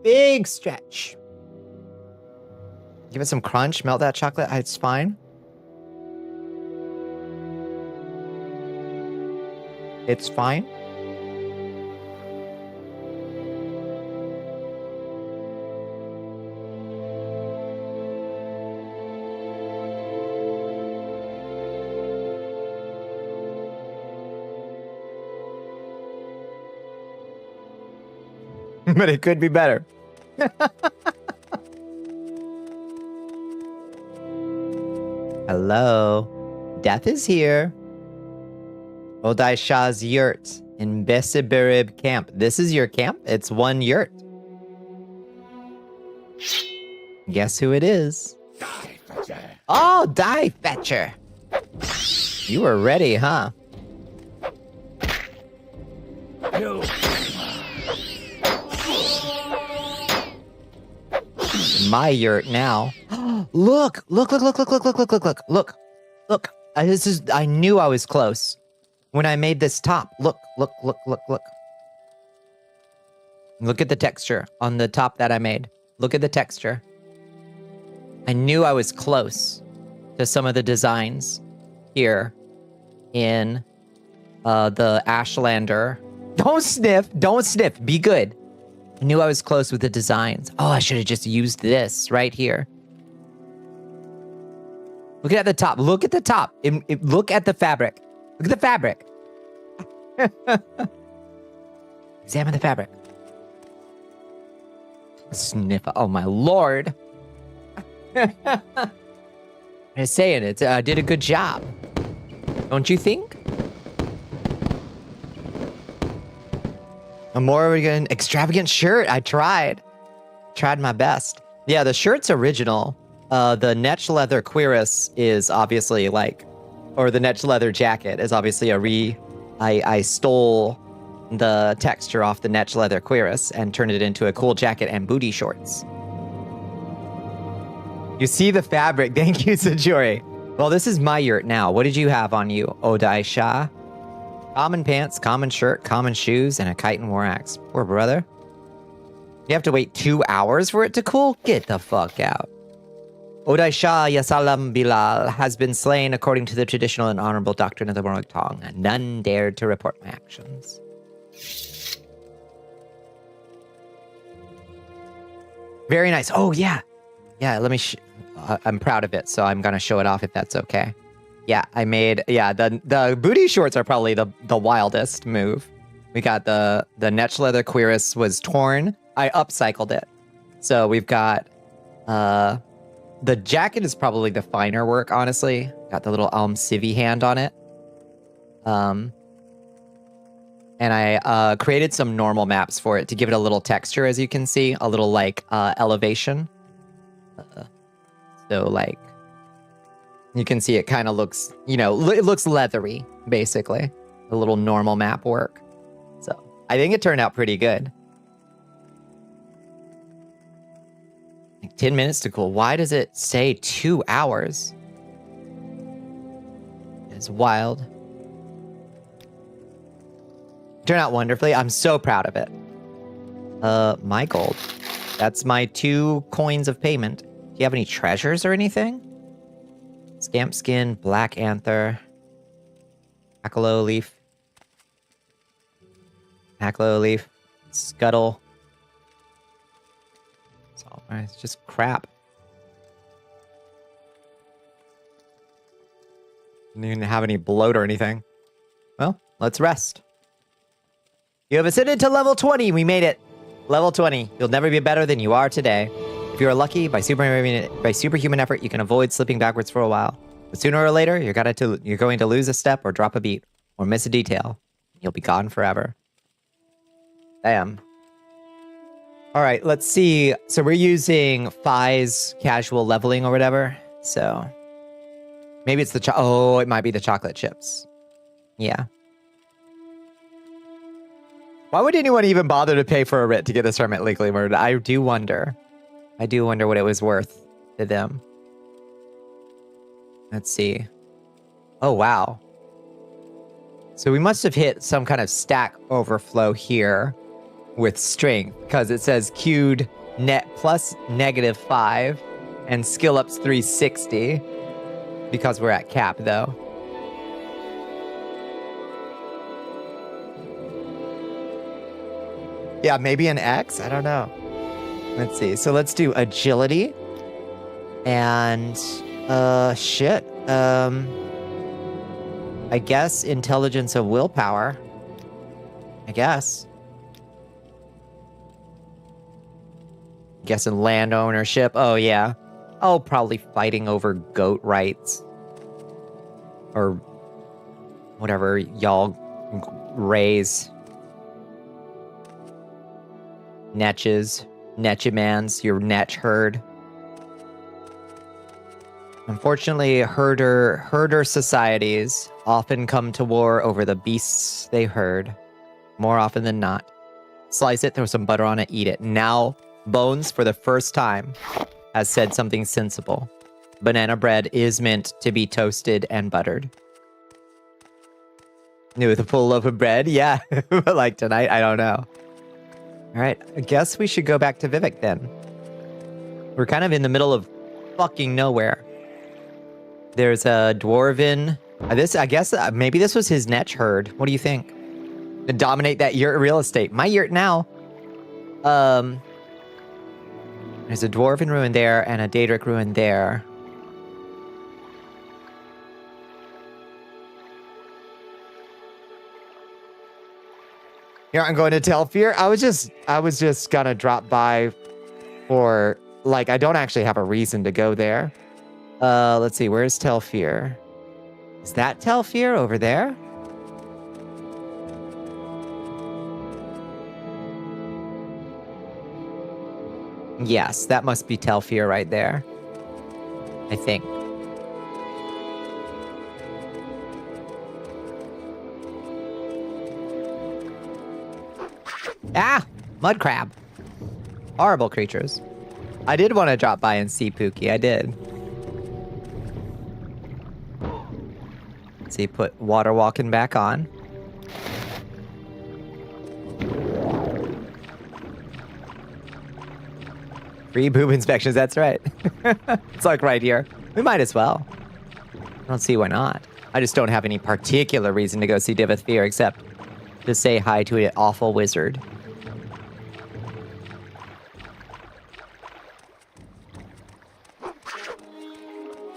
Big stretch. Give it some crunch. Melt that chocolate. It's fine. It's fine. But it could be better. Hello. Death is here. Odai Shah's yurt in Besibirib camp. This is your camp? It's one yurt. Guess who it is? Die, Fetcher. Oh, Die Fetcher. You were ready, huh? You. My yurt now. Look. I knew I was close when I made this top. Look. Look at the texture on the top that I made. Look at the texture. I knew I was close to some of the designs here in the Ashlander. Don't sniff. Be good. I knew I was close with the designs. Oh, I should have just used this right here. Look at the top. Look at the top. Look at the fabric. Look at the fabric. Examine the fabric. Sniff. Oh, my lord. I'm just saying it. I did a good job. Don't you think? A more extravagant shirt. I tried my best. Yeah, the shirt's original. The Netch leather cuirass is obviously or the Netch leather jacket is obviously I stole the texture off the Netch leather cuirass and turned it into a cool jacket and booty shorts. You see the fabric. Thank you, Sajori. Well, this is my yurt now. What did you have on you, Odai Shah? Common pants, common shirt, common shoes, and a kite and war axe. Poor brother. You have to wait 2 hours for it to cool? Get the fuck out. Odai Shah Yasalam Bilal has been slain according to the traditional and honorable doctrine of the Morag Tong, and none dared to report my actions. Very nice. Oh, yeah. Yeah, let me... I'm proud of it, so I'm going to show it off if that's okay. Yeah, I made... Yeah, the booty shorts are probably the wildest move. We got the Netch leather cuirass was torn. I upcycled it. So we've got... the jacket is probably the finer work, honestly. Got the little Civvy hand on it. And I created some normal maps for it to give it a little texture, as you can see. A little, elevation. So, you can see it kind of looks, it looks leathery, basically. A little normal map work. So, I think it turned out pretty good. 10 minutes to cool. Why does it say 2 hours? It's wild. Turned out wonderfully. I'm so proud of it. My gold. That's my 2 coins of payment. Do you have any treasures or anything? Scamp skin, black anther, Hackalow leaf, scuttle. It's just crap. Didn't even have any bloat or anything. Well, let's rest. You have ascended to level 20. We made it. Level 20. You'll never be better than you are today. If you are lucky, by superhuman effort, you can avoid slipping backwards for a while. But sooner or later, you're going to lose a step or drop a beat or miss a detail. You'll be gone forever. Damn. All right, let's see. So we're using Phi's casual leveling or whatever. So Maybe it's the oh, it might be the chocolate chips. Yeah. Why would anyone even bother to pay for a writ to get this hermit legally murdered? I do wonder. I do wonder what it was worth to them. Let's see. Oh, wow. So we must have hit some kind of stack overflow here with strength, because it says queued net plus -5 and skill ups 360 because we're at cap though. Yeah, maybe an X? I don't know. Let's see. So let's do agility and shit. I guess intelligence of willpower. I guess. Guessing land ownership. Oh, yeah. Oh, probably fighting over goat rights. Or whatever y'all raise. Netches. Netchimans. Your netch herd. Unfortunately, herder societies often come to war over the beasts they herd. More often than not. Slice it, throw some butter on it, eat it. Now, Bones, for the first time, has said something sensible. Banana bread is meant to be toasted and buttered. With a full loaf of bread? Yeah. But like tonight, I don't know. Alright, I guess we should go back to Vivek then. We're kind of in the middle of fucking nowhere. There's a dwarven... I guess maybe this was his netch herd. What do you think? To dominate that yurt real estate. My yurt now. There's a dwarven ruin there and a Daedric ruin there. Here, I'm going to Telfir. I was just gonna drop by for, like, I don't actually have a reason to go there. Let's see, where's Telfir? Is that Telfir over there? Yes, that must be Telfir right there. I think. Ah! Mud crab. Horrible creatures. I did want to drop by and see Pookie. I did. Let's see, put water walking back on. Free boob inspections, that's right. It's like right here. We might as well. I don't see why not. I just don't have any particular reason to go see Divith Fear except to say hi to an awful wizard.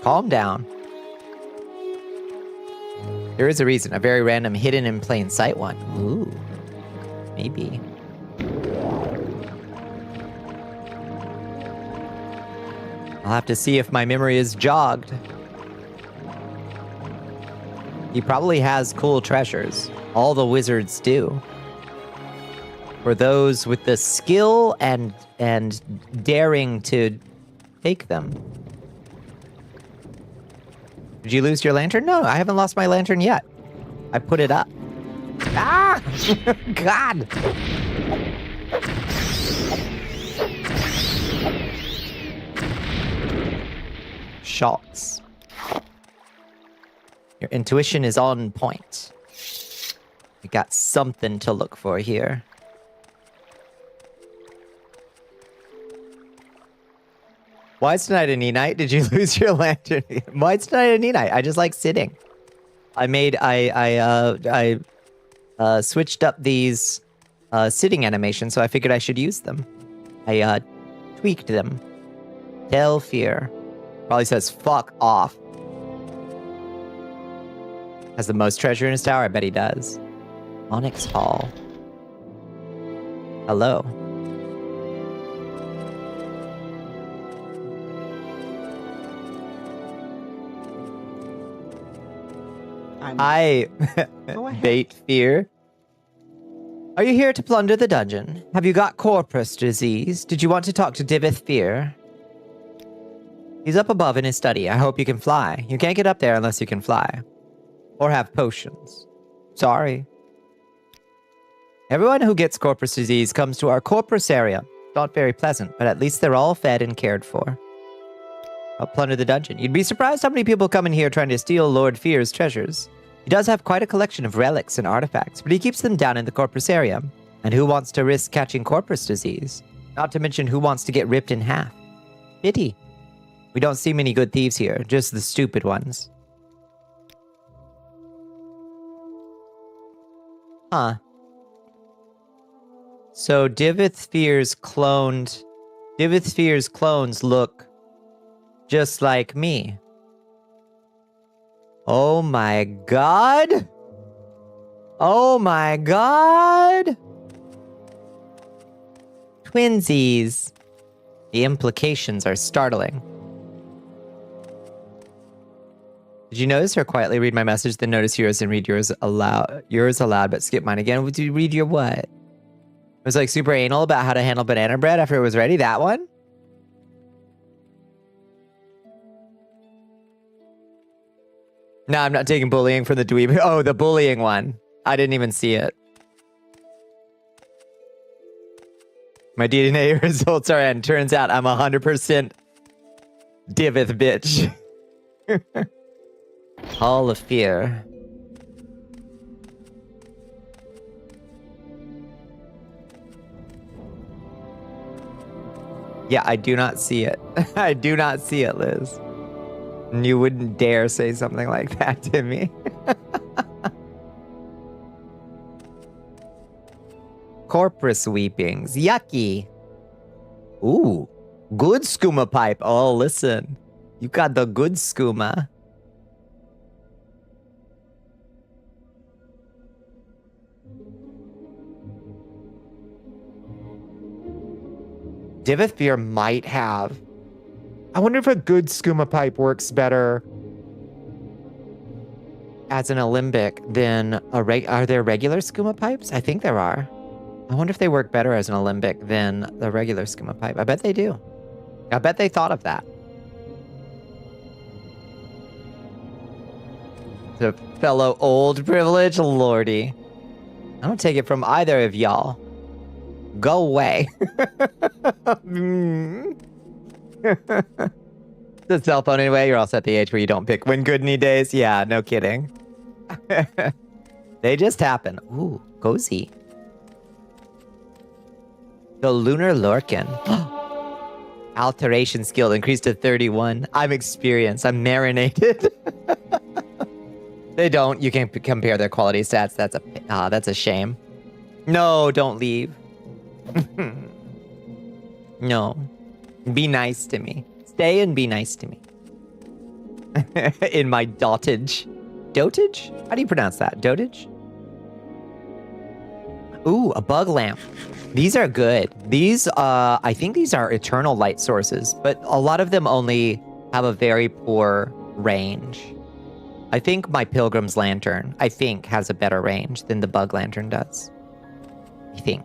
Calm down. There is a reason. A very random hidden in plain sight one. Ooh. Maybe. I'll have to see if my memory is jogged. He probably has cool treasures. All the wizards do. For those with the skill and daring to take them. Did you lose your lantern? No, I haven't lost my lantern yet. I put it up. Ah! God! Shots. Your intuition is on point. We got something to look for here. Why is tonight a knee night? Did you lose your lantern? Why is tonight a knee night? I just like sitting. I switched up these sitting animations, so I figured I should use them. I tweaked them. Tell fear. Probably says fuck off. Has the most treasure in his tower? I bet he does. Onyx Hall. Hello. I bait fear. Are you here to plunder the dungeon? Have you got corpus disease? Did you want to talk to Divith Fear? He's up above in his study. I hope you can fly. You can't get up there unless you can fly. Or have potions. Sorry. Everyone who gets corpus disease comes to our corpus area. Not very pleasant, but at least they're all fed and cared for. I'll plunder the dungeon. You'd be surprised how many people come in here trying to steal Lord Fear's treasures. He does have quite a collection of relics and artifacts, but he keeps them down in the corpus area. And who wants to risk catching corpus disease? Not to mention who wants to get ripped in half. Pity. We don't see many good thieves here, just the stupid ones. Huh. So Divith Fear's clones look just like me. Oh my god! Oh my god! Twinsies. The implications are startling. Did you notice or quietly read my message, then notice yours and read yours aloud, but skip mine again? Would you read your what? It was like super anal about how to handle banana bread after it was ready? That one? No, I'm not taking bullying from the dweeb. Oh, the bullying one. I didn't even see it. My DNA results are in. Turns out I'm 100% Divith bitch. Hall of Fear. Yeah, I do not see it. I do not see it, Liz. And you wouldn't dare say something like that to me. Corpus weepings. Yucky. Ooh. Good skooma pipe. Oh, listen. You got the good skooma. Divith Fear might have. I wonder if a good skooma pipe works better as an alembic than a are there regular skooma pipes? I think there are. I wonder if they work better as an alembic than the regular skooma pipe. I bet they do. I bet they thought of that. The fellow old privilege lordy. I don't take it from either of y'all. Go away. The cell phone anyway. You're also at the age where you don't pick when good any days. Yeah, no kidding. They just happen. Ooh, cozy. The Lunar Lorcan. Alteration skill increased to 31. I'm experienced. I'm marinated. They don't. You can't compare their quality stats. That's a shame. No, don't leave. No. Be nice to me. Stay and be nice to me. In my dotage. Dotage? How do you pronounce that? Dotage? Ooh, a bug lamp. These are good. These, I think these are eternal light sources, but a lot of them only have a very poor range. I think my Pilgrim's Lantern, has a better range than the bug lantern does. I think.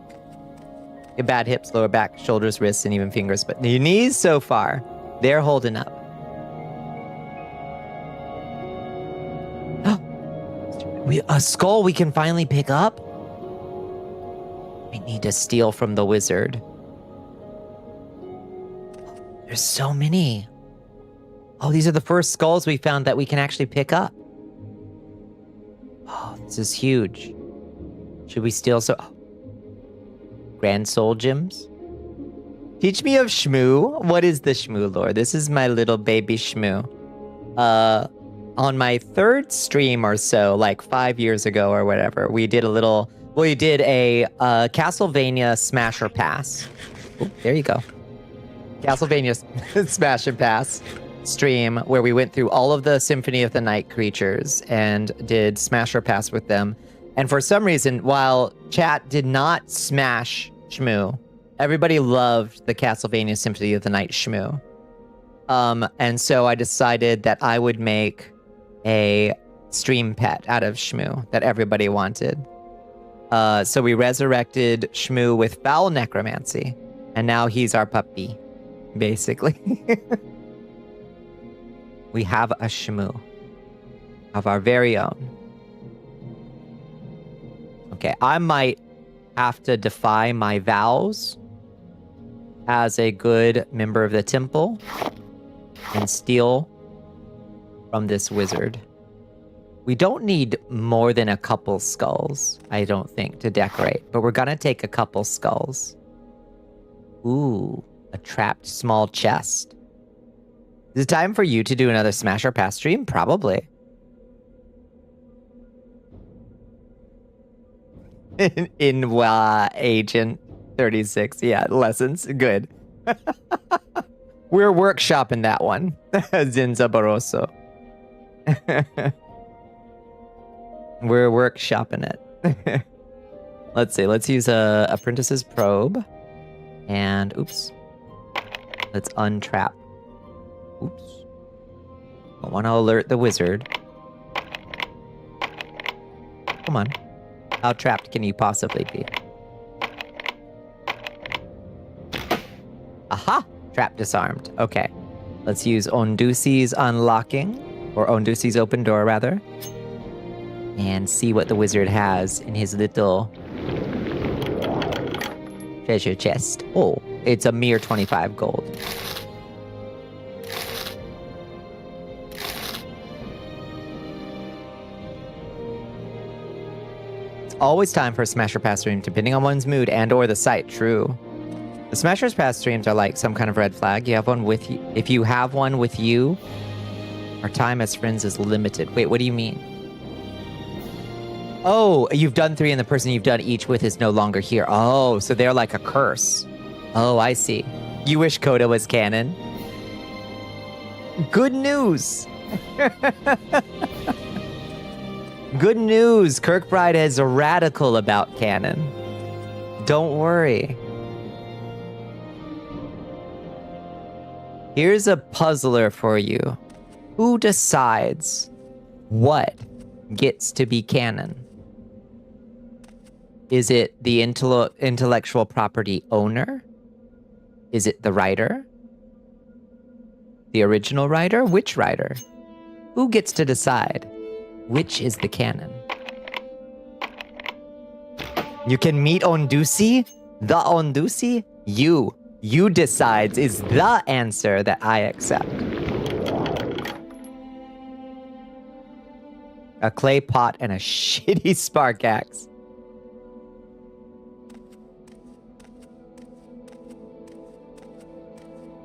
Bad hips, lower back, shoulders, wrists, and even fingers, but your knees so far, they're holding up. A skull we can finally pick up? We need to steal from the wizard. There's so many. Oh, these are the first skulls we found that we can actually pick up. Oh, this is huge. Should we steal Grand Soul Gems? Teach me of Shmoo. What is the Shmoo lore? This is my little baby Shmoo. On my third stream or so, like 5 years ago or whatever, we did a Castlevania Smasher Pass. Ooh, there you go. Castlevania Smash and Pass stream where we went through all of the Symphony of the Night creatures and did Smasher Pass with them. And for some reason, while chat did not smash Shmoo, everybody loved the Castlevania Symphony of the Night Shmoo. And so I decided that I would make a stream pet out of Shmoo that everybody wanted. So we resurrected Shmoo with foul necromancy, and now he's our puppy, basically. We have a shmoo of our very own. Okay, I might have to defy my vows as a good member of the temple and steal from this wizard. We don't need more than a couple skulls, I don't think, to decorate, but we're gonna take a couple skulls. Ooh, a trapped small chest. Is it time for you to do another Smash or Pass stream? Probably. in Agent 36. Yeah, lessons. Good. We're workshopping that one. Zinza Barroso. We're workshopping it. Let's see. Let's use a apprentice's probe. And oops. Let's untrap. Oops. I want to alert the wizard. Come on. How trapped can you possibly be? Aha! Trap disarmed. Okay. Let's use Ondusi's unlocking. Or Ondusi's open door, rather. And see what the wizard has in his little treasure chest. Oh, it's a mere 25 gold. It's always time for a Smash or Pass stream, depending on one's mood and or the site. True. The Smash or Pass streams are like some kind of red flag. You have one with you. If you have one with you, our time as friends is limited. Wait, what do you mean? Oh, you've done 3 and the person you've done each with is no longer here. Oh, so they're like a curse. Oh, I see. You wish Coda was canon? Good news! Good news! Kirkbride is radical about canon. Don't worry. Here's a puzzler for you. Who decides what gets to be canon? Is it the intellectual property owner? Is it the writer? The original writer? Which writer? Who gets to decide which is the canon? You can meet Ondusi? The Ondusi? You decides is the answer that I accept. A clay pot and a shitty spark axe.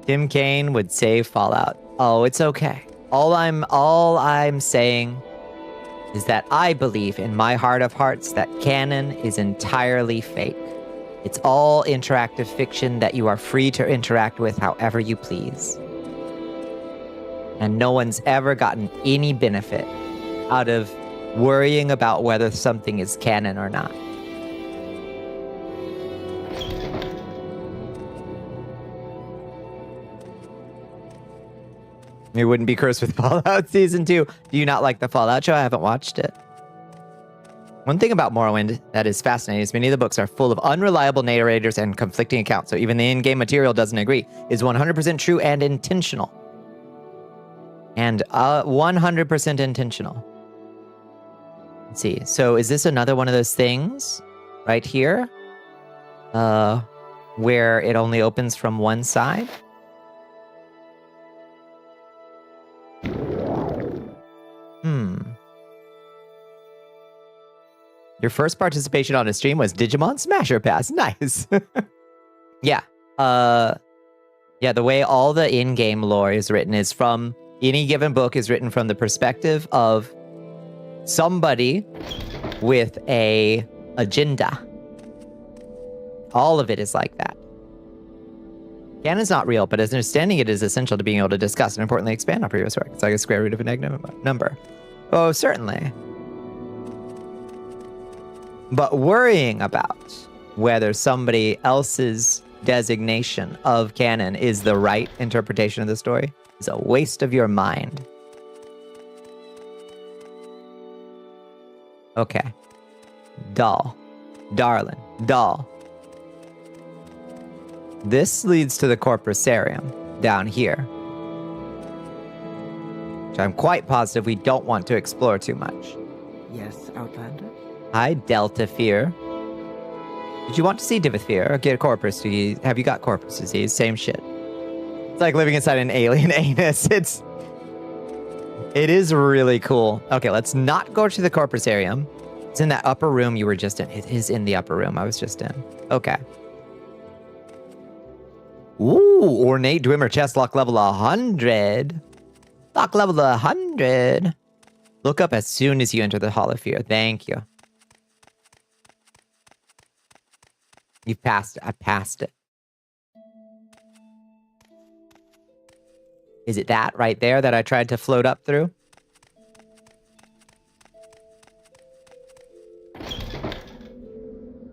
Tim Kaine would save Fallout. Oh, it's okay. All I'm saying is that I believe in my heart of hearts that canon is entirely fake. It's all interactive fiction that you are free to interact with however you please. And no one's ever gotten any benefit out of worrying about whether something is canon or not. You wouldn't be cursed with Fallout Season 2. Do you not like the Fallout show? I haven't watched it. One thing about Morrowind that is fascinating is many of the books are full of unreliable narrators and conflicting accounts, so even the in-game material doesn't agree. Is 100% true and intentional. And 100% intentional. Let's see. So is this another one of those things right here? Where it only opens from one side? Your first participation on a stream was Digimon Smash or Pass. Nice. Yeah. Yeah, the way all the in-game lore is written is from any given book is written from the perspective of somebody with a agenda. All of it is like that. Canon's not real, but as understanding it is essential to being able to discuss and importantly expand on previous work. It's like a square root of a negative number. Oh, certainly. But worrying about whether somebody else's designation of canon is the right interpretation of the story is a waste of your mind. Okay. Doll. Darlin. Doll. This leads to the Corpusarium down here. which I'm quite positive we don't want to explore too much. Yes, Outlander? Hi, Delta Fear. Did you want to see Divith Fear or get corpus disease? Have you got corpus disease? Same shit. It's like living inside an alien anus. It is really cool. Okay, let's not go to the corpusarium. It's in that upper room you were just in. It is in the upper room I was just in. Okay. Ooh, ornate Dwimmer chest lock level 100. Lock level 100. Look up as soon as you enter the Hall of Fear. Thank you. You passed it. I passed it. Is it that right there that I tried to float up through?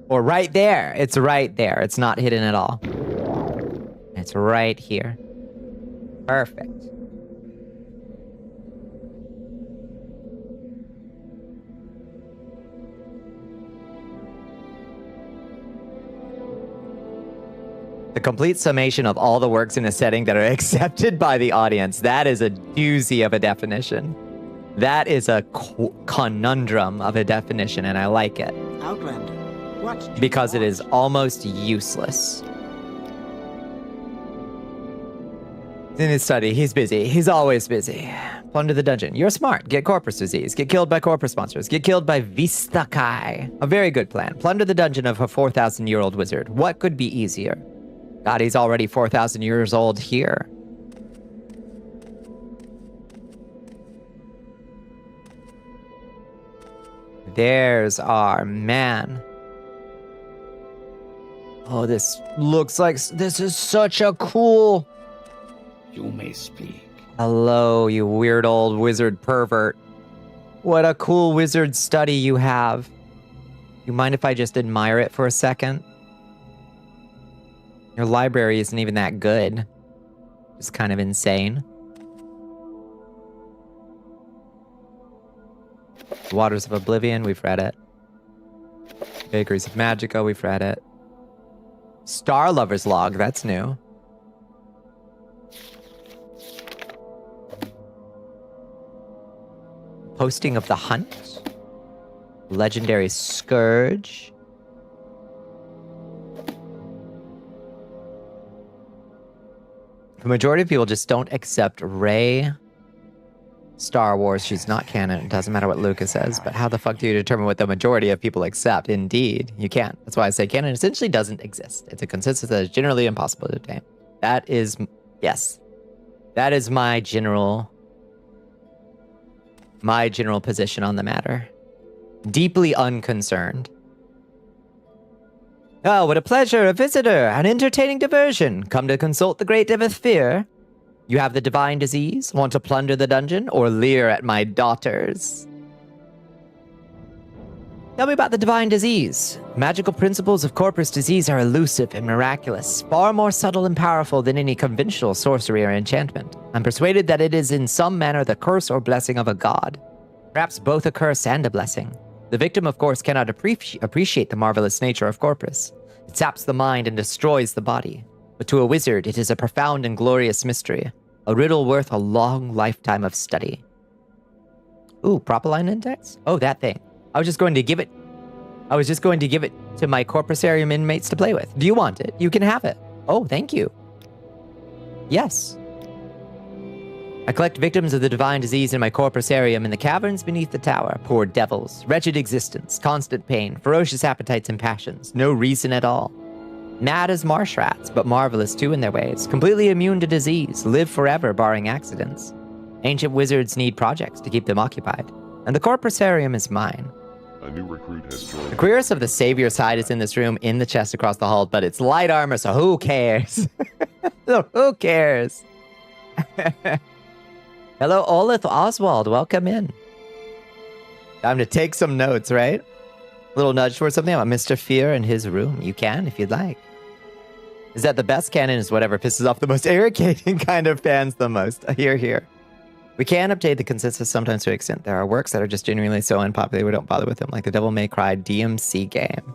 Or right there. It's right there. It's not hidden at all. It's right here. Perfect. The complete summation of all the works in a setting that are accepted by the audience. That is a doozy of a definition. That is a conundrum of a definition, and I like it. Outlander, what do you Because it want? is almost useless. In his study, he's busy. He's always busy. Plunder the dungeon. You're smart. Get corpus disease. Get killed by corpus monsters. Get killed by Vistakai. A very good plan. Plunder the dungeon of a 4,000-year-old wizard. What could be easier? God, he's already 4,000 years old here. There's our man. Oh, this looks like... This is such a cool... You may speak. Hello, you weird old wizard pervert. What a cool wizard study you have. You mind if I just admire it for a second? Your library isn't even that good. It's kind of insane. Waters of Oblivion, we've read it. Vagaries of Magica, we've read it. Star Lover's Log, that's new. Posting of the Hunt. Legendary Scourge. The majority of people just don't accept Rey. Star Wars, she's not canon. It doesn't matter what Lucas says, but how the fuck do you determine what the majority of people accept? Indeed, you can't. That's why I say canon essentially doesn't exist. It's a consensus that is generally impossible to obtain. That is, yes. That is my general position on the matter. Deeply unconcerned. Oh, what a pleasure, a visitor, an entertaining diversion. Come to consult the great Divith Fear. You have the divine disease, want to plunder the dungeon, or leer at my daughters? Tell me about the divine disease. Magical principles of corpus disease are elusive and miraculous, far more subtle and powerful than any conventional sorcery or enchantment. I'm persuaded that it is in some manner the curse or blessing of a god. Perhaps both a curse and a blessing. The victim, of course, cannot appreciate the marvelous nature of corpus. It saps the mind and destroys the body. But to a wizard, it is a profound and glorious mystery. A riddle worth a long lifetime of study. Ooh, Propoline Index? Oh, that thing. I was just going to give it to my corpusarium inmates to play with. Do you want it? You can have it. Oh, thank you. Yes. I collect victims of the divine disease in my corpusarium in the caverns beneath the tower. Poor devils. Wretched existence. Constant pain. Ferocious appetites and passions. No reason at all. Mad as marsh rats, but marvelous too in their ways. Completely immune to disease. Live forever, barring accidents. Ancient wizards need projects to keep them occupied. And the corpusarium is mine. A new recruit has joined. The cuirass of the Savior's hide is in this room, in the chest across the hall, but it's light armor, so who cares? Who cares? Hello, Olith Oswald. Welcome in. Time to take some notes, right? Little nudge towards something about Mr. Fear and his room. You can, if you'd like. Is that the best canon is whatever pisses off the most irritating kind of fans the most. Hear, hear. We can update the consensus sometimes to an extent. There are works that are just genuinely so unpopular we don't bother with them, like the Devil May Cry DMC game.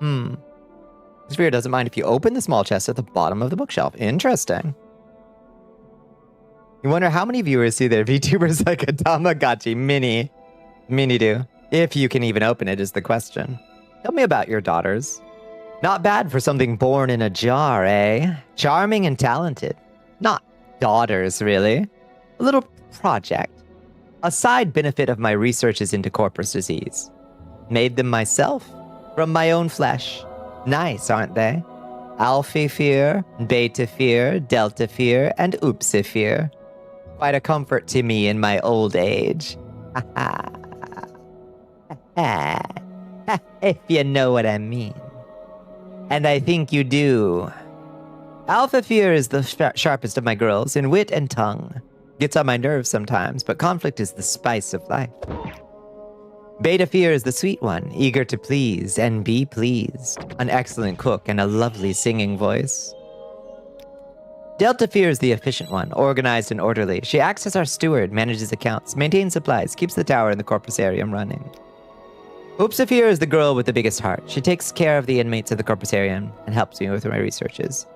Mr. Fear doesn't mind if you open the small chest at the bottom of the bookshelf. Interesting. You wonder how many viewers see their VTubers like a Tamagotchi mini do. If you can even open it is the question. Tell me about your daughters. Not bad for something born in a jar, eh? Charming and talented. Not daughters, really. A little project. A side benefit of my researches into corpus disease. Made them myself. From my own flesh. Nice, aren't they? Alpha fear, beta fear, delta fear, and oopsie fear. Quite a comfort to me in my old age. If you know what I mean. And I think you do. Alpha fear is the sharpest of my girls in wit and tongue. Gets on my nerves sometimes, but conflict is the spice of life. Beta fear is the sweet one, eager to please and be pleased. An excellent cook and a lovely singing voice. Delta fear is the efficient one, organized and orderly. She acts as our steward, manages accounts, maintains supplies, keeps the tower and the corpusarium running. Oopsafir is the girl with the biggest heart. She takes care of the inmates of the corpusarium and helps me with my researches.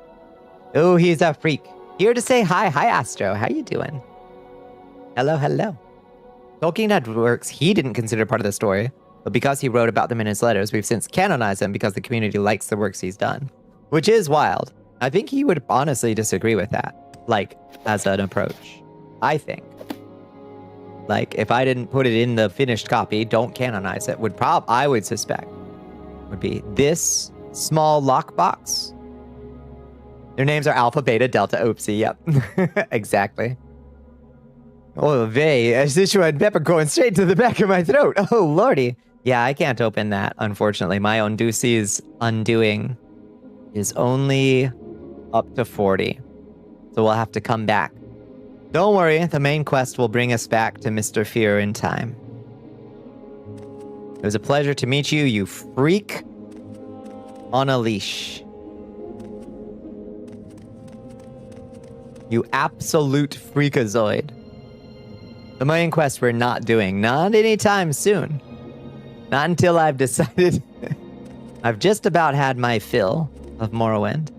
Oh, he's a freak. Here to say hi. Hi, Astro. How you doing? Hello, hello. Tolkien had works he didn't consider part of the story, but because he wrote about them in his letters, we've since canonized them because the community likes the works he's done. Which is wild. I think he would honestly disagree with that, like, as an approach. I think. Like, if I didn't put it in the finished copy, don't canonize it, I would suspect, would be this small lockbox. Their names are Alpha, Beta, Delta, Oopsie, yep. Exactly. Oh, Sichuan and pepper going straight to the back of my throat. Oh, lordy. Yeah, I can't open that, unfortunately. My own Ducey's undoing is only up to 40. So we'll have to come back. Don't worry, the main quest will bring us back to Mr. Fear in time. It was a pleasure to meet you, you freak on a leash. You absolute freakazoid. The main quest we're not doing. Not anytime soon. Not until I've decided... I've just about had my fill of Morrowind.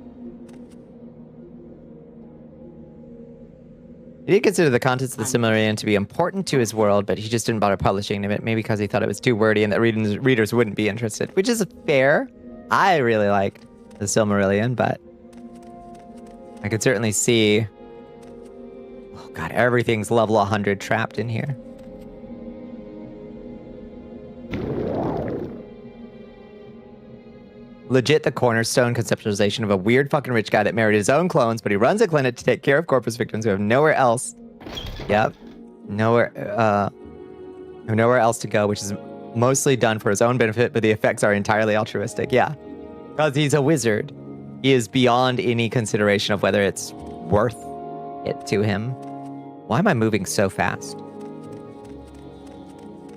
He did consider the contents of the Silmarillion to be important to his world, but he just didn't bother publishing it, maybe because he thought it was too wordy and that readers wouldn't be interested, which is fair. I really liked the Silmarillion, but I could certainly see... Oh god, everything's level 100 trapped in here. Legit the cornerstone conceptualization of a weird fucking rich guy that married his own clones, but he runs a clinic to take care of corpus victims who have nowhere else. Yep. Nowhere else to go, which is mostly done for his own benefit, but the effects are entirely altruistic. Yeah. Because he's a wizard. He is beyond any consideration of whether it's worth it to him. Why am I moving so fast?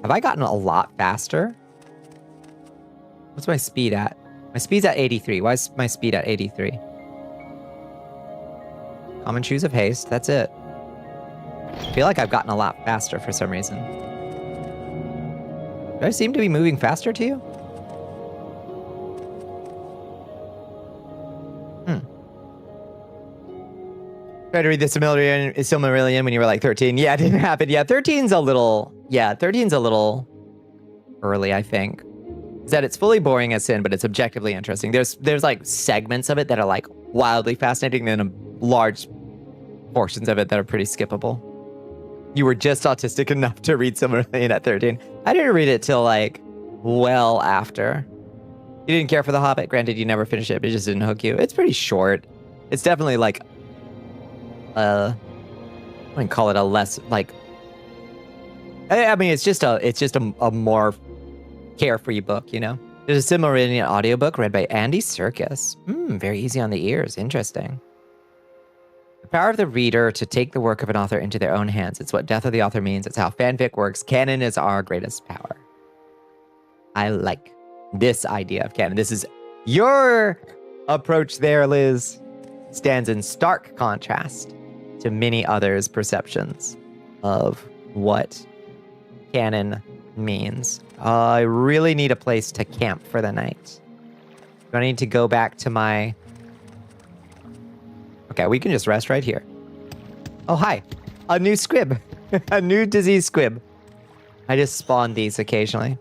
Have I gotten a lot faster? What's my speed at? My speed's at 83. Why is my speed at 83? Common Shoes of Haste. That's it. I feel like I've gotten a lot faster for some reason. Do I seem to be moving faster to you? Tried to read the Silmarillion when you were like 13. Yeah, it didn't happen. Yeah, 13's a little early, I think. Is that it's fully boring as sin, but it's objectively interesting. There's like segments of it that are like wildly fascinating, and then large portions of it that are pretty skippable. You were just autistic enough to read Silmarillion at 13. I didn't read it till like well after. You didn't care for The Hobbit. Granted, you never finished it, but it just didn't hook you. It's pretty short. It's definitely like I wouldn't call it a less like. I mean, it's just a more carefree book, you know? There's a Silmarillion audiobook read by Andy Serkis. Very easy on the ears. Interesting. The power of the reader to take the work of an author into their own hands. It's what death of the author means. It's how fanfic works. Canon is our greatest power. I like this idea of canon. This is your approach there, Liz. Stands in stark contrast to many others' perceptions of what canon means. I really need a place to camp for the night. Do I need to go back to my... Okay, we can just rest right here. Oh, hi. A new squib. A new disease squib. I just spawn these occasionally.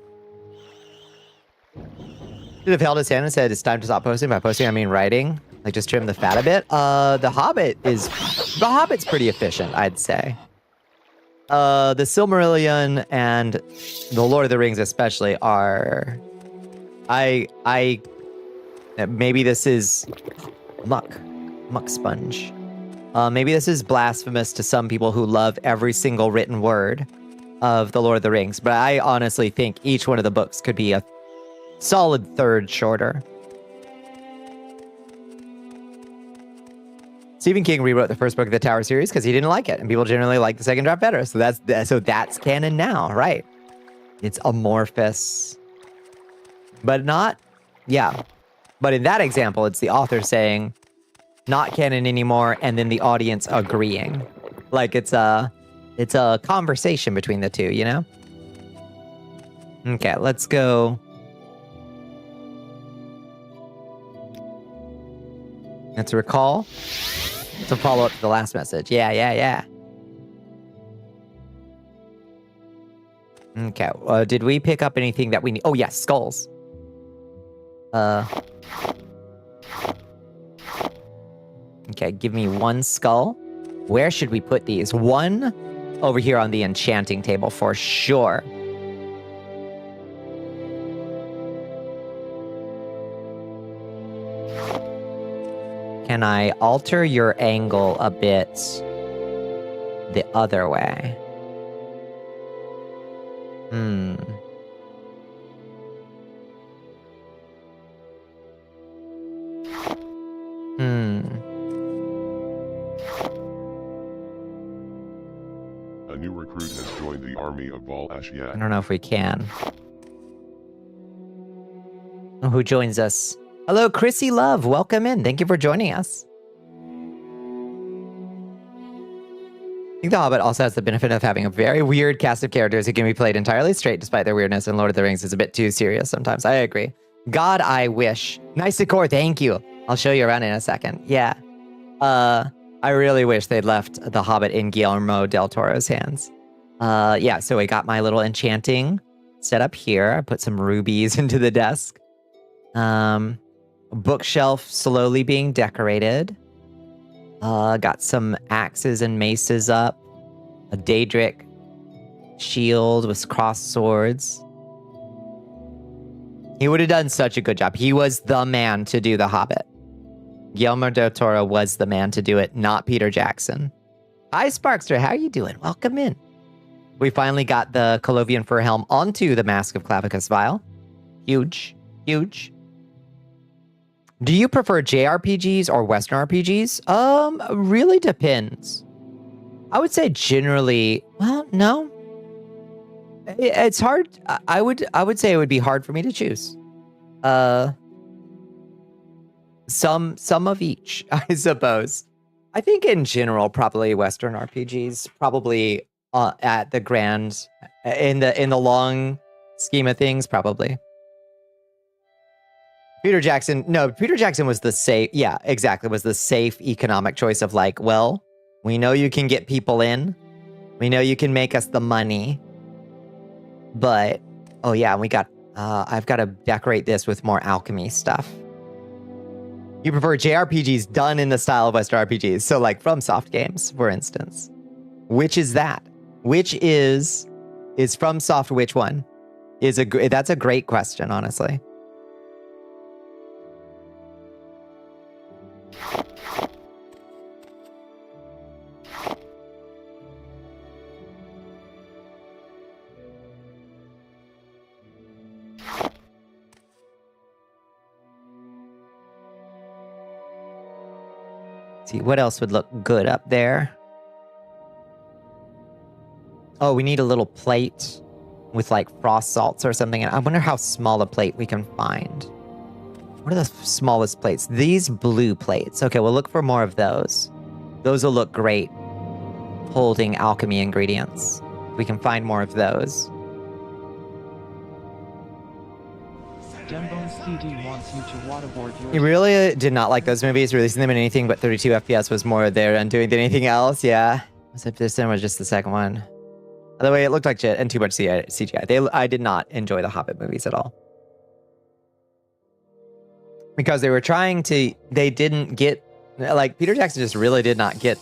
Should have held his hand and said it's time to stop posting. By posting, I mean writing. Like just trim the fat a bit. The Hobbit's pretty efficient, I'd say. The Silmarillion and the Lord of the Rings especially are... maybe this is muck sponge. Maybe this is blasphemous to some people who love every single written word of the Lord of the Rings, but I honestly think each one of the books could be a solid third shorter. Stephen King rewrote the first book of the Tower series because he didn't like it, and people generally like the second draft better. So that's canon now, right? It's amorphous, but not, yeah. But in that example, it's the author saying, not canon anymore, and then the audience agreeing. Like it's a conversation between the two, you know? Okay, let's go. Let's recall. It's a follow-up to the last message. Yeah. Okay, did we pick up anything that we need? Oh, yes, skulls. Okay, give me one skull. Where should we put these? One over here on the enchanting table for sure. Can I alter your angle a bit the other way? A new recruit has joined the army of Val Ashiat. I don't know if we can. Oh, who joins us? Hello, Chrissy Love. Welcome in. Thank you for joining us. I think The Hobbit also has the benefit of having a very weird cast of characters who can be played entirely straight despite their weirdness, and Lord of the Rings is a bit too serious sometimes. I agree. God, I wish. Nice decor. Thank you. I'll show you around in a second. Yeah. I really wish they'd left The Hobbit in Guillermo del Toro's hands. Yeah, so I got my little enchanting set up here. I put some rubies into the desk. Bookshelf slowly being decorated. Got some axes and maces up. A Daedric shield with crossed swords. He would have done such a good job. He was the man to do The Hobbit. Guillermo del Toro was the man to do it, not Peter Jackson. Hi, Sparkster. How are you doing? Welcome in. We finally got the Colovian fur helm onto the Mask of Clavicus vial. Huge. Do you prefer JRPGs or Western RPGs? Really depends. I would say generally, well, no. It's hard. I would say it would be hard for me to choose. Some of each, I suppose. I think in general, probably Western RPGs, probably at the grand, in the long scheme of things, probably. Peter Jackson was the safe, yeah, exactly, was the safe economic choice of like, well, we know you can get people in. We know you can make us the money. But, oh yeah, I've got to decorate this with more alchemy stuff. You prefer JRPGs done in the style of Western RPGs. So like FromSoft games, for instance. Which is that? Which is FromSoft which one? That's a great question, honestly. See, what else would look good up there? Oh, we need a little plate with like frost salts or something. I wonder how small a plate we can find. What are the smallest plates? These blue plates. Okay, we'll look for more of those. Those will look great holding alchemy ingredients. We can find more of those. Dembone CD wants you to waterboard your... He really did not like those movies. Releasing them in anything but 32 FPS was more there undoing than anything else. Yeah. As if this one was just the second one. By the way, it looked like shit and too much CGI. I did not enjoy the Hobbit movies at all. Because they were trying to, they didn't get, like, Peter Jackson just really did not get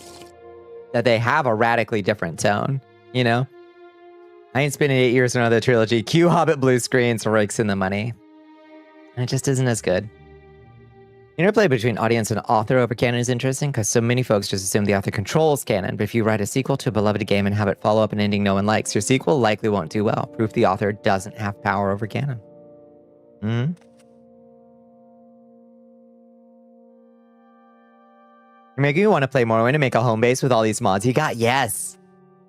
that they have a radically different tone, you know? I ain't spending 8 years on another trilogy. Cue Hobbit blue screens, rakes in the money. And it just isn't as good. Interplay between audience and author over canon is interesting because so many folks just assume the author controls canon, but if you write a sequel to a beloved game and have it follow up an ending no one likes, your sequel likely won't do well. Proof the author doesn't have power over canon. Hmm? You're making me want to play Morrowind and make a home base with all these mods. You got, yes!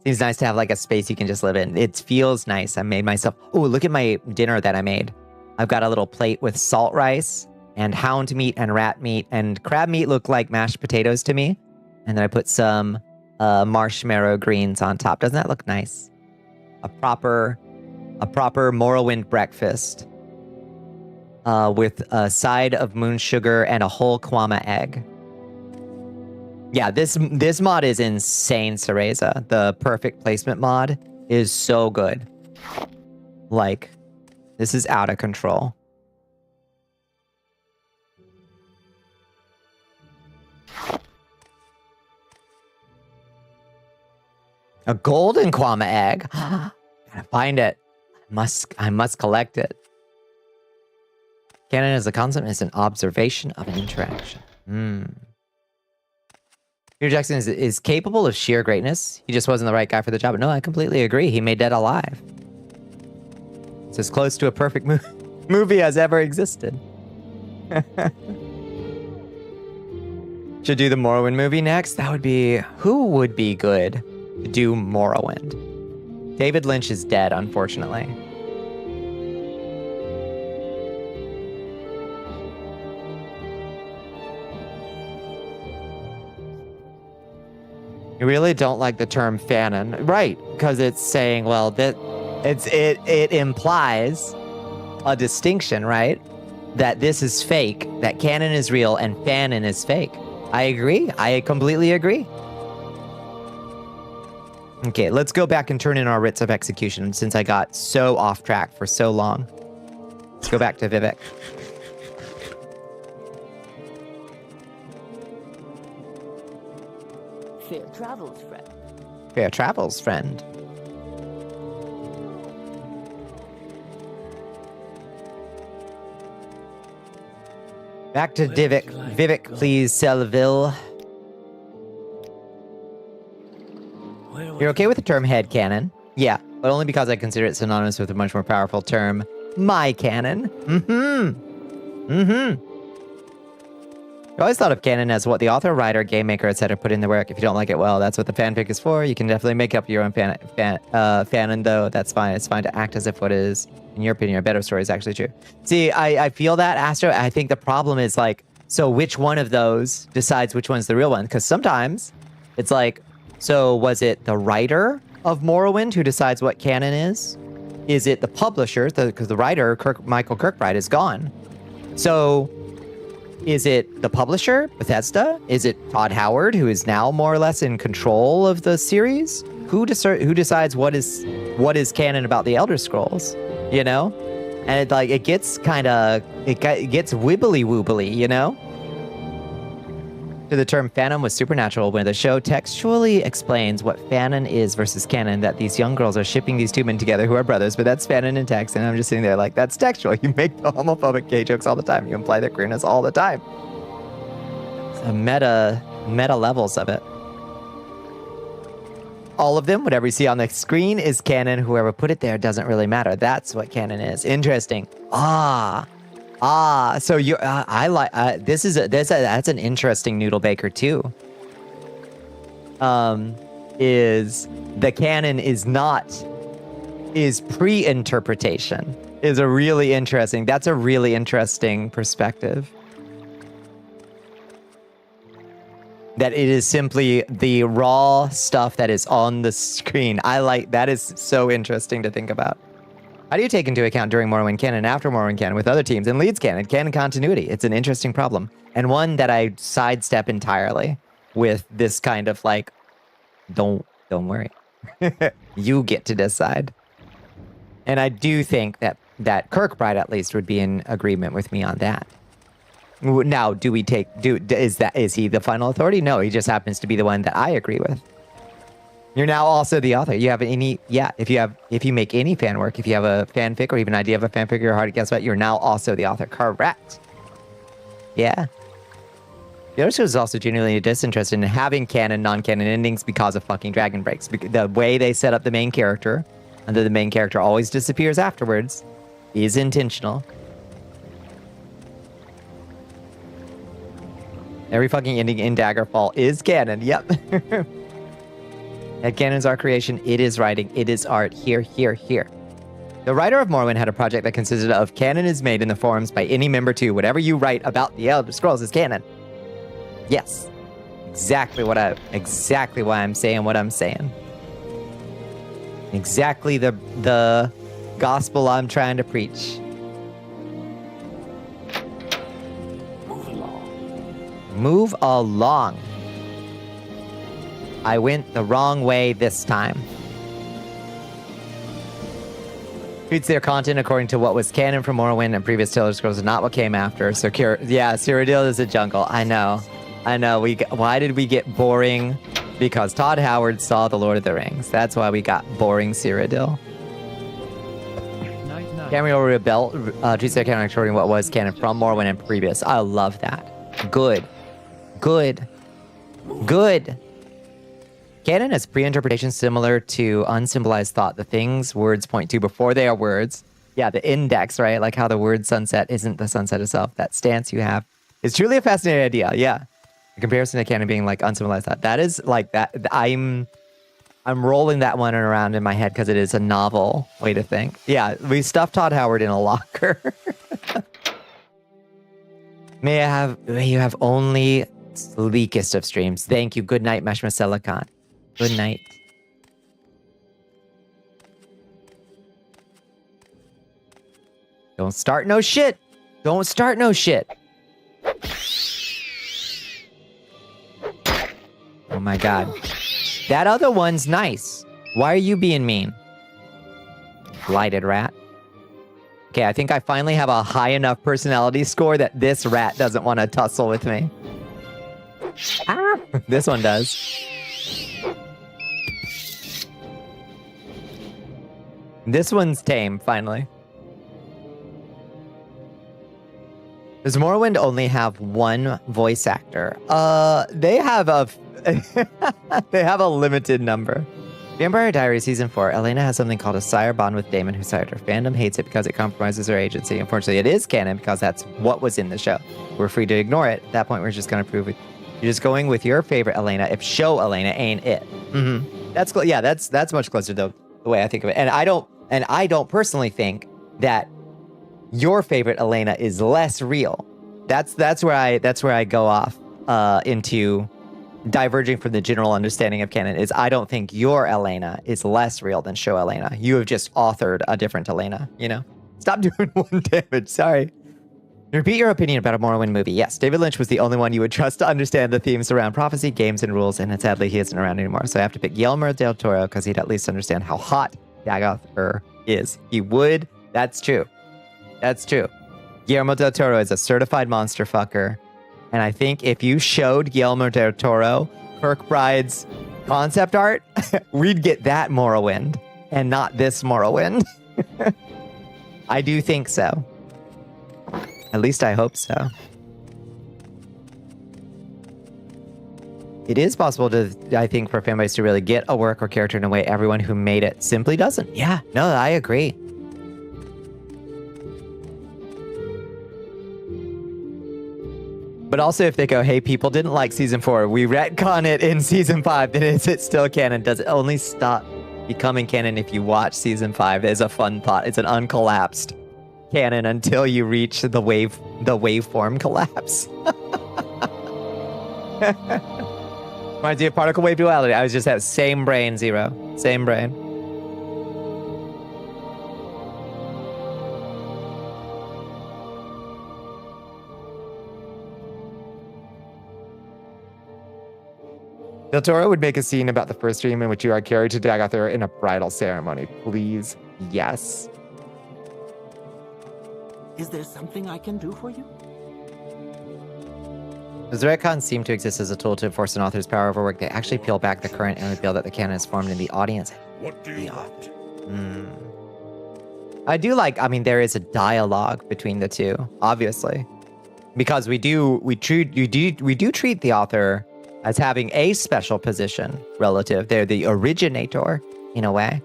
Seems nice to have like a space you can just live in. It feels nice. I made myself, oh, look at my dinner that I made. I've got a little plate with salt rice and hound meat and rat meat and crab meat look like mashed potatoes to me. And then I put some marshmallow greens on top. Doesn't that look nice? A proper Morrowind breakfast with a side of moon sugar and a whole kwama egg. Yeah, this mod is insane, Cereza. The perfect placement mod is so good. Like, this is out of control. A golden kwama egg. Gotta find it. I must collect it. Canon as a concept is an observation of an interaction. Peter Jackson is capable of sheer greatness. He just wasn't the right guy for the job. No, I completely agree. He made Dead alive. It's as close to a perfect movie as ever existed. Should do the Morrowind movie next. That would be... Who would be good to do Morrowind? David Lynch is dead, unfortunately. You really don't like the term fanon, right? Because it's saying, well, that it implies a distinction, right? That this is fake, that canon is real, and fanon is fake. I agree. I completely agree. Okay, let's go back and turn in our writs of execution since I got so off track for so long. Let's go back to Vivek. Fair travels, friend. Fair travels, friend. Back to Vivek. Vivek, please, Selville. You're okay with the term headcanon? Yeah, but only because I consider it synonymous with a much more powerful term, my canon. I always thought of canon as what the author, writer, game maker, etc. put in the work. If you don't like it, well, that's what the fanfic is for. You can definitely make up your own fanon, though. That's fine. It's fine to act as if what is, in your opinion, a better story is actually true. See, I feel that, Astro. I think the problem is, like, so which one of those decides which one's the real one? Because sometimes it's like, so was it the writer of Morrowind who decides what canon is? Is it the publisher? Because the writer, Michael Kirkbride, is gone. So... is it the publisher, Bethesda? Is it Todd Howard, who is now more or less in control of the series? Who decides what is canon about the Elder Scrolls? You know, and it gets wibbly woobly, you know. To the term fanon was supernatural when the show textually explains what fanon is versus canon, that these young girls are shipping these two men together who are brothers, but that's fanon in text, and I'm just sitting there like, that's textual. You make the homophobic gay jokes all the time. You imply their queerness all the time. It's a meta levels of it. All of them, whatever you see on the screen is canon. Whoever put it there doesn't really matter. That's what canon is. Interesting. So you, I like, that's an interesting noodle baker too. Is the canon is pre-interpretation is that's a really interesting perspective. That it is simply the raw stuff that is on the screen. That is so interesting to think about. How do you take into account during Morrowind canon, after Morrowind canon, with other teams, and leads canon continuity? It's an interesting problem, and one that I sidestep entirely with this kind of like, don't Don't worry. You get to decide. And I do think that Kirkbride at least would be in agreement with me on that. Now, is he the final authority? No, he just happens to be the one that I agree with. You're now also the author. You have if you make any fan work, if you have a fanfic or even idea of a fanfic you're hard to guess about, you're now also the author. Correct. Yeah. The other show is also genuinely disinterested in having canon, non-canon endings because of fucking Dragon Breaks. The way they set up the main character, and then the main character always disappears afterwards, is intentional. Every fucking ending in Daggerfall is canon. Yep. That canon's our creation. It is writing. It is art. Here, here, here. The writer of Morrowind had a project that consisted of canon is made in the forums by any member to whatever you write about the Elder Scrolls is canon. Yes. Exactly why I'm saying what I'm saying. Exactly the gospel I'm trying to preach. Move along. I went the wrong way this time. Treats their content according to what was canon from Morrowind and previous Elder Scrolls and not what came after. So, yeah, Cyrodiil is a jungle. I know. Why did we get boring? Because Todd Howard saw The Lord of the Rings. That's why we got boring Cyrodiil. Cameo Rebel treats their canon according to what was canon from Morrowind and previous. I love that. Good. Canon is pre-interpretation similar to unsymbolized thought. The things words point to before they are words. Yeah, the index, right? Like how the word sunset isn't the sunset itself. That stance you have is truly a fascinating idea. Yeah. In comparison to canon being like unsymbolized thought. That is like that. I'm rolling that one around in my head because it is a novel way to think. Yeah, we stuffed Todd Howard in a locker. May you have only sleekest of streams. Thank you. Good night, Meshmaselican. Good night. Don't start no shit. Don't start no shit. Oh my god. That other one's nice. Why are you being mean? Blighted rat. Okay, I think I finally have a high enough personality score that this rat doesn't want to tussle with me. Ah, this one does. This one's tame, finally. Does Morrowind only have one voice actor? They have a they have a limited number. Vampire Diaries Season 4, Elena has something called a sire bond with Daemon, who sired her. Fandom hates it because it compromises her agency. Unfortunately, it is canon because that's what was in the show. We're free to ignore it. At that point, we're just going to prove it. You're just going with your favorite Elena if show Elena ain't it. Mm-hmm. That's much closer to the way I think of it. And I don't personally think that your favorite Elena is less real. That's where I go off into diverging from the general understanding of canon. Is I don't think your Elena is less real than show Elena. You have just authored a different Elena. You know, stop doing one damage. Sorry. Repeat your opinion about a Morrowind movie. Yes, David Lynch was the only one you would trust to understand the themes around prophecy, games, and rules, and sadly he isn't around anymore. So I have to pick Guillermo del Toro because he'd at least understand how hot Dagoth is. He would. That's true. That's true. Guillermo del Toro is a certified monster fucker. And I think if you showed Guillermo del Toro Kirkbride's concept art, we'd get that Morrowind and not this Morrowind. I do think so. At least I hope so. It is possible to, I think, for fanbase to really get a work or character in a way everyone who made it simply doesn't. Yeah, no, I agree. But also if they go, hey, people didn't like Season 4, we retcon it in Season 5, then is it still canon? Does it only stop becoming canon if you watch Season 5? It's a fun thought. It's an uncollapsed canon until you reach the waveform collapse. Reminds me of particle wave duality. I was just that same brain, Zero. Same brain. Del Toro would make a scene about the first dream in which you are carried to Dagothor in a bridal ceremony. Please, yes. Is there something I can do for you? Does retcon seem to exist as a tool to enforce an author's power over work? They actually peel back the current and reveal that the canon is formed in the audience. What do you want? I do like, I mean, there is a dialogue between the two, obviously. Because we do treat the author as having a special position relative. They're the originator, in a way.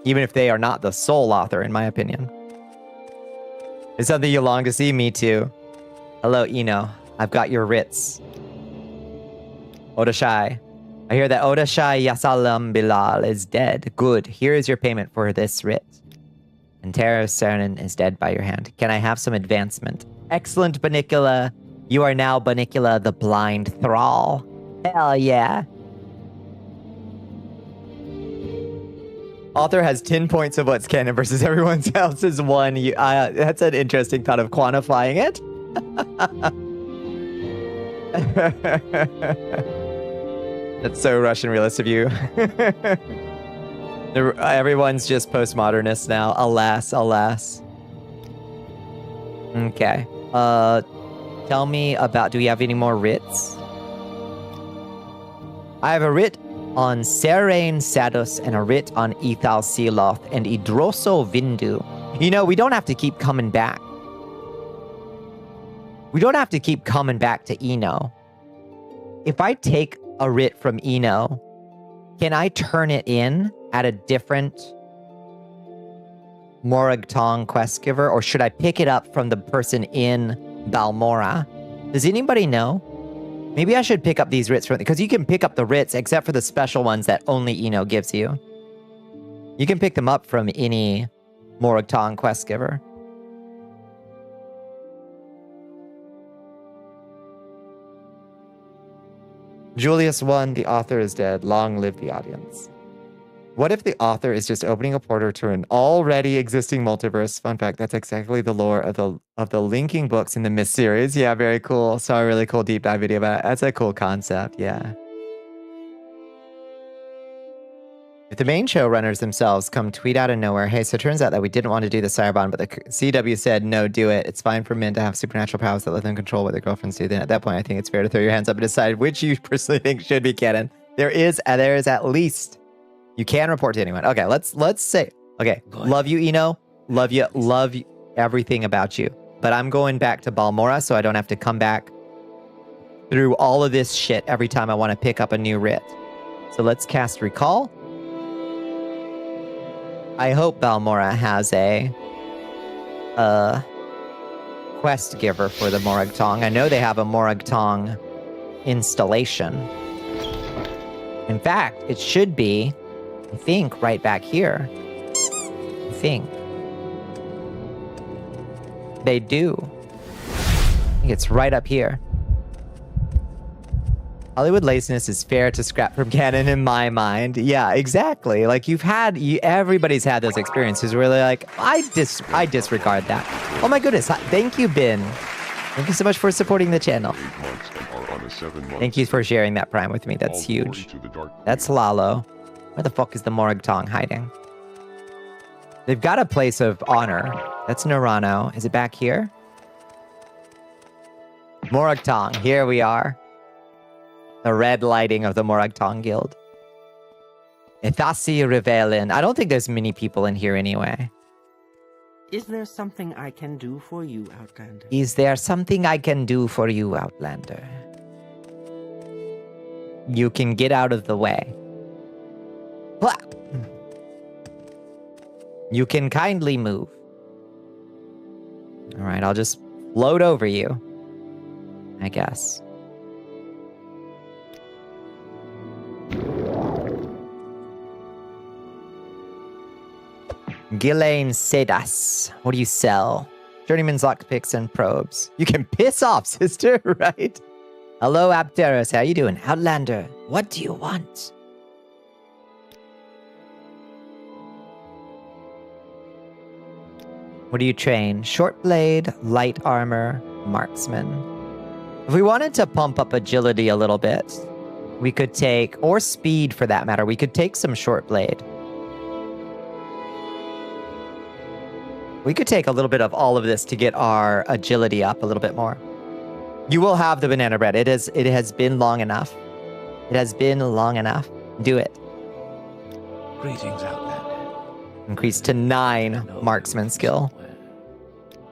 Even if they are not the sole author, in my opinion. It's something you long to see, me too. Hello, Eno. I've got your writs. Odashai. I hear that Odashai Yasalam Bilal is dead. Good. Here is your payment for this writ. And Tara Cernan is dead by your hand. Can I have some advancement? Excellent, Bonnicula. You are now Bonnicula the Blind Thrall. Hell yeah. Author has 10 points of what's canon versus everyone else's 1. That's an interesting thought of quantifying it. That's so Russian realist of you. Everyone's just postmodernist now. Alas, alas. Okay. Tell me about, do we have any more writs? I have a writ on Serene Sadus and a writ on Ethal Sealoth and Idroso Vindu. You know, we don't have to keep coming back. We don't have to keep coming back to Eno. If I take a writ from Eno, can I turn it in at a different Morag Tong quest giver, or should I pick it up from the person in Balmora? Does anybody know? Maybe I should pick up these writs from, because you can pick up the writs except for the special ones that only Eno gives you. You can pick them up from any Morag Tong quest giver. Julius 1, the author is dead. Long live the audience. What if the author is just opening a portal to an already existing multiverse? Fun fact, that's exactly the lore of the linking books in the Myst series. Yeah, very cool. Saw a really cool deep dive video about it. That's a cool concept, yeah. If the main showrunners themselves come tweet out of nowhere, hey, so it turns out that we didn't want to do the Cyberbond, but the CW said, no, do it. It's fine for men to have supernatural powers that let them control what their girlfriends do. Then at that point, I think it's fair to throw your hands up and decide which you personally think should be canon. There is at least... You can report to anyone. Okay, let's say... Okay, love you, Eno. Love you everything about you. But I'm going back to Balmora, so I don't have to come back through all of this shit every time I want to pick up a new writ. So let's cast Recall. I hope Balmora has a quest giver for the Morag Tong. I know they have a Morag Tong installation. In fact, it should be, I think, right back here. I think. They do. I think it's right up here. Hollywood laziness is fair to scrap from canon in my mind. Yeah, exactly. Like everybody's had those experiences where they're like, I disregard that. Oh my goodness. Thank you, Ben. Thank you so much for supporting the channel. Thank you for sharing that Prime with me. That's huge. That's Lalo. Where the fuck is the Morag Tong hiding? They've got a place of honor. That's Nerano. Is it back here? Morag Tong. Here we are. The red lighting of the Morag Tong Guild. Ithasi Revelin. I don't think there's many people in here anyway. Is there something I can do for you, Outlander? Is there something I can do for you, Outlander? You can get out of the way. You can kindly move. All right, I'll just float over you, I guess. Ghislaine Sedas. What do you sell? Journeyman's lockpicks and probes. You can piss off, sister, right? Hello, Abderos. How you doing? Outlander, what do you want? What do you train? Short blade, light armor, marksman. If we wanted to pump up agility a little bit, We could take, or speed for that matter, we could take some short blade. We could take a little bit of all of this to get our agility up a little bit more. You will have the banana bread. It has been long enough. It has been long enough. Do it. Greetings, Outlander. Increase to 9 marksman skill.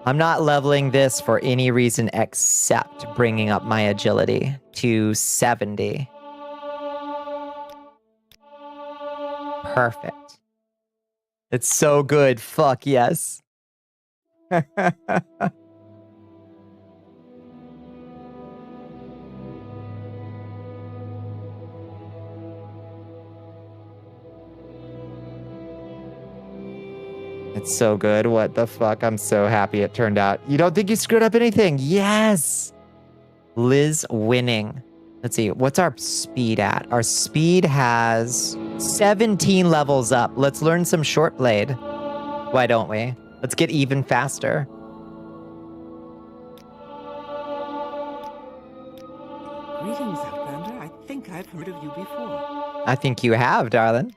I'm not leveling this for any reason except bringing up my agility to 70. Perfect. It's so good. Fuck yes. It's so good. What the fuck? I'm so happy it turned out. You don't think you screwed up anything? Yes! Liz winning. Let's see. What's our speed at? Our speed has 17 levels up. Let's learn some short blade. Why don't we? Let's get even faster. Greetings, Outlander. I think I've heard of you before. I think you have, darling.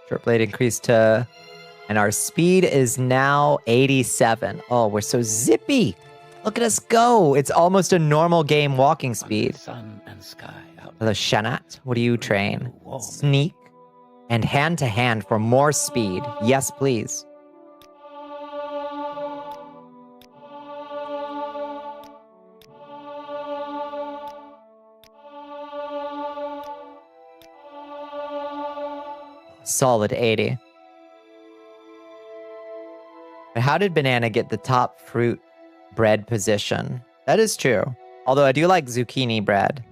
Short blade increased to, and our speed is now 87. Oh, we're so zippy. Look at us go. It's almost a normal game walking speed. Sun and sky out. Hello, Shanat. What do you train? Sneak and hand to hand for more speed. Yes, please. Solid 80. But how did banana get the top fruit bread position? That is true. Although I do like zucchini bread.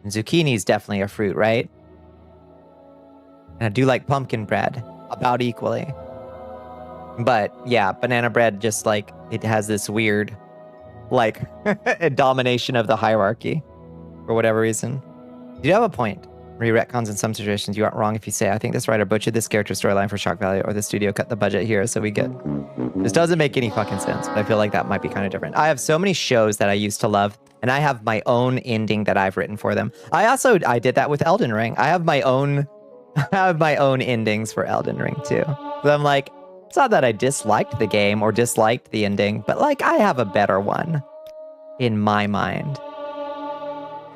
And zucchini is definitely a fruit, right? And I do like pumpkin bread about equally. But yeah, banana bread just like, it has this weird, like, domination of the hierarchy for whatever reason. You do have a point. Re-retcons in some situations. You aren't wrong if you say, I think this writer butchered this character storyline for shock value, or the studio cut the budget here so we get... This doesn't make any fucking sense, but I feel like that might be kind of different. I have so many shows that I used to love, and I have my own ending that I've written for them. I did that with Elden Ring. I have my own endings for Elden Ring too. So I'm like, it's not that I disliked the game or disliked the ending, but like I have a better one in my mind.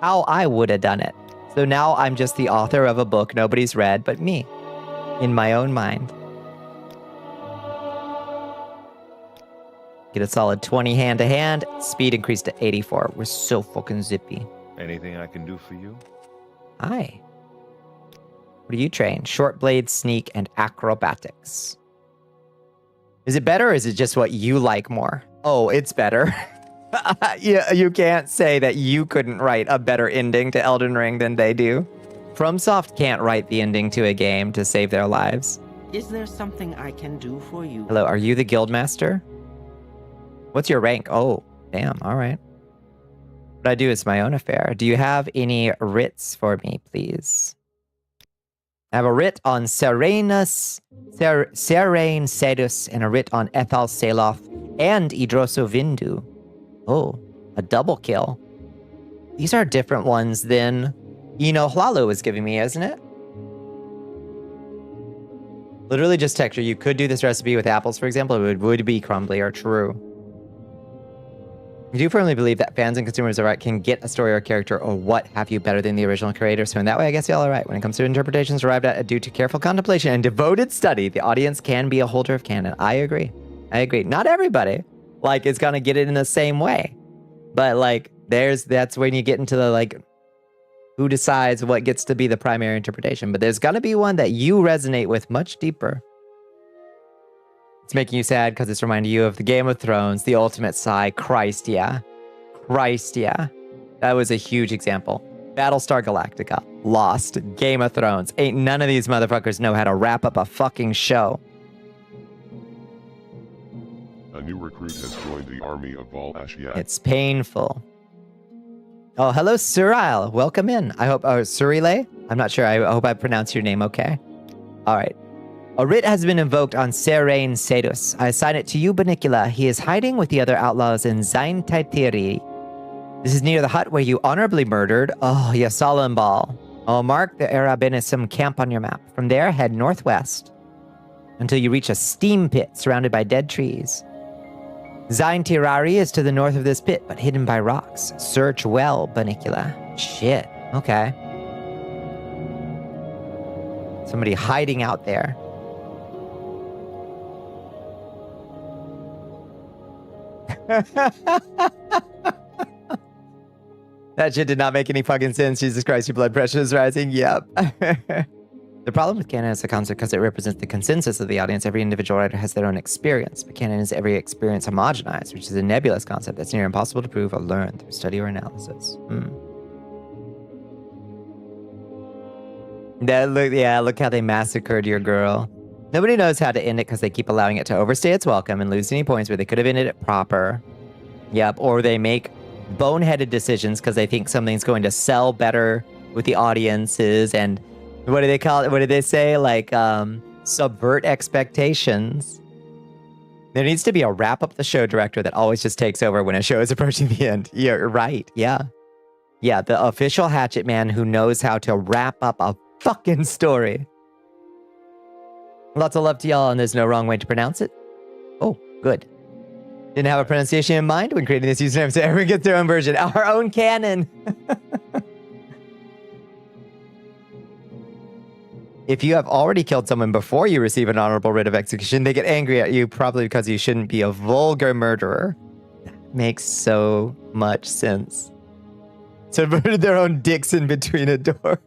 How I would have done it. So now I'm just the author of a book nobody's read but me, in my own mind. Get a solid 20 hand to hand. Speed increased to 84. We're so fucking zippy. Anything I can do for you? Hi. What do you train? Short blade, sneak, and acrobatics. Is it better or is it just what you like more? Oh, it's better. Yeah, you can't say that you couldn't write a better ending to Elden Ring than they do. FromSoft can't write the ending to a game to save their lives. Is there something I can do for you? Hello, are you the guildmaster? What's your rank? Oh, damn, all right. What I do is my own affair. Do you have any writs for me, please? I have a writ on Serene Sedus and a writ on Ethal Saloth and Idroso Vindu. Oh, a double kill. These are different ones than, Hlalo was giving me, isn't it? Literally just texture. You could do this recipe with apples, for example. It would be crumbly or true. I do firmly believe that fans and consumers alike can get a story or character or what have you better than the original creator. So in that way, I guess y'all are right. When it comes to interpretations arrived at due to careful contemplation and devoted study, the audience can be a holder of canon. I agree. Not everybody. Like, is gonna get it in the same way. But, like, that's when you get into the, like, who decides what gets to be the primary interpretation. But there's gonna be one that you resonate with much deeper. It's making you sad because it's reminding you of the Game of Thrones, the ultimate sigh. Christ, yeah. That was a huge example. Battlestar Galactica, Lost, Game of Thrones. Ain't none of these motherfuckers know how to wrap up a fucking show. A new recruit has joined the army of Val Ashiat. It's painful. Oh, hello, Surile. Welcome in. I hope, Surile? I'm not sure. I hope I pronounced your name okay. All right. A writ has been invoked on Serain Sedus. I assign it to you, Bonnicula. He is hiding with the other outlaws in Zain Taitiri. This is near the hut where you honorably murdered Yasalimbal. I'll mark the Arabinism camp on your map. From there, head northwest until you reach a steam pit surrounded by dead trees. Zain Tirari is to the north of this pit, but hidden by rocks. Search well, Bonnicula. Shit. Okay. Somebody hiding out there. That shit did not make any fucking sense. Jesus Christ, your blood pressure is rising. Yep. The problem with canon is the concept because it represents the consensus of the audience. Every individual writer has their own experience, but canon is every experience homogenized, which is a nebulous concept that's near impossible to prove or learn through study or analysis. Look how they massacred your girl. Nobody knows how to end it because they keep allowing it to overstay its welcome and lose any points where they could have ended it proper. Yep, or they make boneheaded decisions because they think something's going to sell better with the audiences, and what do they call it? What did they say? Like, subvert expectations. There needs to be a wrap up the show director that always just takes over when a show is approaching the end. You're right. Yeah. Yeah, the official hatchet man who knows how to wrap up a fucking story. Lots of love to y'all, and there's no wrong way to pronounce it. Oh, good. Didn't have a pronunciation in mind when creating this username, so everyone gets their own version. Our own canon. If you have already killed someone before you receive an honorable writ of execution, they get angry at you, probably because you shouldn't be a vulgar murderer. That makes so much sense. So murdered their own dicks in between a door.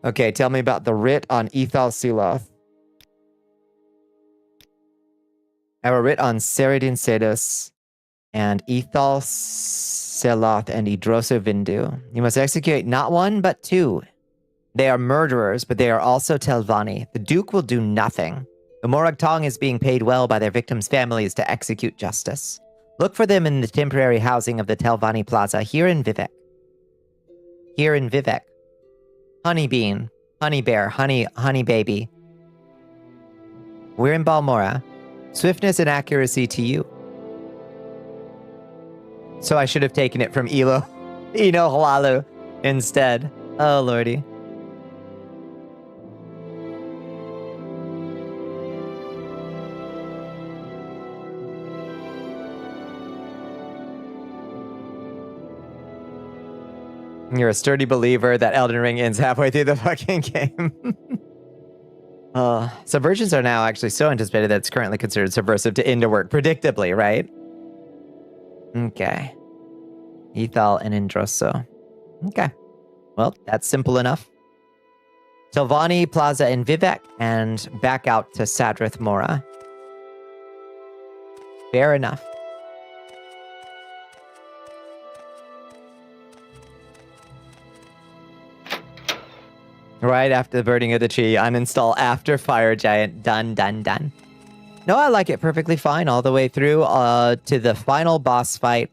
Okay, tell me about the writ on Ethal Siloth. I have a writ on Seridin Sedus and Ethal Siloth and Idroso Vindu. You must execute not one, but two. They are murderers, but they are also Telvanni. The Duke will do nothing. The Morag Tong is being paid well by their victims' families to execute justice. Look for them in the temporary housing of the Telvanni Plaza here in Vivek. Here in Vivek. Honey bean, honey bear, honey baby. We're in Balmora. Swiftness and accuracy to you. So I should have taken it from Eno Halalu instead. Oh, lordy. You're a sturdy believer that Elden Ring ends halfway through the fucking game. Subversions are now actually so anticipated that it's currently considered subversive to end a work, predictably, right? Okay. Ethal and Indroso. Okay. Well, that's simple enough. Telvanni, Plaza, and Vivek, and back out to Sadrith Mora. Fair enough. Right after the burning of the tree, uninstall after Fire Giant. Done, done, done. No, I like it perfectly fine all the way through to the final boss fight,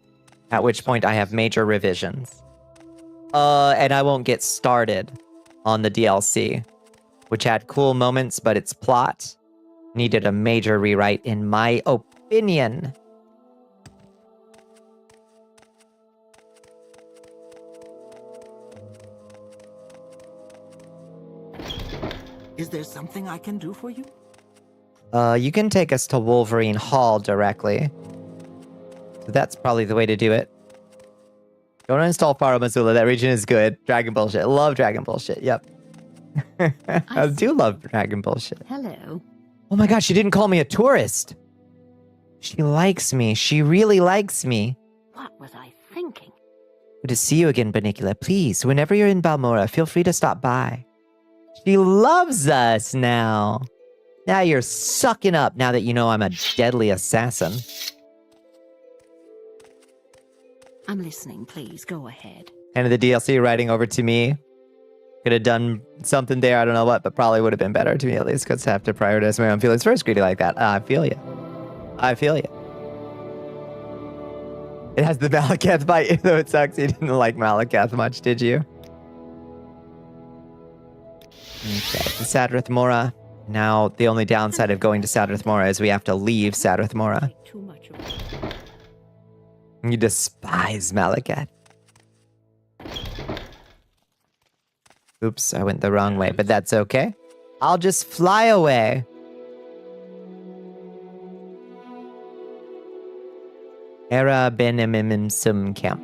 at which point I have major revisions. And I won't get started on the DLC, which had cool moments, but its plot needed a major rewrite, in my opinion. Is there something I can do for you? You can take us to Wolverine Hall directly. So that's probably the way to do it. Don't uninstall Faro Missoula. That region is good. Dragon bullshit. Love dragon bullshit. Yep. I do love dragon bullshit. Hello. Oh my god, she didn't call me a tourist. She likes me. She really likes me. What was I thinking? Good to see you again, Bonnicula. Please, whenever you're in Balmora, feel free to stop by. She loves us now. Now you're sucking up now that you know I'm a deadly assassin. I'm listening, please. Go ahead. And the DLC writing over to me. Could have done something there, I don't know what, but probably would have been better to me at least, because I have to prioritize my own feelings first, greedy like that. I feel you. I feel you. It has the Malakath bite, even though it sucks. You didn't like Malakath much, did you? Okay, to Sadrith Mora. Now, the only downside of going to Sadrith Mora is we have to leave Sadrith Mora. You despise Malakath. Oops, I went the wrong way, but that's okay. I'll just fly away. Era Benimimsum Camp.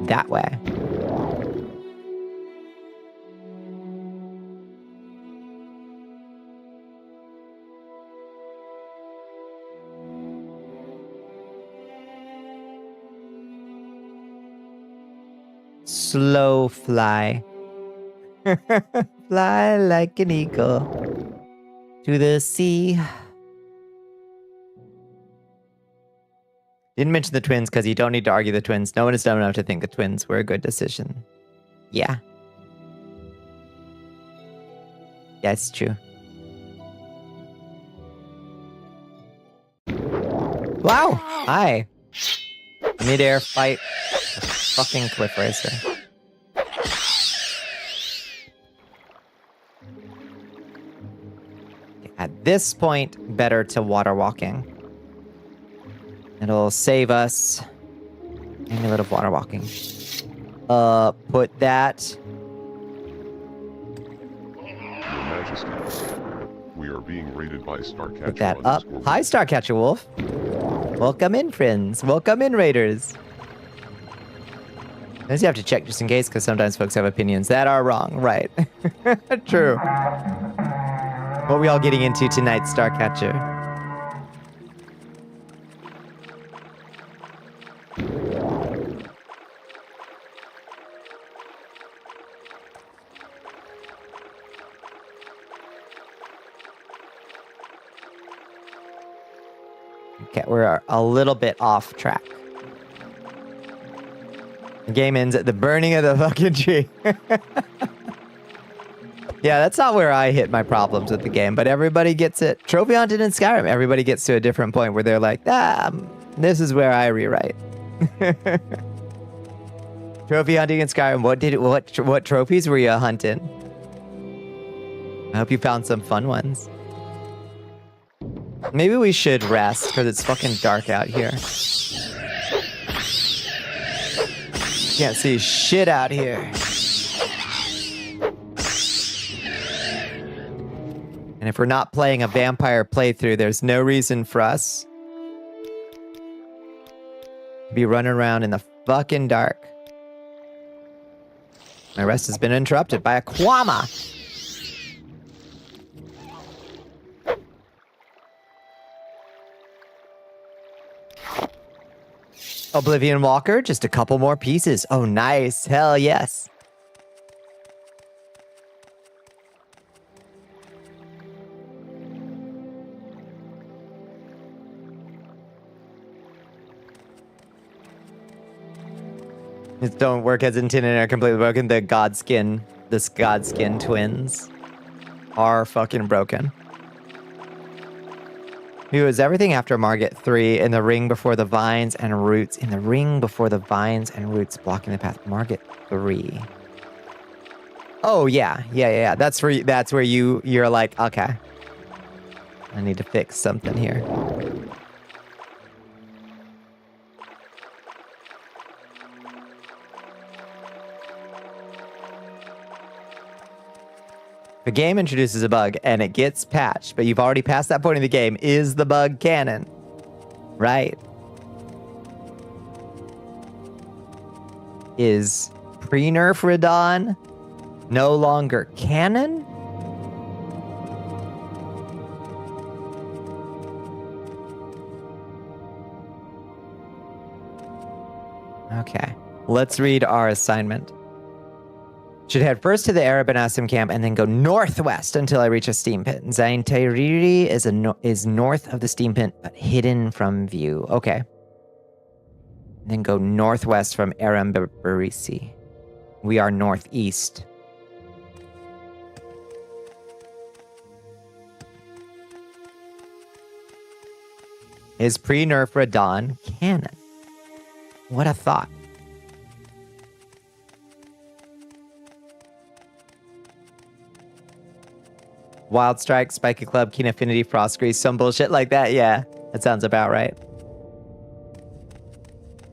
That way. Slow fly. Fly like an eagle to the sea. Didn't mention the twins because you don't need to argue the twins. No one is dumb enough to think the twins were a good decision. Yeah. Yeah, it's true. Wow! Hi. Mid-air fight. Fucking cliff racer. At this point, better to water walking. It'll save us a minute of water walking. Put that. Your Majesty, we are being raided by Starcatcher. Put that up. Hi, Starcatcher Wolf. Welcome in, friends. Welcome in, raiders. Sometimes you have to check just in case, because sometimes folks have opinions that are wrong. Right. True. What are we all getting into tonight, Starcatcher? Okay, we're a little bit off track. The game ends at the burning of the fucking tree. Yeah, that's not where I hit my problems with the game, but everybody gets it. Trophy hunted in Skyrim, everybody gets to a different point where they're like, this is where I rewrite. Trophy hunting in Skyrim, what trophies were you hunting? I hope you found some fun ones. Maybe we should rest, because it's fucking dark out here. Can't see shit out here. And if we're not playing a vampire playthrough, there's no reason for us to be running around in the fucking dark. My rest has been interrupted by a Kwama. Oblivion Walker, just a couple more pieces. Oh, nice. Hell yes. It don't work as intended and are completely broken. The Godskin twins are fucking broken. Who is everything after Margit 3 in the ring before the vines and roots? In the ring before the vines and roots blocking the path. Margit 3. Oh yeah. That's where you're like, okay. I need to fix something here. The game introduces a bug and it gets patched, but you've already passed that point in the game. Is the bug canon? Right. Is pre-nerf Radon no longer canon? Okay, let's read our assignment. Should head first to the Arabanassim camp and then go northwest until I reach a steam pit. Zain Tairiri is north of the steam pit, but hidden from view. Okay. And then go northwest from Arambarisi. We are northeast. Is pre-nerf Radon canon? What a thought. Wild Strike, Spiky Club, Keen Affinity, Frost Grease, some bullshit like that. Yeah, that sounds about right.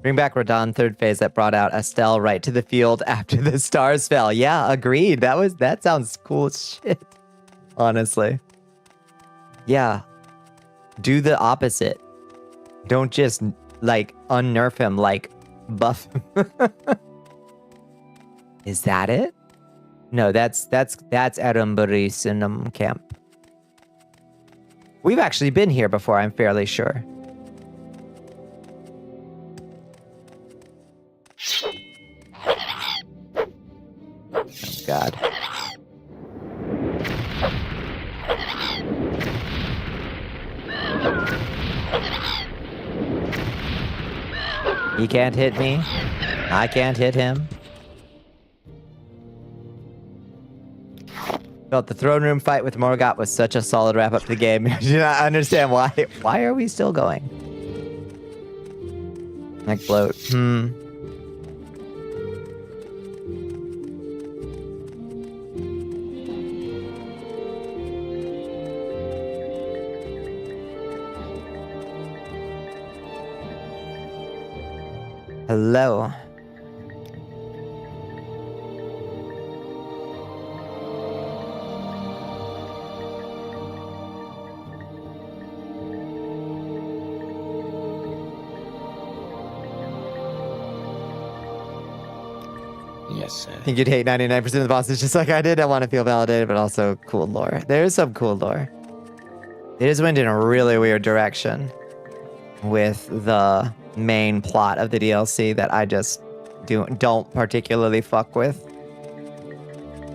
Bring back Radon, third phase that brought out Estelle right to the field after the stars fell. Yeah, agreed. That sounds cool as shit. Honestly. Yeah. Do the opposite. Don't just like unnerf him, like buff him. Is that it? No, that's Arumbury Camp. We've actually been here before, I'm fairly sure. Oh, God. He can't hit me. I can't hit him. Felt the throne room fight with Morag was such a solid wrap up to the game. I do not understand why. Why are we still going? Neck bloat. Hello. Yes, sir. I think you'd hate 99% of the bosses just like I did. I want to feel validated, but also cool lore. There is some cool lore. It just went in a really weird direction with the main plot of the DLC that I just don't particularly fuck with.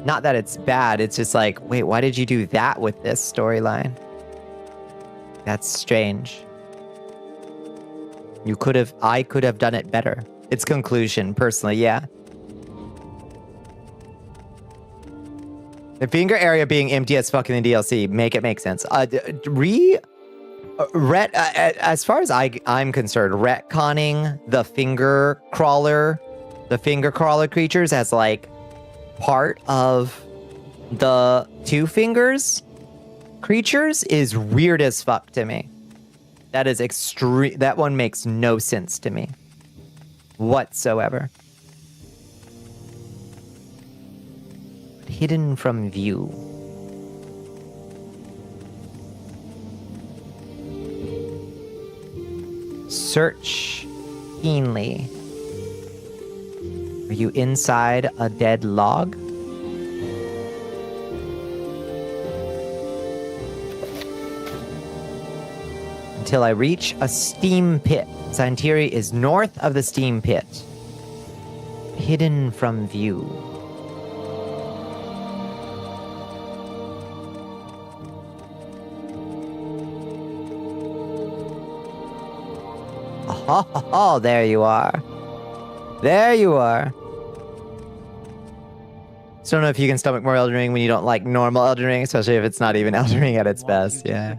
Not that it's bad, it's just like, wait, why did you do that with this storyline? That's strange. I could have done it better. Its conclusion, personally, yeah. The finger area being empty as fuck in the DLC, make it make sense. As far as I'm concerned, retconning the finger crawler creatures as like part of the two fingers creatures is weird as fuck to me. That is extreme. That one makes no sense to me whatsoever. Hidden from view. Search keenly. Are you inside a dead log? Until I reach a steam pit. Santiri is north of the steam pit. Hidden from view. Oh, there you are. There you are. Just don't know if you can stomach more Elden Ring when you don't like normal Elden Ring, especially if it's not even Elden Ring at its best. Yeah.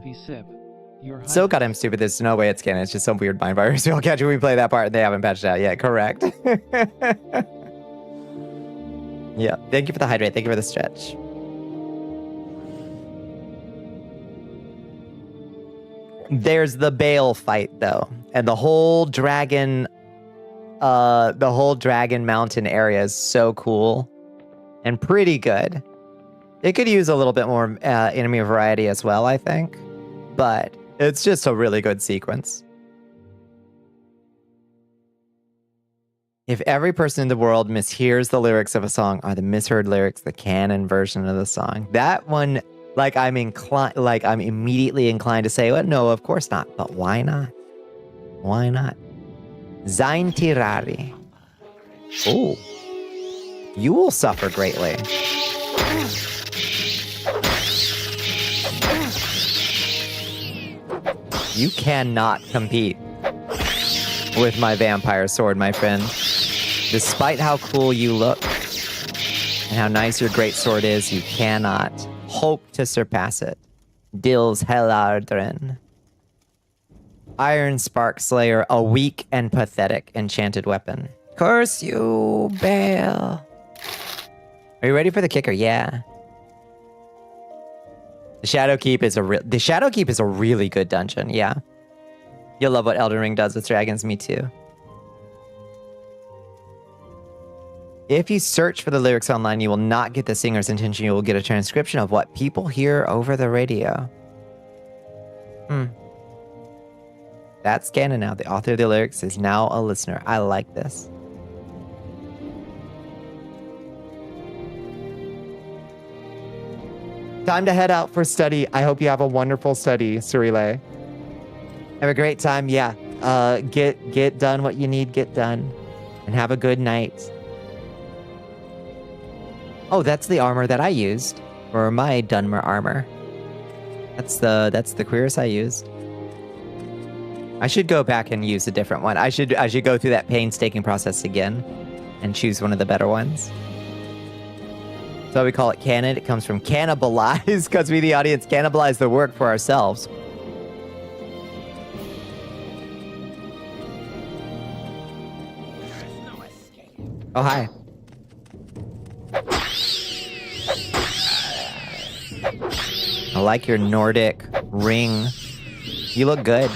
So goddamn stupid. There's no way it's canon. It's just some weird mind virus. We'll catch you when we play that part and they haven't patched it out yet. Correct. Yeah. Thank you for the hydrate. Thank you for the stretch. There's the Bale fight though, and the whole dragon mountain area is so cool and pretty good. It could use a little bit more enemy variety as well, I think, but it's just a really good sequence. If every person in the world mishears the lyrics of a song, are the misheard lyrics the canon version of the song? That one, like I'm immediately inclined to say, well, no, of course not. But why not? Why not? Zain Tirari. Oh. You will suffer greatly. You cannot compete with my vampire sword, my friend. Despite how cool you look and how nice your great sword is, you cannot hope to surpass it. Dils Helardren. Iron Spark Slayer, a weak and pathetic enchanted weapon. Curse you, Bale. Are you ready for the kicker? Yeah. The Shadowkeep is a really good dungeon. Yeah. You'll love what Elden Ring does with dragons. Me too. If you search for the lyrics online, you will not get the singer's intention. You will get a transcription of what people hear over the radio. That's canon now. The author of the lyrics is now a listener. I like this. Time to head out for study. I hope you have a wonderful study, Surile. Have a great time. Yeah. Get done what you need get done. And have a good night. Oh, that's the armor that I used. For my Dunmer armor. That's the cuirass I used. I should go back and use a different one. I should go through that painstaking process again and choose one of the better ones. So we call it canon. It comes from cannibalize, because we, the audience, cannibalize the work for ourselves. Oh, hi. I like your Nordic ring. You look good.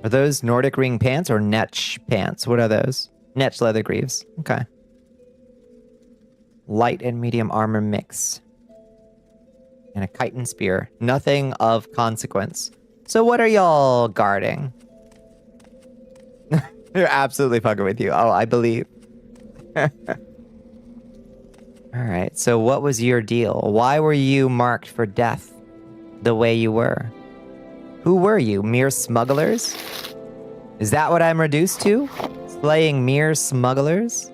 Are those Nordic ring pants or Netch pants? What are those? Netch leather greaves. Okay. Light and medium armor mix. And a chitin spear. Nothing of consequence. So what are y'all guarding? They're absolutely fucking with you. Oh, I believe. Alright, so what was your deal? Why were you marked for death the way you were? Who were you? Mere smugglers? Is that what I'm reduced to? Slaying mere smugglers?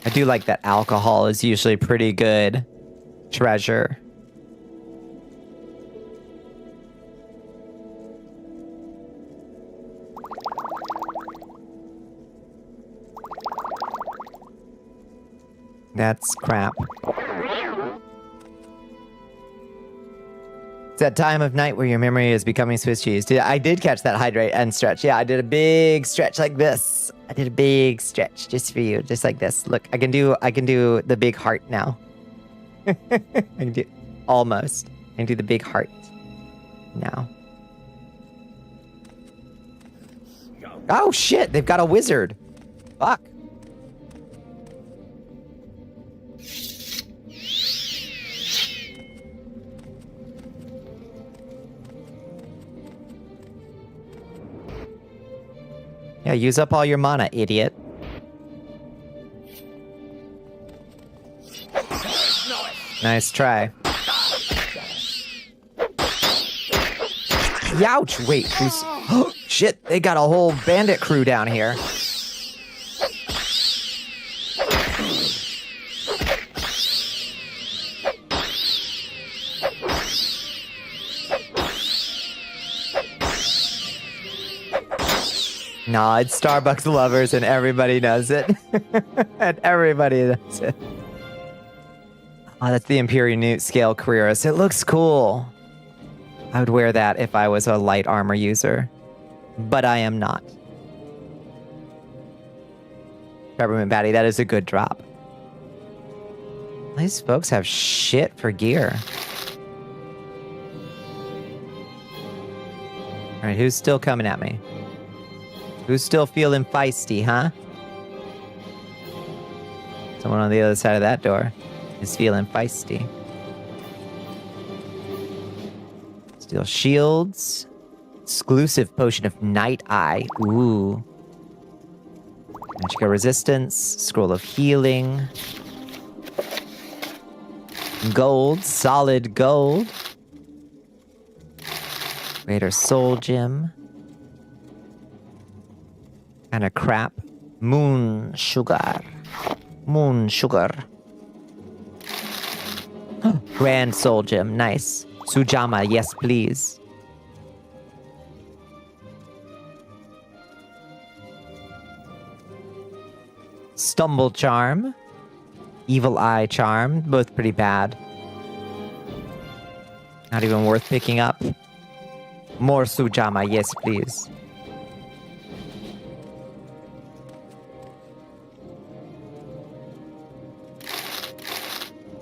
I do like that alcohol is usually pretty good treasure. That's crap. It's that time of night where your memory is becoming Swiss cheese. I did catch that hydrate and stretch. Yeah, I did a big stretch like this. I did a big stretch just for you, just like this. Look, I can do the big heart now. I can do almost. I can do the big heart now. Oh shit! They've got a wizard. Fuck. Yeah, use up all your mana, idiot. Nice try. Youch! Wait, who's... Oh, shit, they got a whole bandit crew down here. Nah, it's Starbucks lovers and everybody knows it. And everybody knows it. Oh, that's the Imperial Newt scale cuirass. It looks cool. I would wear that if I was a light armor user. But I am not. Peppermint Batty, that is a good drop. These folks have shit for gear. Alright, who's still coming at me? Who's still feeling feisty, huh? Someone on the other side of that door is feeling feisty. Steel shields. Exclusive potion of Night Eye. Ooh. Magical resistance. Scroll of healing. Gold. Solid gold. Greater soul gem. And a crap. Moon sugar. Moon sugar. Grand soul gem. Nice. Sujama, yes, please. Stumble Charm. Evil Eye Charm. Both pretty bad. Not even worth picking up. More Sujama, yes, please.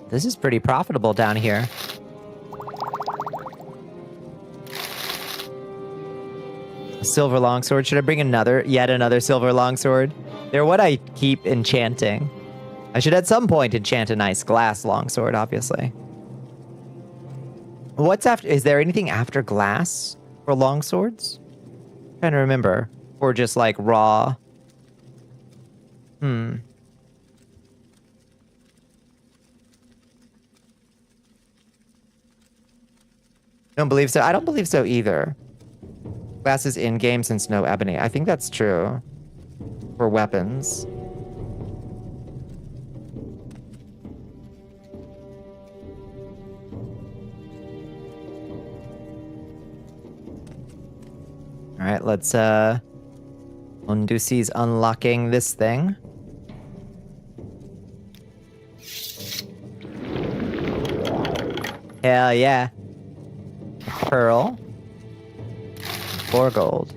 This is pretty profitable down here. A silver longsword. Should I bring yet another silver longsword? They're what I keep enchanting. I should at some point enchant a nice glass longsword, obviously. What's after? Is there anything after glass for longswords? I'm trying to remember. Or just like raw. Don't believe so. I don't believe so either. Glass is in-game since no ebony. I think that's true. For weapons. Alright, let's Undusi's unlocking this thing. Hell yeah. Pearl. 4 gold.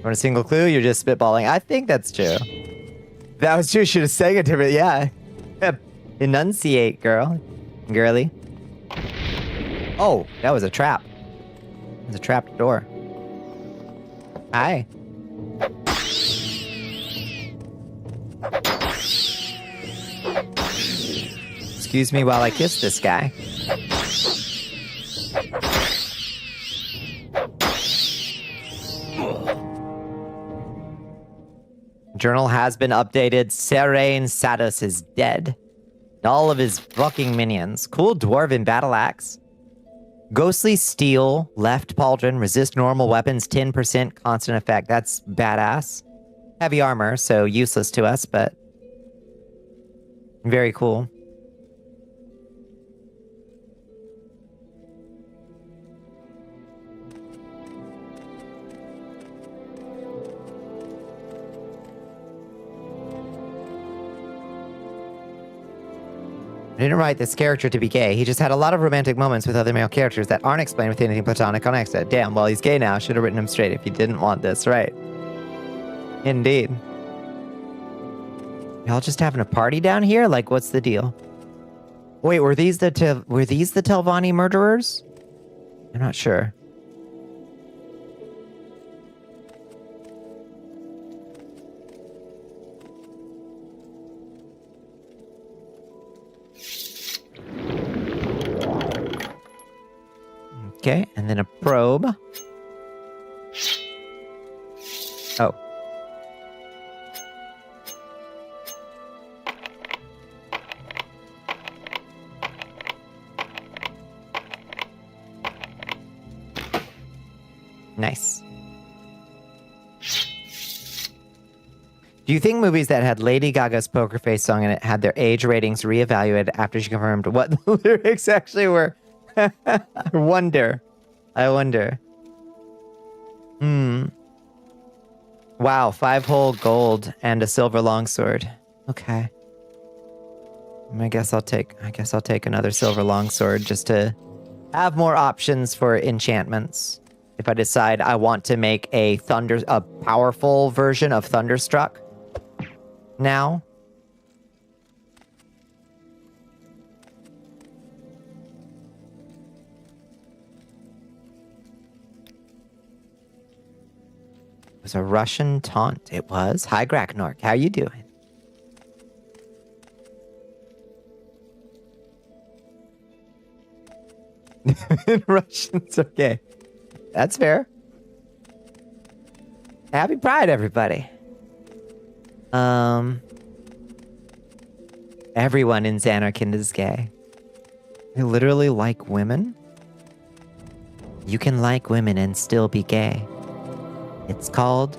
Want a single clue? You're just spitballing. I think that's true. If that was true, should have sang it to me. Yeah. Enunciate, girl. Girly. Oh, that was a trap. It was a trapped door. Hi. Excuse me while I kiss this guy. Journal has been updated. Serene Sados is dead. All of his fucking minions. Cool dwarven battle axe. Ghostly steel, left pauldron, resist normal weapons, 10% constant effect. That's badass. Heavy armor, so useless to us, but very cool. I didn't write this character to be gay. He just had a lot of romantic moments with other male characters that aren't explained with anything platonic on accident. Damn, well, he's gay now. Should have written him straight if he didn't want this, right? Indeed. Y'all just having a party down here? Like, what's the deal? Wait, were these the Telvanni murderers? I'm not sure. Okay, and then a probe. Oh. Nice. Do you think movies that had Lady Gaga's Poker Face song in it had their age ratings reevaluated after she confirmed what the lyrics actually were? I wonder. Wow, 5 whole gold and a silver longsword. Okay. I guess I'll take another silver longsword just to have more options for enchantments. If I decide I want to make a powerful version of Thunderstruck now. It was a Russian taunt. It was. Hi, Graknork. How you doing? Russian's okay. That's fair. Happy Pride, everybody. Everyone in Xanarkand is gay. They literally like women? You can like women and still be gay. It's called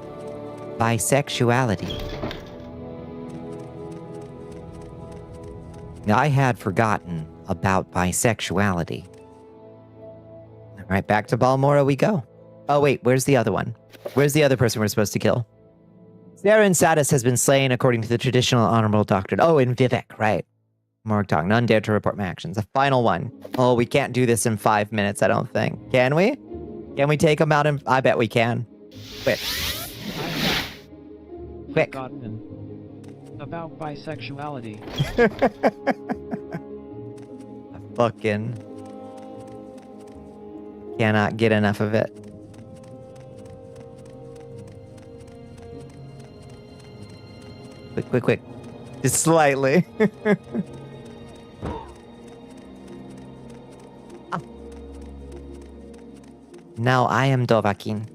bisexuality. I had forgotten about bisexuality. All right, back to Balmora we go. Oh, wait, where's the other one? Where's the other person we're supposed to kill? Sarah and Satis has been slain according to the traditional honorable doctrine. Oh, in Vivek, right. Morag Tong, none dared to report my actions. The final one. Oh, we can't do this in 5 minutes, I don't think. Can we? Can we take them out in... I bet we can. Quick. Quick. Forgotten about bisexuality. I fucking cannot get enough of it. Quick, quick, quick. Just slightly. Ah. Now I am Dovahkiin.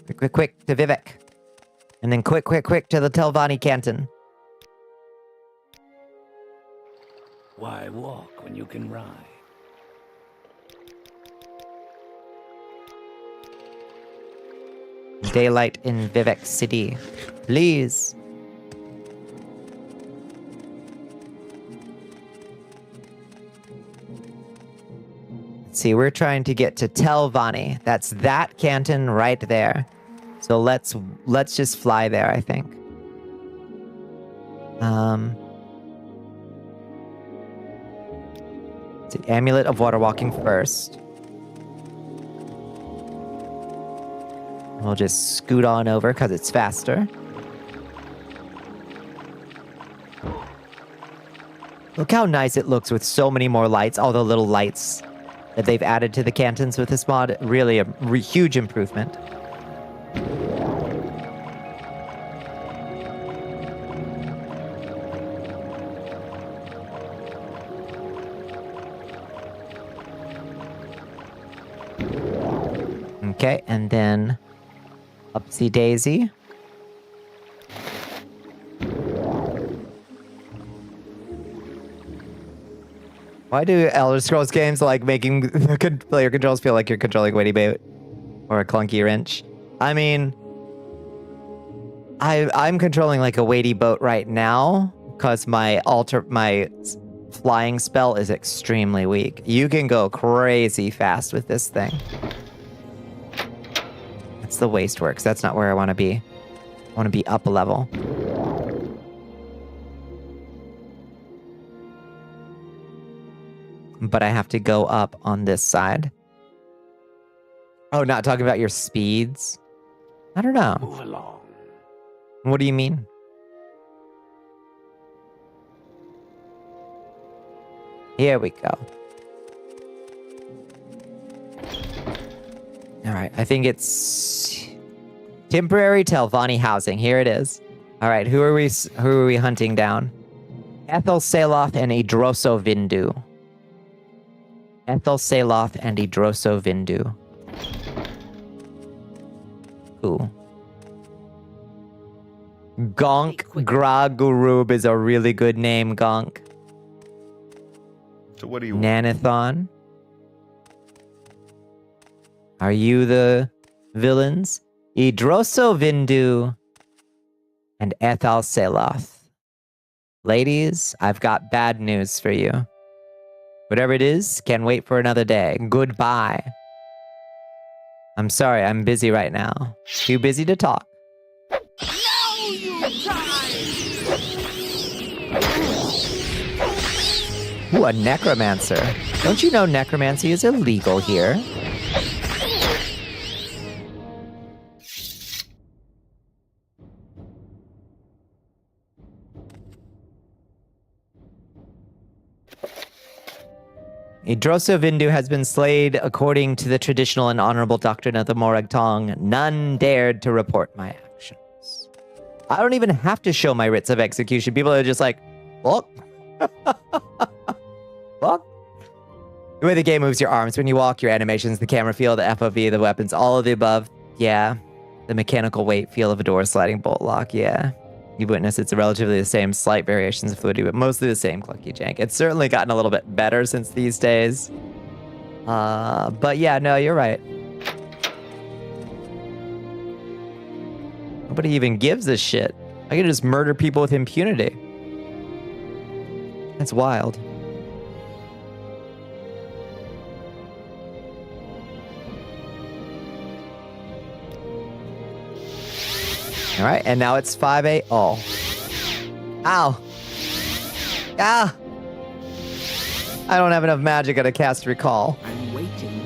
Quick, quick, quick to Vivek. And then quick, quick, quick to the Telvanni canton. Why walk when you can ride? Daylight in Vivek City. Please. Let's see, we're trying to get to Telvanni. That's that canton right there. So let's just fly there, I think. It's an amulet of water walking first. We'll just scoot on over because it's faster. Look how nice it looks with so many more lights. All the little lights that they've added to the cantons with this mod. Really a huge improvement. Okay, and then Upsy Daisy. Why do Elder Scrolls games like making the player controls feel like you're controlling a weighty boat or a clunky wrench? I mean, I'm controlling like a weighty boat right now because my flying spell is extremely weak. You can go crazy fast with this thing. That's the waste works. That's not where I want to be. I want to be up a level. But I have to go up on this side. Oh, not talking about your speeds? I don't know. Move along. What do you mean? Here we go. All right, I think it's temporary Telvanni housing. Here it is. All right, who are we hunting down? Ethel Saloth and Idroso Vindu. Ethel Saloth and Idroso Vindu. Ooh. Gonk Gragurub is a really good name, Gonk. So what do you want? Nanathon. Are you the villains? Idroso Vindu and Ethel Saloth. Ladies, I've got bad news for you. Whatever it is, can wait for another day. Goodbye. I'm sorry, I'm busy right now. Too busy to talk. No, you Ooh, a necromancer. Don't you know necromancy is illegal here? Idroso Vindu has been slayed according to the traditional and honorable doctrine of the Morag Tong. None dared to report my actions. I don't even have to show my writs of execution. People are just like, look. Look. The way the game moves your arms when you walk, your animations, the camera feel, the FOV, the weapons, all of the above. Yeah. The mechanical weight feel of a door sliding bolt lock. Yeah. You witness it's relatively the same, slight variations of fluidity, but mostly the same clunky jank. It's certainly gotten a little bit better since these days. But yeah, no, you're right. Nobody even gives a shit. I can just murder people with impunity. I It's wild. All right, and now it's 5-8. Oh. Ow. Ah. I don't have enough magic to cast Recall. I'm waiting.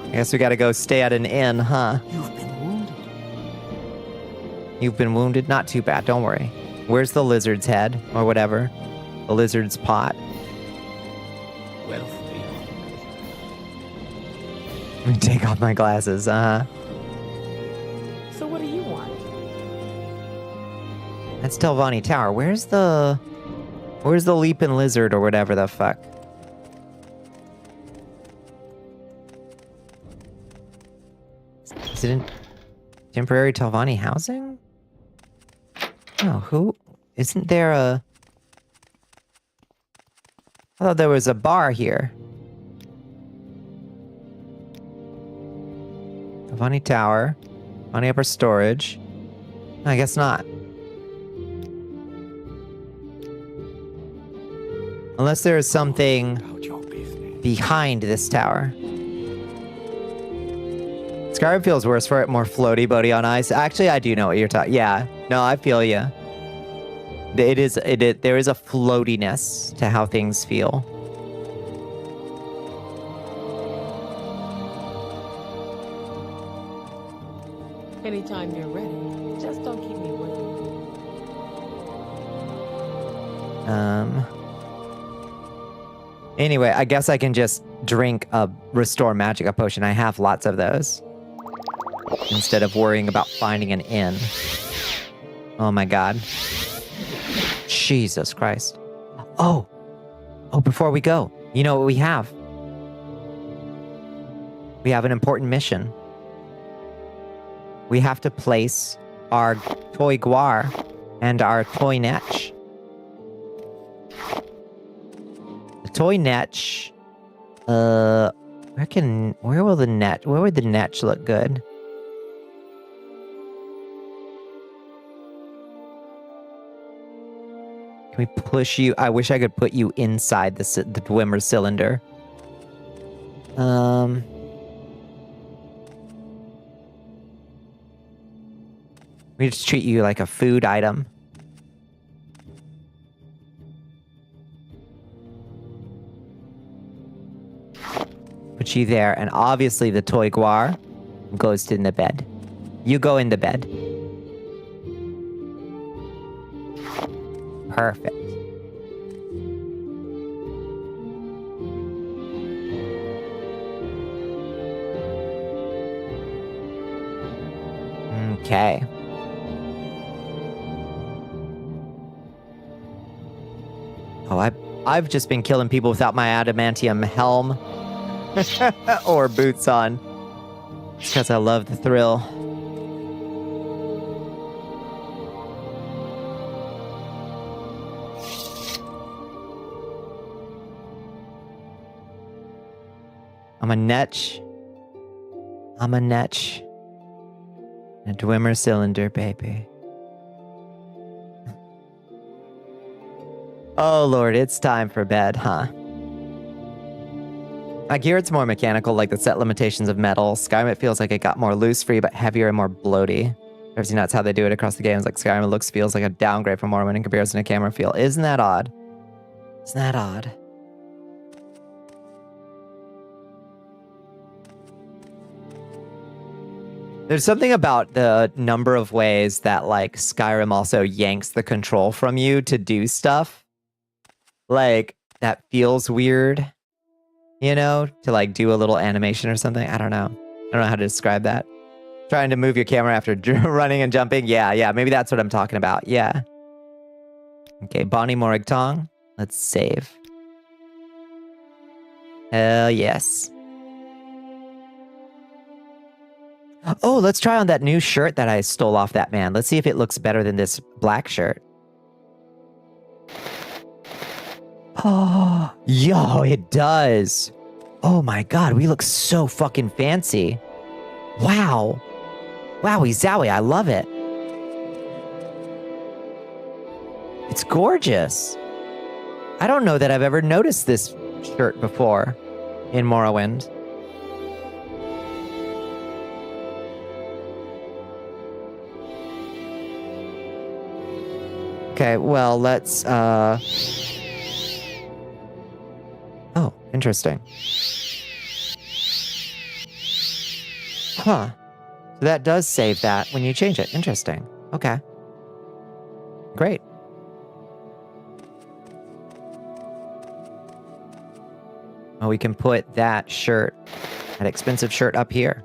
I guess we gotta go stay at an inn, huh? You've been wounded. You've been wounded? Not too bad, don't worry. Where's the lizard's head? Or whatever. The lizard's pot. Well, Let me take off my glasses, uh-huh. So what do you want? That's Telvanni Tower. Where's the leaping lizard or whatever the fuck? Is it in temporary Telvanni housing? Oh, who? Isn't there a... I thought there was a bar here. Telvanni Tower. Telvanni Upper Storage. I guess not. Unless there is something behind this tower. Skyrim feels worse for it, more floaty boaty on ice. Actually, I do know what you're talking. Yeah, no, I feel you. There is a floatiness to how things feel. Anytime you're ready, just don't keep me waiting. Anyway, I guess I can just drink a Restore Magicka potion. I have lots of those. Instead of worrying about finding an inn. Oh my god. Jesus Christ. Oh, before we go, you know what we have? We have an important mission. We have to place our toy guar and our toy netch. The toy netch, where would the netch look good? Can we push you? I wish I could put you inside the Dwemer cylinder. We just treat you like a food item. Put you there, and obviously the toy guar goes in the bed. You go in the bed. Perfect. Okay. Oh, I've just been killing people without my adamantium helm or boots on. It's because I love the thrill. I'm a netch. A Dwemer cylinder, baby. Oh lord, it's time for bed, huh? Like here it's more mechanical, like the set limitations of metal. Skyrim, it feels like it got more loose free, but heavier and more bloaty. I've seen that's how they do it across the games. Like Skyrim feels like a downgrade from Morrowind in comparison to camera feel. Isn't that odd? Isn't that odd? There's something about the number of ways that like Skyrim also yanks the control from you to do stuff. Like that feels weird, you know, to like do a little animation or something. I don't know how to describe that. Trying to move your camera after running and jumping. Yeah, maybe that's what I'm talking about. Yeah. Okay, Bonnie Morag Tong. Let's save. Hell yes. Oh, let's try on that new shirt that I stole off that man. Let's see if it looks better than this black shirt. Oh, yo, it does. Oh my god, we look so fucking fancy. Wow. Wowie zowie, I love it. It's gorgeous. I don't know that I've ever noticed this shirt before in Morrowind. Okay, well, let's, Oh, interesting. Huh. So that does save that when you change it. Interesting. Okay. Great. Oh, we can put that shirt, that expensive shirt up here.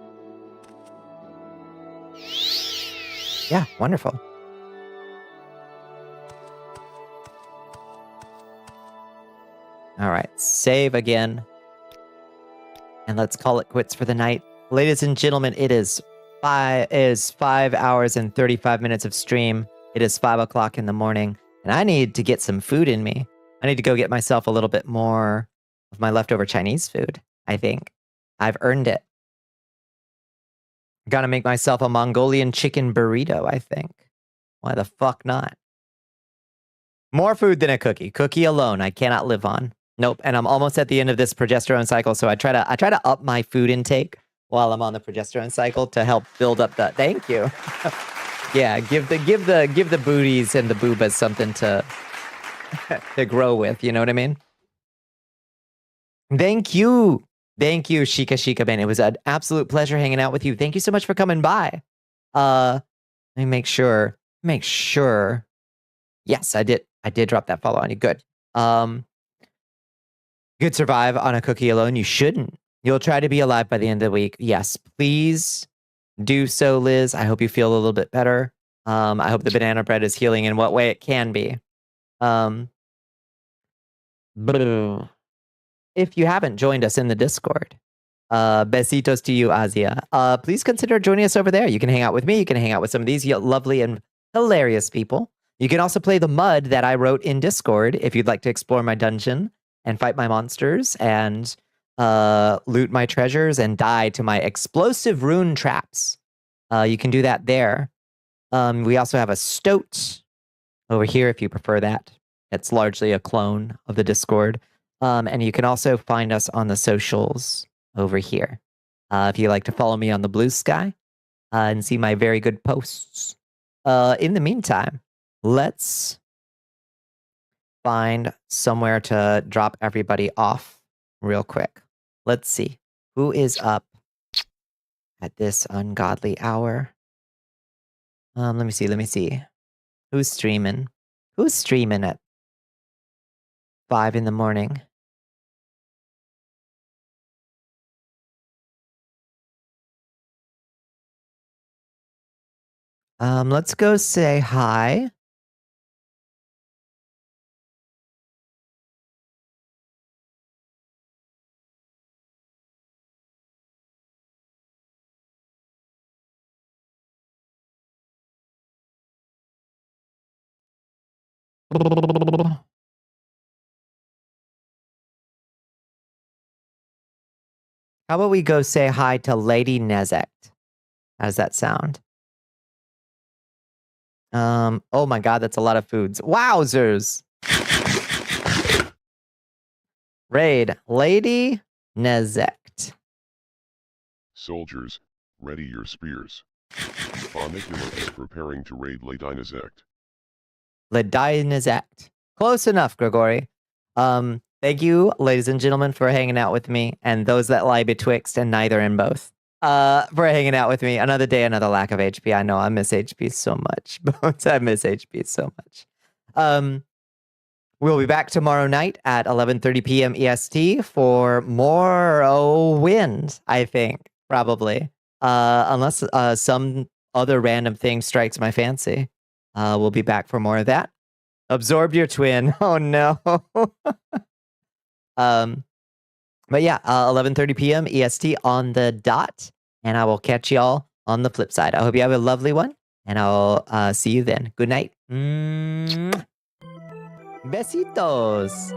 Yeah, wonderful. All right, save again. And let's call it quits for the night. Ladies and gentlemen, it is 5 hours and 35 minutes of stream. It is 5 o'clock in the morning, and I need to get some food in me. I need to go get myself a little bit more of my leftover Chinese food, I think. I've earned it. Gotta make myself a Mongolian chicken burrito, I think. Why the fuck not? More food than a cookie. Cookie alone, I cannot live on. Nope, and I'm almost at the end of this progesterone cycle, so I try to up my food intake while I'm on the progesterone cycle to help build up the. Thank you. Yeah, give the booties and the boobas something to grow with. You know what I mean? Thank you, Shika Ben. It was an absolute pleasure hanging out with you. Thank you so much for coming by. Let me make sure. Yes, I did drop that follow on you. Good. Could survive on a cookie alone. You shouldn't. You'll try to be alive by the end of the week. Yes, please do so, Liz. I hope you feel a little bit better. I hope the banana bread is healing in what way it can be. If you haven't joined us in the Discord, besitos to you, Asia. Please consider joining us over there. You can hang out with me. You can hang out with some of these lovely and hilarious people. You can also play the mud that I wrote in Discord if you'd like to explore my dungeon and fight my monsters and loot my treasures and die to my explosive rune traps. You can do that there. We also have a stoat over here if you prefer that. It's largely a clone of the Discord. And you can also find us on the socials over here. If you like to follow me on the Blue Sky and see my very good posts. In the meantime, let's find somewhere to drop everybody off real quick. Let's see. Who is up at this ungodly hour? Let me see. Who's streaming? Who's streaming at 5 in the morning? Let's go say hi. How about we go say hi to Lady Nezek? How does that sound? Oh my god, that's a lot of foods. Wowzers! Raid Lady Nezek. Soldiers, ready your spears. Bonnicula is preparing to raid Lady Nezek. Lady Nezek. Close enough, Grigori. Thank you, ladies and gentlemen, for hanging out with me, and those that lie betwixt and neither and both. For hanging out with me. Another day, another lack of HP. I know I miss HP so much. I miss HP so much. We'll be back tomorrow night at 11:30 p.m. EST for more wind, I think, probably. Unless some other random thing strikes my fancy. We'll be back for more of that. Absorb your twin. Oh no. But yeah, 11:30 p.m. EST on the dot, and I will catch y'all on the flip side. I hope you have a lovely one, and I'll see you then. Good night. Besitos.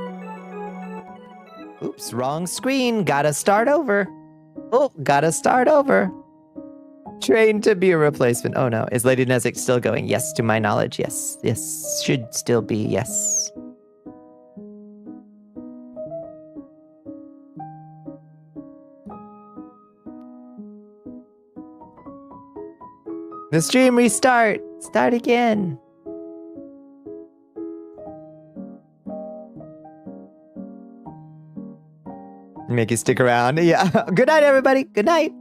Oops, wrong screen. Gotta start over. Oh, gotta start over. Train to be a replacement. Oh no, is Lady Nezek still going? Yes, to my knowledge, yes. Yes, should still be, yes. The stream restart. Start again. Make you stick around. Yeah. Good night, everybody. Good night.